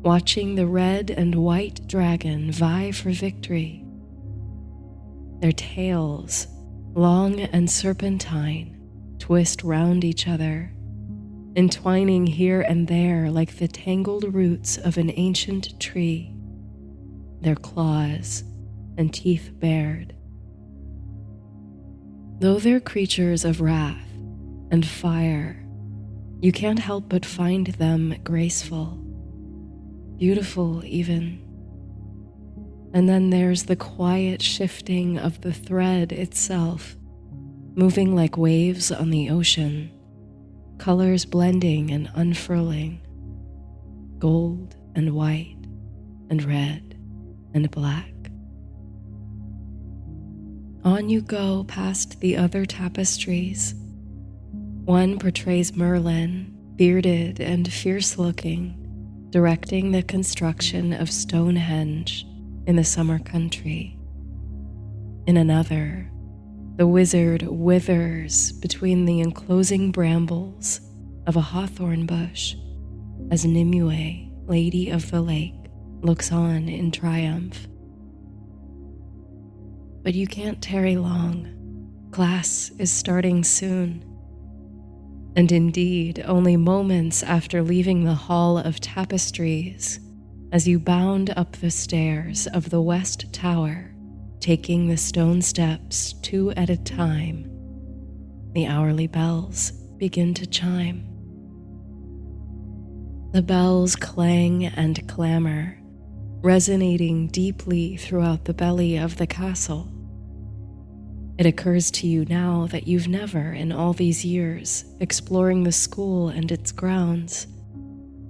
S1: watching the red and white dragon vie for victory. Their tails, long and serpentine, twist round each other, entwining here and there like the tangled roots of an ancient tree, their claws and teeth bared. Though they're creatures of wrath and fire, you can't help but find them graceful, beautiful even. And then there's the quiet shifting of the thread itself, moving like waves on the ocean, colors blending and unfurling, gold and white and red and black. On you go past the other tapestries. One portrays Merlin, bearded and fierce-looking, directing the construction of Stonehenge in the summer country. In another, the wizard withers between the enclosing brambles of a hawthorn bush as Nimue, Lady of the Lake, looks on in triumph. But you can't tarry long. Class is starting soon. And indeed, only moments after leaving the Hall of Tapestries, as you bound up the stairs of the West Tower, taking the stone steps 2 at a time, the hourly bells begin to chime. The bells clang and clamor, resonating deeply throughout the belly of the castle. It occurs to you now that you've never, in all these years, exploring the school and its grounds,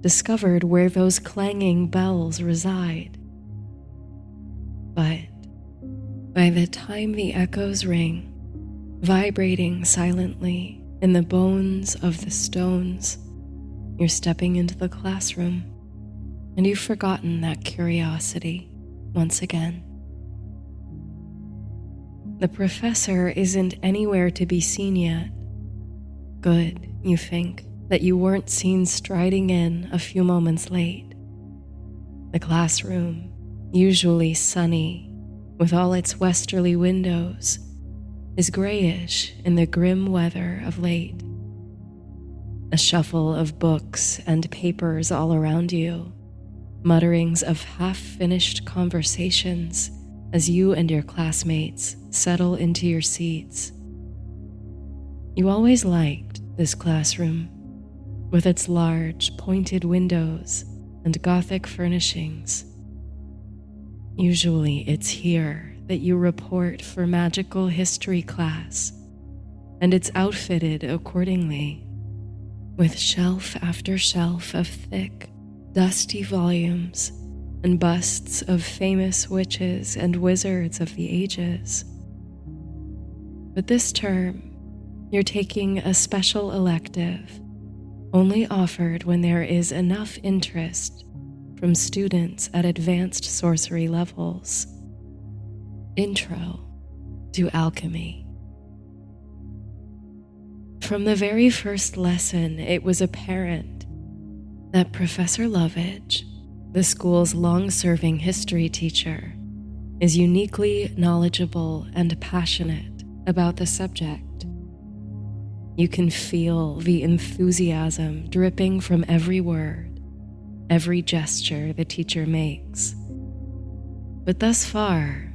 S1: discovered where those clanging bells reside. But by the time the echoes ring, vibrating silently in the bones of the stones, you're stepping into the classroom, and you've forgotten that curiosity once again. The professor isn't anywhere to be seen yet. Good, you think, that you weren't seen striding in a few moments late. The classroom, usually sunny, with all its westerly windows, is grayish in the grim weather of late. A shuffle of books and papers all around you, mutterings of half-finished conversations as you and your classmates settle into your seats. You always liked this classroom, with its large, pointed windows and Gothic furnishings. Usually it's here that you report for magical history class, and it's outfitted accordingly, with shelf after shelf of thick, dusty volumes and busts of famous witches and wizards of the ages. But this term, you're taking a special elective, only offered when there is enough interest from students at advanced sorcery levels. Intro to Alchemy. From the very first lesson, it was apparent that Professor Lovage, the school's long-serving history teacher, is uniquely knowledgeable and passionate about the subject. You can feel the enthusiasm dripping from every word, every gesture the teacher makes. But thus far,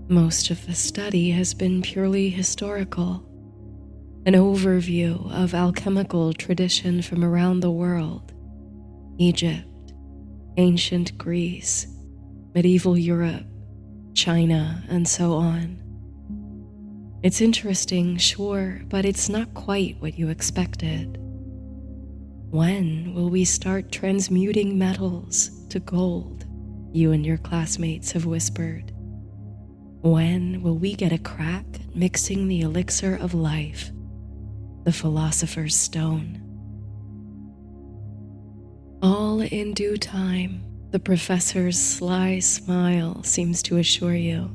S1: most of the study has been purely historical, an overview of alchemical tradition from around the world, Egypt, ancient Greece, medieval Europe, China, and so on. It's interesting, sure, but it's not quite what you expected. When will we start transmuting metals to gold? You and your classmates have whispered. When will we get a crack at mixing the elixir of life, the philosopher's stone? All in due time, the professor's sly smile seems to assure you.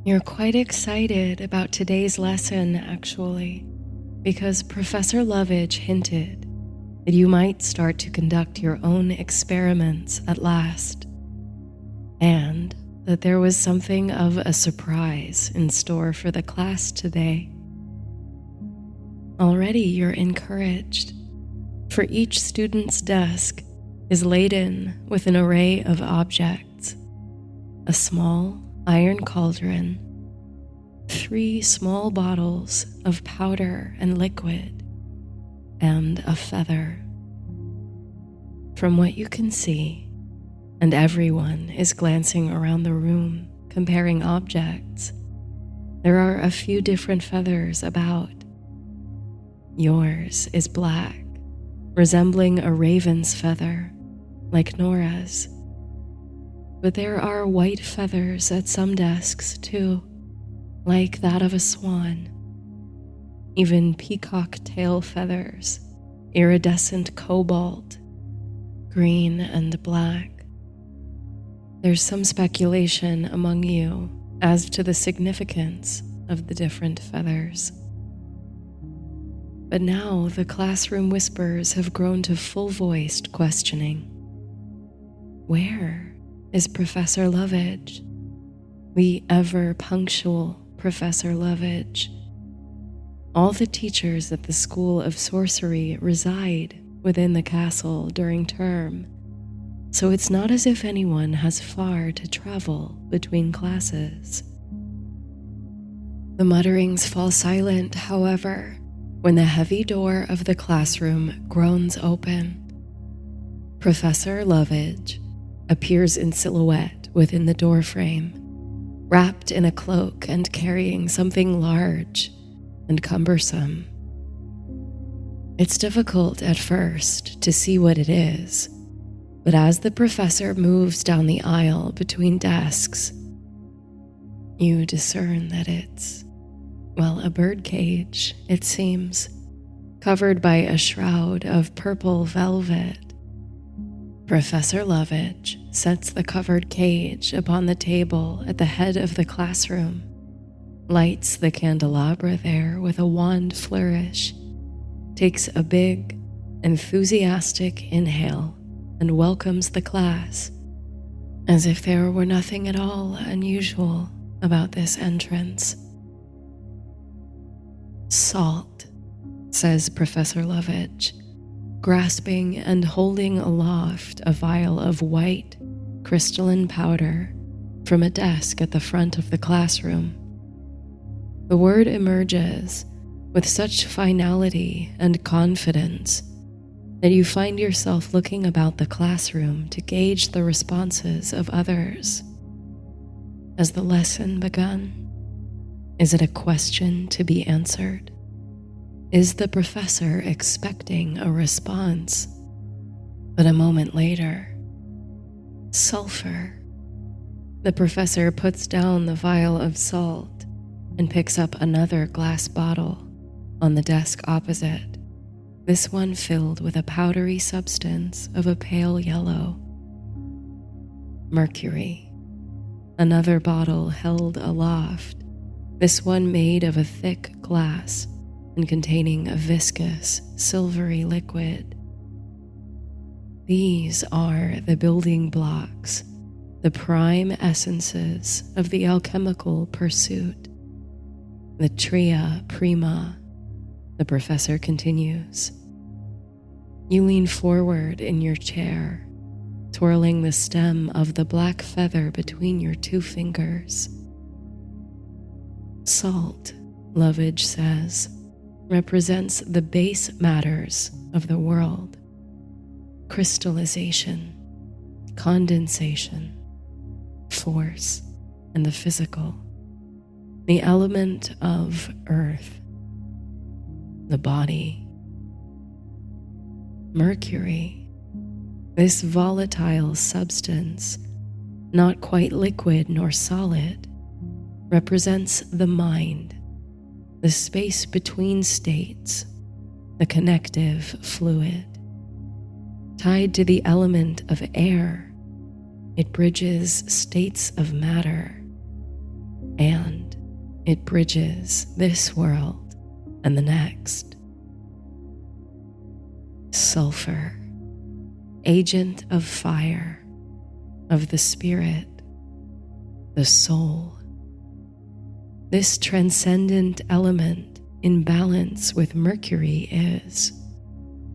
S1: You're quite excited about today's lesson, actually, because Professor Lovage hinted that you might start to conduct your own experiments at last, and that there was something of a surprise in store for the class today. Already you're encouraged, for each student's desk is laden with an array of objects: a small iron cauldron, 3 small bottles of powder and liquid, and a feather. From what you can see, and everyone is glancing around the room comparing objects, there are a few different feathers about. Yours is black, resembling a raven's feather, like Nora's. But there are white feathers at some desks too, like that of a swan. Even peacock tail feathers, iridescent cobalt, green and black. There's some speculation among you as to the significance of the different feathers. But now the classroom whispers have grown to full-voiced questioning. Where is Professor Lovage? The ever-punctual Professor Lovage. All the teachers at the School of Sorcery reside within the castle during term, so it's not as if anyone has far to travel between classes. The mutterings fall silent, however, when the heavy door of the classroom groans open. Professor Lovage appears in silhouette within the doorframe, wrapped in a cloak and carrying something large and cumbersome. It's difficult at first to see what it is, but as the professor moves down the aisle between desks, you discern that it's, well, a birdcage, it seems, covered by a shroud of purple velvet. Professor Lovage sets the covered cage upon the table at the head of the classroom, lights the candelabra there with a wand flourish, takes a big, enthusiastic inhale, and welcomes the class, as if there were nothing at all unusual about this entrance. Salt, says Professor Lovage, grasping and holding aloft a vial of white, crystalline powder from a desk at the front of the classroom. The word emerges with such finality and confidence that you find yourself looking about the classroom to gauge the responses of others. Has the lesson begun? Is it a question to be answered? Is the professor expecting a response? But a moment later, sulfur. The professor puts down the vial of salt and picks up another glass bottle on the desk opposite, this one filled with a powdery substance of a pale yellow. Mercury. Another bottle held aloft, this one made of a thick glass and containing a viscous, silvery liquid. These are the building blocks, the prime essences of the alchemical pursuit. The tria prima, the professor continues. You lean forward in your chair, twirling the stem of the black feather between your 2 fingers. Salt, Lovage says, represents the base matters of the world: crystallization, condensation, force, and the physical, the element of earth, the body. Mercury, this volatile substance, not quite liquid nor solid, represents the mind, the space between states, the connective fluid. Tied to the element of air, it bridges states of matter. and it bridges this world and the next. Sulfur, agent of fire, of the spirit, the soul. This transcendent element in balance with Mercury is,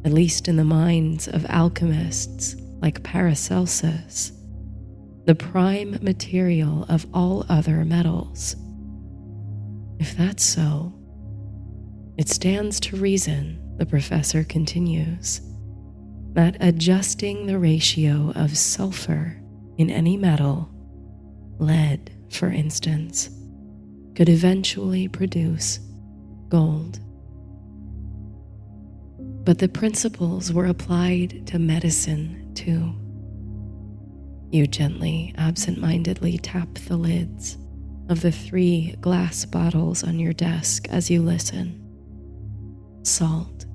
S1: at least in the minds of alchemists like Paracelsus, the prime material of all other metals. If that's so, it stands to reason, the professor continues, that adjusting the ratio of sulfur in any metal, lead for instance, could eventually produce gold. But the principles were applied to medicine too. You gently, absent-mindedly tap the lids of the 3 glass bottles on your desk as you listen. Salt,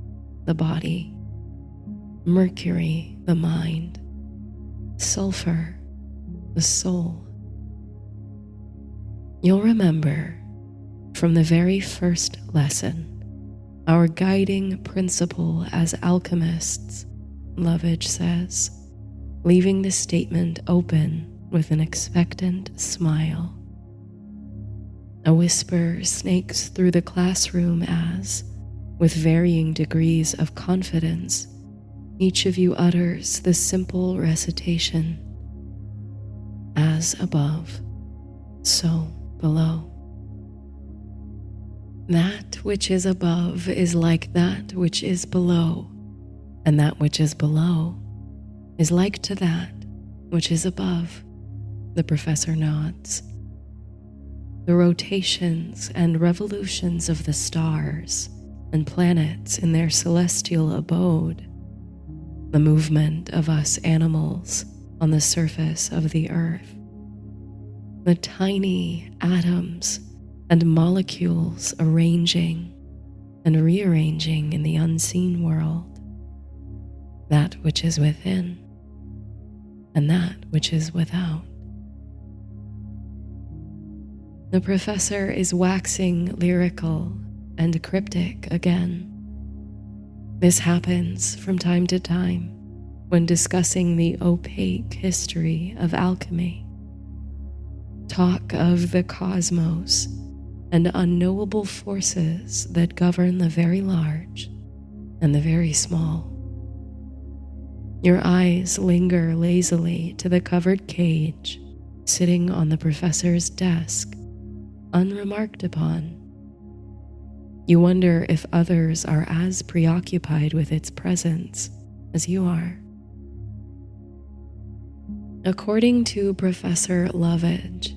S1: the body. Mercury, the mind. Sulfur, the soul. You'll remember from the very first lesson, our guiding principle as alchemists, Lovage says, leaving the statement open with an expectant smile. A whisper snakes through the classroom as, with varying degrees of confidence, each of you utters the simple recitation, as above, so below. That which is above is like that which is below, and that which is below is like to that which is above, the professor nods. The rotations and revolutions of the stars and planets in their celestial abode, the movement of us animals on the surface of the earth, the tiny atoms and molecules arranging and rearranging in the unseen world, that which is within and that which is without. The professor is waxing lyrical and cryptic again. This happens from time to time when discussing the opaque history of alchemy. Talk of the cosmos and unknowable forces that govern the very large and the very small. Your eyes linger lazily to the covered cage sitting on the professor's desk, unremarked upon. You wonder if others are as preoccupied with its presence as you are. According to Professor Lovage,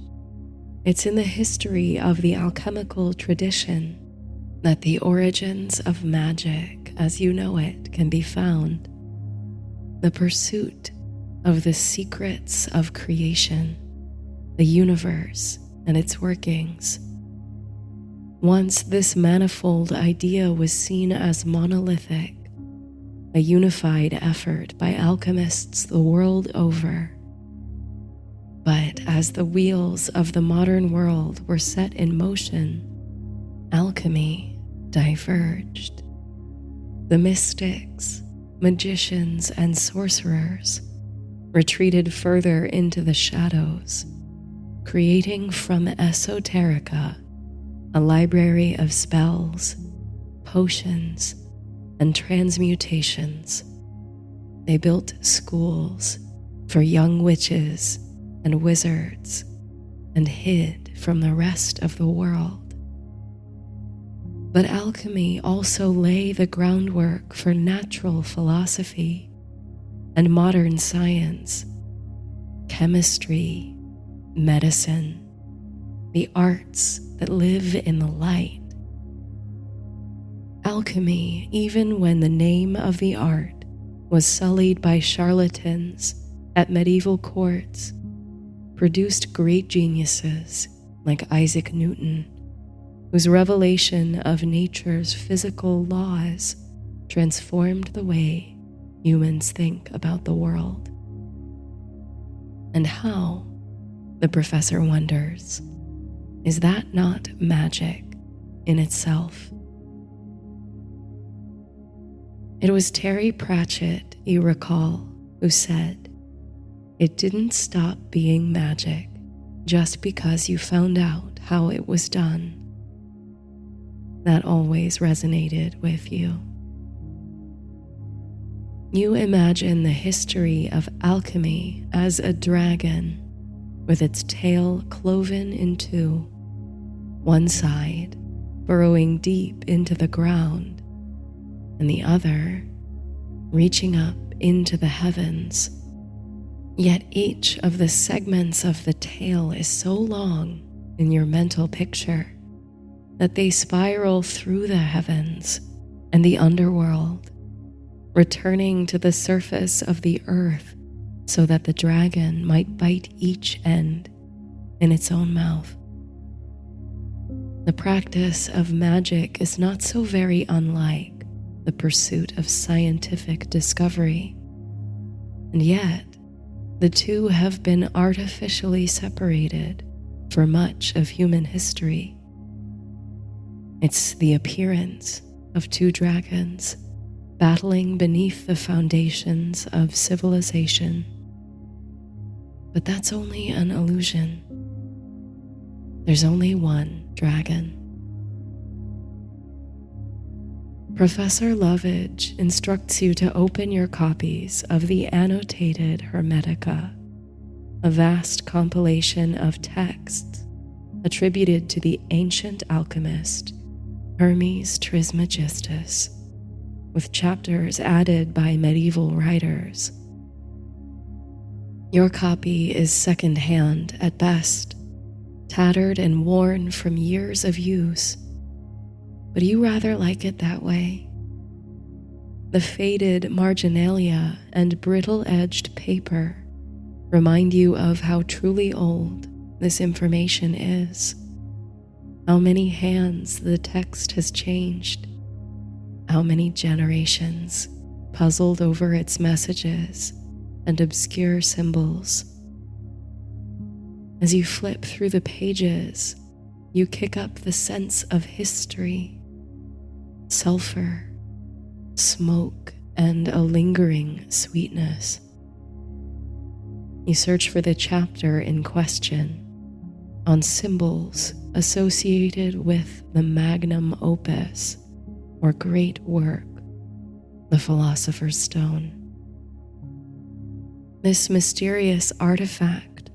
S1: it's in the history of the alchemical tradition that the origins of magic as you know it can be found. The pursuit of the secrets of creation, the universe and its workings. Once this manifold idea was seen as monolithic, a unified effort by alchemists the world over. But as the wheels of the modern world were set in motion, alchemy diverged. The mystics, magicians, and sorcerers retreated further into the shadows, creating from esoterica a library of spells, potions, and transmutations. They built schools for young witches and wizards and hid from the rest of the world. But alchemy also lay the groundwork for natural philosophy and modern science, chemistry, medicine, the arts that live in the light. Alchemy, even when the name of the art was sullied by charlatans at medieval courts, produced great geniuses like Isaac Newton, whose revelation of nature's physical laws transformed the way humans think about the world. And how, the professor wonders, Is that not magic in itself? It was Terry Pratchett, you recall, who said, "It didn't stop being magic just because you found out how it was done." That always resonated with you. You imagine the history of alchemy as a dragon with its tail cloven in two, one side burrowing deep into the ground, and the other reaching up into the heavens. Yet each of the segments of the tail is so long in your mental picture that they spiral through the heavens and the underworld, returning to the surface of the earth so that the dragon might bite each end in its own mouth. The practice of magic is not so very unlike the pursuit of scientific discovery, and yet the two have been artificially separated for much of human history. It's the appearance of two dragons battling beneath the foundations of civilization. But that's only an illusion. There's only one dragon. Professor Lovage instructs you to open your copies of the Annotated Hermetica, a vast compilation of texts attributed to the ancient alchemist Hermes Trismegistus, with chapters added by medieval writers. Your copy is second-hand at best, tattered and worn from years of use, but you rather like it that way. The faded marginalia and brittle-edged paper remind you of how truly old this information is, how many hands the text has changed, how many generations puzzled over its messages and obscure symbols. As you flip through the pages, you kick up the sense of history, sulfur, smoke, and a lingering sweetness. You search for the chapter in question, on symbols associated with the magnum opus or great work, the Philosopher's Stone. This mysterious artifact,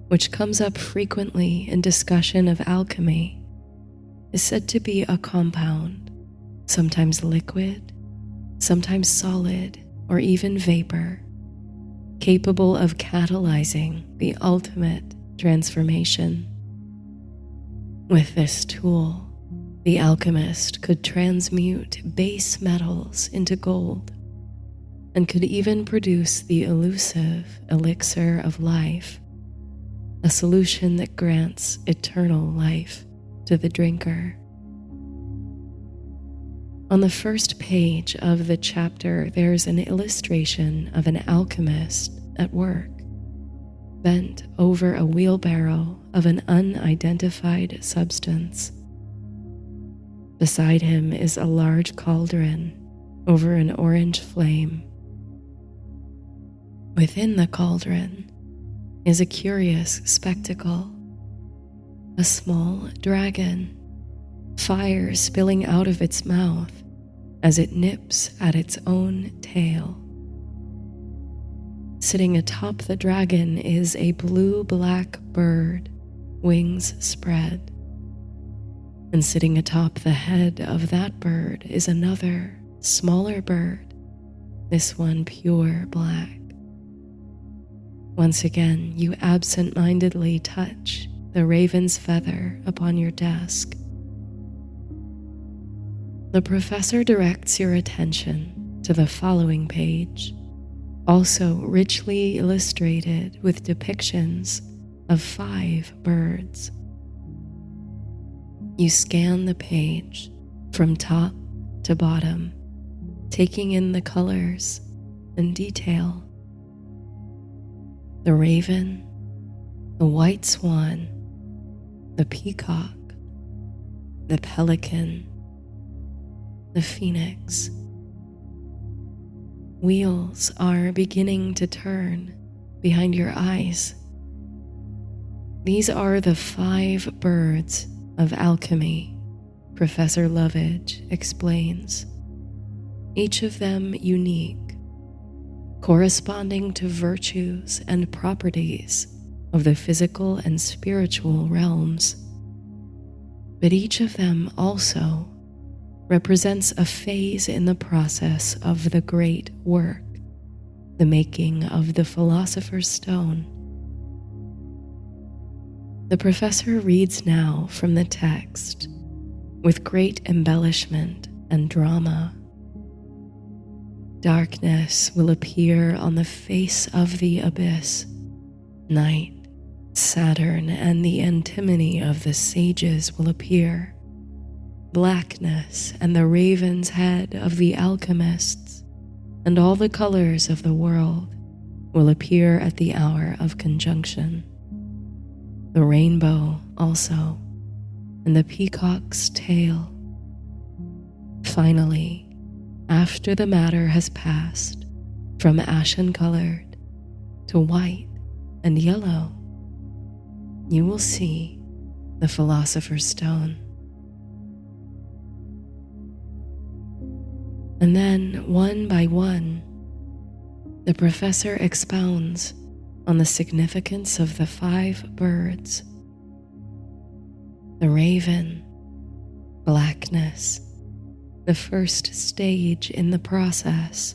S1: which comes up frequently in discussion of alchemy, is said to be a compound, sometimes liquid, sometimes solid, or even vapor, capable of catalyzing the ultimate transformation. With this tool, the alchemist could transmute base metals into gold and could even produce the elusive elixir of life, a solution that grants eternal life to the drinker. On the first page of the chapter, there's an illustration of an alchemist at work, bent over a wheelbarrow of an unidentified substance. Beside him is a large cauldron over an orange flame. Within the cauldron is a curious spectacle: a small dragon, fire spilling out of its mouth as it nips at its own tail. Sitting atop the dragon is a blue-black bird, wings spread. And sitting atop the head of that bird is another, smaller bird, this one pure black. Once again, you absent-mindedly touch the raven's feather upon your desk. The professor directs your attention to the following page, also richly illustrated with depictions of 5 birds. You scan the page from top to bottom, taking in the colors and detail. The raven, the white swan, the peacock, the pelican, the phoenix. Wheels are beginning to turn behind your eyes. These are the 5 birds of alchemy, Professor Lovage explains, each of them unique, corresponding to virtues and properties of the physical and spiritual realms. But each of them also represents a phase in the process of the great work, the making of the Philosopher's Stone. The professor reads now from the text with great embellishment and drama. Darkness will appear on the face of the abyss. Night, Saturn, and the antimony of the sages will appear. Blackness and the raven's head of the alchemists, and all the colors of the world will appear at the hour of conjunction. The rainbow also, and the peacock's tail. Finally, after the matter has passed from ashen-colored to white and yellow, you will see the Philosopher's Stone. And then, one by one, the professor expounds on the significance of the 5 birds. The raven, blackness, the first stage in the process,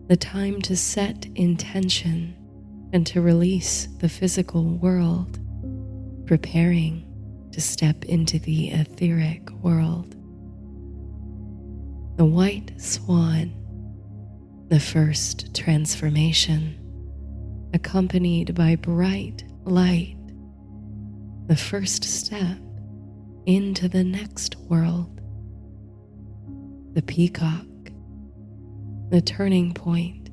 S1: the time to set intention and to release the physical world, preparing to step into the etheric world. The white swan, the first transformation, accompanied by bright light, the first step into the next world. The peacock, the turning point,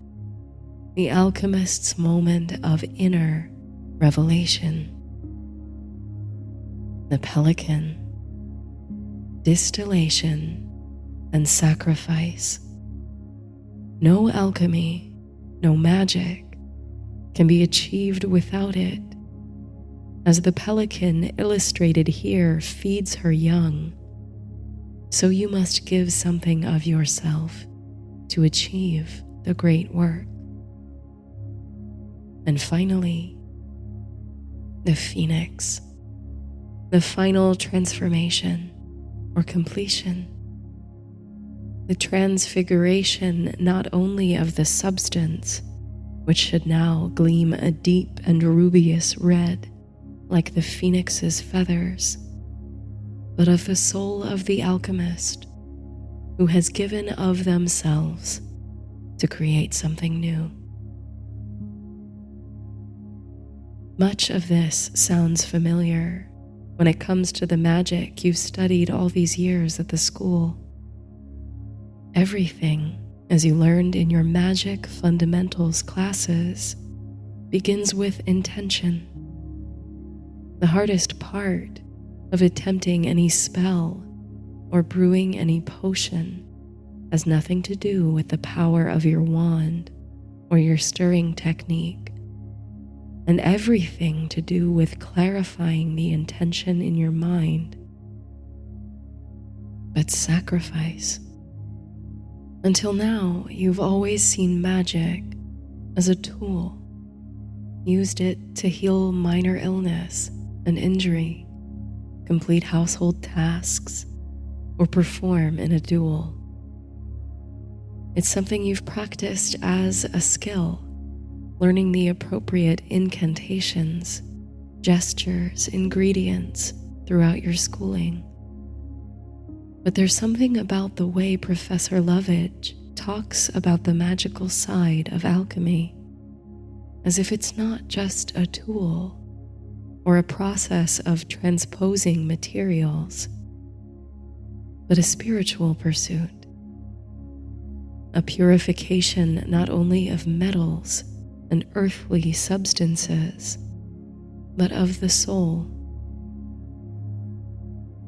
S1: the alchemist's moment of inner revelation. The pelican, distillation and sacrifice. No alchemy, no magic can be achieved without it. As the pelican illustrated here feeds her young, so you must give something of yourself to achieve the great work. And finally, the phoenix, the final transformation or completion. The transfiguration not only of the substance, which should now gleam a deep and rubious red like the phoenix's feathers, but of the soul of the alchemist who has given of themselves to create something new. Much of this sounds familiar when it comes to the magic you've studied all these years at the school. Everything, as you learned in your magic fundamentals classes, begins with intention. The hardest part of attempting any spell or brewing any potion has nothing to do with the power of your wand or your stirring technique, and everything to do with clarifying the intention in your mind. But sacrifice. Until now, you've always seen magic as a tool, used it to heal minor illness and injury, complete household tasks, or perform in a duel. It's something you've practiced as a skill, learning the appropriate incantations, gestures, ingredients throughout your schooling. But there's something about the way Professor Lovage talks about the magical side of alchemy, as if it's not just a tool or a process of transposing materials, but a spiritual pursuit, a purification not only of metals and earthly substances, but of the soul,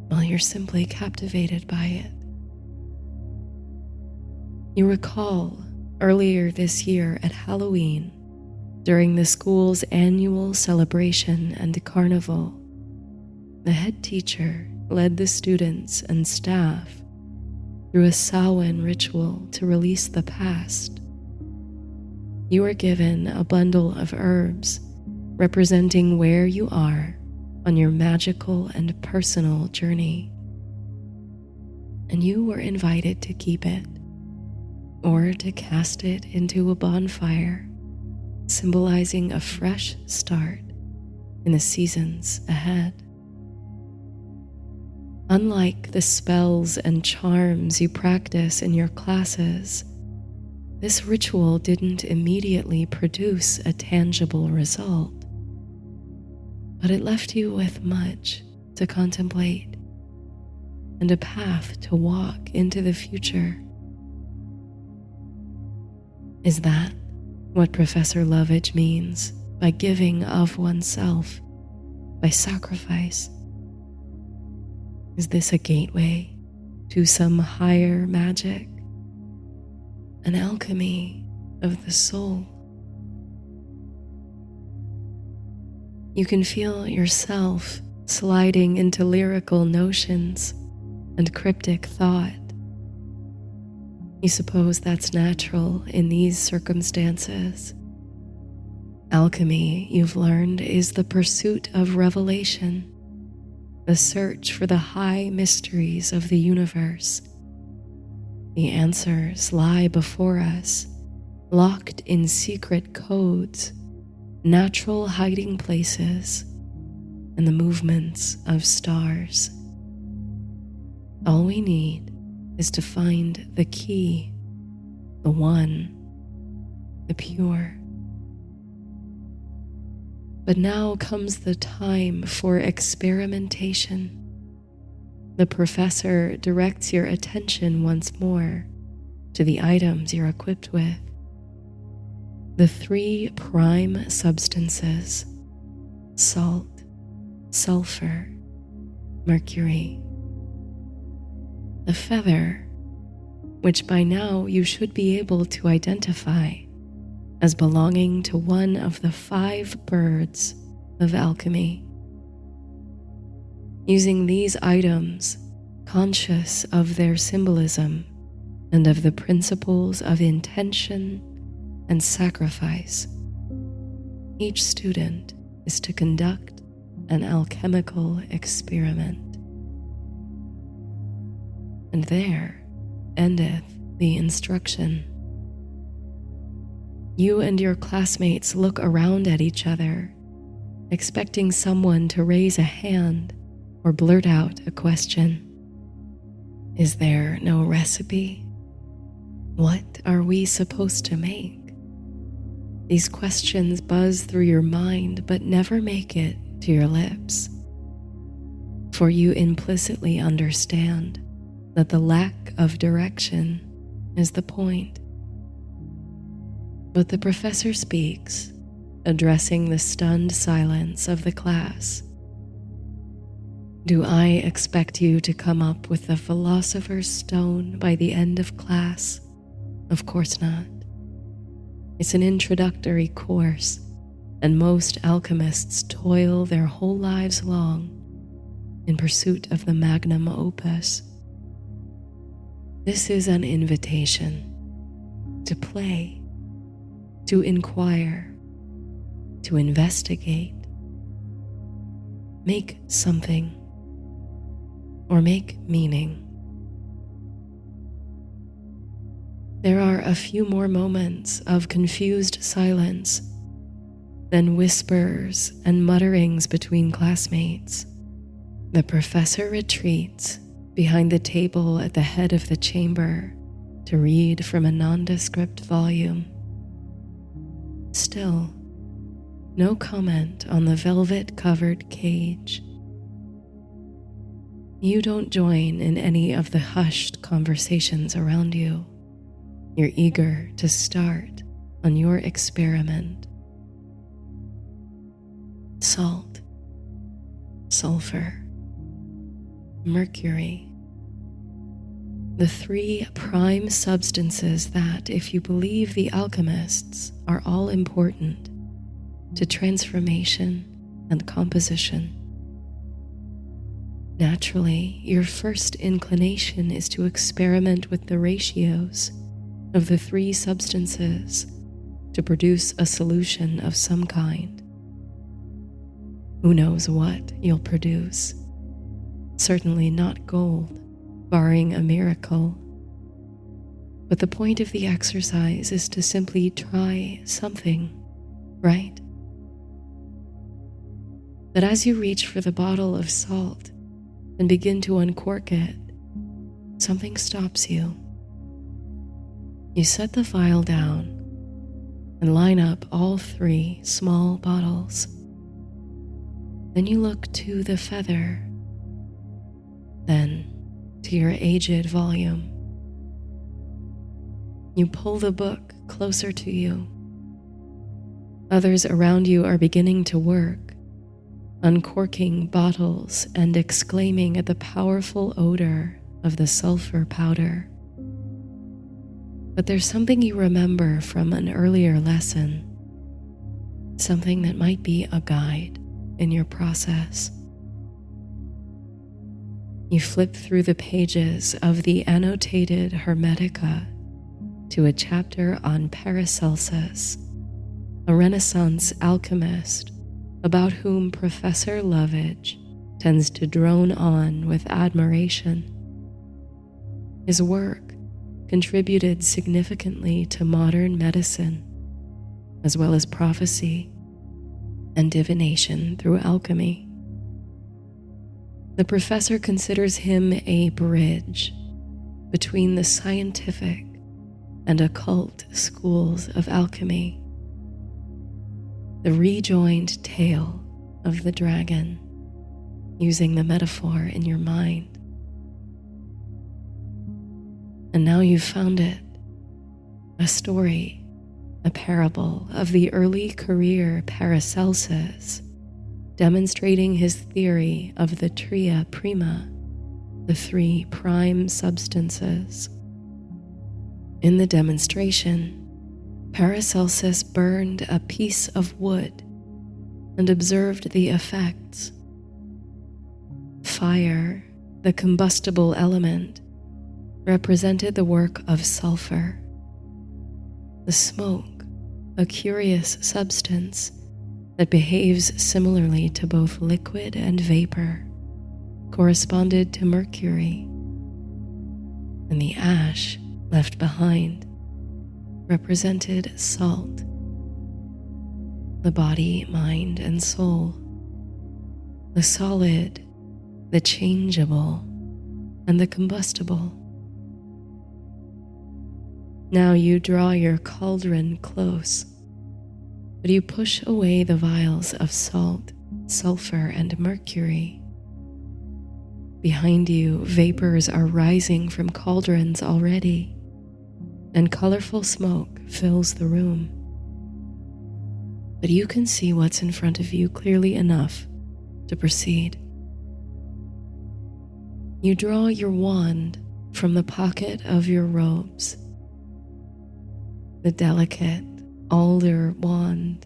S1: while you're simply captivated by it. You recall earlier this year at Halloween, during the school's annual celebration and carnival, the head teacher led the students and staff through a Samhain ritual to release the past. You are given a bundle of herbs representing where you are on your magical and personal journey, and you were invited to keep it or to cast it into a bonfire, symbolizing a fresh start in the seasons ahead. Unlike the spells and charms you practice in your classes, this ritual didn't immediately produce a tangible result, but it left you with much to contemplate and a path to walk into the future. Is that what Professor Lovage means by giving of oneself by sacrifice? Is this a gateway to some higher magic, an alchemy of the soul? You can feel yourself sliding into lyrical notions and cryptic thought. You suppose that's natural in these circumstances. Alchemy, you've learned, is the pursuit of revelation, the search for the high mysteries of the universe. The answers lie before us, locked in secret codes, natural hiding places, and the movements of stars. All we need is to find the key, the one, the pure. But now comes the time for experimentation. The professor directs your attention once more to the items you're equipped with. The 3 prime substances: salt, sulfur, mercury. The feather, which by now you should be able to identify as belonging to one of the 5 birds of alchemy. Using these items, conscious of their symbolism and of the principles of intention and sacrifice, each student is to conduct an alchemical experiment. And there endeth the instruction. You and your classmates look around at each other, expecting someone to raise a hand or blurt out a question. Is there no recipe? What are we supposed to make? These questions buzz through your mind but never make it to your lips, for you implicitly understand that the lack of direction is the point. But the professor speaks, addressing the stunned silence of the class. Do I expect you to come up with the philosopher's stone by the end of class? Of course not. It's an introductory course, and most alchemists toil their whole lives long in pursuit of the magnum opus. This is an invitation to play, to inquire, to investigate. Make something, or make meaning. There are a few more moments of confused silence, then whispers and mutterings between classmates. The professor retreats behind the table at the head of the chamber to read from a nondescript volume. Still, no comment on the velvet-covered cage. You don't join in any of the hushed conversations around you. You're eager to start on your experiment. Salt, sulfur, mercury. The three prime substances that, if you believe the alchemists, are all important to transformation and composition. Naturally, your first inclination is to experiment with the ratios of the three substances to produce a solution of some kind. Who knows what you'll produce? Certainly not gold, barring a miracle. But the point of the exercise is to simply try something, right? But as you reach for the bottle of salt and begin to uncork it, something stops you. You set the vial down and line up all three small bottles. Then you look to the feather, then to your aged volume. You pull the book closer to you. Others around you are beginning to work, uncorking bottles and exclaiming at the powerful odor of the sulfur powder. But there's something you remember from an earlier lesson, something that might be a guide in your process. You flip through the pages of the annotated Hermetica to a chapter on Paracelsus, a Renaissance alchemist about whom Professor Lovage tends to drone on with admiration. His work contributed significantly to modern medicine, as well as prophecy and divination through alchemy. The professor considers him a bridge between the scientific and occult schools of alchemy, the rejoined tale of the dragon, using the metaphor in your mind. And now you've found it, a story, a parable of the early career Paracelsus, demonstrating his theory of the tria prima, the three prime substances. In the demonstration, Paracelsus burned a piece of wood and observed the effects. Fire, the combustible element, represented the work of sulfur. The smoke, a curious substance that behaves similarly to both liquid and vapor, corresponded to mercury. And the ash left behind represented salt, the body, mind, and soul, the solid, the changeable, and the combustible. Now you draw your cauldron close, but you push away the vials of salt, sulfur, and mercury. Behind you, vapors are rising from cauldrons already, and colorful smoke fills the room. But you can see what's in front of you clearly enough to proceed. You draw your wand from the pocket of your robes. The delicate alder wand,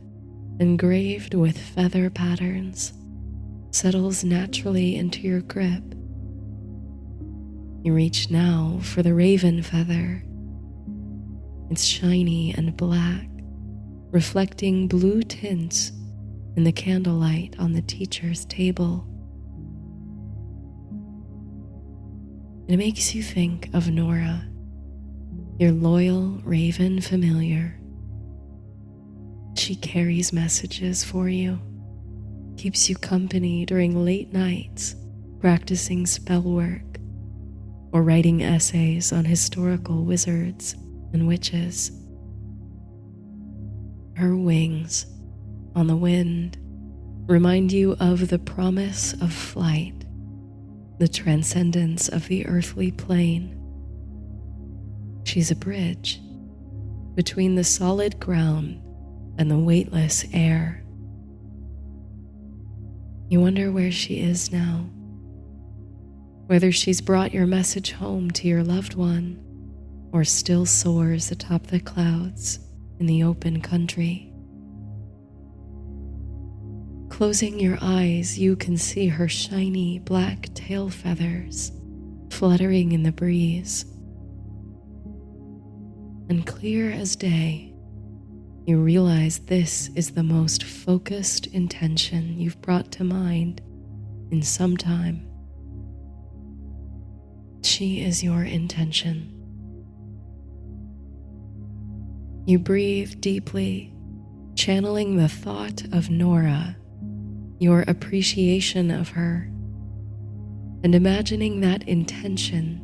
S1: engraved with feather patterns, settles naturally into your grip. You reach now for the raven feather. It's shiny and black, reflecting blue tints in the candlelight on the teacher's table. It makes you think of Nora, your loyal raven familiar. She carries messages for you, keeps you company during late nights, practicing spell work, or writing essays on historical wizards and witches. Her wings on the wind remind you of the promise of flight, the transcendence of the earthly plane. She's a bridge between the solid ground and the weightless air. You wonder where she is now. Whether she's brought your message home to your loved one or still soars atop the clouds in the open country. Closing your eyes, you can see her shiny black tail feathers fluttering in the breeze. And clear as day, you realize this is the most focused intention you've brought to mind in some time. She is your intention. You breathe deeply, channeling the thought of Nora, your appreciation of her, and imagining that intention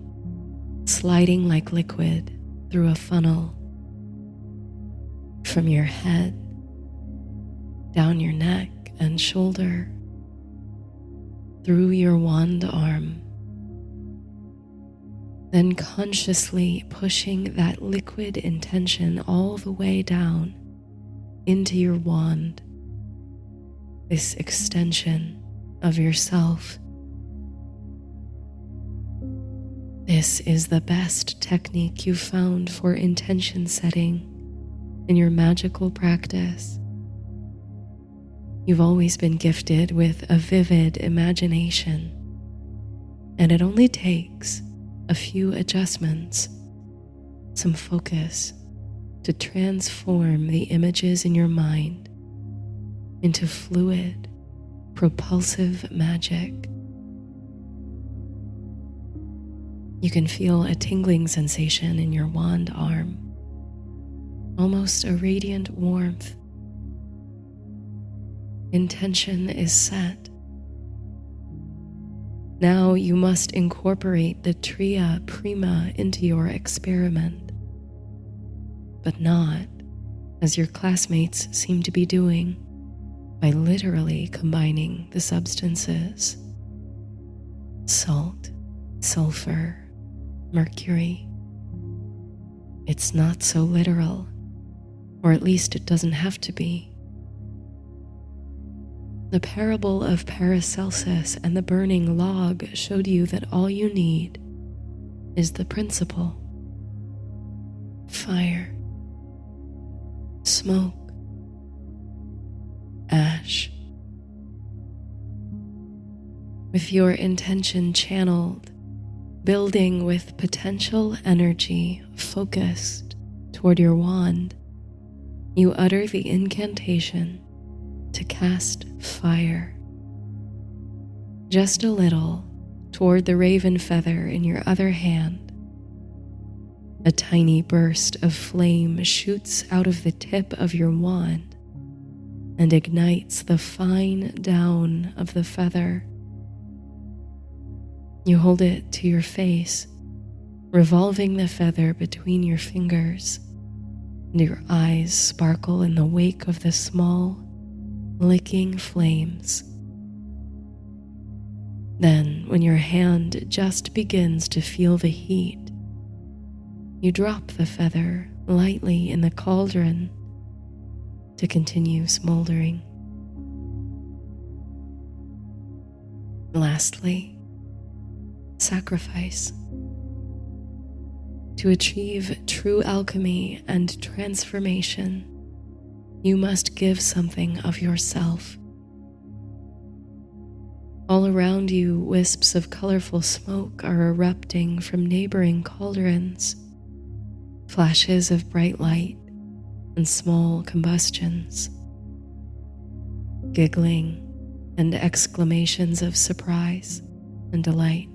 S1: sliding like liquid through a funnel from your head, down your neck and shoulder, through your wand arm, then consciously pushing that liquid intention all the way down into your wand, this extension of yourself. This is the best technique you've found for intention setting in your magical practice. You've always been gifted with a vivid imagination, and it only takes a few adjustments, some focus, to transform the images in your mind into fluid, propulsive magic. You can feel a tingling sensation in your wand arm, almost a radiant warmth. Intention is set. Now you must incorporate the tria prima into your experiment, but not, as your classmates seem to be doing, by literally combining the substances: salt, sulfur, mercury. It's not so literal, or at least it doesn't have to be. The parable of Paracelsus and the burning log showed you that all you need is the principle: fire, smoke, ash. With your intention channeled, building with potential energy focused toward your wand, you utter the incantation to cast fire. Just a little toward the raven feather in your other hand. A tiny burst of flame shoots out of the tip of your wand and ignites the fine down of the feather. You hold it to your face, revolving the feather between your fingers, and your eyes sparkle in the wake of the small, licking flames. Then, when your hand just begins to feel the heat, you drop the feather lightly in the cauldron to continue smoldering. Lastly, sacrifice. To achieve true alchemy and transformation, you must give something of yourself. All around you, wisps of colorful smoke are erupting from neighboring cauldrons, flashes of bright light and small combustions, giggling and exclamations of surprise and delight.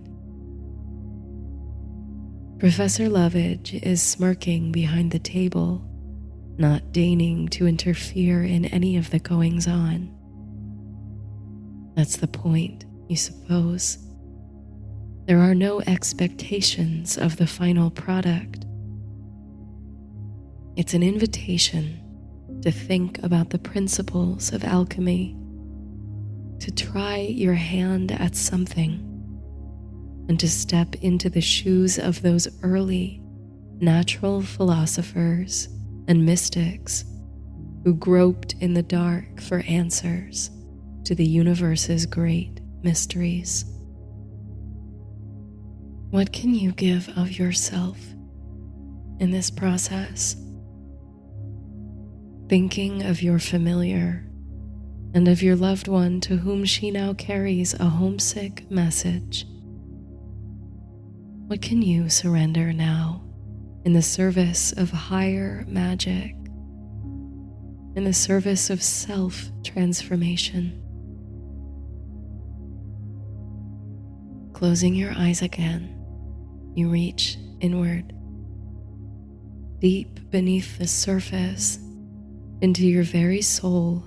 S1: Professor Lovage is smirking behind the table, not deigning to interfere in any of the goings-on. That's the point, you suppose. There are no expectations of the final product. It's an invitation to think about the principles of alchemy, to try your hand at something, and to step into the shoes of those early natural philosophers and mystics who groped in the dark for answers to the universe's great mysteries. What can you give of yourself in this process? Thinking of your familiar and of your loved one to whom she now carries a homesick message. What can you surrender now in the service of higher magic, in the service of self-transformation? Closing your eyes again, you reach inward, deep beneath the surface, into your very soul,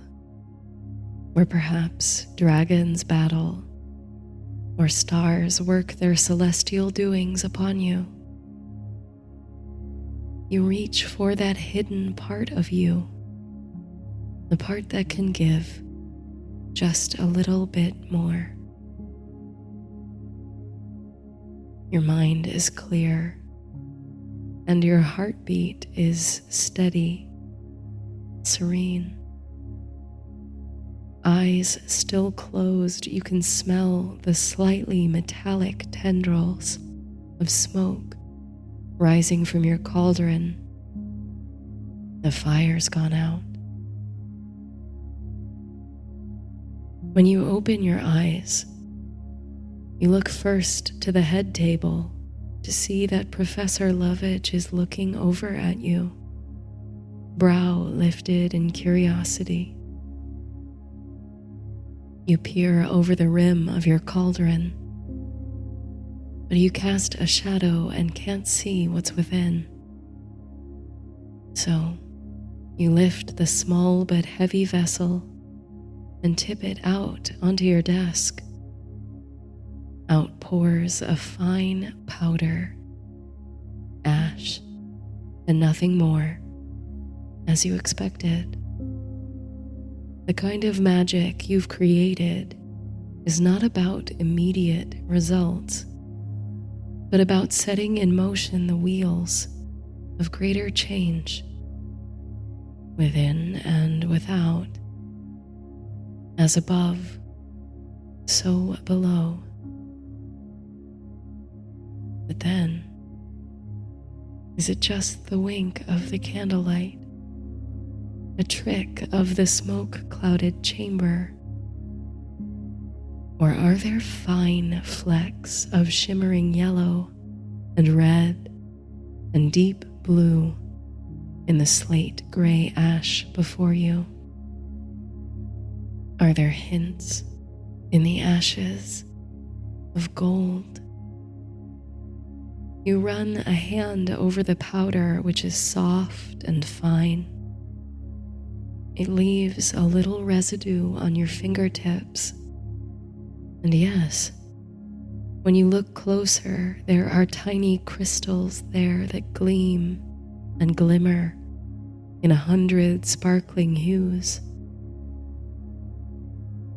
S1: where perhaps dragons battle or stars work their celestial doings upon you. You reach for that hidden part of you, the part that can give just a little bit more. Your mind is clear, and your heartbeat is steady, serene. Eyes still closed, you can smell the slightly metallic tendrils of smoke rising from your cauldron. The fire's gone out. When you open your eyes, you look first to the head table to see that Professor Lovage is looking over at you, brow lifted in curiosity. You peer over the rim of your cauldron, but you cast a shadow and can't see what's within. So you lift the small but heavy vessel and tip it out onto your desk. Out pours a fine powder, ash, and nothing more, as you expected. The kind of magic you've created is not about immediate results, but about setting in motion the wheels of greater change, within and without, as above, so below. But then, is it just the wink of the candlelight, a trick of the smoke-clouded chamber? Or are there fine flecks of shimmering yellow and red and deep blue in the slate-gray ash before you? Are there hints in the ashes of gold? You run a hand over the powder, which is soft and fine. It leaves a little residue on your fingertips. And yes, when you look closer, there are tiny crystals there that gleam and glimmer in 100 sparkling hues.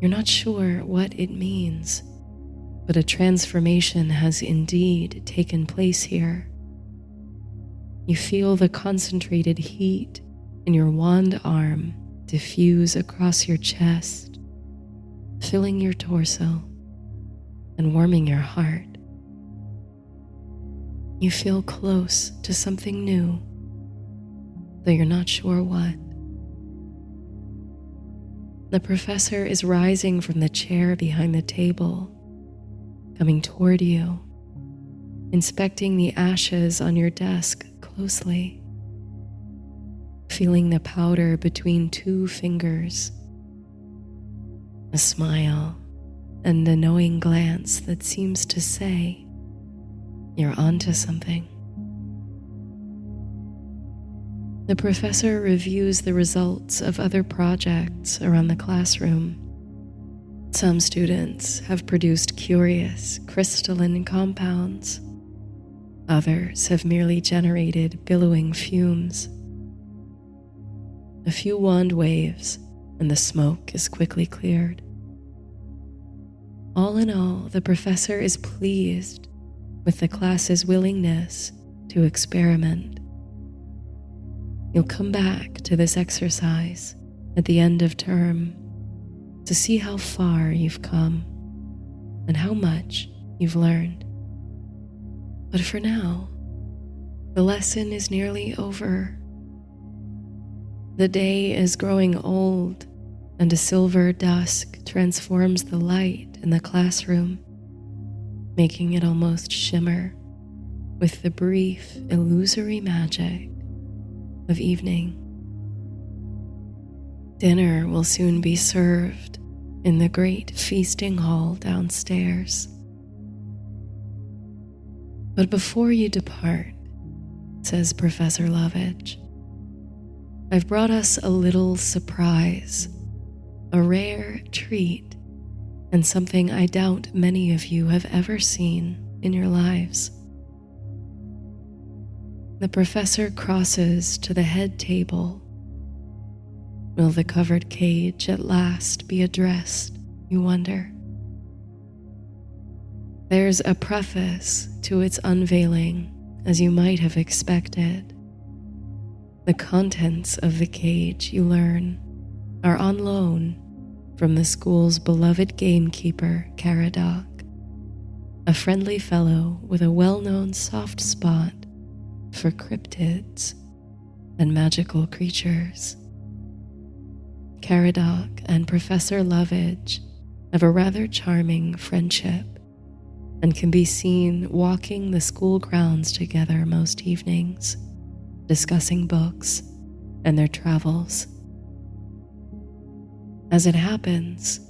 S1: You're not sure what it means, but a transformation has indeed taken place here. You feel the concentrated heat in your wand arm diffuse across your chest, filling your torso and warming your heart. You feel close to something new, though you're not sure what. The professor is rising from the chair behind the table, coming toward you, inspecting the ashes on your desk closely, feeling the powder between 2 fingers, a smile and a knowing glance that seems to say, "You're onto something." The professor reviews the results of other projects around the classroom. Some students have produced curious crystalline compounds. Others have merely generated billowing fumes. A few wand waves, and the smoke is quickly cleared. All in all, the professor is pleased with the class's willingness to experiment. You'll come back to this exercise at the end of term to see how far you've come and how much you've learned. But for now, the lesson is nearly over. The day is growing old, and a silver dusk transforms the light in the classroom, making it almost shimmer with the brief, illusory magic of evening. Dinner will soon be served in the great feasting hall downstairs. But before you depart, says Professor Lovage, I've brought us a little surprise, a rare treat, and something I doubt many of you have ever seen in your lives. The professor crosses to the head table. Will the covered cage at last be addressed, you wonder? There's a preface to its unveiling, as you might have expected. The contents of the cage, you learn, are on loan from the school's beloved gamekeeper, Caradoc, a friendly fellow with a well-known soft spot for cryptids and magical creatures. Caradoc and Professor Lovage have a rather charming friendship and can be seen walking the school grounds together most evenings, discussing books and their travels. As it happens,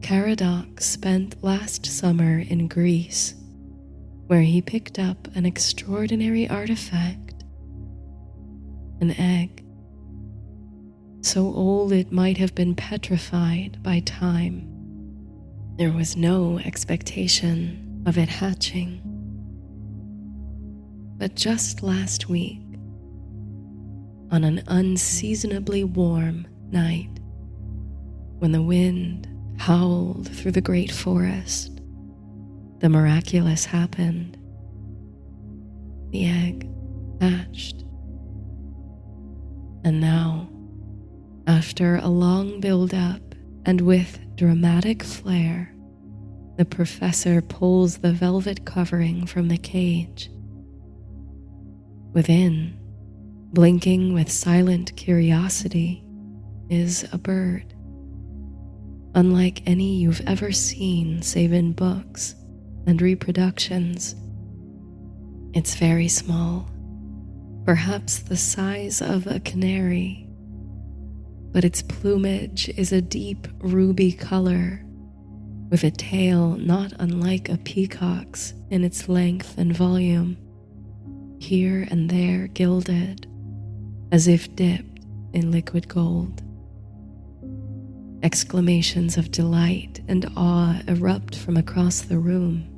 S1: Caradoc spent last summer in Greece, where he picked up an extraordinary artifact, an egg, so old it might have been petrified by time. There was no expectation of it hatching. But just last week, on an unseasonably warm night, when the wind howled through the great forest, the miraculous happened. The egg hatched. And now, after a long build-up and with dramatic flair, the professor pulls the velvet covering from the cage. Within, blinking with silent curiosity, is a bird, unlike any you've ever seen save in books and reproductions. It's very small, perhaps the size of a canary, but its plumage is a deep ruby color, with a tail not unlike a peacock's in its length and volume, here and there gilded, as if dipped in liquid gold. Exclamations of delight and awe erupt from across the room,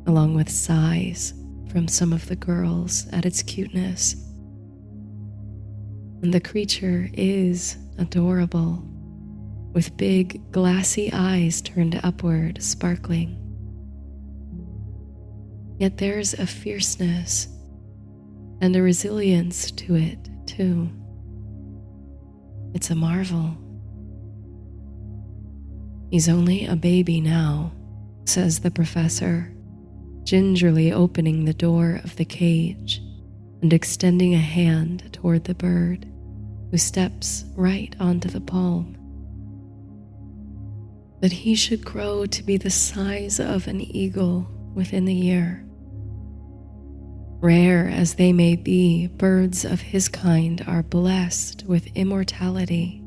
S1: along with sighs from some of the girls at its cuteness. And the creature is adorable, with big glassy eyes turned upward, sparkling. Yet there's a fierceness and a resilience to it, too. It's a marvel. He's only a baby now, says the professor, gingerly opening the door of the cage and extending a hand toward the bird, who steps right onto the palm. That he should grow to be the size of an eagle within the year. Rare as they may be, birds of his kind are blessed with immortality.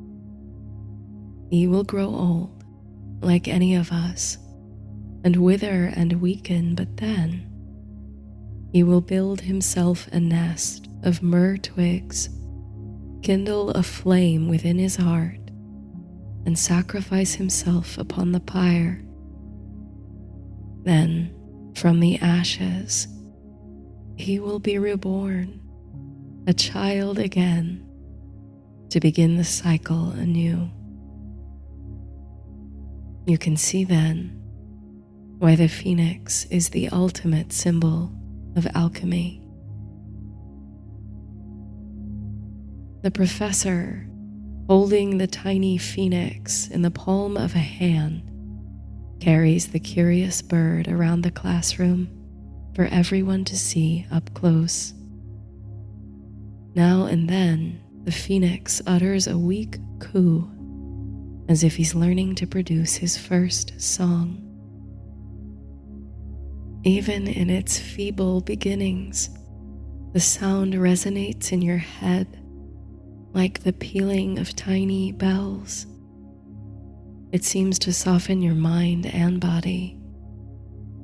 S1: He will grow old, like any of us, and wither and weaken, but then he will build himself a nest of myrrh twigs, kindle a flame within his heart, and sacrifice himself upon the pyre. Then, from the ashes, he will be reborn, a child again, to begin the cycle anew. You can see then why the phoenix is the ultimate symbol of alchemy. The professor, holding the tiny phoenix in the palm of a hand, carries the curious bird around the classroom, for everyone to see up close. Now and then, the phoenix utters a weak coo, as if he's learning to produce his first song. Even in its feeble beginnings, the sound resonates in your head like the pealing of tiny bells. It seems to soften your mind and body,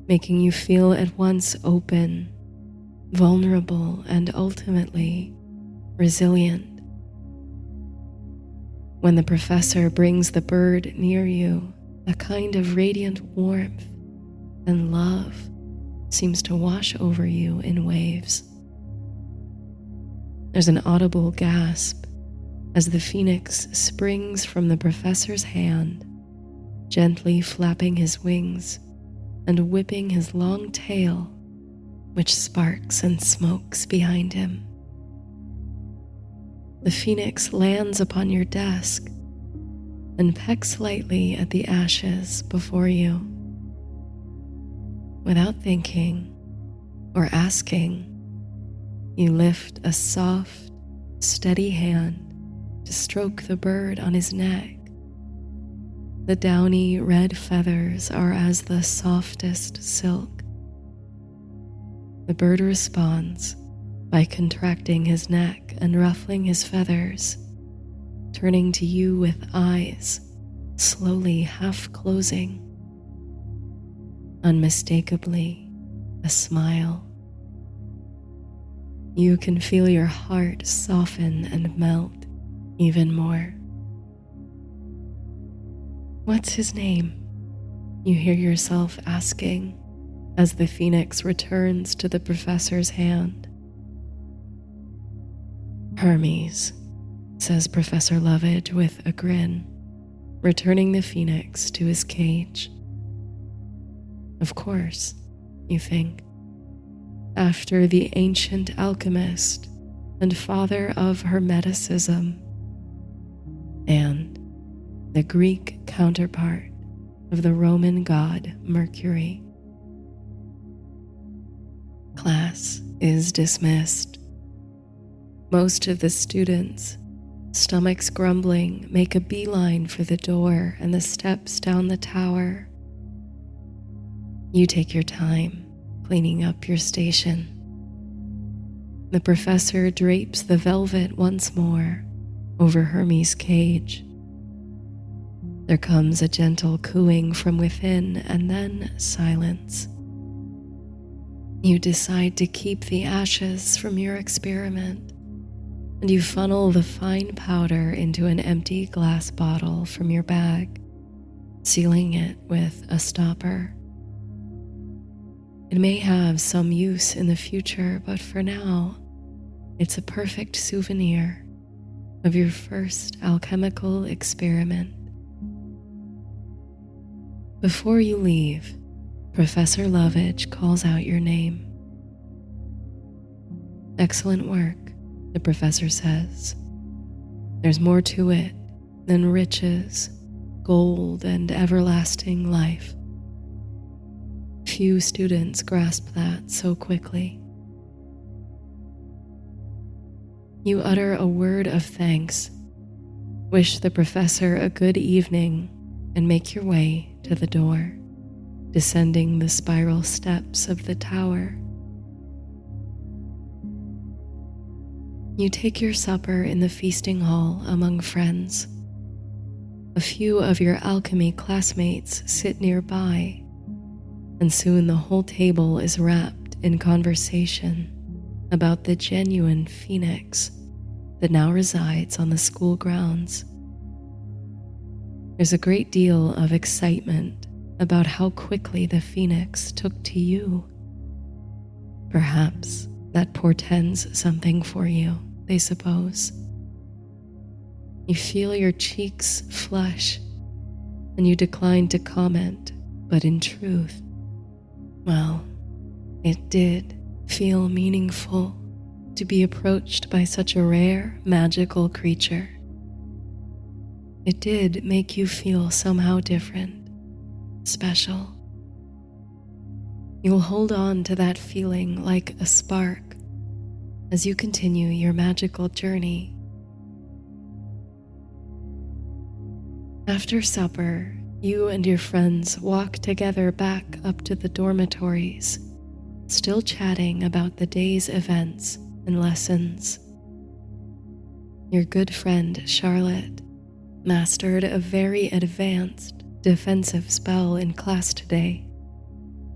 S1: making you feel at once open, vulnerable, and ultimately resilient. When the professor brings the bird near you, a kind of radiant warmth and love seems to wash over you in waves. There's an audible gasp as the phoenix springs from the professor's hand, gently flapping his wings and whipping his long tail, which sparks and smokes behind him. The phoenix lands upon your desk and pecks lightly at the ashes before you. Without thinking or asking, you lift a soft, steady hand to stroke the bird on his neck. The downy red feathers are as the softest silk. The bird responds by contracting his neck and ruffling his feathers, turning to you with eyes slowly half closing. Unmistakably, a smile. You can feel your heart soften and melt even more. "What's his name?" you hear yourself asking as the phoenix returns to the professor's hand. "Hermes," says Professor Lovage with a grin, returning the phoenix to his cage. Of course, you think. After the ancient alchemist and father of Hermeticism, and the Greek counterpart of the Roman god Mercury. Class is dismissed. Most of the students, stomachs grumbling, make a beeline for the door and the steps down the tower. You take your time cleaning up your station. The professor drapes the velvet once more over Hermes' cage. There comes a gentle cooing from within and then silence. You decide to keep the ashes from your experiment, and you funnel the fine powder into an empty glass bottle from your bag, sealing it with a stopper. It may have some use in the future, but for now, it's a perfect souvenir of your first alchemical experiment. Before you leave, Professor Lovage calls out your name. "Excellent work," the professor says. "There's more to it than riches, gold, and everlasting life." Few students grasp that so quickly. You utter a word of thanks, wish the professor a good evening, and make your way to the door, descending the spiral steps of the tower. You take your supper in the feasting hall among friends. A few of your alchemy classmates sit nearby, and soon the whole table is wrapped in conversation about the genuine phoenix that now resides on the school grounds. There's a great deal of excitement about how quickly the phoenix took to you. Perhaps that portends something for you, they suppose. You feel your cheeks flush, and you decline to comment, but in truth, well, it did feel meaningful to be approached by such a rare, magical creature. It did make you feel somehow different, special. You'll hold on to that feeling like a spark as you continue your magical journey. After supper, you and your friends walk together back up to the dormitories, still chatting about the day's events and lessons. Your good friend Charlotte mastered a very advanced defensive spell in class today,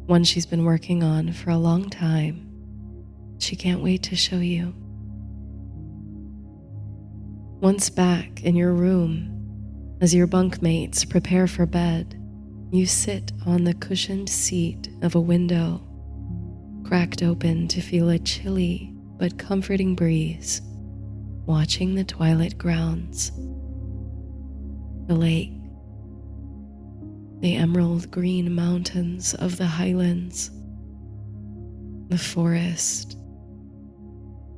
S1: one she's been working on for a long time. She can't wait to show you. Once back in your room, as your bunkmates prepare for bed, you sit on the cushioned seat of a window, cracked open to feel a chilly but comforting breeze, watching the twilight grounds, the lake, the emerald green mountains of the highlands, the forest.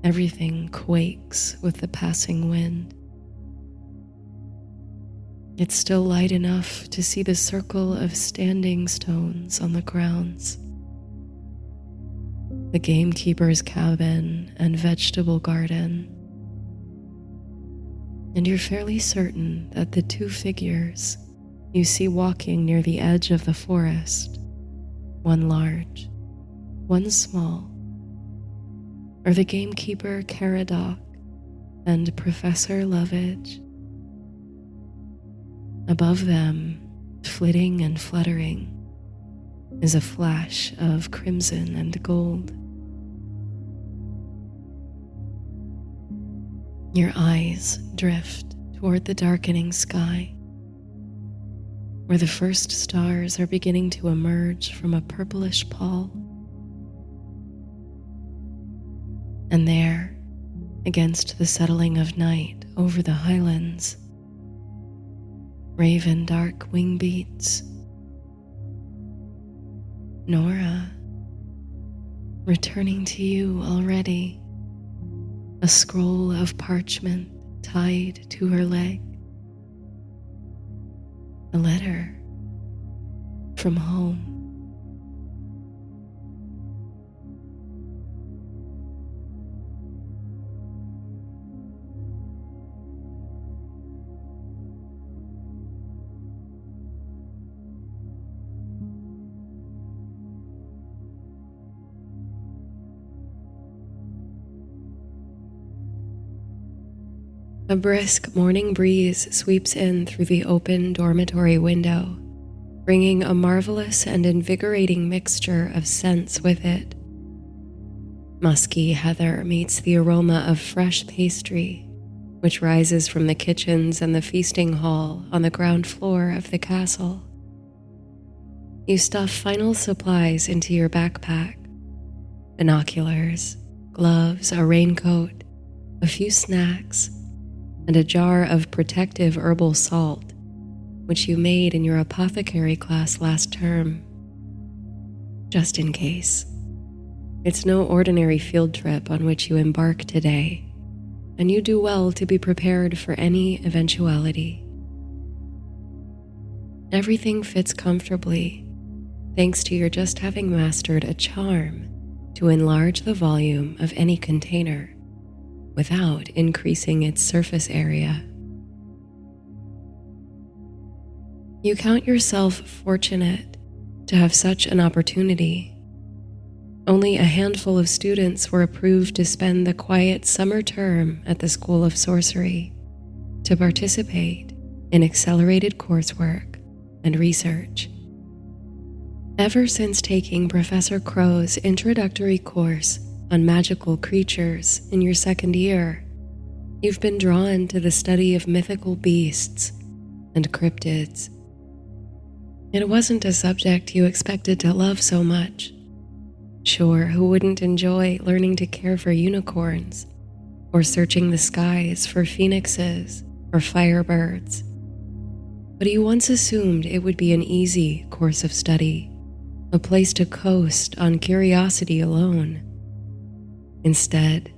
S1: Everything quakes with the passing wind. It's still light enough to see the circle of standing stones on the grounds, the gamekeeper's cabin and vegetable garden, and you're fairly certain that the two figures you see walking near the edge of the forest, one large, one small, are the gamekeeper Caradoc and Professor Lovage. Above them, flitting and fluttering, is a flash of crimson and gold. Your eyes drift toward the darkening sky, where the first stars are beginning to emerge from a purplish pall. And there, against the settling of night over the highlands, raven dark wing beats. Nora, returning to you already, a scroll of parchment tied to her leg, a letter from home. A brisk morning breeze sweeps in through the open dormitory window, bringing a marvelous and invigorating mixture of scents with it. Musky heather meets the aroma of fresh pastry, which rises from the kitchens and the feasting hall on the ground floor of the castle. You stuff final supplies into your backpack: binoculars, gloves, a raincoat, a few snacks, and a jar of protective herbal salt, which you made in your apothecary class last term. Just in case. It's no ordinary field trip on which you embark today, and you do well to be prepared for any eventuality. Everything fits comfortably, thanks to your just having mastered a charm to enlarge the volume of any container without increasing its surface area. You count yourself fortunate to have such an opportunity. Only a handful of students were approved to spend the quiet summer term at the School of Sorcery to participate in accelerated coursework and research. Ever since taking Professor Crow's introductory course on magical creatures in your second year, you've been drawn to the study of mythical beasts and cryptids. It wasn't a subject you expected to love so much. Sure, who wouldn't enjoy learning to care for unicorns or searching the skies for phoenixes or firebirds? But you once assumed it would be an easy course of study, a place to coast on curiosity alone. Instead,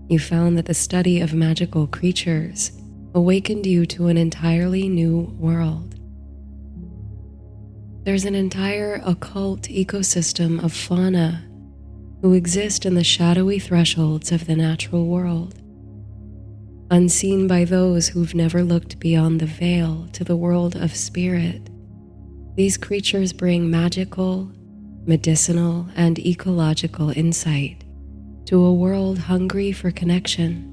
S1: you found that the study of magical creatures awakened you to an entirely new world. There's an entire occult ecosystem of fauna who exist in the shadowy thresholds of the natural world, unseen by those who've never looked beyond the veil to the world of spirit. These creatures bring magical, medicinal, and ecological insight to a world hungry for connection.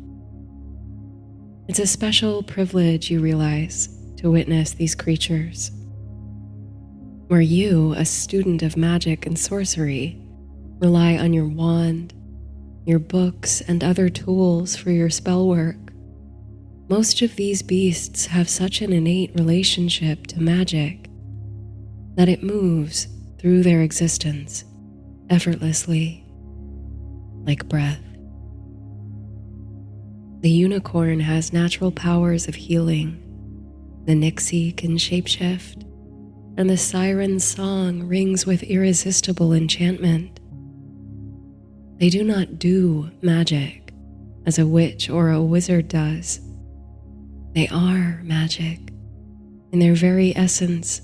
S1: It's a special privilege, you realize, to witness these creatures. Where you, a student of magic and sorcery, rely on your wand, your books, and other tools for your spell work, most of these beasts have such an innate relationship to magic that it moves through their existence effortlessly, like breath. The unicorn has natural powers of healing, the nixie can shapeshift, and the siren's song rings with irresistible enchantment. They do not do magic as a witch or a wizard does. They are magic in their very essence.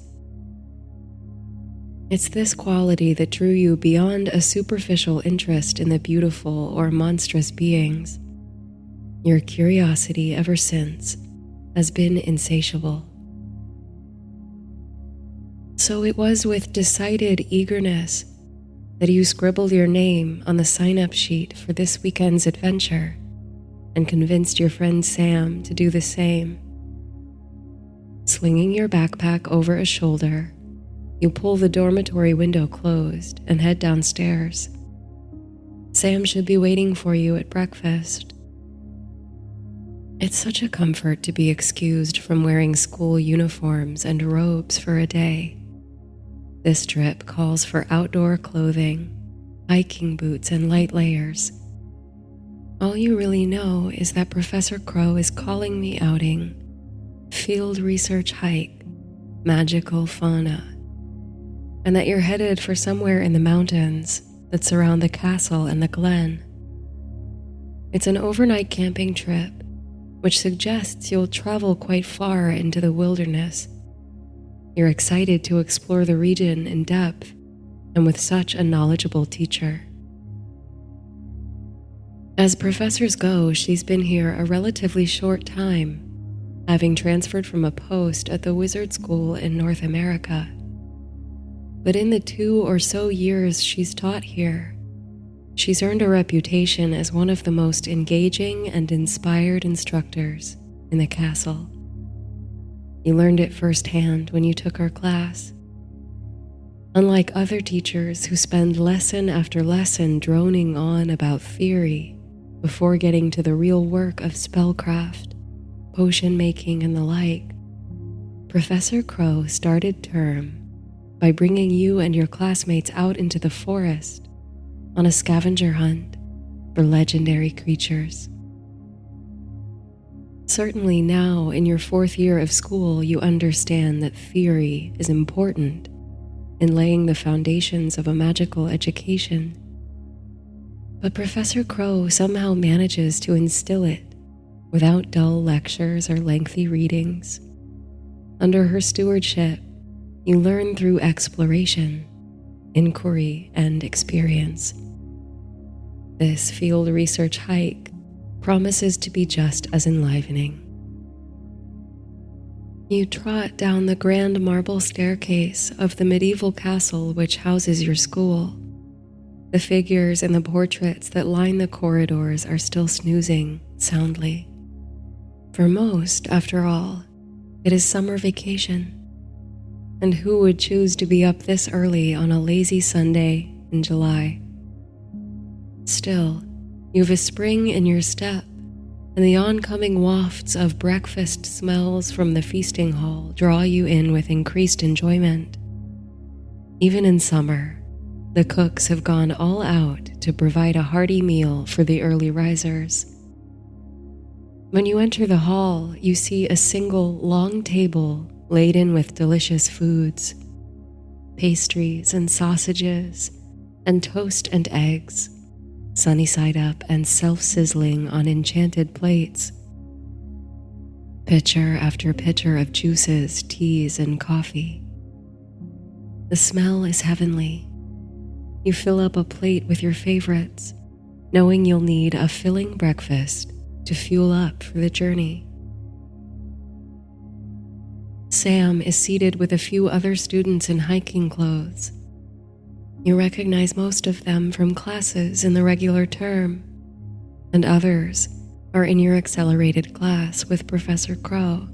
S1: It's this quality that drew you beyond a superficial interest in the beautiful or monstrous beings. Your curiosity ever since has been insatiable. So it was with decided eagerness that you scribbled your name on the sign-up sheet for this weekend's adventure and convinced your friend Sam to do the same. Slinging your backpack over a shoulder, you pull the dormitory window closed and head downstairs. Sam should be waiting for you at breakfast. It's such a comfort to be excused from wearing school uniforms and robes for a day. This trip calls for outdoor clothing, hiking boots, and light layers. All you really know is that Professor Crow is calling the outing field research hike, magical fauna, and that you're headed for somewhere in the mountains that surround the castle and the glen. It's an overnight camping trip, which suggests you'll travel quite far into the wilderness. You're excited to explore the region in depth and with such a knowledgeable teacher. As professors go, she's been here a relatively short time, having transferred from a post at the wizard school in North America. But in the 2 or so years she's taught here, she's earned a reputation as one of the most engaging and inspired instructors in the castle. You learned it firsthand when you took her class. Unlike other teachers who spend lesson after lesson droning on about theory before getting to the real work of spellcraft, potion making, and the like, Professor Crow started term by bringing you and your classmates out into the forest on a scavenger hunt for legendary creatures. Certainly now, in your 4th year of school, you understand that theory is important in laying the foundations of a magical education. But Professor Crow somehow manages to instill it without dull lectures or lengthy readings. Under her stewardship, you learn through exploration, inquiry, and experience. This field research hike promises to be just as enlivening. You trot down the grand marble staircase of the medieval castle which houses your school. The figures and the portraits that line the corridors are still snoozing soundly. For most, after all, it is summer vacation. And who would choose to be up this early on a lazy Sunday in July? Still, you've a spring in your step, and the oncoming wafts of breakfast smells from the feasting hall draw you in with increased enjoyment. Even in summer, the cooks have gone all out to provide a hearty meal for the early risers. When you enter the hall, you see a single long table laden with delicious foods, pastries and sausages, and toast and eggs, sunny side up and self-sizzling on enchanted plates. Pitcher after pitcher of juices, teas, and coffee. The smell is heavenly. You fill up a plate with your favorites, knowing you'll need a filling breakfast to fuel up for the journey. Sam is seated with a few other students in hiking clothes. You recognize most of them from classes in the regular term, and others are in your accelerated class with Professor Crow.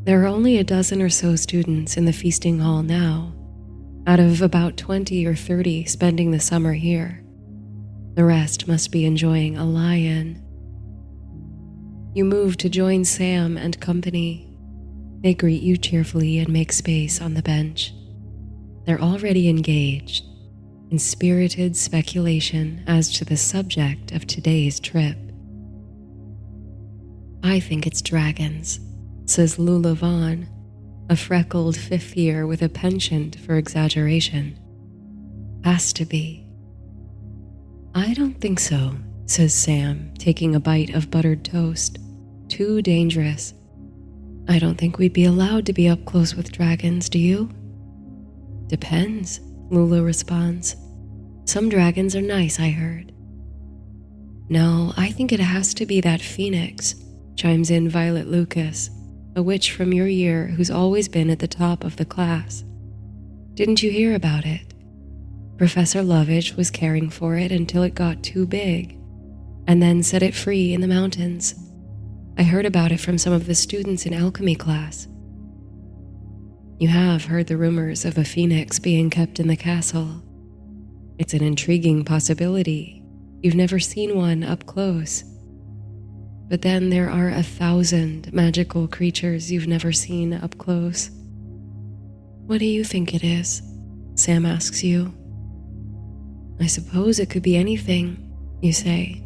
S1: There are only a dozen or so students in the feasting hall now, out of about 20 or 30 spending the summer here. The rest must be enjoying a lie-in. You move to join Sam and company. They greet you cheerfully and make space on the bench. They're already engaged in spirited speculation as to the subject of today's trip. "I think it's dragons," says Lula Vaughn, a freckled fifth year with a penchant for exaggeration. "Has to be." "I don't think so," says Sam, taking a bite of buttered toast. "Too dangerous. I don't think we'd be allowed to be up close with dragons, do you?" "Depends," Lula responds. "Some dragons are nice, I heard." "No, I think it has to be that phoenix," chimes in Violet Lucas, a witch from your year who's always been at the top of the class. "Didn't you hear about it? Professor Lovage was caring for it until it got too big, and then set it free in the mountains. I heard about it from some of the students in alchemy class." "You have heard the rumors of a phoenix being kept in the castle. It's an intriguing possibility. You've never seen one up close. But then there are 1,000 magical creatures you've never seen up close." "What do you think it is?" Sam asks you. "I suppose it could be anything," you say.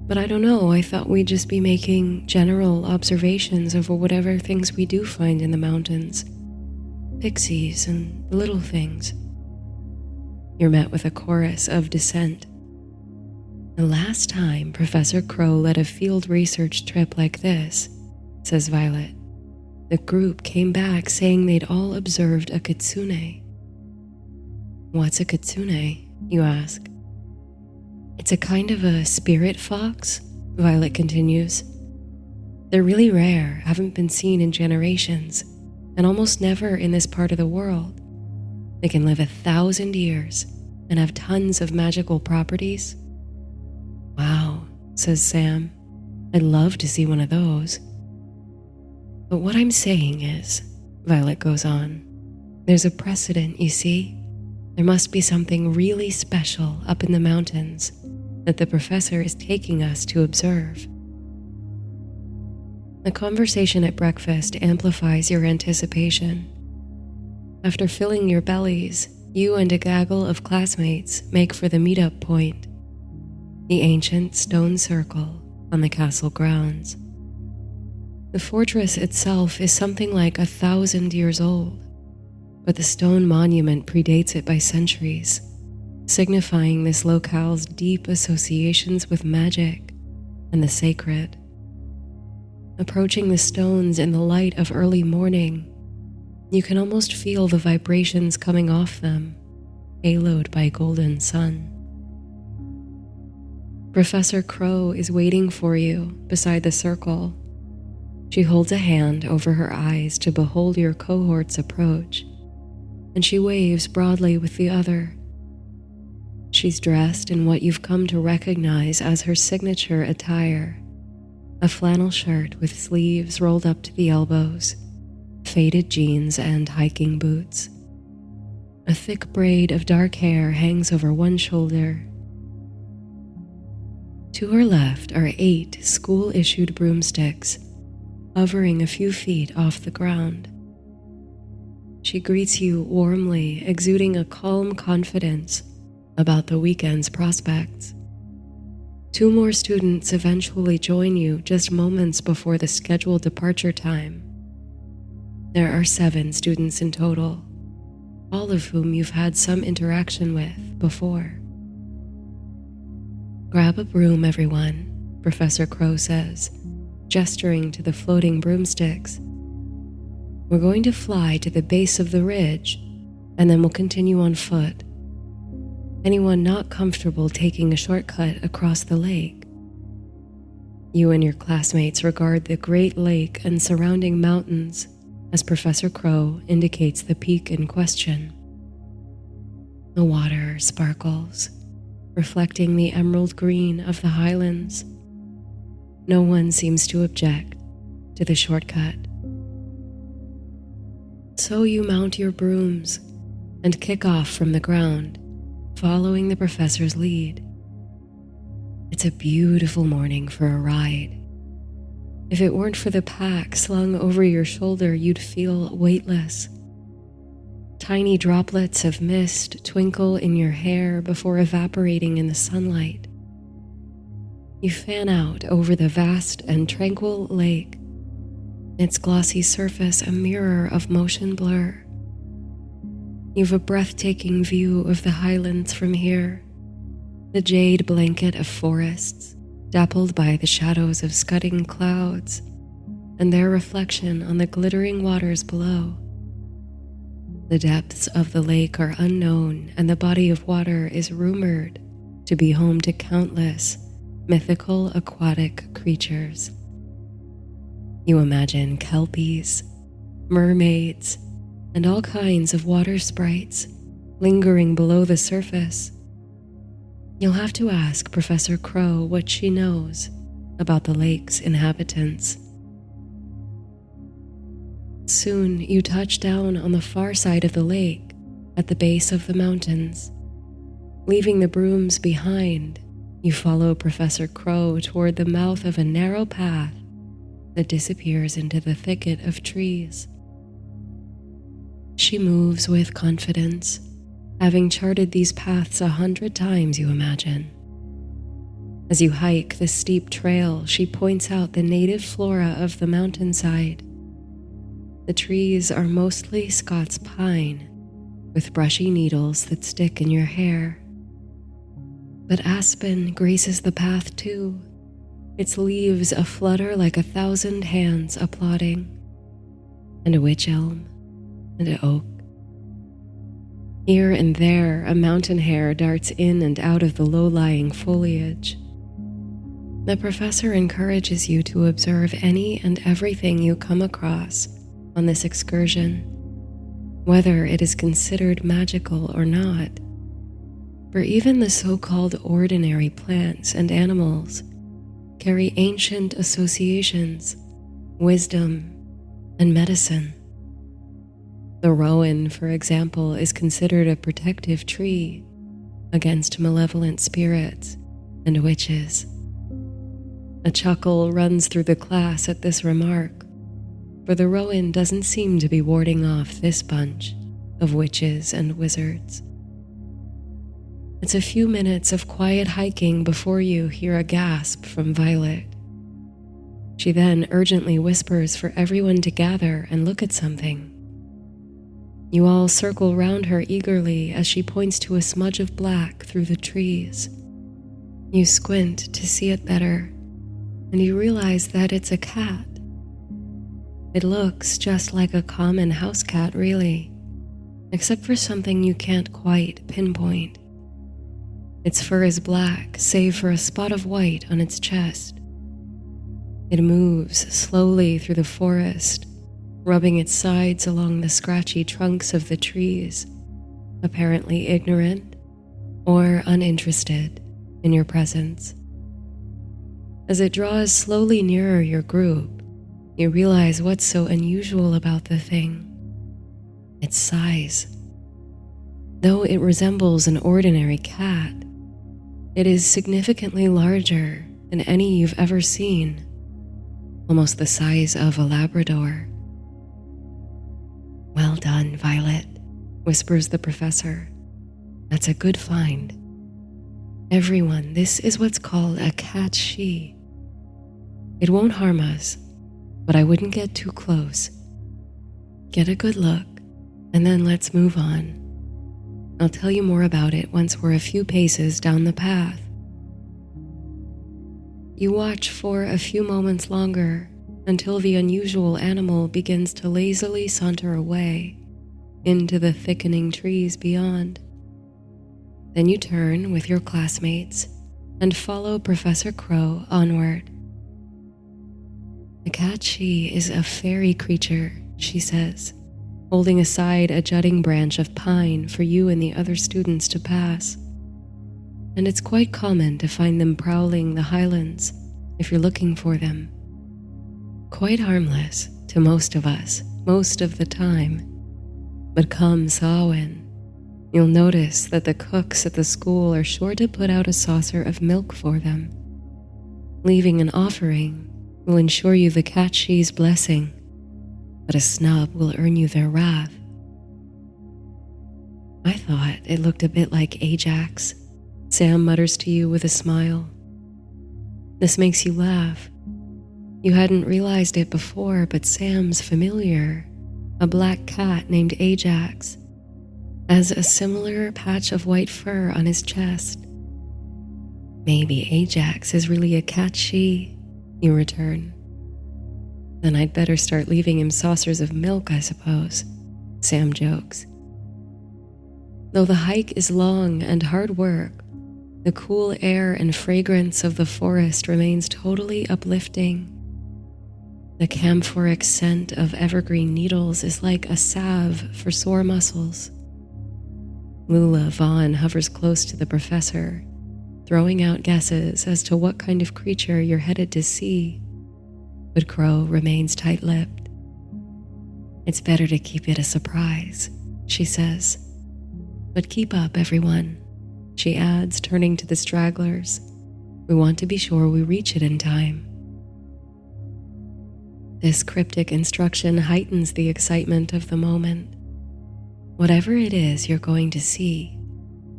S1: "But I don't know, I thought we'd just be making general observations over whatever things we do find in the mountains. Pixies and little things." You're met with a chorus of dissent. "The last time Professor Crow led a field research trip like this," says Violet, "the group came back saying they'd all observed a kitsune." "What's a kitsune?" you ask. "It's a kind of a spirit fox," Violet continues. "They're really rare, haven't been seen in generations, and almost never in this part of the world. They can live 1,000 years and have tons of magical properties." "Wow," says Sam. "I'd love to see one of those." "But what I'm saying is," Violet goes on, "there's a precedent, you see. There must be something really special up in the mountains that the professor is taking us to observe." The conversation at breakfast amplifies your anticipation. After filling your bellies, you and a gaggle of classmates make for the meetup point, the ancient stone circle on the castle grounds. The fortress itself is something like 1,000 years old, but the stone monument predates it by centuries, signifying this locale's deep associations with magic and the sacred. Approaching the stones in the light of early morning, you can almost feel the vibrations coming off them, haloed by a golden sun. Professor Crow is waiting for you beside the circle. She holds a hand over her eyes to behold your cohort's approach, and she waves broadly with the other. She's dressed in what you've come to recognize as her signature attire, a flannel shirt with sleeves rolled up to the elbows, faded jeans and hiking boots. A thick braid of dark hair hangs over one shoulder. To her left are 8 school-issued broomsticks, hovering a few feet off the ground. She greets you warmly, exuding a calm confidence about the weekend's prospects. 2 more students eventually join you just moments before the scheduled departure time. There are 7 students in total, all of whom you've had some interaction with before. "Grab a broom, everyone," Professor Crow says, gesturing to the floating broomsticks. "We're going to fly to the base of the ridge and then we'll continue on foot. Anyone not comfortable taking a shortcut across the lake? You and your classmates regard the Great Lake and surrounding mountains as Professor Crow indicates the peak in question. The water sparkles, reflecting the emerald green of the highlands. No one seems to object to the shortcut. So you mount your brooms and kick off from the ground, following the professor's lead. It's a beautiful morning for a ride. If it weren't for the pack slung over your shoulder, you'd feel weightless. Tiny droplets of mist twinkle in your hair before evaporating in the sunlight. You fan out over the vast and tranquil lake, its glossy surface a mirror of motion blur. You've a breathtaking view of the highlands from here, the jade blanket of forests, dappled by the shadows of scudding clouds and their reflection on the glittering waters below. The depths of the lake are unknown, and the body of water is rumored to be home to countless mythical aquatic creatures. You imagine kelpies, mermaids, and all kinds of water sprites lingering below the surface. You'll have to ask Professor Crow what she knows about the lake's inhabitants. Soon you touch down on the far side of the lake at the base of the mountains. Leaving the brooms behind, you follow Professor Crow toward the mouth of a narrow path that disappears into the thicket of trees. She moves with confidence, having charted these paths 100 times, you imagine. As you hike the steep trail, she points out the native flora of the mountainside. The trees are mostly Scots pine, with brushy needles that stick in your hair. But aspen graces the path too, its leaves aflutter like 1,000 hands applauding, and a wych elm and an oak. Here and there, a mountain hare darts in and out of the low-lying foliage. The professor encourages you to observe any and everything you come across on this excursion, whether it is considered magical or not. For even the so-called ordinary plants and animals carry ancient associations, wisdom, and medicine. The rowan, for example, is considered a protective tree against malevolent spirits and witches. A chuckle runs through the class at this remark, for the rowan doesn't seem to be warding off this bunch of witches and wizards. It's a few minutes of quiet hiking before you hear a gasp from Violet. She then urgently whispers for everyone to gather and look at something. You all circle round her eagerly as she points to a smudge of black through the trees. You squint to see it better, and you realize that it's a cat. It looks just like a common house cat, really, except for something you can't quite pinpoint. Its fur is black, save for a spot of white on its chest. It moves slowly through the forest, rubbing its sides along the scratchy trunks of the trees, apparently ignorant or uninterested in your presence. As it draws slowly nearer your group, you realize what's so unusual about the thing: its size. Though it resembles an ordinary cat, it is significantly larger than any you've ever seen, almost the size of a Labrador. "Well done, Violet," whispers the professor. "That's a good find. Everyone, this is what's called a cat-she. It won't harm us, but I wouldn't get too close. Get a good look, and then let's move on. I'll tell you more about it once we're a few paces down the path." You watch for a few moments longer until the unusual animal begins to lazily saunter away, into the thickening trees beyond. Then you turn with your classmates and follow Professor Crow onward. The Catchy is a fairy creature, she says, holding aside a jutting branch of pine for you and the other students to pass. And it's quite common to find them prowling the highlands if you're looking for them. Quite harmless to most of us, most of the time. But come Samhain, you'll notice that the cooks at the school are sure to put out a saucer of milk for them. Leaving an offering will ensure you the Catchy's blessing, but a snub will earn you their wrath. I thought it looked a bit like Ajax, Sam mutters to you with a smile. This makes you laugh. You hadn't realized it before, but Sam's familiar, a black cat named Ajax, has a similar patch of white fur on his chest. Maybe Ajax is really a Catchy, you return. Then I'd better start leaving him saucers of milk, I suppose, Sam jokes. Though the hike is long and hard work, the cool air and fragrance of the forest remains totally uplifting. The camphoric scent of evergreen needles is like a salve for sore muscles. Lula Vaughn hovers close to the professor, throwing out guesses as to what kind of creature you're headed to see, but Crow remains tight-lipped. It's better to keep it a surprise, she says. But keep up, everyone, she adds, turning to the stragglers. We want to be sure we reach it in time. This cryptic instruction heightens the excitement of the moment. Whatever it is you're going to see,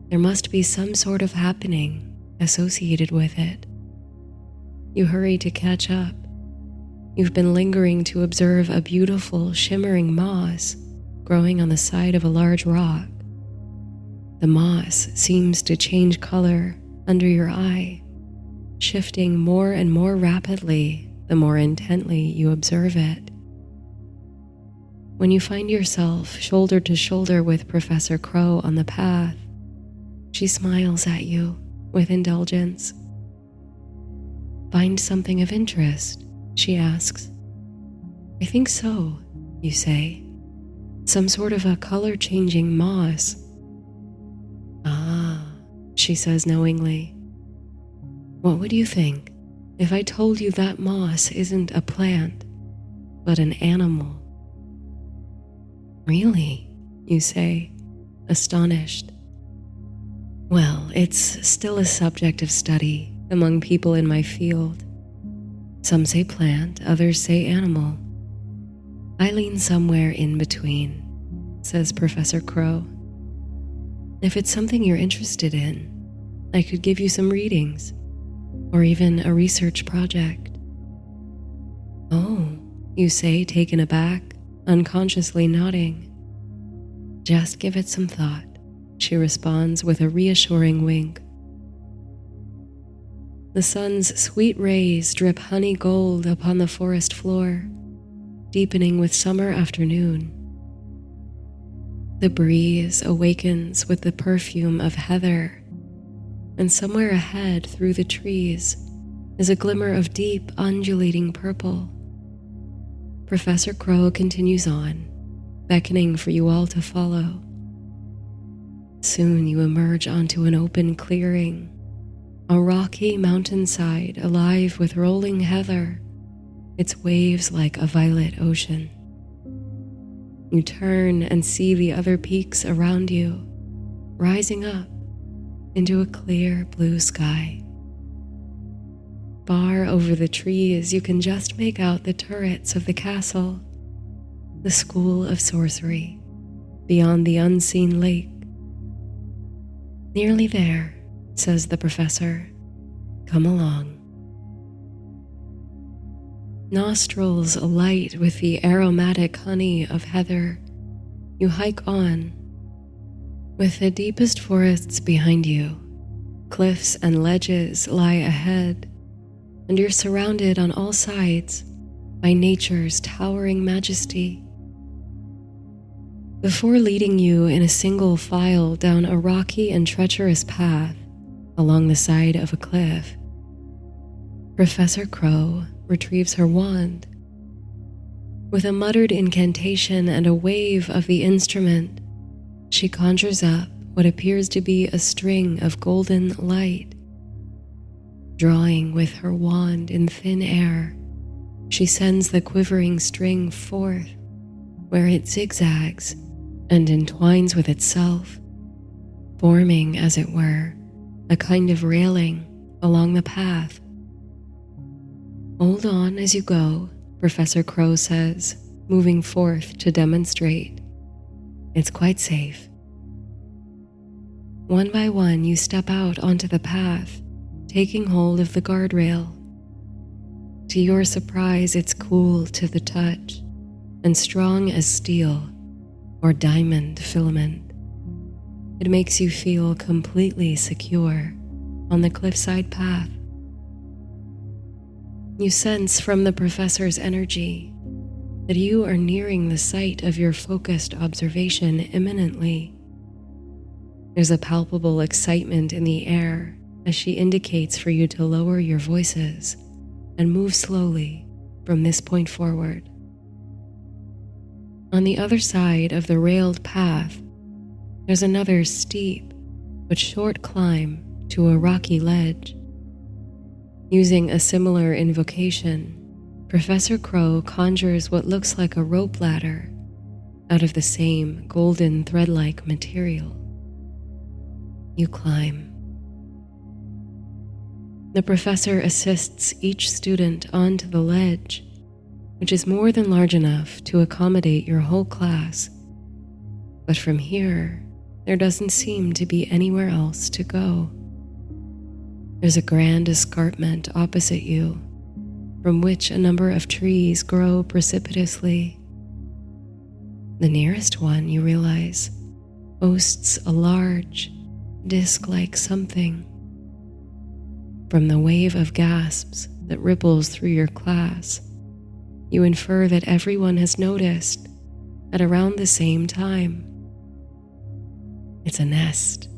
S1: there must be some sort of happening associated with it. You hurry to catch up. You've been lingering to observe a beautiful, shimmering moss growing on the side of a large rock. The moss seems to change color under your eye, shifting more and more rapidly the more intently you observe it. When you find yourself shoulder to shoulder with Professor Crow on the path, she smiles at you with indulgence. Find something of interest, she asks. I think so, you say. Some sort of a color-changing moss. Ah, she says knowingly. What would you think if I told you that moss isn't a plant, but an animal? Really? You say, astonished. Well, it's still a subject of study among people in my field. Some say plant, others say animal. I lean somewhere in between, says Professor Crow. If it's something you're interested in, I could give you some readings, or even a research project. Oh, you say, taken aback, unconsciously nodding. Just give it some thought, she responds with a reassuring wink. The sun's sweet rays drip honey gold upon the forest floor, deepening with summer afternoon. The breeze awakens with the perfume of heather, and somewhere ahead through the trees is a glimmer of deep, undulating purple. Professor Crow continues on, beckoning for you all to follow. Soon you emerge onto an open clearing, a rocky mountainside alive with rolling heather, its waves like a violet ocean. You turn and see the other peaks around you, rising up into a clear blue sky. Far over the trees, you can just make out the turrets of the castle, the School of Sorcery, beyond the unseen lake. Nearly there, says the professor. Come along. Nostrils alight with the aromatic honey of heather, you hike on. With the deepest forests behind you, cliffs and ledges lie ahead, and you're surrounded on all sides by nature's towering majesty. Before leading you in a single file down a rocky and treacherous path along the side of a cliff, Professor Crow retrieves her wand. With a muttered incantation and a wave of the instrument, she conjures up what appears to be a string of golden light. Drawing with her wand in thin air, she sends the quivering string forth, where it zigzags and entwines with itself, forming, as it were, a kind of railing along the path. "Hold on as you go," Professor Crow says, moving forth to demonstrate. "It's quite safe." One by one, you step out onto the path, taking hold of the guardrail. To your surprise, it's cool to the touch and strong as steel or diamond filament. It makes you feel completely secure on the cliffside path. You sense from the professor's energy that you are nearing the site of your focused observation imminently. There's a palpable excitement in the air as she indicates for you to lower your voices and move slowly from this point forward. On the other side of the railed path, there's another steep but short climb to a rocky ledge. Using a similar invocation, Professor Crow conjures what looks like a rope ladder out of the same golden thread-like material. You climb. The professor assists each student onto the ledge, which is more than large enough to accommodate your whole class. But from here, there doesn't seem to be anywhere else to go. There's a grand escarpment opposite you, from which a number of trees grow precipitously. The nearest one, you realize, boasts a large, disc-like something. From the wave of gasps that ripples through your class, you infer that everyone has noticed at around the same time. It's a nest.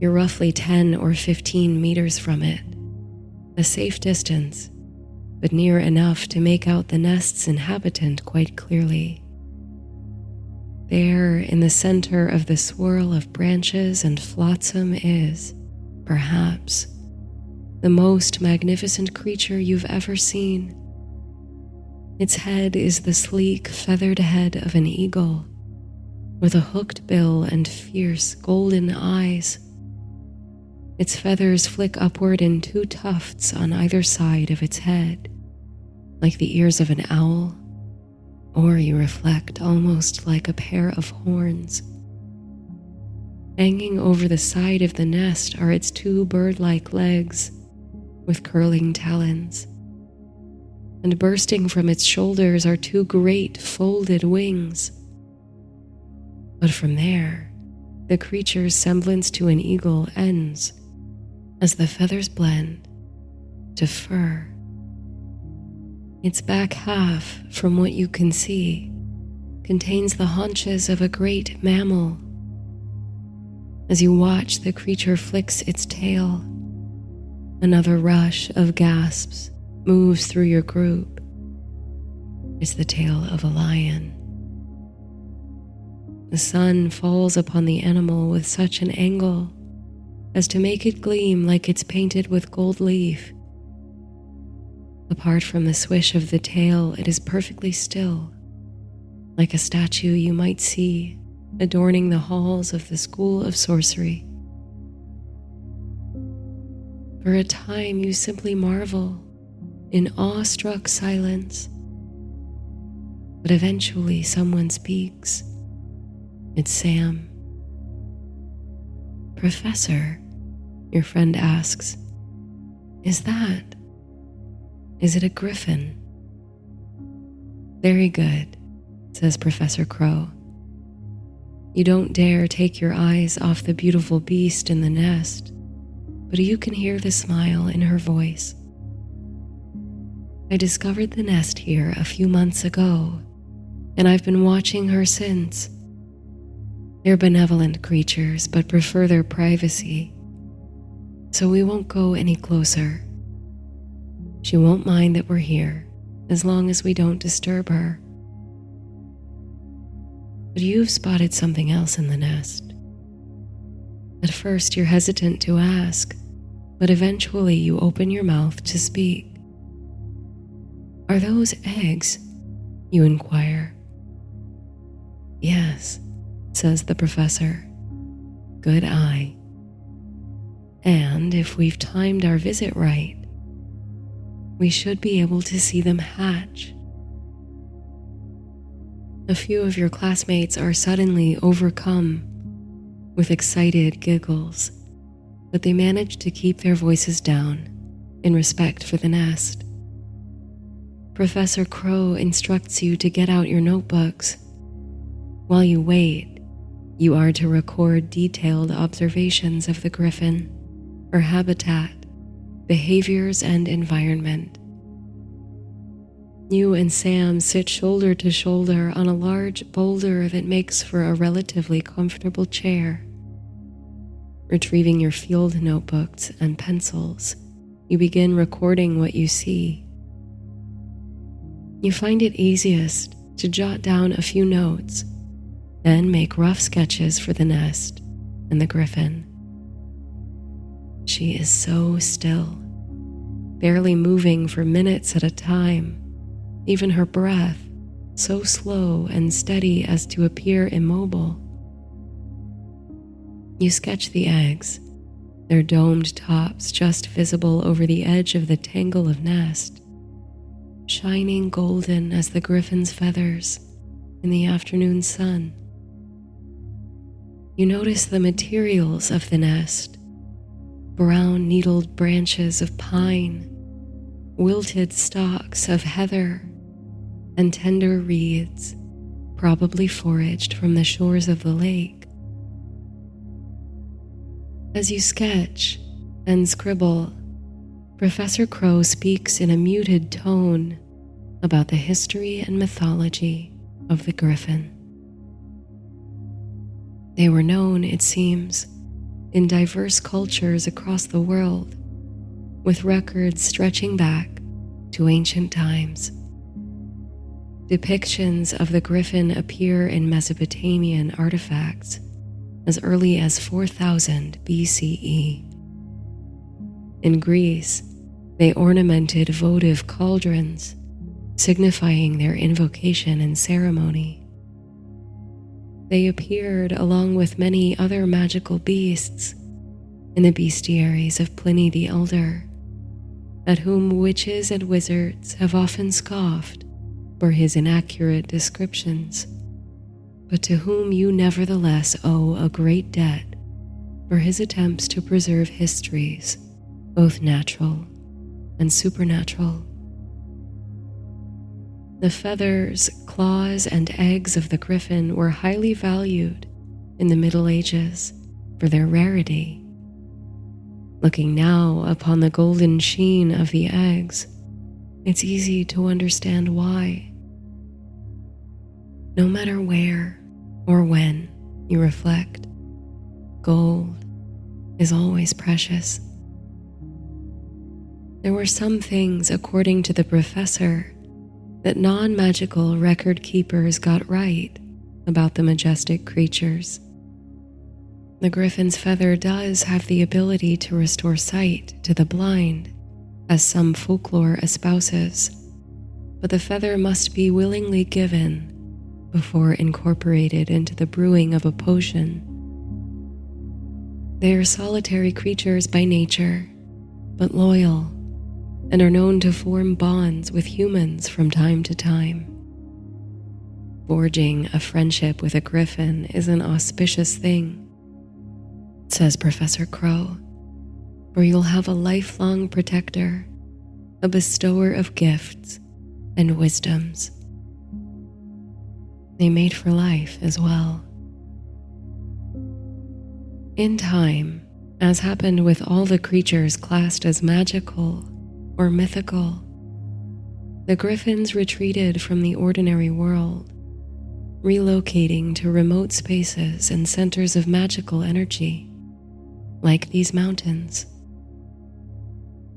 S1: You're roughly 10 or 15 meters from it, a safe distance, but near enough to make out the nest's inhabitant quite clearly. There, in the center of the swirl of branches and flotsam is, perhaps, the most magnificent creature you've ever seen. Its head is the sleek, feathered head of an eagle, with a hooked bill and fierce golden eyes. Its feathers flick upward in two tufts on either side of its head, like the ears of an owl, or you reflect almost like a pair of horns. Hanging over the side of the nest are its two bird-like legs with curling talons, and bursting from its shoulders are two great folded wings. But from there, the creature's semblance to an eagle ends as the feathers blend to fur. Its back half, from what you can see, contains the haunches of a great mammal. As you watch, the creature flicks its tail. Another rush of gasps moves through your group. It's the tail of a lion. The sun falls upon the animal with such an angle as to make it gleam like it's painted with gold leaf. Apart from the swish of the tail, it is perfectly still, like a statue you might see adorning the halls of the School of Sorcery. For a time, you simply marvel in awe-struck silence, but eventually someone speaks. It's Sam. "Professor," your friend asks, Is it a griffin?" "Very good," says Professor Crow. You don't dare take your eyes off the beautiful beast in the nest, but you can hear the smile in her voice. "I discovered the nest here a few months ago, and I've been watching her since. They're benevolent creatures, but prefer their privacy, so we won't go any closer. She won't mind that we're here, as long as we don't disturb her. But you've spotted something else in the nest. At first, you're hesitant to ask, but eventually you open your mouth to speak. Are those eggs? You inquire. Yes, says the professor. Good eye. And if we've timed our visit right, we should be able to see them hatch. A few of your classmates are suddenly overcome with excited giggles, but they manage to keep their voices down in respect for the nest. Professor Crow instructs you to get out your notebooks. While you wait, you are to record detailed observations of the Griffin, her habitat, behaviors, and environment. You and Sam sit shoulder to shoulder on a large boulder that makes for a relatively comfortable chair. Retrieving your field notebooks and pencils, you begin recording what you see. You find it easiest to jot down a few notes, then make rough sketches for the nest and the Griffin. She is so still, barely moving for minutes at a time, even her breath so slow and steady as to appear immobile. You sketch the eggs, their domed tops just visible over the edge of the tangle of nest, shining golden as the Griffin's feathers in the afternoon sun. You notice the materials of the nest: brown needled branches of pine, wilted stalks of heather, and tender reeds, probably foraged from the shores of the lake. As you sketch and scribble, Professor Crow speaks in a muted tone about the history and mythology of the Griffin. They were known, it seems, in diverse cultures across the world, with records stretching back to ancient times. Depictions of the Griffin appear in Mesopotamian artifacts as early as 4000 BCE. In Greece, they ornamented votive cauldrons, signifying their invocation and ceremony. They appeared along with many other magical beasts in the bestiaries of Pliny the Elder, at whom witches and wizards have often scoffed for his inaccurate descriptions, but to whom you nevertheless owe a great debt for his attempts to preserve histories, both natural and supernatural. The feathers, claws, and eggs of the Griffin were highly valued in the Middle Ages for their rarity. Looking now upon the golden sheen of the eggs, it's easy to understand why. No matter where or when you reflect, gold is always precious. There were some things, according to the professor, that non-magical record keepers got right about the majestic creatures. The Griffin's feather does have the ability to restore sight to the blind, as some folklore espouses, but the feather must be willingly given before incorporated into the brewing of a potion. They are solitary creatures by nature, but loyal, and are known to form bonds with humans from time to time. Forging a friendship with a Griffin is an auspicious thing, says Professor Crow, for you'll have a lifelong protector, a bestower of gifts and wisdoms. They mate for life as well. In time, as happened with all the creatures classed as magical or mythical, the Griffins retreated from the ordinary world relocating to remote spaces and centers of magical energy, like these mountains.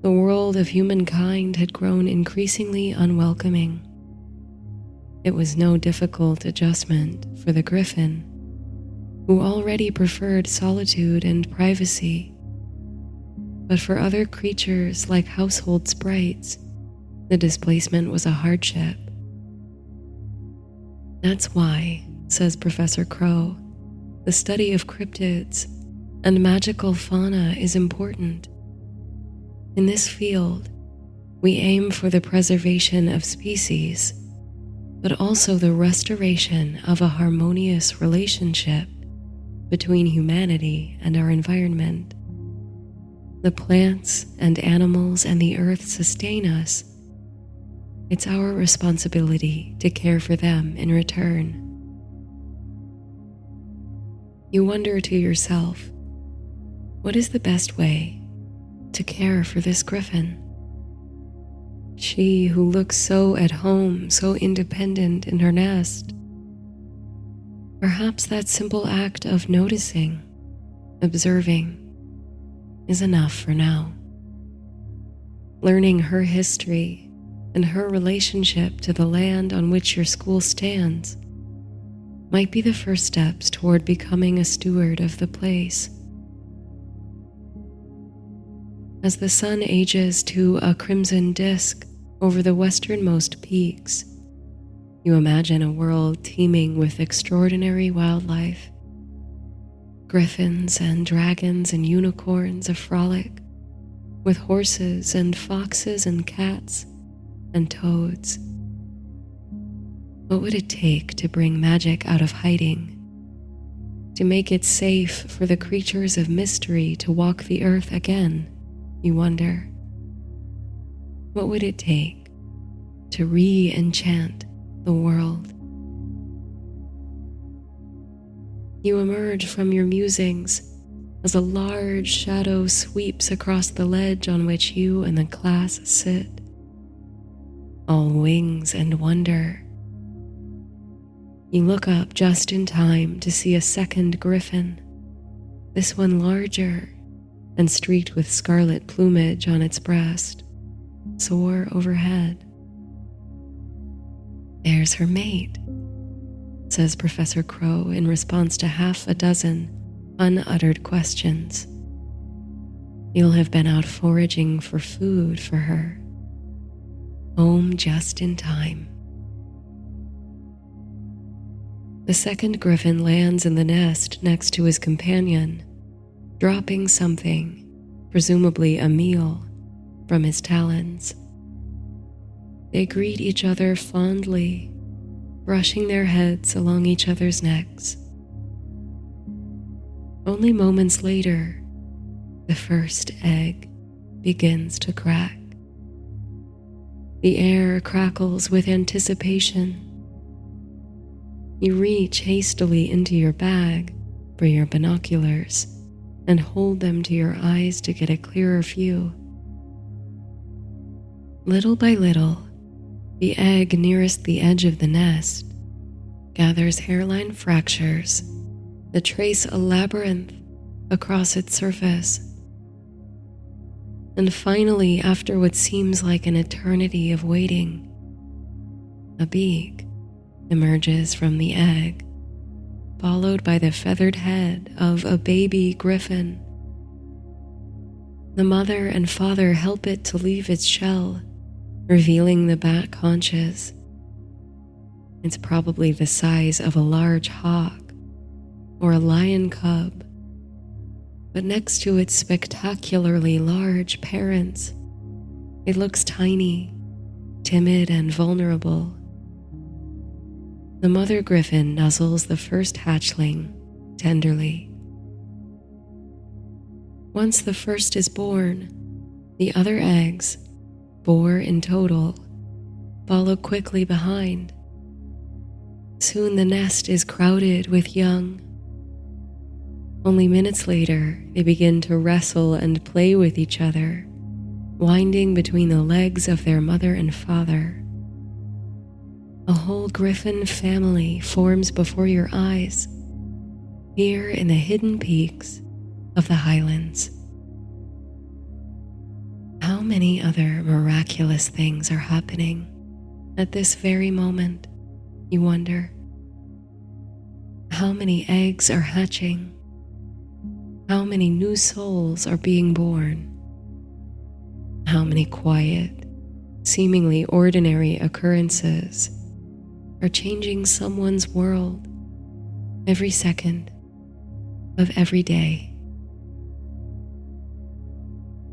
S1: The world of humankind had grown increasingly unwelcoming. It was no difficult adjustment for the Griffin, who already preferred solitude and privacy. But for other creatures like household sprites, the displacement was a hardship. That's why, says Professor Crow, the study of cryptids and magical fauna is important. In this field, we aim for the preservation of species, but also the restoration of a harmonious relationship between humanity and our environment. The plants and animals and the earth sustain us. It's our responsibility to care for them in return. You wonder to yourself, what is the best way to care for this Griffin? She who looks so at home, so independent in her nest. Perhaps that simple act of noticing, observing, is enough for now. Learning her history and her relationship to the land on which your school stands might be the first steps toward becoming a steward of the place. As the sun ages to a crimson disk over the westernmost peaks, you imagine a world teeming with extraordinary wildlife. Griffins and dragons and unicorns a frolic, with horses and foxes and cats and toads. What would it take to bring magic out of hiding, to make it safe for the creatures of mystery to walk the earth again, you wonder? What would it take to re-enchant the world? You emerge from your musings as a large shadow sweeps across the ledge on which you and the class sit, all wings and wonder. You look up just in time to see a second Griffin, this one larger and streaked with scarlet plumage on its breast, soar overhead. There's her mate, says Professor Crow in response to half a dozen unuttered questions. You'll have been out foraging for food for her. Home just in time. The second Griffin lands in the nest next to his companion, dropping something, presumably a meal, from his talons. They greet each other fondly, brushing their heads along each other's necks. Only moments later, the first egg begins to crack. The air crackles with anticipation. You reach hastily into your bag for your binoculars and hold them to your eyes to get a clearer view. Little by little, the egg nearest the edge of the nest gathers hairline fractures that trace a labyrinth across its surface. And finally, after what seems like an eternity of waiting, a beak emerges from the egg, followed by the feathered head of a baby Griffin. The mother and father help it to leave its shell, revealing the back haunches. It's probably the size of a large hawk or a lion cub, but next to its spectacularly large parents, it looks tiny, timid, and vulnerable. The mother Griffin nuzzles the first hatchling tenderly. Once the first is born, the other eggs, 4 in total, follow quickly behind. Soon the nest is crowded with young. Only minutes later, they begin to wrestle and play with each other, winding between the legs of their mother and father. A whole Griffin family forms before your eyes, here in the hidden peaks of the Highlands. How many other miraculous things are happening at this very moment, you wonder? How many eggs are hatching? How many new souls are being born? How many quiet, seemingly ordinary occurrences are changing someone's world every second of every day?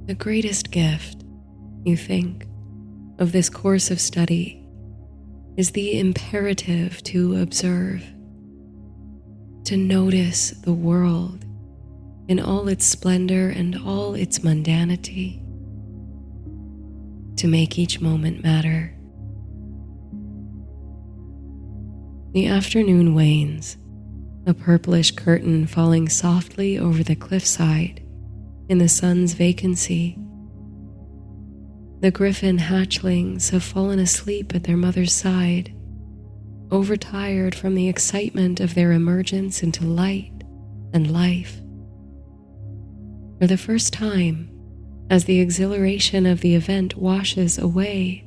S1: The greatest gift, you think, of this course of study is the imperative to observe, to notice the world in all its splendor and all its mundanity, to make each moment matter. The afternoon wanes, a purplish curtain falling softly over the cliffside in the sun's vacancy. The Griffin hatchlings have fallen asleep at their mother's side, overtired from the excitement of their emergence into light and life. For the first time, as the exhilaration of the event washes away,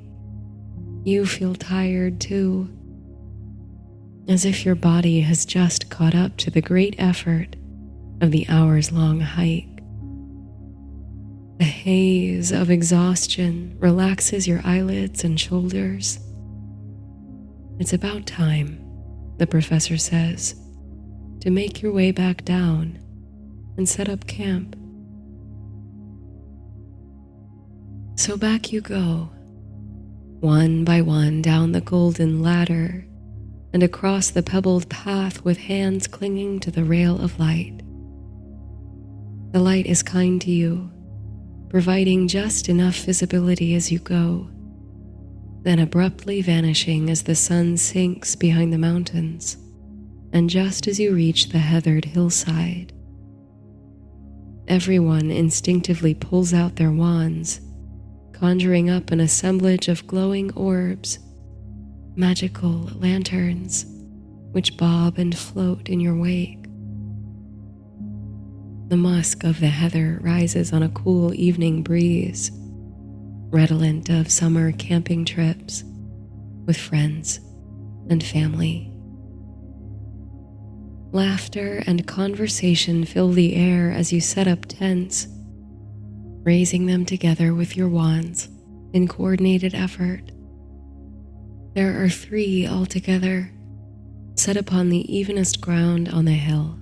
S1: you feel tired too, as if your body has just caught up to the great effort of the hours-long hike. The haze of exhaustion relaxes your eyelids and shoulders. It's about time, the professor says, to make your way back down and set up camp. So back you go, one by one down the golden ladder and across the pebbled path with hands clinging to the rail of light. The light is kind to you, providing just enough visibility as you go, then abruptly vanishing as the sun sinks behind the mountains, and just as you reach the heathered hillside. Everyone instinctively pulls out their wands, conjuring up an assemblage of glowing orbs, magical lanterns, which bob and float in your wake. The musk of the heather rises on a cool evening breeze, redolent of summer camping trips with friends and family. Laughter and conversation fill the air as you set up tents, raising them together with your wands in coordinated effort. There are 3 altogether, set upon the evenest ground on the hill.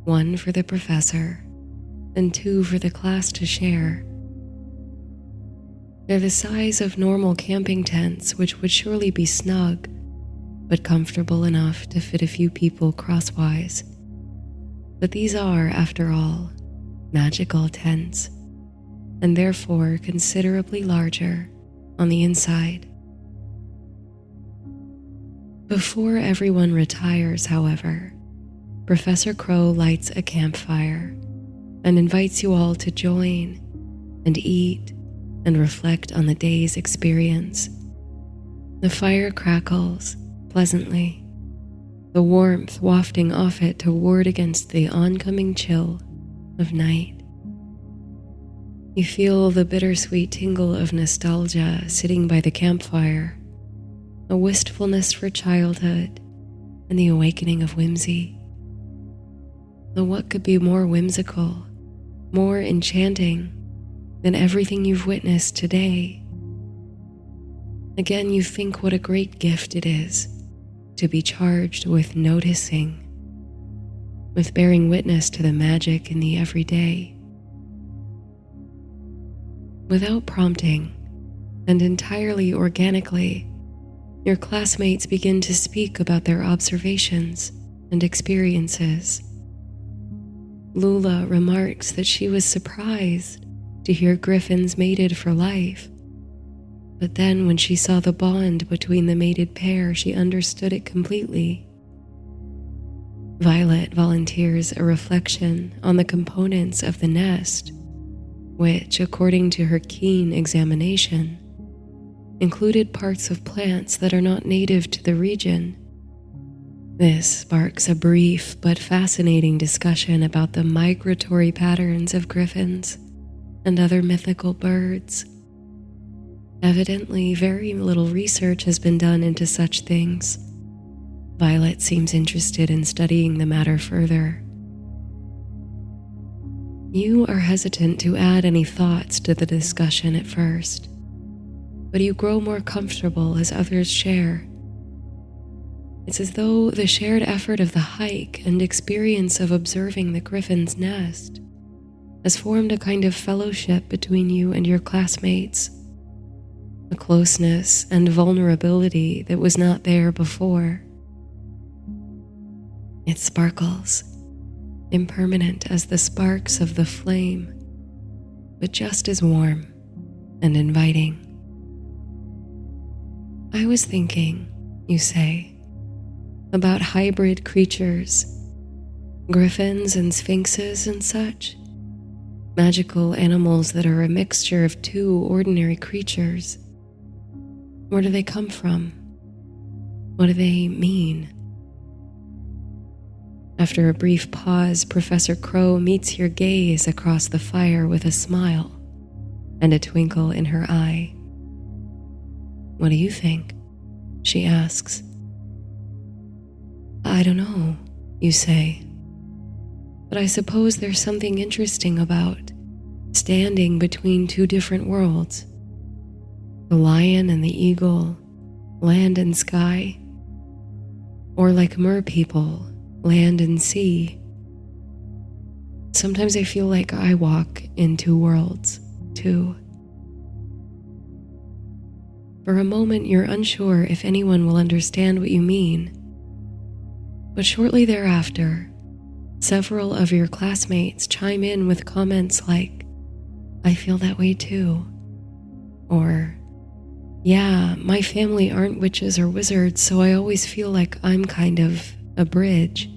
S1: 1 for the professor, and 2 for the class to share. They're the size of normal camping tents, which would surely be snug, but comfortable enough to fit a few people crosswise. But these are, after all, magical tents, and therefore considerably larger on the inside. Before everyone retires, however, Professor Crow lights a campfire and invites you all to join and eat and reflect on the day's experience. The fire crackles pleasantly, the warmth wafting off it to ward against the oncoming chill of night. You feel the bittersweet tingle of nostalgia sitting by the campfire, a wistfulness for childhood and the awakening of whimsy. Though what could be more whimsical, more enchanting than everything you've witnessed today? Again, you think what a great gift it is to be charged with noticing, with bearing witness to the magic in the everyday. Without prompting, and entirely organically, your classmates begin to speak about their observations and experiences. Lula remarks that she was surprised to hear griffins mated for life, but then when she saw the bond between the mated pair, she understood it completely. Violet volunteers a reflection on the components of the nest, which, according to her keen examination, included parts of plants that are not native to the region. This sparks a brief but fascinating discussion about the migratory patterns of griffins and other mythical birds. Evidently, very little research has been done into such things. Violet seems interested in studying the matter further. You are hesitant to add any thoughts to the discussion at first, but you grow more comfortable as others share. It's as though the shared effort of the hike and experience of observing the griffin's nest has formed a kind of fellowship between you and your classmates, a closeness and vulnerability that was not there before. It sparkles, impermanent as the sparks of the flame, but just as warm and inviting. I was thinking, you say, about hybrid creatures, griffins and sphinxes and such, magical animals that are a mixture of two ordinary creatures. Where do they come from? What do they mean? After a brief pause, Professor Crow meets your gaze across the fire with a smile and a twinkle in her eye. What do you think? She asks. I don't know, you say, but I suppose there's something interesting about standing between two different worlds. The lion and the eagle, land and sky, or like mer people, land and sea. Sometimes I feel like I walk in two worlds, too. For a moment, you're unsure if anyone will understand what you mean. But shortly thereafter, several of your classmates chime in with comments like, I feel that way too. Or, yeah, my family aren't witches or wizards, so I always feel like I'm kind of a bridge.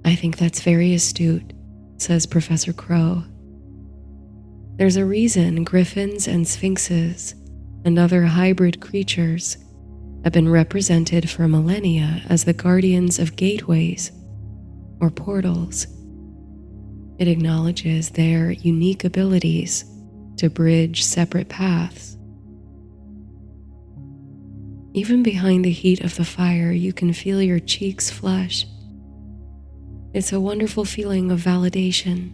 S1: I think that's very astute, says Professor Crow. There's a reason griffins and sphinxes and other hybrid creatures have been represented for millennia as the guardians of gateways or portals. It acknowledges their unique abilities to bridge separate paths. Even behind the heat of the fire, you can feel your cheeks flush. It's a wonderful feeling of validation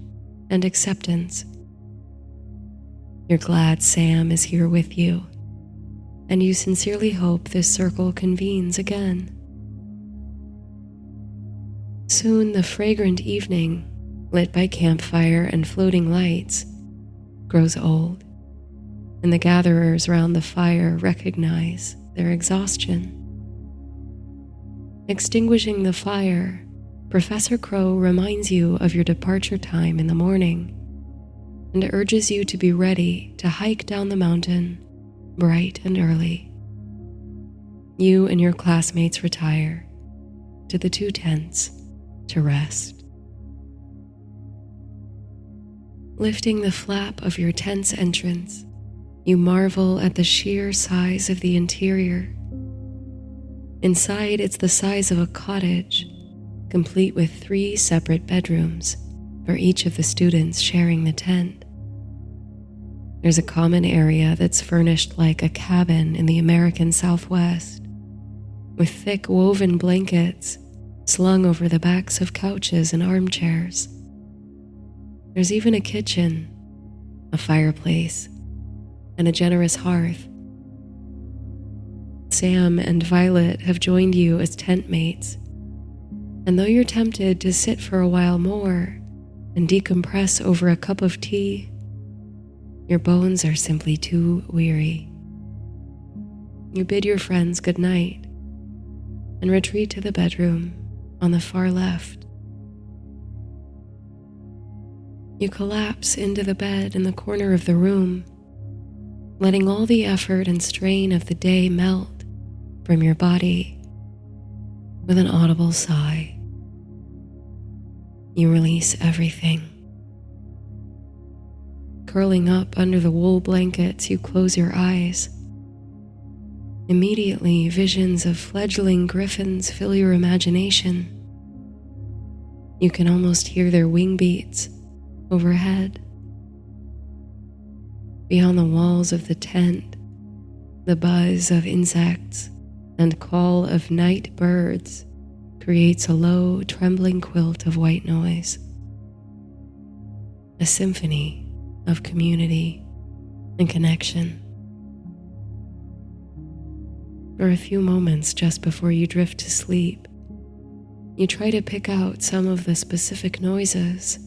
S1: and acceptance. You're glad Sam is here with you, and you sincerely hope this circle convenes again. Soon the fragrant evening, lit by campfire and floating lights, grows old, and the gatherers round the fire recognize their exhaustion. Extinguishing the fire, Professor Crow reminds you of your departure time in the morning and urges you to be ready to hike down the mountain bright and early. You and your classmates retire to the two tents to rest. Lifting the flap of your tent's entrance, you marvel at the sheer size of the interior. Inside, it's the size of a cottage, complete with 3 separate bedrooms for each of the students sharing the tent. There's a common area that's furnished like a cabin in the American Southwest, with thick woven blankets slung over the backs of couches and armchairs. There's even a kitchen, a fireplace, and a generous hearth. Sam and Violet have joined you as tent mates, and though you're tempted to sit for a while more and decompress over a cup of tea, your bones are simply too weary. You bid your friends good night and retreat to the bedroom on the far left. You collapse into the bed in the corner of the room, letting all the effort and strain of the day melt from your body with an audible sigh. You release everything. curling up under the wool blankets, you close your eyes. Immediately, visions of fledgling griffins fill your imagination. You can almost hear their wing beats overhead. Beyond the walls of the tent, the buzz of insects and call of night birds creates a low, trembling quilt of white noise. A symphony of community and connection. For a few moments just before you drift to sleep, you try to pick out some of the specific noises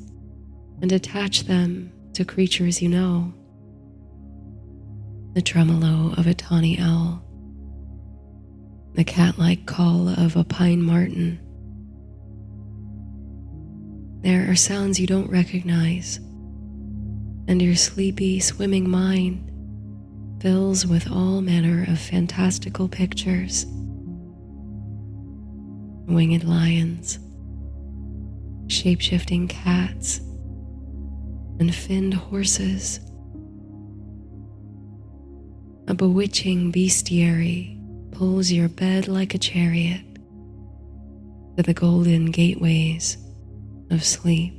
S1: and attach them to creatures you know. The tremolo of a tawny owl, the cat-like call of a pine marten. There are sounds you don't recognize, and your sleepy, swimming mind fills with all manner of fantastical pictures. Winged lions, shape-shifting cats, and finned horses. A bewitching bestiary pulls your bed like a chariot to the golden gateways of sleep.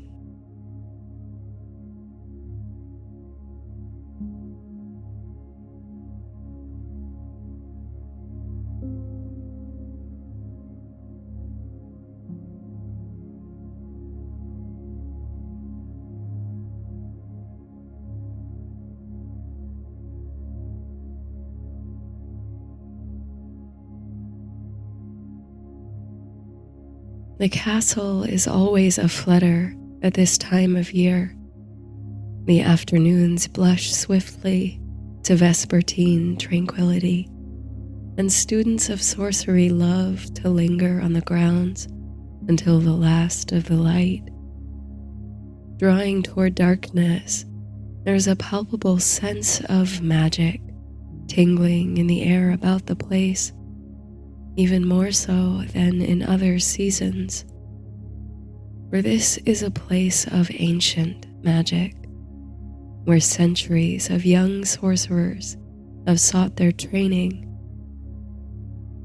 S1: The castle is always aflutter at this time of year. The afternoons blush swiftly to vespertine tranquility, and students of sorcery love to linger on the grounds until the last of the light. Drawing toward darkness, there's a palpable sense of magic tingling in the air about the place, even more so than in other seasons. For this is a place of ancient magic, where centuries of young sorcerers have sought their training.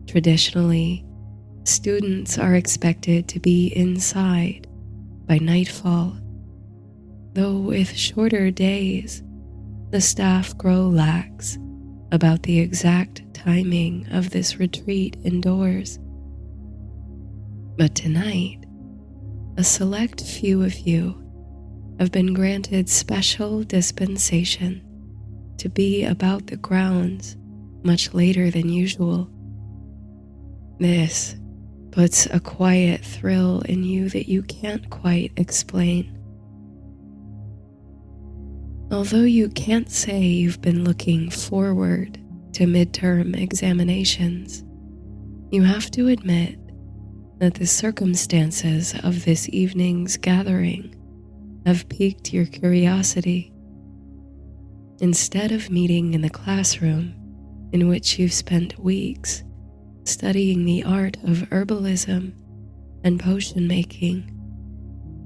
S1: Traditionally, students are expected to be inside by nightfall, though with shorter days, the staff grow lax about the exact timing of this retreat indoors. But tonight, a select few of you have been granted special dispensation to be about the grounds much later than usual. This puts a quiet thrill in you that you can't quite explain. Although you can't say you've been looking forward to midterm examinations, you have to admit that the circumstances of this evening's gathering have piqued your curiosity. Instead of meeting in the classroom in which you've spent weeks studying the art of herbalism and potion making,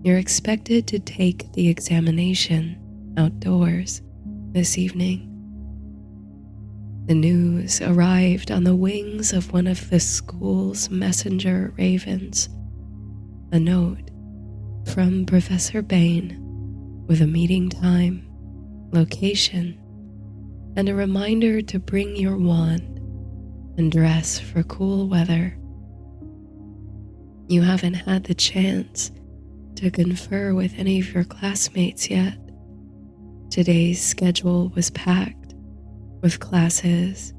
S1: you're expected to take the examination outdoors this evening. The news arrived on the wings of one of the school's messenger ravens, a note from Professor Bain with a meeting time, location, and a reminder to bring your wand and dress for cool weather. You haven't had the chance to confer with any of your classmates yet. Today's schedule was packed with classes,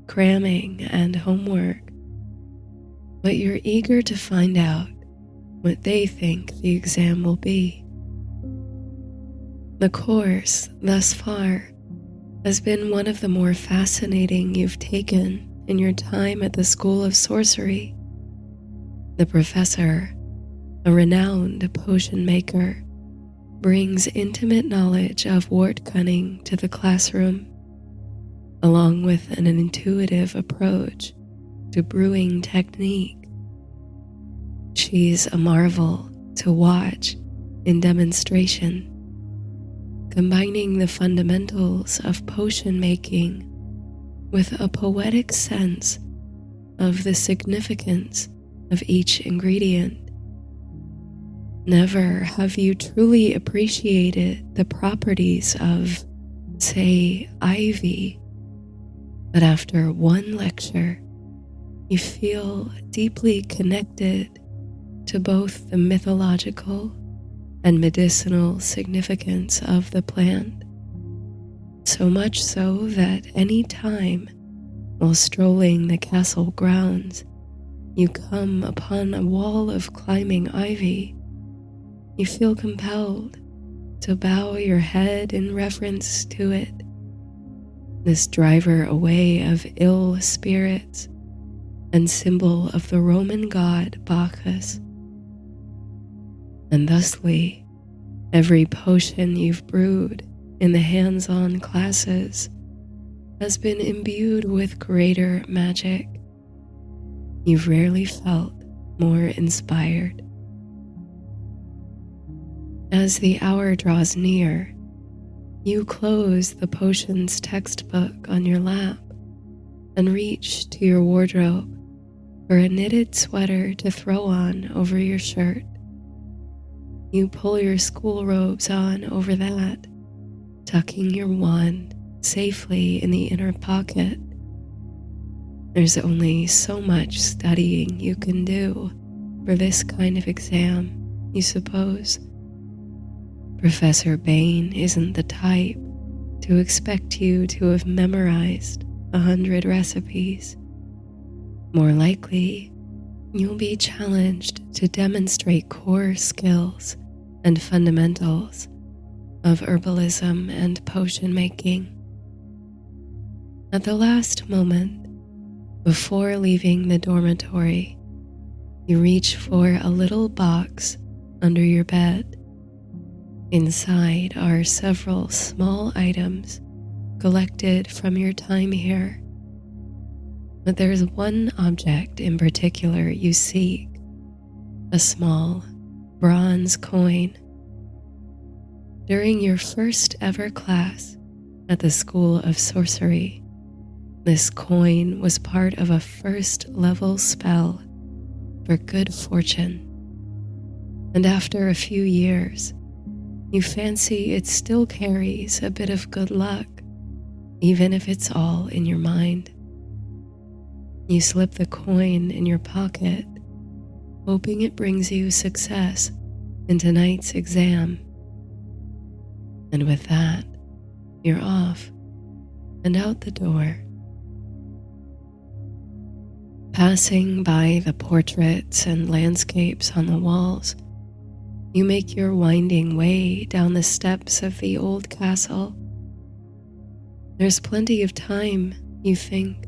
S1: cramming, and homework, but you're eager to find out what they think the exam will be. The course, thus far, has been one of the more fascinating you've taken in your time at the School of Sorcery. The professor, a renowned potion maker, brings intimate knowledge of wart cunning to the classroom, along with an intuitive approach to brewing technique. She's a marvel to watch in demonstration, combining the fundamentals of potion making with a poetic sense of the significance of each ingredient. Never have you truly appreciated the properties of, say, ivy, but after one lecture, you feel deeply connected to both the mythological and medicinal significance of the plant, so much so that any time while strolling the castle grounds you come upon a wall of climbing ivy, you feel compelled to bow your head in reverence to it, this driver away of ill spirits and symbol of the Roman god Bacchus. And thusly, every potion you've brewed in the hands-on classes has been imbued with greater magic. You've rarely felt more inspired. As the hour draws near, you close the potions textbook on your lap and reach to your wardrobe for a knitted sweater to throw on over your shirt. You pull your school robes on over that, tucking your wand safely in the inner pocket. There's only so much studying you can do for this kind of exam, you suppose. Professor Bain isn't the type to expect you to have memorized 100 recipes. More likely, you'll be challenged to demonstrate core skills and fundamentals of herbalism and potion making. At the last moment, before leaving the dormitory, you reach for a little box under your bed. Inside are several small items collected from your time here. But there's one object in particular you seek, a small bronze coin. During your first ever class at the School of Sorcery, this coin was part of a first level spell for good fortune. And after a few years, you fancy it still carries a bit of good luck, even if it's all in your mind. You slip the coin in your pocket, hoping it brings you success in tonight's exam. And with that, you're off and out the door. Passing by the portraits and landscapes on the walls, you make your winding way down the steps of the old castle. There's plenty of time, you think,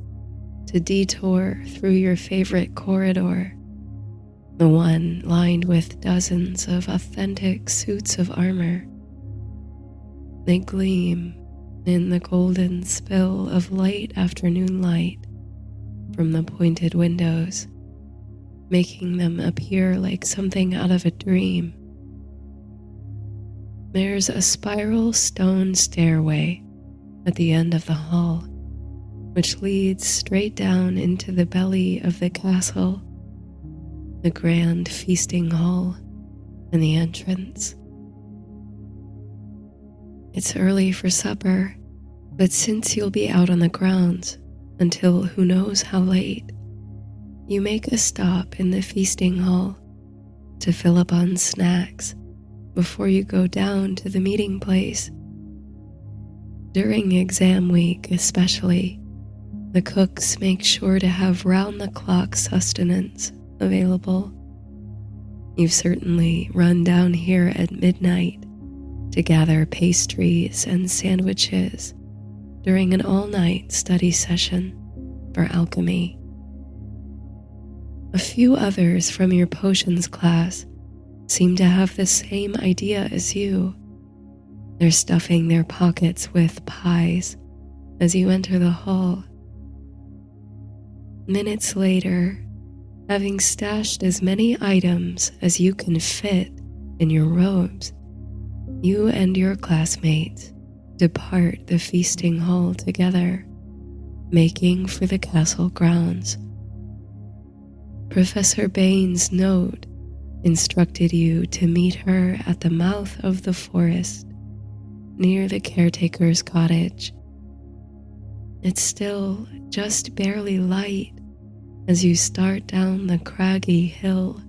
S1: to detour through your favorite corridor, the one lined with dozens of authentic suits of armor. They gleam in the golden spill of late afternoon light from the pointed windows, making them appear like something out of a dream. There's a spiral stone stairway at the end of the hall, which leads straight down into the belly of the castle, the grand feasting hall, and the entrance. It's early for supper, but since you'll be out on the grounds until who knows how late, you make a stop in the feasting hall to fill up on snacks before you go down to the meeting place. During exam week especially, the cooks make sure to have round-the-clock sustenance available. You've certainly run down here at midnight to gather pastries and sandwiches during an all-night study session for alchemy. A few others from your potions class seem to have the same idea as you. They're stuffing their pockets with pies as you enter the hall. Minutes later, having stashed as many items as you can fit in your robes, You and your classmates depart the feasting hall together, making for the castle grounds. Professor Bain's note instructed you to meet her at the mouth of the forest, near the caretaker's cottage. It's still just barely light as you start down the craggy hill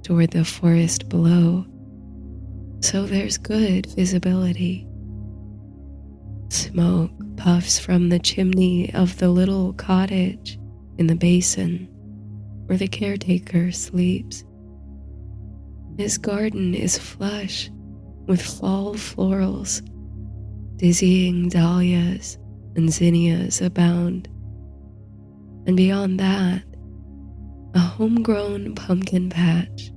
S1: toward the forest below, so there's good visibility. Smoke puffs from the chimney of the little cottage in the basin where the caretaker sleeps. His garden is flush with fall florals. Dizzying dahlias and zinnias abound. And beyond that, a homegrown pumpkin patch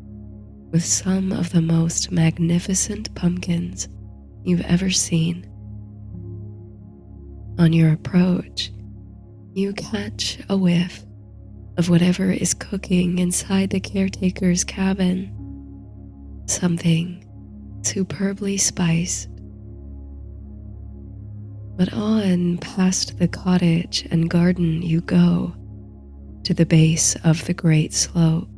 S1: with some of the most magnificent pumpkins you've ever seen. On your approach, you catch a whiff of whatever is cooking inside the caretaker's cabin. Something superbly spiced. But on past the cottage and garden you go, to the base of the great slope,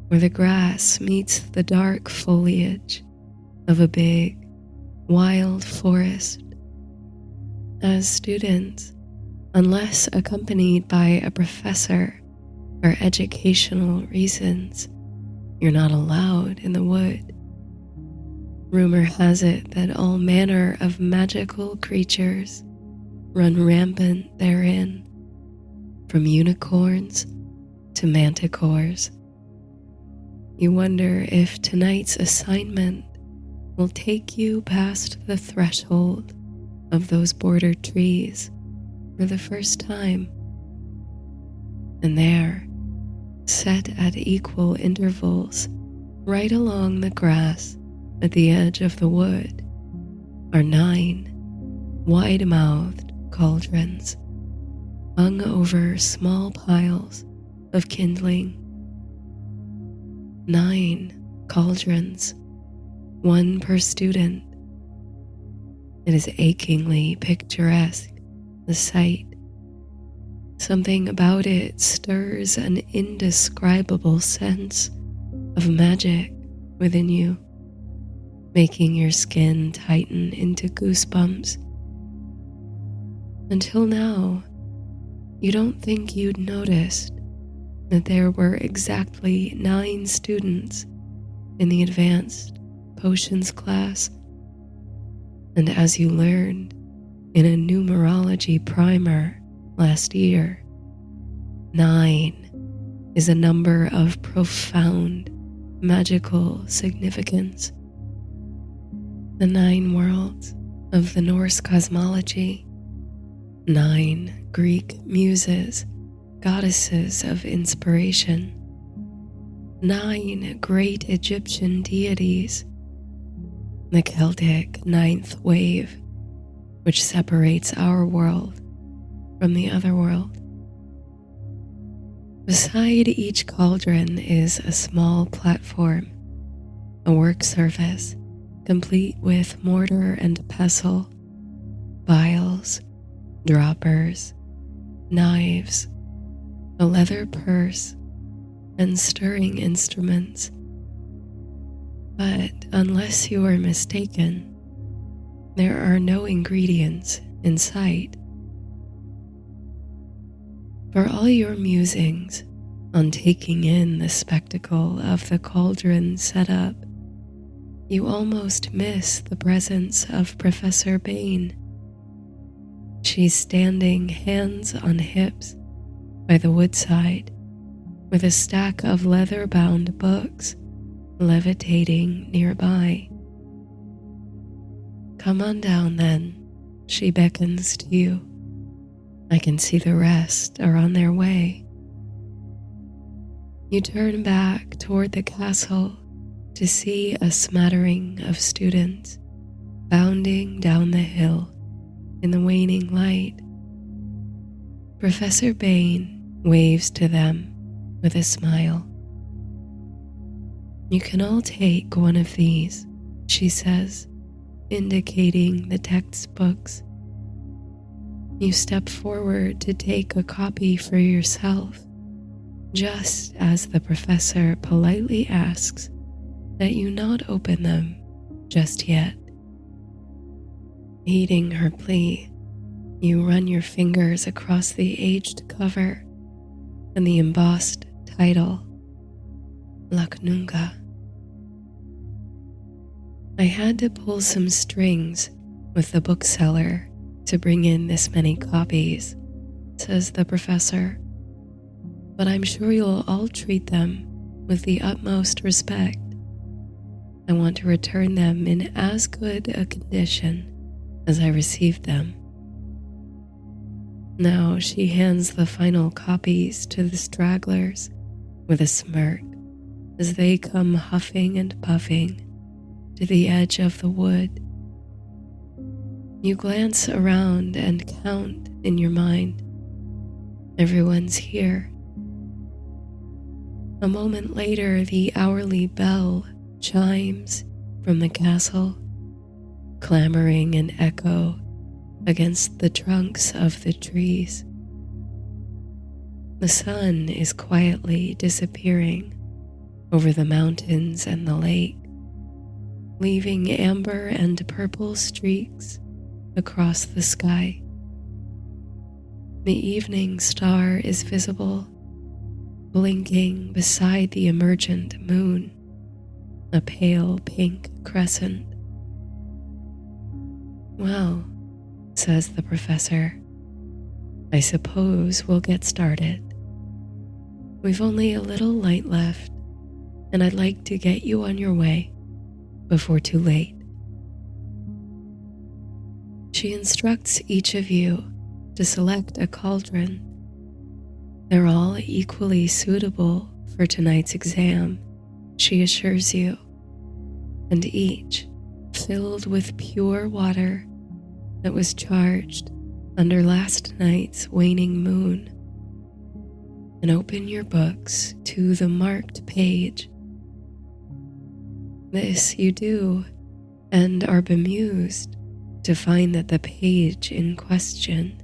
S1: where the grass meets the dark foliage of a big, wild forest. As students, unless accompanied by a professor or educational reasons, you're not allowed in the wood. Rumor has it that all manner of magical creatures run rampant therein, from unicorns to manticores. You wonder if tonight's assignment will take you past the threshold of those border trees for the first time. And there, set at equal intervals, right along the grass at the edge of the wood, are 9 wide-mouthed cauldrons hung over small piles of kindling. 9 cauldrons, 1 per student. It is achingly picturesque, the sight. Something about it stirs an indescribable sense of magic within you, making your skin tighten into goosebumps. Until now, you don't think you'd noticed that there were exactly 9 students in the advanced potions class. And as you learned in a numerology primer last year, 9 is a number of profound magical significance. The 9 worlds of the Norse cosmology, 9 Greek muses, goddesses of inspiration, 9 great Egyptian deities, the Celtic 9th wave, which separates our world from the other world. Beside each cauldron is a small platform, a work surface complete with mortar and pestle, vials, droppers, knives, a leather purse, and stirring instruments. But unless you are mistaken, there are no ingredients in sight. For all your musings on taking in the spectacle of the cauldron setup, you almost miss the presence of Professor Bain. She's standing hands on hips by the woodside with a stack of leather-bound books levitating nearby. Come on down then, she beckons to you. I can see the rest are on their way. You turn back toward the castle to see a smattering of students bounding down the hill in the waning light. Professor Bain waves to them with a smile. You can all take one of these, she says. indicating the textbooks. You step forward to take a copy for yourself, just as the professor politely asks that you not open them just yet. Heeding her plea, you run your fingers across the aged cover and the embossed title, Laknunga. I had to pull some strings with the bookseller to bring in this many copies, says the professor, but I'm sure you'll all treat them with the utmost respect. I want to return them in as good a condition as I received them. Now she hands the final copies to the stragglers with a smirk as they come huffing and puffing to the edge of the wood. You glance around and count in your mind. Everyone's here. A moment later, the hourly bell chimes from the castle, clamoring an echo against the trunks of the trees. The sun is quietly disappearing over the mountains and the lake, leaving amber and purple streaks across the sky. The evening star is visible, blinking beside the emergent moon, a pale pink crescent. Well, says the professor, I suppose we'll get started. We've only a little light left, and I'd like to get you on your way before too late. She instructs each of you to select a cauldron. They're all equally suitable for tonight's exam, she assures you, and each filled with pure water that was charged under last night's waning moon. And open your books to the marked page. This you do, and are bemused to find that the page in question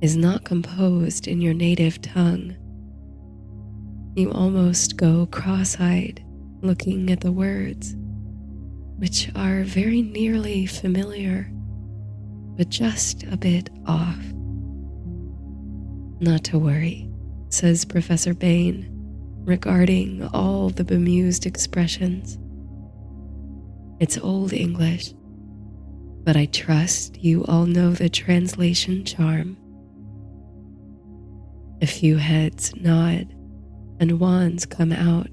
S1: is not composed in your native tongue. You almost go cross-eyed looking at the words, which are very nearly familiar, but just a bit off. Not to worry, says Professor Bain, regarding all the bemused expressions. It's Old English, but I trust you all know the translation charm. A few heads nod and wands come out.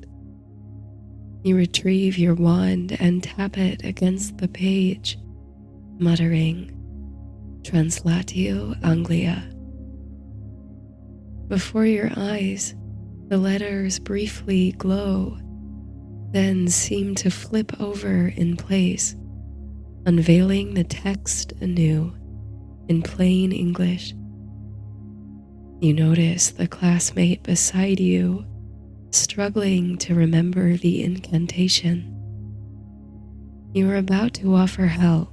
S1: You retrieve your wand and tap it against the page, muttering, Translatio Anglia. Before your eyes, the letters briefly glow, then seem to flip over in place, unveiling the text anew in plain English. You notice the classmate beside you struggling to remember the incantation. You are about to offer help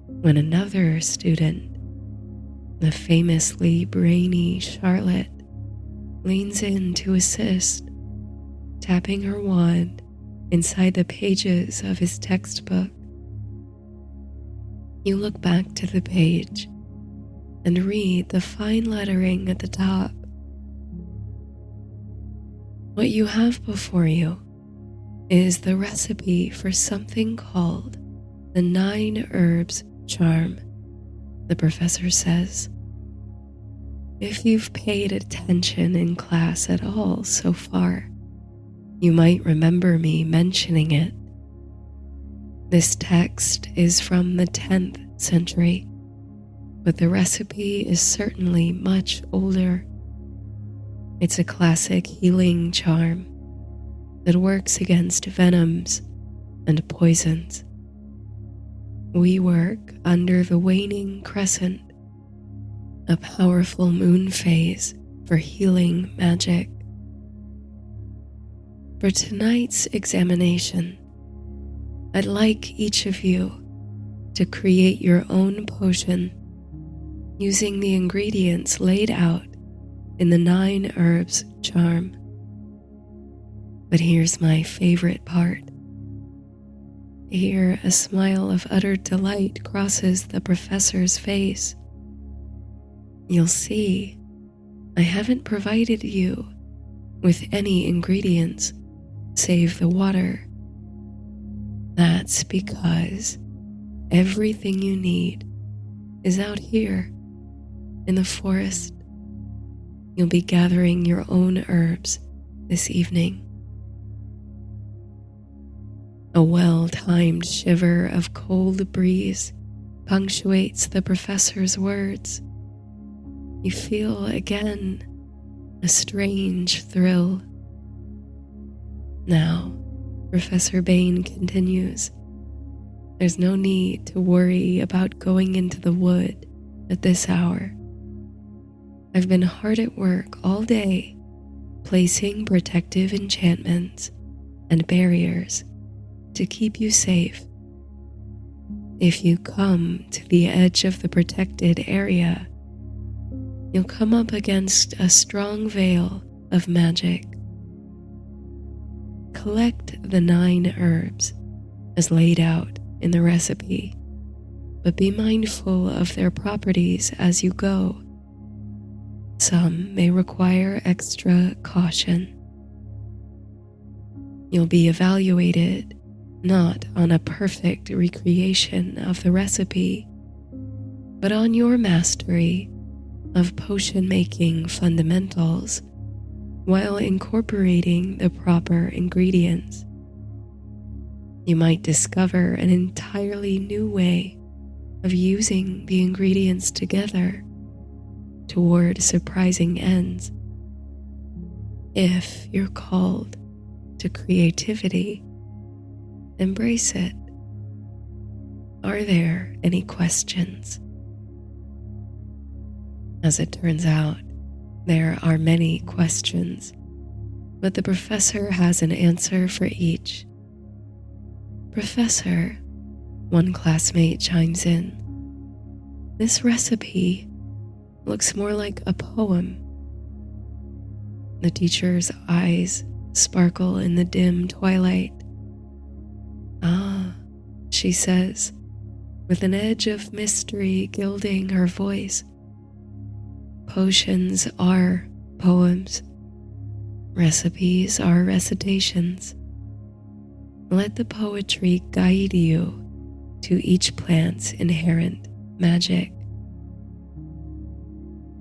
S1: when another student, the famously brainy Charlotte, leans in to assist, tapping her wand inside the pages of his textbook. You look back to the page and read the fine lettering at the top. What you have before you is the recipe for something called the 9 herbs charm, the professor says. If you've paid attention in class at all so far, you might remember me mentioning it. This text is from the 10th century, but the recipe is certainly much older. It's a classic healing charm that works against venoms and poisons. We work under the waning crescent, a powerful moon phase for healing magic. For tonight's examination, I'd like each of you to create your own potion using the ingredients laid out in the 9 herbs charm. But here's my favorite part. Here, a smile of utter delight crosses the professor's face. You'll see, I haven't provided you with any ingredients save the water. That's because everything you need is out here in the forest. You'll be gathering your own herbs this evening. A well-timed shiver of cold breeze punctuates the professor's words. You feel again a strange thrill. Now, Professor Bain continues, there's no need to worry about going into the wood at this hour. I've been hard at work all day, placing protective enchantments and barriers to keep you safe. If you come to the edge of the protected area, you'll come up against a strong veil of magic. Collect the 9 herbs as laid out in the recipe, but be mindful of their properties as you go. Some may require extra caution. You'll be evaluated not on a perfect recreation of the recipe, but on your mastery of potion making fundamentals while incorporating the proper ingredients. You might discover an entirely new way of using the ingredients together toward surprising ends. If you're called to creativity, embrace it. Are there any questions? As it turns out, there are many questions, but the professor has an answer for each. Professor, one classmate chimes in, this recipe looks more like a poem. The teacher's eyes sparkle in the dim twilight. Ah, she says, with an edge of mystery gilding her voice. Potions are poems. Recipes are recitations. Let the poetry guide you to each plant's inherent magic.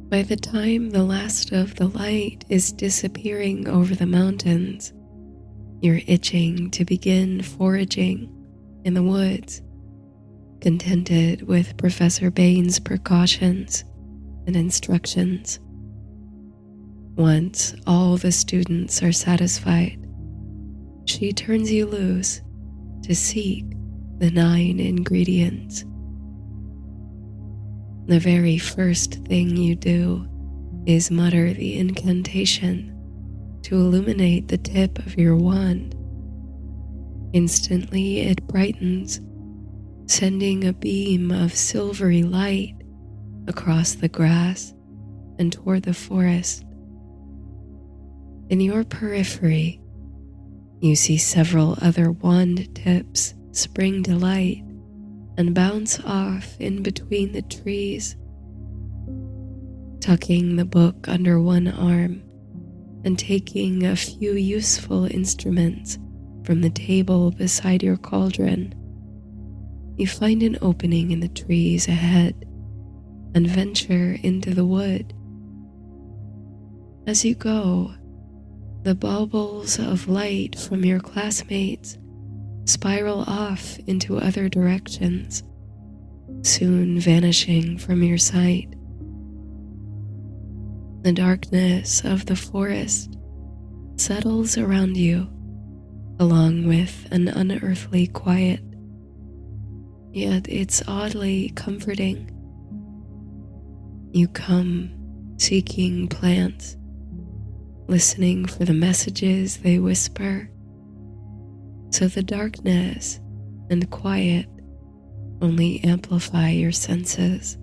S1: By the time the last of the light is disappearing over the mountains, you're itching to begin foraging in the woods, contented with Professor Bain's precautions and instructions. Once all the students are satisfied, she turns you loose to seek the 9 ingredients. The very first thing you do is mutter the incantation to illuminate the tip of your wand. Instantly it brightens, sending a beam of silvery light across the grass and toward the forest. In your periphery, you see several other wand tips spring to light and bounce off in between the trees. Tucking the book under one arm and taking a few useful instruments from the table beside your cauldron, you find an opening in the trees ahead and venture into the wood. As you go, the baubles of light from your classmates spiral off into other directions, soon vanishing from your sight. The darkness of the forest settles around you, along with an unearthly quiet, yet it's oddly comforting. You come seeking plants, listening for the messages they whisper, so the darkness and quiet only amplify your senses.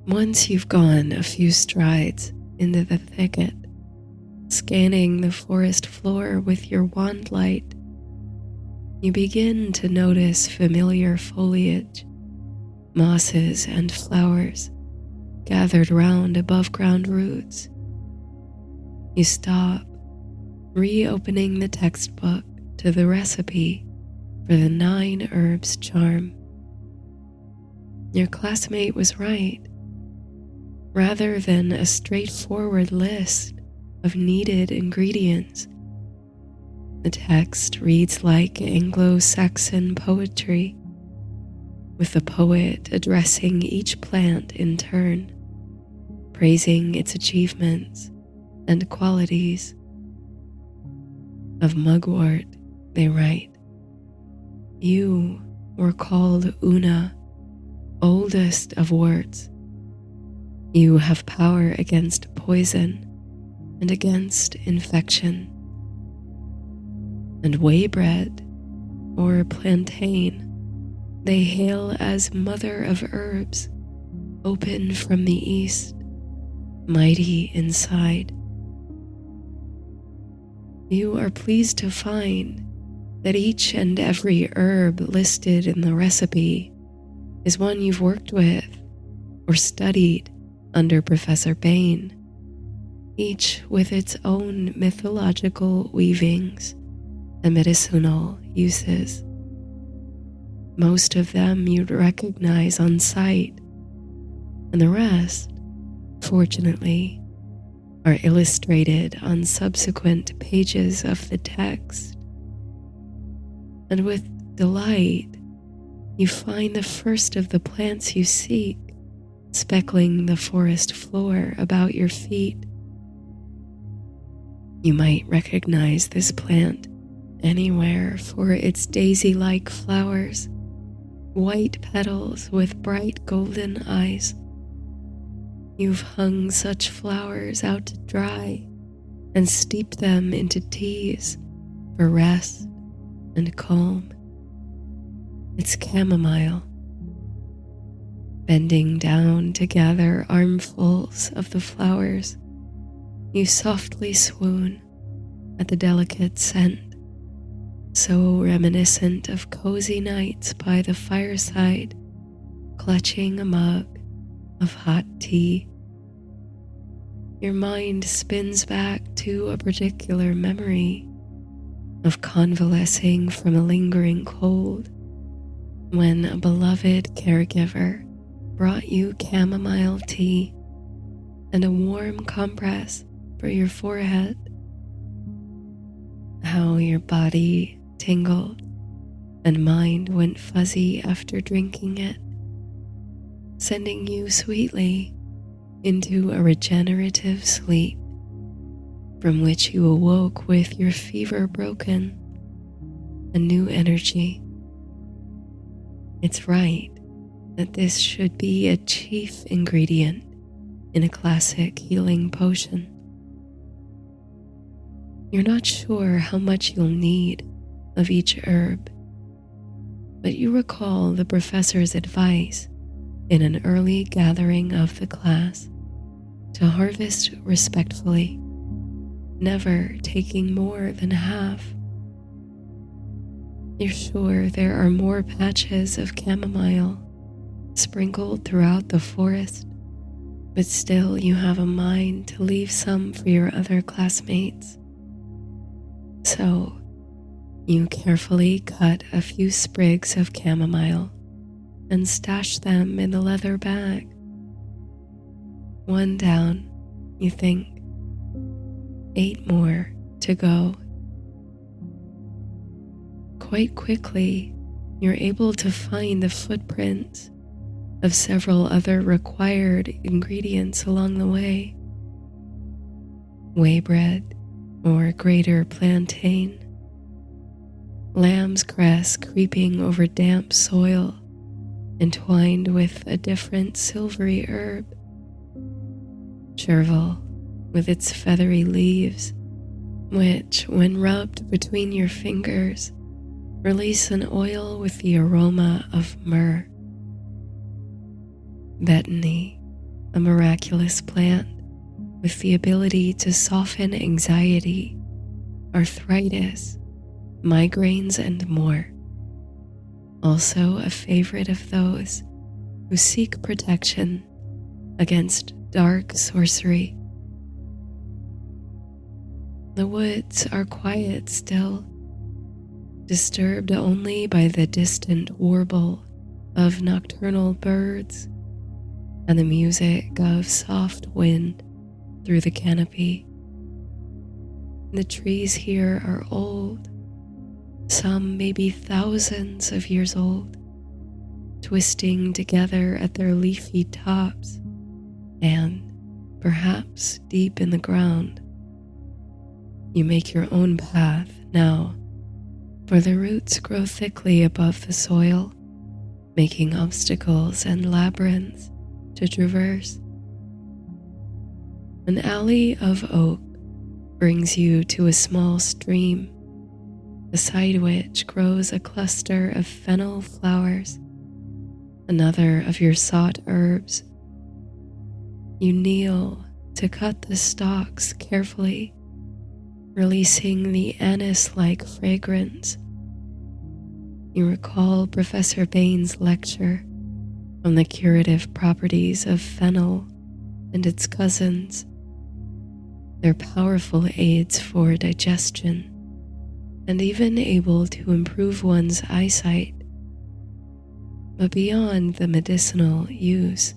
S1: Once you've gone a few strides into the thicket, scanning the forest floor with your wand light, you begin to notice familiar foliage, mosses and flowers gathered round above-ground roots. You stop, reopening the textbook to the recipe for the 9 herbs charm. Your classmate was right. Rather than a straightforward list of needed ingredients, the text reads like Anglo-Saxon poetry, with the poet addressing each plant in turn, praising its achievements and qualities. Of mugwort, they write, "You were called Una, oldest of worts. You have power against poison and against infection." And waybread, or plantain, they hail as mother of herbs, open from the east, mighty inside. You are pleased to find that each and every herb listed in the recipe is one you've worked with or studied under Professor Bain, each with its own mythological weavings and medicinal uses. Most of them you'd recognize on sight, and the rest, fortunately, are illustrated on subsequent pages of the text. And with delight, you find the first of the plants you seek speckling the forest floor about your feet. You might recognize this plant anywhere for its daisy-like flowers, white petals with bright golden eyes. You've hung such flowers out to dry and steeped them into teas for rest and calm. It's chamomile. Bending down to gather armfuls of the flowers, you softly swoon at the delicate scent, so reminiscent of cozy nights by the fireside, clutching a mug of hot tea. Your mind spins back to a particular memory of convalescing from a lingering cold when a beloved caregiver brought you chamomile tea and a warm compress for your forehead. How your body tingled and mind went fuzzy after drinking it, sending you sweetly into a regenerative sleep from which you awoke with your fever broken and new energy. It's right that this should be a chief ingredient in a classic healing potion. You're not sure how much you'll need of each herb, but you recall the professor's advice in an early gathering of the class to harvest respectfully, never taking more than half. You're sure there are more patches of chamomile sprinkled throughout the forest, but still you have a mind to leave some for your other classmates. So, you carefully cut a few sprigs of chamomile and stash them in the leather bag. One down, you think. 8 more to go. Quite quickly, you're able to find the footprints of several other required ingredients along the way. Waybread, or greater plantain, lamb's cress creeping over damp soil, entwined with a different silvery herb, chervil with its feathery leaves, which, when rubbed between your fingers, Release an oil with the aroma of myrrh. Betony, a miraculous plant with the ability to soften anxiety, arthritis, migraines, and more. Also a favorite of those who seek protection against dark sorcery. The woods are quiet still, disturbed only by the distant warble of nocturnal birds and the music of soft wind through the canopy. The trees here are old, some maybe thousands of years old, twisting together at their leafy tops and, perhaps deep in the ground. You make your own path now, for the roots grow thickly above the soil, making obstacles and labyrinths to traverse. An alley of oak brings you to a small stream, beside which grows a cluster of fennel flowers, another of your sought herbs. You kneel to cut the stalks carefully, releasing the anise-like fragrance. You recall Professor Bain's lecture on the curative properties of fennel and its cousins. They're powerful aids for digestion and even able to improve one's eyesight. But beyond the medicinal use,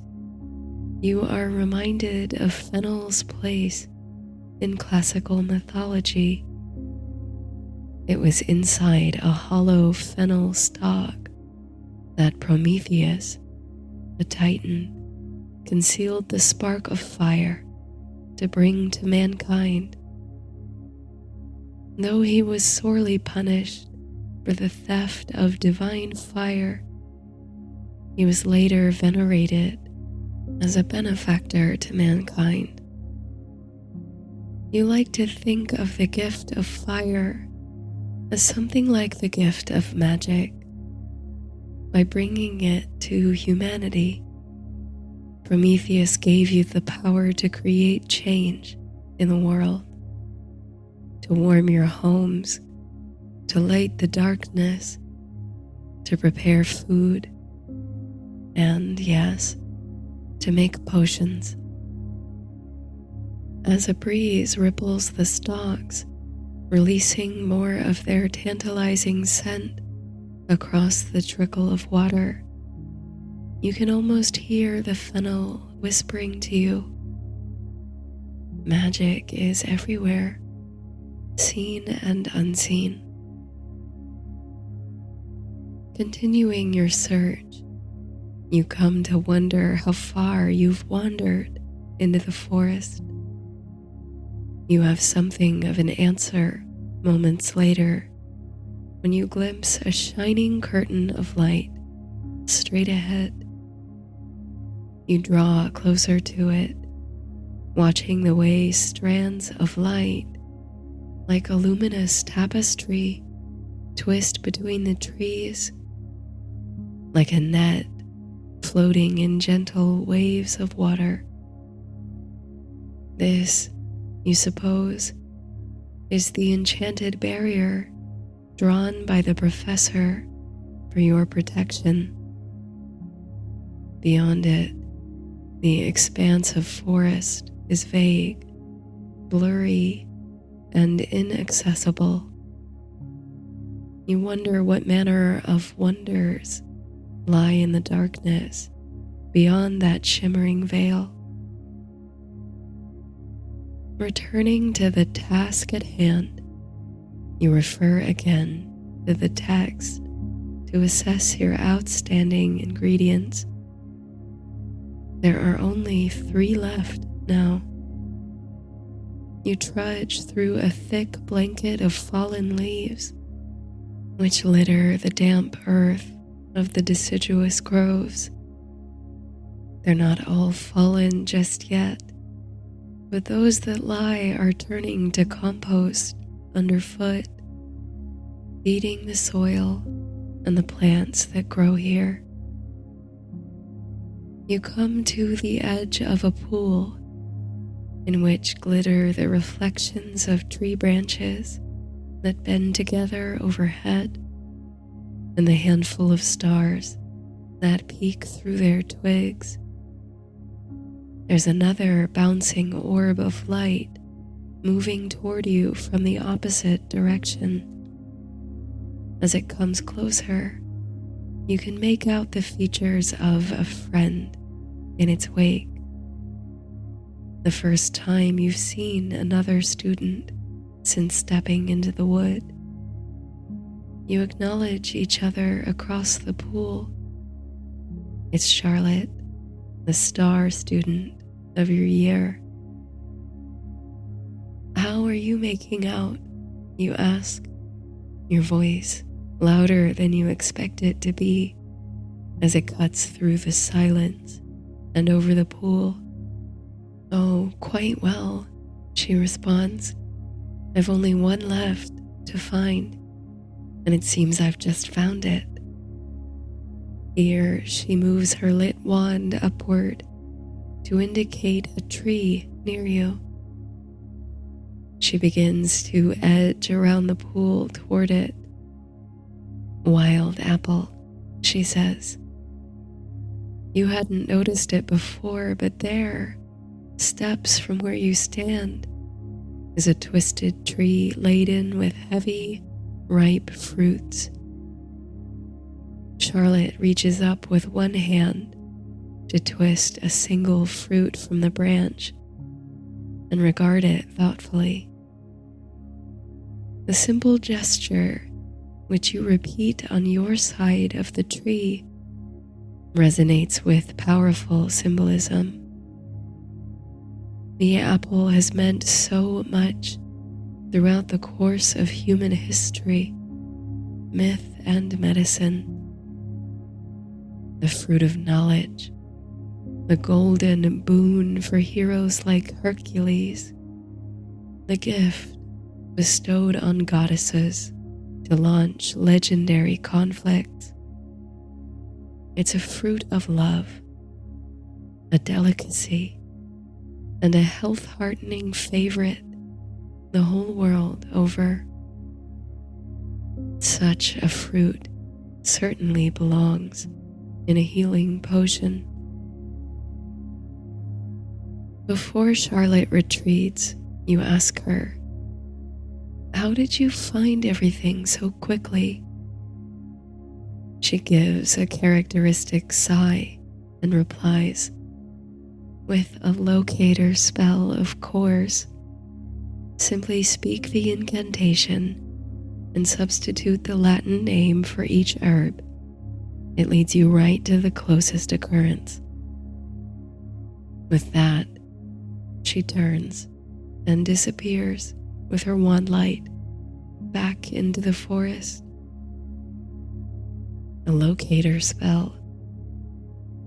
S1: you are reminded of fennel's place in classical mythology. It was inside a hollow fennel stalk that Prometheus, the Titan, concealed the spark of fire to bring to mankind. Though he was sorely punished for the theft of divine fire, he was later venerated as a benefactor to mankind. You like to think of the gift of fire as something like the gift of magic. By bringing it to humanity, Prometheus gave you the power to create change in the world, to warm your homes, to light the darkness, to prepare food, and yes, to make potions. As a breeze ripples the stalks, releasing more of their tantalizing scent across the trickle of water, you can almost hear the fennel whispering to you. Magic is everywhere, seen and unseen. Continuing your search, you come to wonder how far you've wandered into the forest. You have something of an answer moments later when you glimpse a shining curtain of light straight ahead. You draw closer to it, watching the way strands of light, like a luminous tapestry, twist between the trees, like a net floating in gentle waves of water. This, you suppose, is the enchanted barrier drawn by the professor for your protection. Beyond it, the expanse of forest is vague, blurry, and inaccessible. You wonder what manner of wonders lie in the darkness beyond that shimmering veil. Returning to the task at hand, you refer again to the text to assess your outstanding ingredients. There are only 3 left now. You trudge through a thick blanket of fallen leaves, which litter the damp earth of the deciduous groves. They're not all fallen just yet, but those that lie are turning to compost underfoot. feeding the soil and the plants that grow here. You come to the edge of a pool in which glitter the reflections of tree branches that bend together overhead and the handful of stars that peek through their twigs. There's another bouncing orb of light moving toward you from the opposite direction. As it comes closer, you can make out the features of a friend in its wake. The first time you've seen another student since stepping into the wood. You acknowledge each other across the pool. It's Charlotte, the star student of your year. "How are you making out?" you ask, your voice louder than you expect it to be as it cuts through the silence and over the pool. "Oh, quite well," she responds. "I've only one left to find, and it seems I've just found it." Here she moves her lit wand upward to indicate a tree near you. She begins to edge around the pool toward it. "Wild apple," she says. You hadn't noticed it before, but there, steps from where you stand, is a twisted tree laden with heavy, ripe fruits. Charlotte reaches up with one hand to twist a single fruit from the branch and regard it thoughtfully. The simple gesture, which you repeat on your side of the tree, resonates with powerful symbolism. The apple has meant so much throughout the course of human history, myth and medicine. The fruit of knowledge, the golden boon for heroes like Hercules, the gift bestowed on goddesses to launch legendary conflicts. It's a fruit of love, a delicacy, and a health-heartening favorite the whole world over. Such a fruit certainly belongs in a healing potion. Before Charlotte retreats, you ask her, "How did you find everything so quickly?" She gives a characteristic sigh and replies, "With a locator spell, of course. Simply speak the incantation and substitute the Latin name for each herb. It leads you right to the closest occurrence." With that, she turns and disappears with her wand light back into the forest. A locator spell.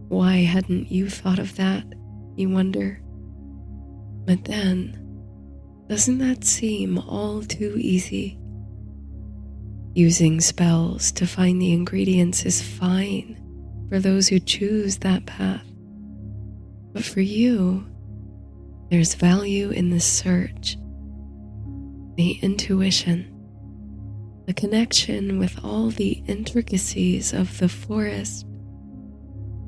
S1: Why hadn't you thought of that, you wonder? But then, doesn't that seem all too easy? Using spells to find the ingredients is fine for those who choose that path. But for you, there's value in the search, the intuition, the connection with all the intricacies of the forest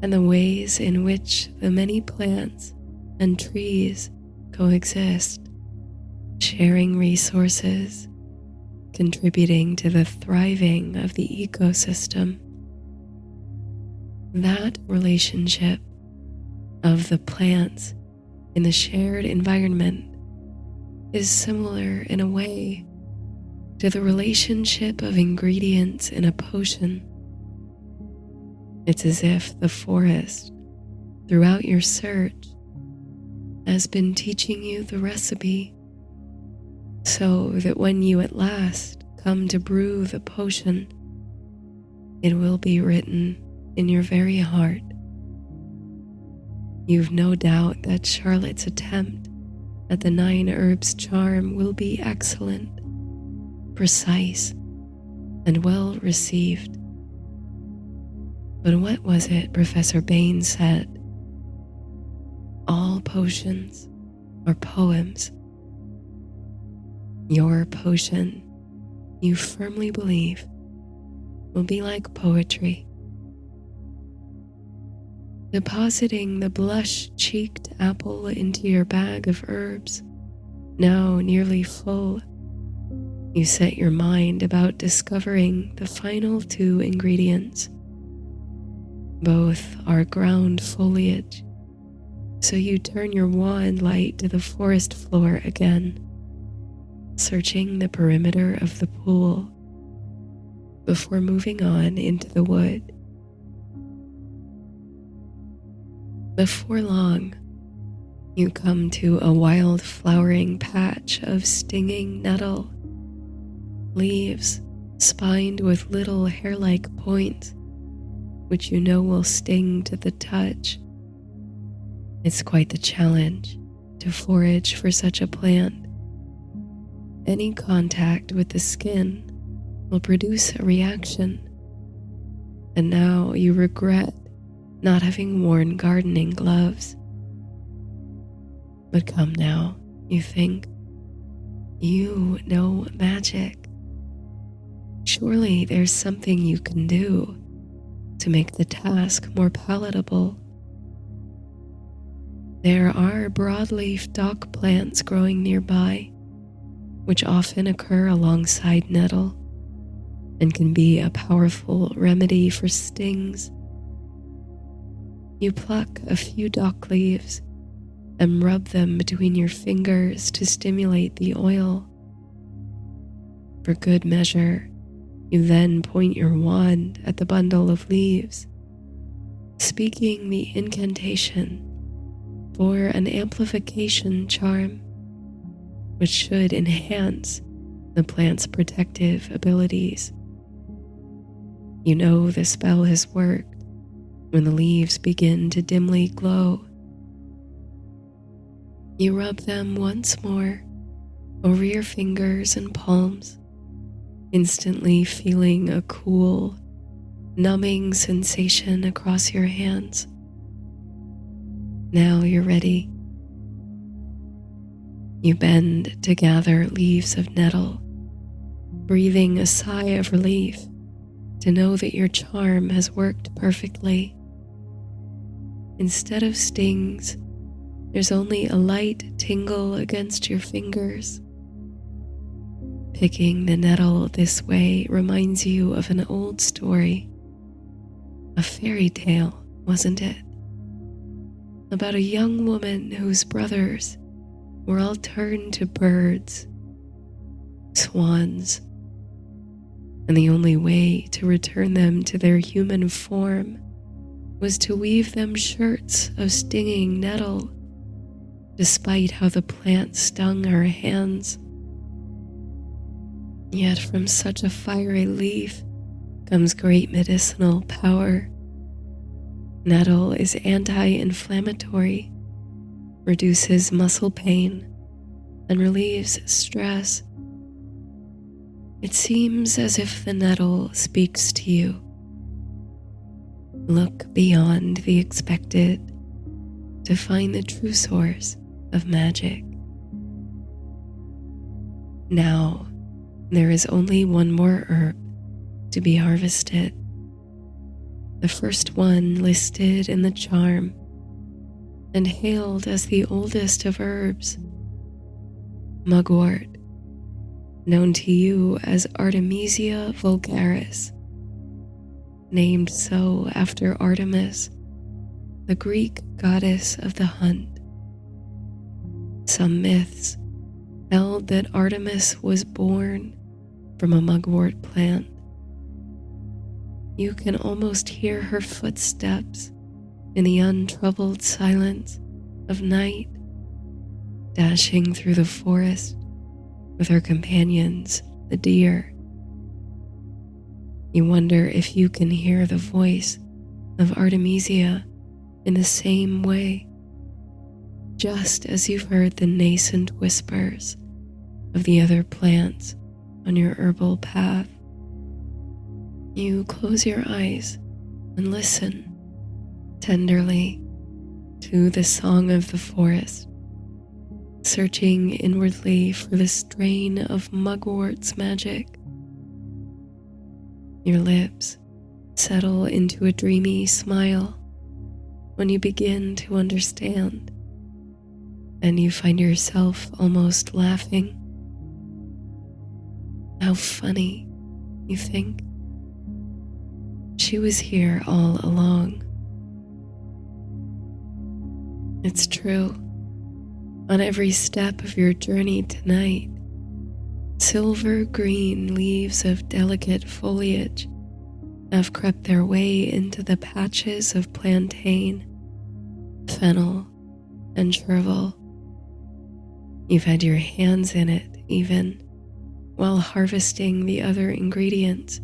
S1: and the ways in which the many plants and trees coexist, sharing resources, contributing to the thriving of the ecosystem. That relationship of the plants in the shared environment is similar in a way to the relationship of ingredients in a potion. It's as if the forest, throughout your search, has been teaching you the recipe, so that when you at last come to brew the potion, it will be written in your very heart. You've no doubt that Charlotte's attempt at the 9 herbs charm will be excellent, precise, and well received. But what was it Professor Bain said? All potions are poems. Your potion, you firmly believe, will be like poetry. Depositing the blush-cheeked apple into your bag of herbs, now nearly full, you set your mind about discovering the final 2 ingredients. Both are ground foliage, so you turn your wand light to the forest floor again, searching the perimeter of the pool before moving on into the wood. Before long, you come to a wild flowering patch of stinging nettle, leaves spined with little hair-like points, which you know will sting to the touch. It's quite the challenge to forage for such a plant. Any contact with the skin will produce a reaction, and now you regret not having worn gardening gloves. But come now, you think, you know magic. Surely there's something you can do to make the task more palatable. There are broadleaf dock plants growing nearby, which often occur alongside nettle and can be a powerful remedy for stings. You pluck a few dock leaves and rub them between your fingers to stimulate the oil. For good measure, you then point your wand at the bundle of leaves, speaking the incantation for an amplification charm, which should enhance the plant's protective abilities. You know the spell has worked when the leaves begin to dimly glow. You rub them once more over your fingers and palms, instantly feeling a cool, numbing sensation across your hands. Now you're ready. You bend to gather leaves of nettle, breathing a sigh of relief to know that your charm has worked perfectly. Instead of stings, there's only a light tingle against your fingers. Picking the nettle this way reminds you of an old story, a fairy tale, wasn't it? About a young woman whose brothers were all turned to birds, swans, and the only way to return them to their human form was to weave them shirts of stinging nettle, despite how the plant stung her hands. Yet from such a fiery leaf comes great medicinal power. Nettle is anti-inflammatory, reduces muscle pain, and relieves stress. It seems as if the nettle speaks to you. Look beyond the expected to find the true source of magic. Now, there is only one more herb to be harvested. The first one listed in the charm and hailed as the oldest of herbs, mugwort, known to you as Artemisia vulgaris, named so after Artemis, the Greek goddess of the hunt. Some myths held that Artemis was born from a mugwort plant. You can almost hear her footsteps in the untroubled silence of night, dashing through the forest with her companions, the deer. You wonder if you can hear the voice of Artemisia in the same way, just as you've heard the nascent whispers of the other plants on your herbal path. You close your eyes and listen tenderly to the song of the forest, searching inwardly for the strain of mugwort's magic. Your lips settle into a dreamy smile when you begin to understand, and you find yourself almost laughing. How funny, you think. She was here all along. It's true. On every step of your journey tonight, silver green leaves of delicate foliage have crept their way into the patches of plantain, fennel, and chervil. You've had your hands in it even while harvesting the other ingredients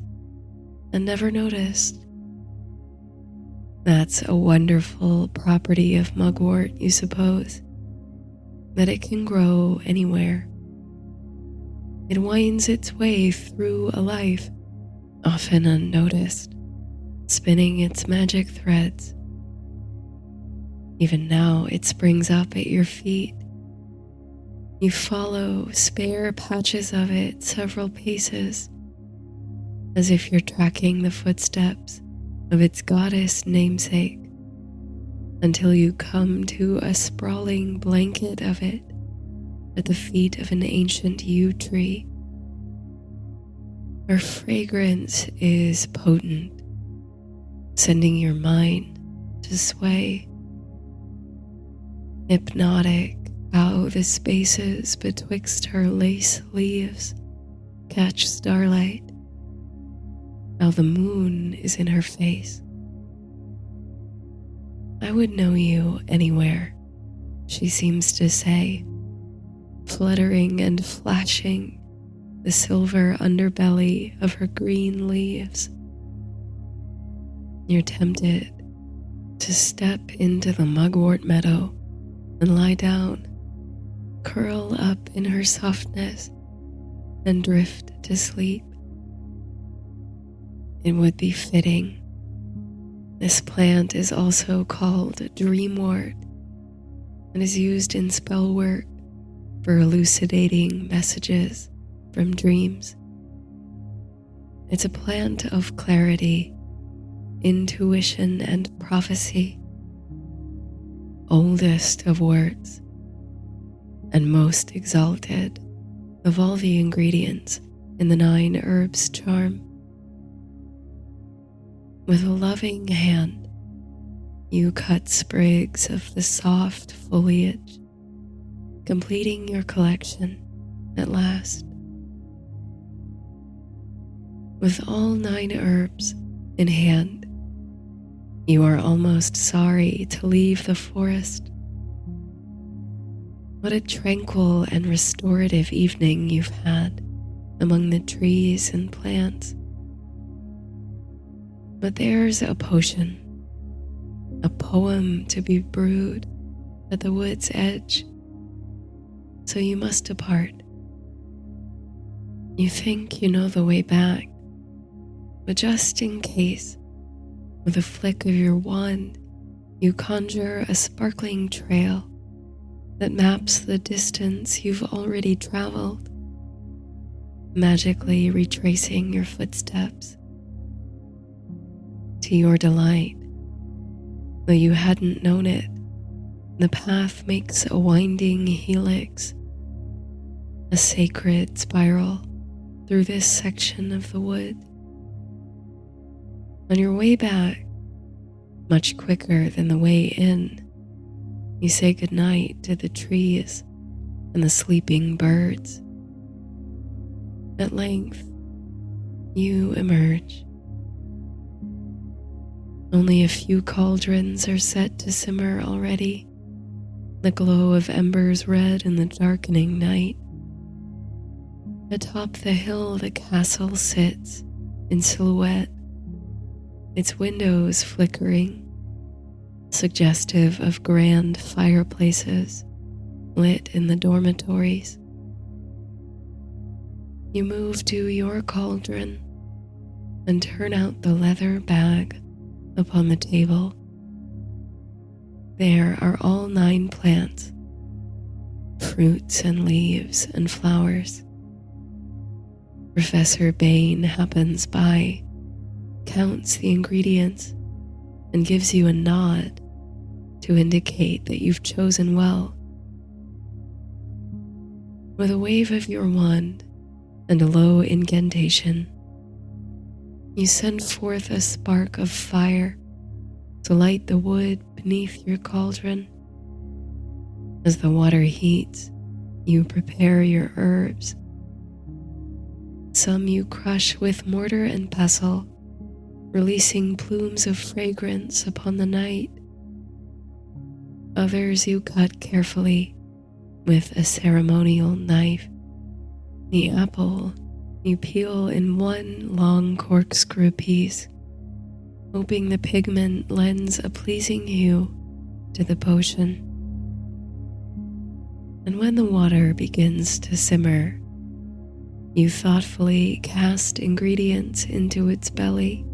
S1: and never noticed. That's a wonderful property of mugwort, you suppose, that it can grow anywhere. It winds its way through a life, often unnoticed, spinning its magic threads. Even now it springs up at your feet. You follow spare patches of it several paces, as if you're tracking the footsteps of its goddess namesake, until you come to a sprawling blanket of it at the feet of an ancient yew tree. Her fragrance is potent, sending your mind to sway. Hypnotic how the spaces betwixt her lace leaves catch starlight, how the moon is in her face. I would know you anywhere, she seems to say, fluttering and flashing the silver underbelly of her green leaves. You're tempted to step into the mugwort meadow and lie down, curl up in her softness, and drift to sleep. It would be fitting. This plant is also called dreamwort and is used in spell work for elucidating messages from dreams. It's a plant of clarity, intuition, and prophecy, oldest of words, and most exalted of all the ingredients in the 9 herbs charm. With a loving hand, you cut sprigs of the soft foliage, completing your collection at last. With all 9 herbs in hand, you are almost sorry to leave the forest. What a tranquil and restorative evening you've had among the trees and plants. But there's a potion, a poem to be brewed at the wood's edge, so you must depart. You think you know the way back, but just in case, with a flick of your wand, you conjure a sparkling trail that maps the distance you've already traveled, magically retracing your footsteps. To your delight, though you hadn't known it, the path makes a winding helix, a sacred spiral through this section of the wood. On your way back, much quicker than the way in, you say goodnight to the trees and the sleeping birds. At length, you emerge. Only a few cauldrons are set to simmer already, the glow of embers red in the darkening night. Atop the hill the castle sits in silhouette, its windows flickering, suggestive of grand fireplaces lit in the dormitories. You move to your cauldron, and turn out the leather bag upon the table. There are all 9 plants, fruits and leaves and flowers. Professor Bain happens by, counts the ingredients, and gives you a nod to indicate that you've chosen well. With a wave of your wand and a low incantation, you send forth a spark of fire to light the wood beneath your cauldron. As the water heats, you prepare your herbs. Some you crush with mortar and pestle, releasing plumes of fragrance upon the night. Others you cut carefully with a ceremonial knife. The apple you peel in one long corkscrew piece, hoping the pigment lends a pleasing hue to the potion. And when the water begins to simmer, you thoughtfully cast ingredients into its belly.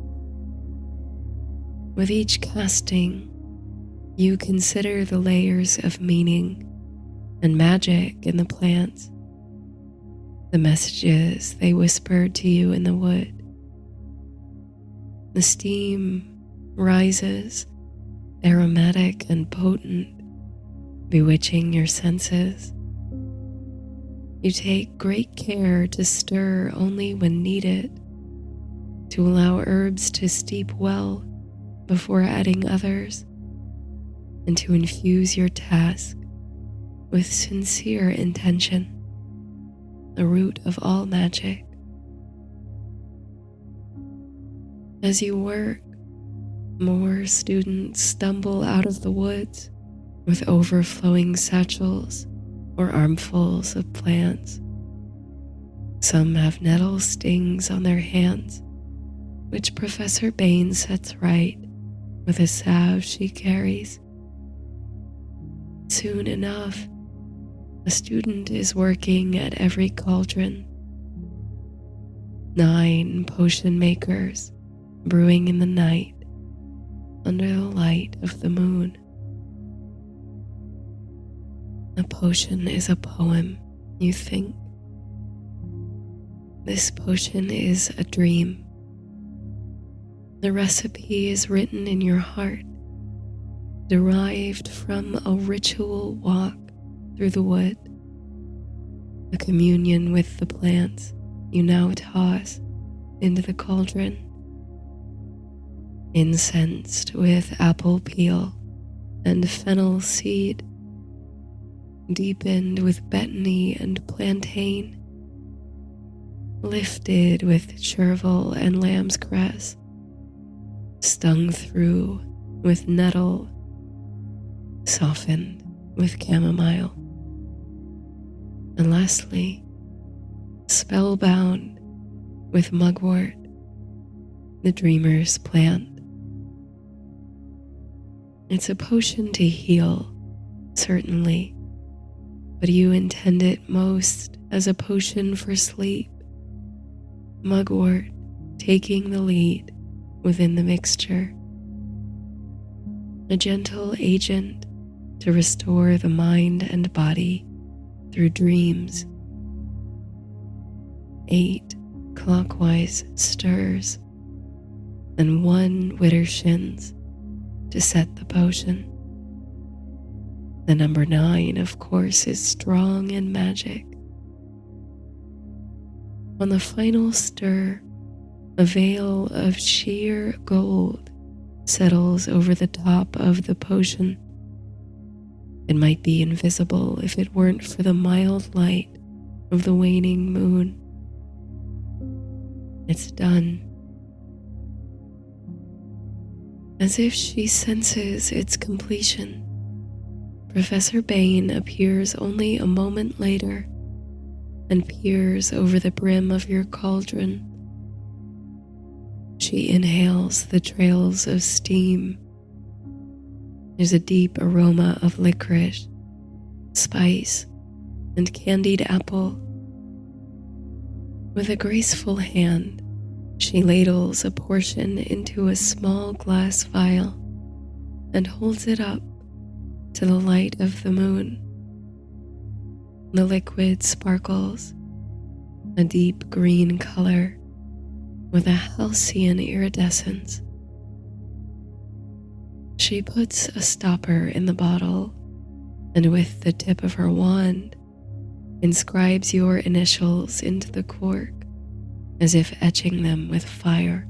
S1: With each casting, you consider the layers of meaning and magic in the plants, the messages they whispered to you in the wood. The steam rises, aromatic and potent, bewitching your senses. You take great care to stir only when needed, to allow herbs to steep well before adding others, and to infuse your task with sincere intention, the root of all magic. As you work, more students stumble out of the woods with overflowing satchels or armfuls of plants. Some have nettle stings on their hands, which Professor Bain sets right with a salve she carries. Soon enough, a student is working at every cauldron. 9 potion makers brewing in the night under the light of the moon. A potion is a poem, you think. This potion is a dream. The recipe is written in your heart, derived from a ritual walk through the wood, a communion with the plants you now toss into the cauldron, incensed with apple peel and fennel seed, deepened with betony and plantain, lifted with chervil and lamb's cress, stung through with nettle, softened with chamomile, and lastly, spellbound with mugwort, the dreamer's plant. It's a potion to heal, certainly, but you intend it most as a potion for sleep, mugwort taking the lead within the mixture, a gentle agent to restore the mind and body through dreams. 8 clockwise stirs, and 1 widdershins to set the potion. The number 9, of course, is strong and magic. On the final stir, a veil of sheer gold settles over the top of the potion. It might be invisible if it weren't for the mild light of the waning moon. It's done. As if she senses its completion, Professor Bain appears only a moment later and peers over the brim of your cauldron. She inhales the trails of steam. There's a deep aroma of licorice, spice, and candied apple. With a graceful hand, She ladles a portion into a small glass vial and holds it up to the light of the moon. The liquid sparkles, a deep green color with a halcyon iridescence. She puts a stopper in the bottle and with the tip of her wand inscribes your initials into the cork as if etching them with fire.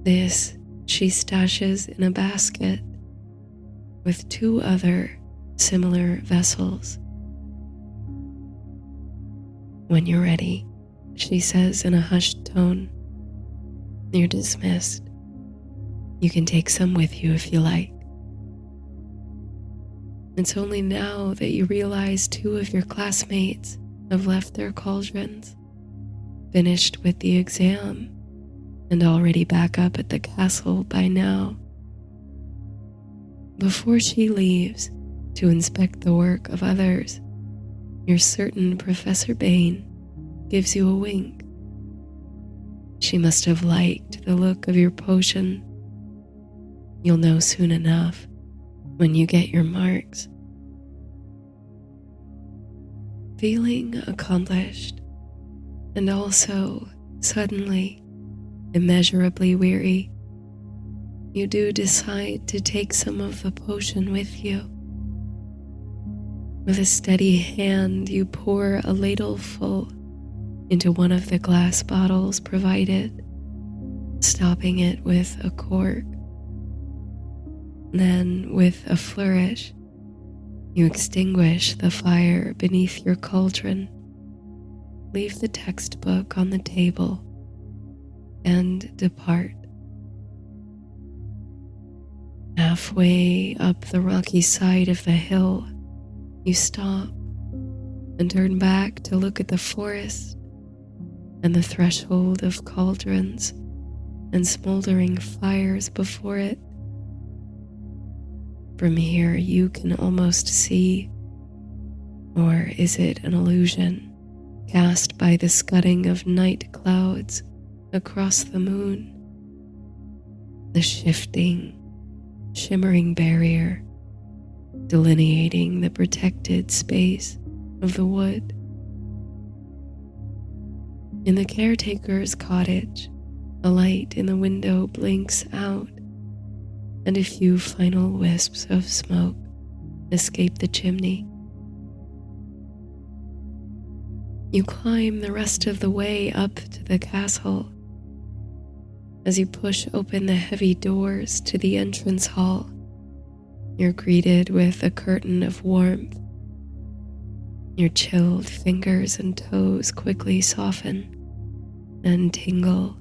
S1: This she stashes in a basket with 2 other similar vessels. When you're ready, she says in a hushed tone, you're dismissed. You can take some with you if you like. It's only now that you realize 2 of your classmates have left their cauldrons, finished with the exam, and already back up at the castle by now. Before she leaves to inspect the work of others, you're certain Professor Bain gives you a wink. She must have liked the look of your potion. You'll know soon enough when you get your marks. Feeling accomplished and also suddenly immeasurably weary, you do decide to take some of the potion with you. With a steady hand, you pour a ladleful into one of the glass bottles provided, stopping it with a cork. Then, with a flourish, you extinguish the fire beneath your cauldron, leave the textbook on the table, and depart. Halfway up the rocky side of the hill, you stop and turn back to look at the forest and the threshold of cauldrons and smoldering fires before it. From here you can almost see, or is it an illusion cast by the scudding of night clouds across the moon? The shifting, shimmering barrier delineating the protected space of the wood. In the caretaker's cottage, a light in the window blinks out, and a few final wisps of smoke escape the chimney. You climb the rest of the way up to the castle. As you push open the heavy doors to the entrance hall, you're greeted with a curtain of warmth. Your chilled fingers and toes quickly soften and tingle,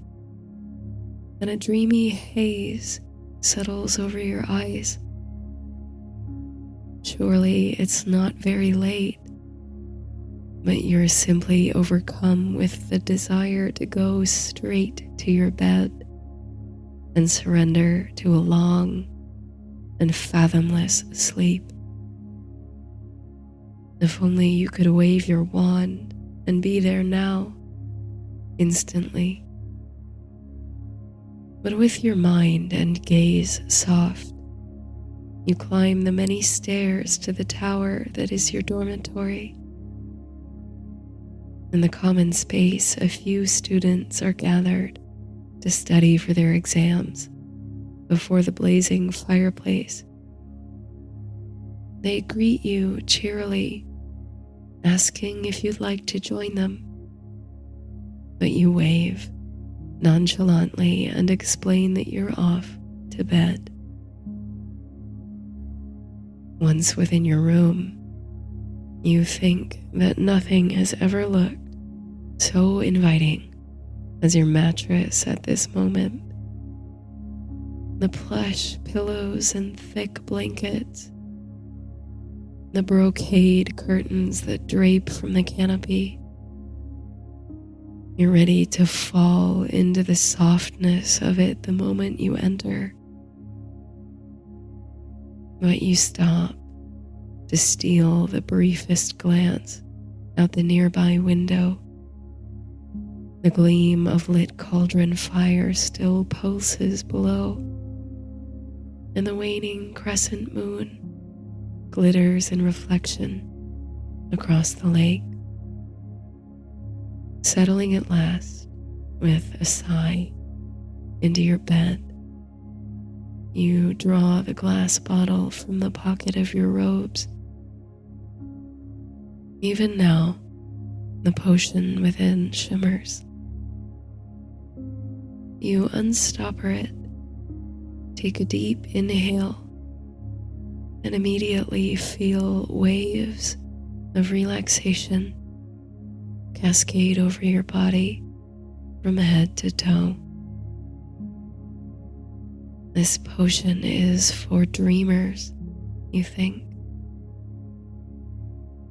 S1: and a dreamy haze settles over your eyes. Surely it's not very late, but you're simply overcome with the desire to go straight to your bed and surrender to a long and fathomless sleep. If only you could wave your wand and be there now, instantly. But with your mind and gaze soft, you climb the many stairs to the tower that is your dormitory. In the common space, a few students are gathered to study for their exams before the blazing fireplace. They greet you cheerily, asking if you'd like to join them. But you wave nonchalantly and explain that you're off to bed. Once within your room, you think that nothing has ever looked so inviting as your mattress at this moment. The plush pillows and thick blankets, the brocade curtains that drape from the canopy. You're ready to fall into the softness of it the moment you enter. But you stop to steal the briefest glance out the nearby window. The gleam of lit cauldron fire still pulses below, and the waning crescent moon glitters in reflection across the lake. Settling at last with a sigh into your bed, you draw the glass bottle from the pocket of your robes. Even now, the potion within shimmers. You unstopper it, take a deep inhale, and immediately feel waves of relaxation cascade over your body from head to toe. This potion is for dreamers, you think.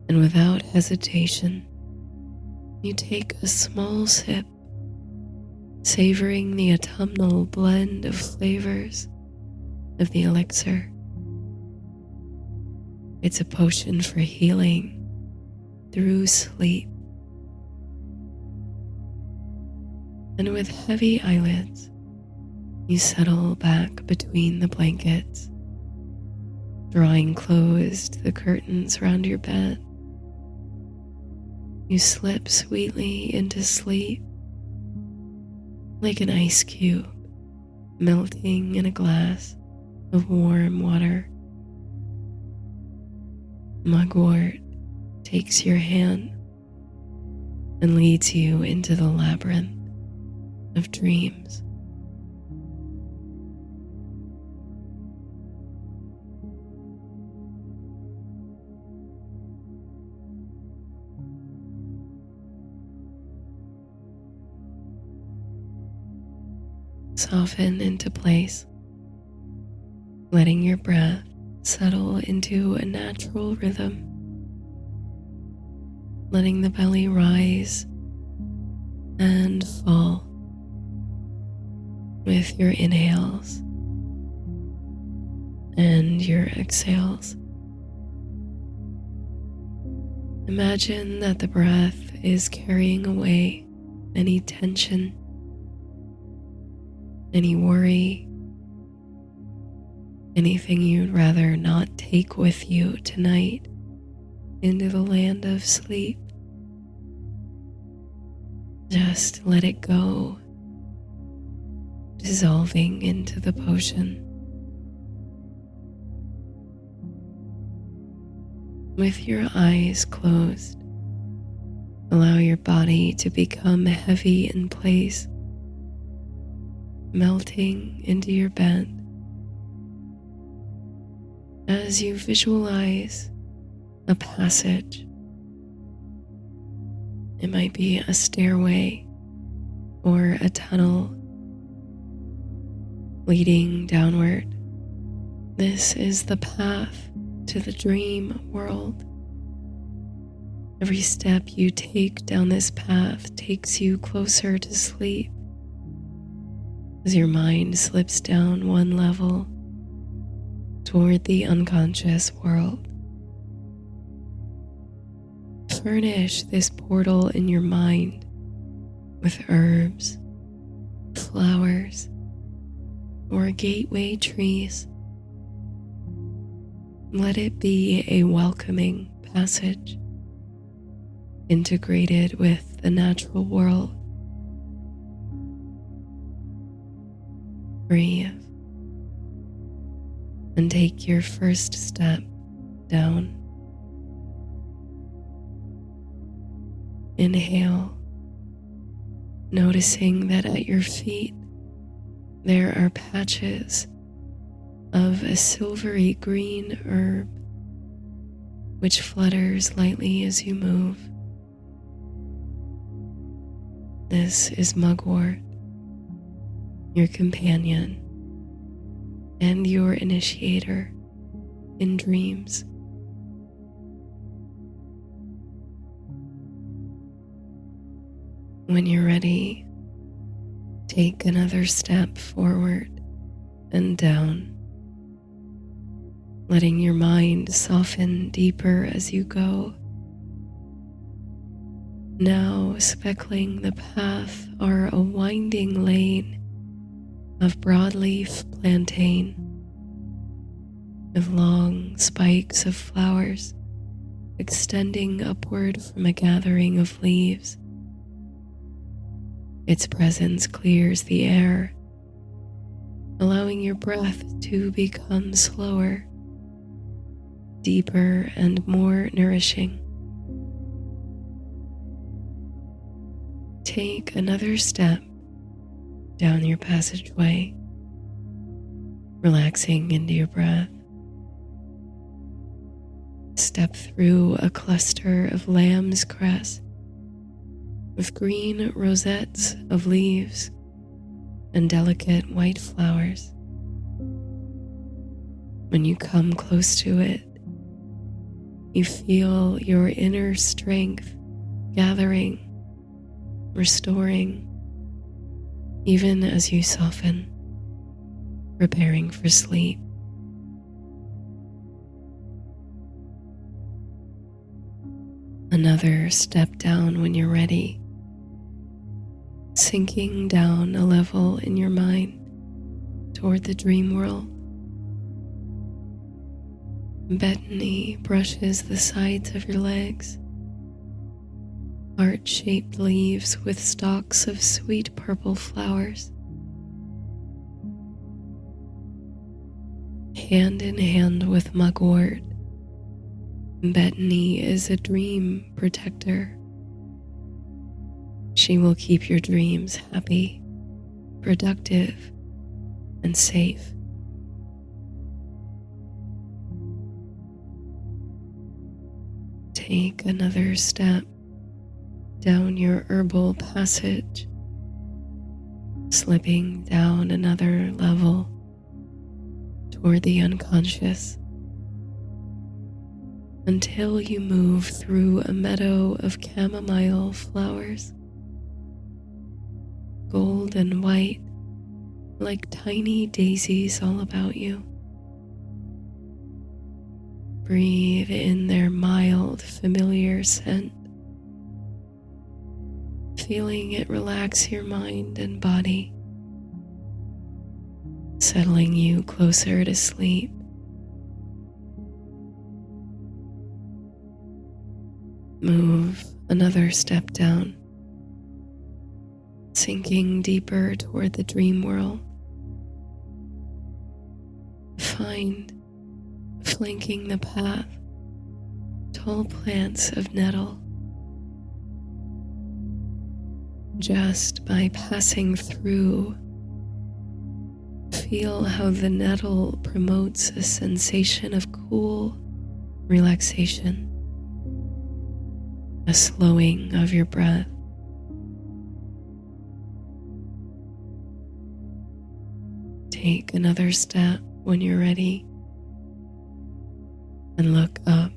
S1: And without hesitation, you take a small sip, savoring the autumnal blend of flavors of the elixir. It's a potion for healing through sleep. And with heavy eyelids, you settle back between the blankets, drawing closed the curtains round your bed. You slip sweetly into sleep, like an ice cube melting in a glass of warm water. Mugwort takes your hand and leads you into the labyrinth of dreams. Soften into place, letting your breath settle into a natural rhythm, letting the belly rise and fall with your inhales and your exhales. Imagine that the breath is carrying away any tension, any worry, anything you'd rather not take with you tonight into the land of sleep. Just let it go, dissolving into the potion. With your eyes closed, allow your body to become heavy in place, melting into your bed. As you visualize a passage, it might be a stairway or a tunnel leading downward. This is the path to the dream world. Every step you take down this path takes you closer to sleep, as your mind slips down one level toward the unconscious world. Furnish this portal in your mind with herbs, flowers, or gateway trees. Let it be a welcoming passage, integrated with the natural world. Breathe and take your first step down. Inhale, noticing that at your feet there are patches of a silvery green herb which flutters lightly as you move. This is mugwort, your companion and your initiator in dreams. When you're ready, take another step forward and down, letting your mind soften deeper as you go. Now speckling the path are a winding lane of broadleaf plantain with long spikes of flowers extending upward from a gathering of leaves. Its presence clears the air, allowing your breath to become slower, deeper, and more nourishing. Take another step down your passageway, relaxing into your breath. Step through a cluster of lamb's cress with green rosettes of leaves and delicate white flowers. When you come close to it, you feel your inner strength gathering, restoring, even as you soften, preparing for sleep. Another step down when you're ready, sinking down a level in your mind toward the dream world. Bethany brushes the sides of your legs, heart-shaped leaves with stalks of sweet purple flowers. Hand in hand with mugwort, Bethany is a dream protector. She will keep your dreams happy, productive, and safe. Take another step down your herbal passage, slipping down another level toward the unconscious, until you move through a meadow of chamomile flowers, gold and white, like tiny daisies all about you. Breathe in their mild, familiar scent, feeling it relax your mind and body, settling you closer to sleep. Move another step down, sinking deeper toward the dream world. Find, flanking the path, tall plants of nettle. Just by passing through, feel how the nettle promotes a sensation of cool relaxation, a slowing of your breath. Take another step when you're ready and look up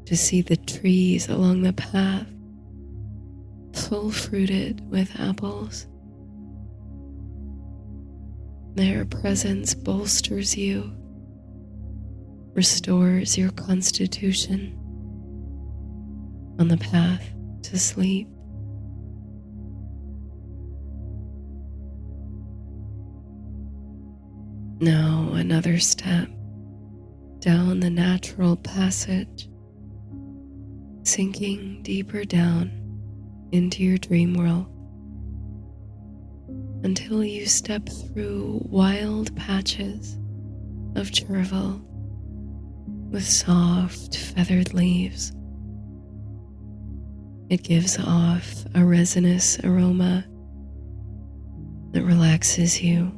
S1: to see the trees along the path full fruited with apples. Their presence bolsters you, restores your constitution on the path to sleep. Now another step down the natural passage, sinking deeper down into your dream world until you step through wild patches of chervil with soft feathered leaves. It gives off a resinous aroma that relaxes you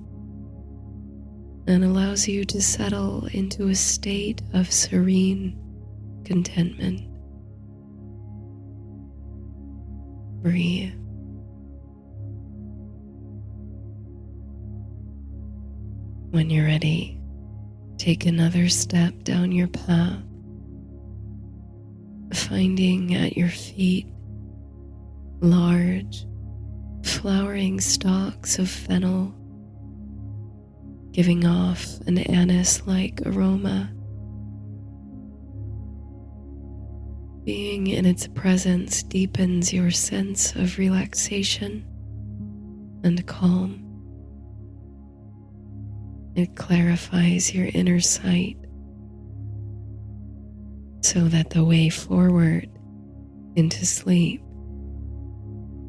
S1: and allows you to settle into a state of serene contentment. Breathe. When you're ready, take another step down your path, finding at your feet large, flowering stalks of fennel, giving off an anise-like aroma. Being in its presence deepens your sense of relaxation and calm. It clarifies your inner sight so that the way forward into sleep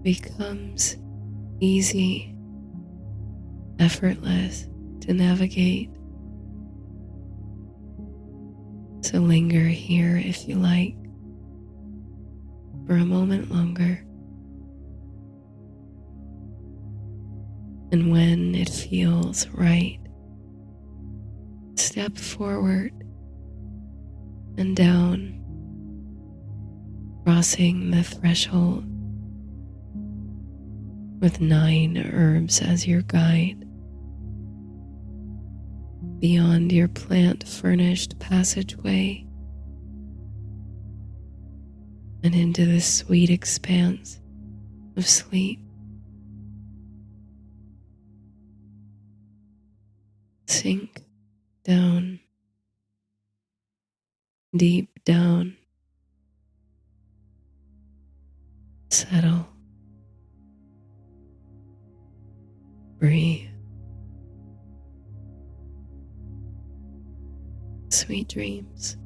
S1: becomes easy, effortless to navigate. So linger here if you like for a moment longer. And when it feels right, step forward and down, crossing the threshold with 9 herbs as your guide, beyond your plant-furnished passageway and into the sweet expanse of sleep. Sink down, deep down, settle, breathe. Sweet dreams.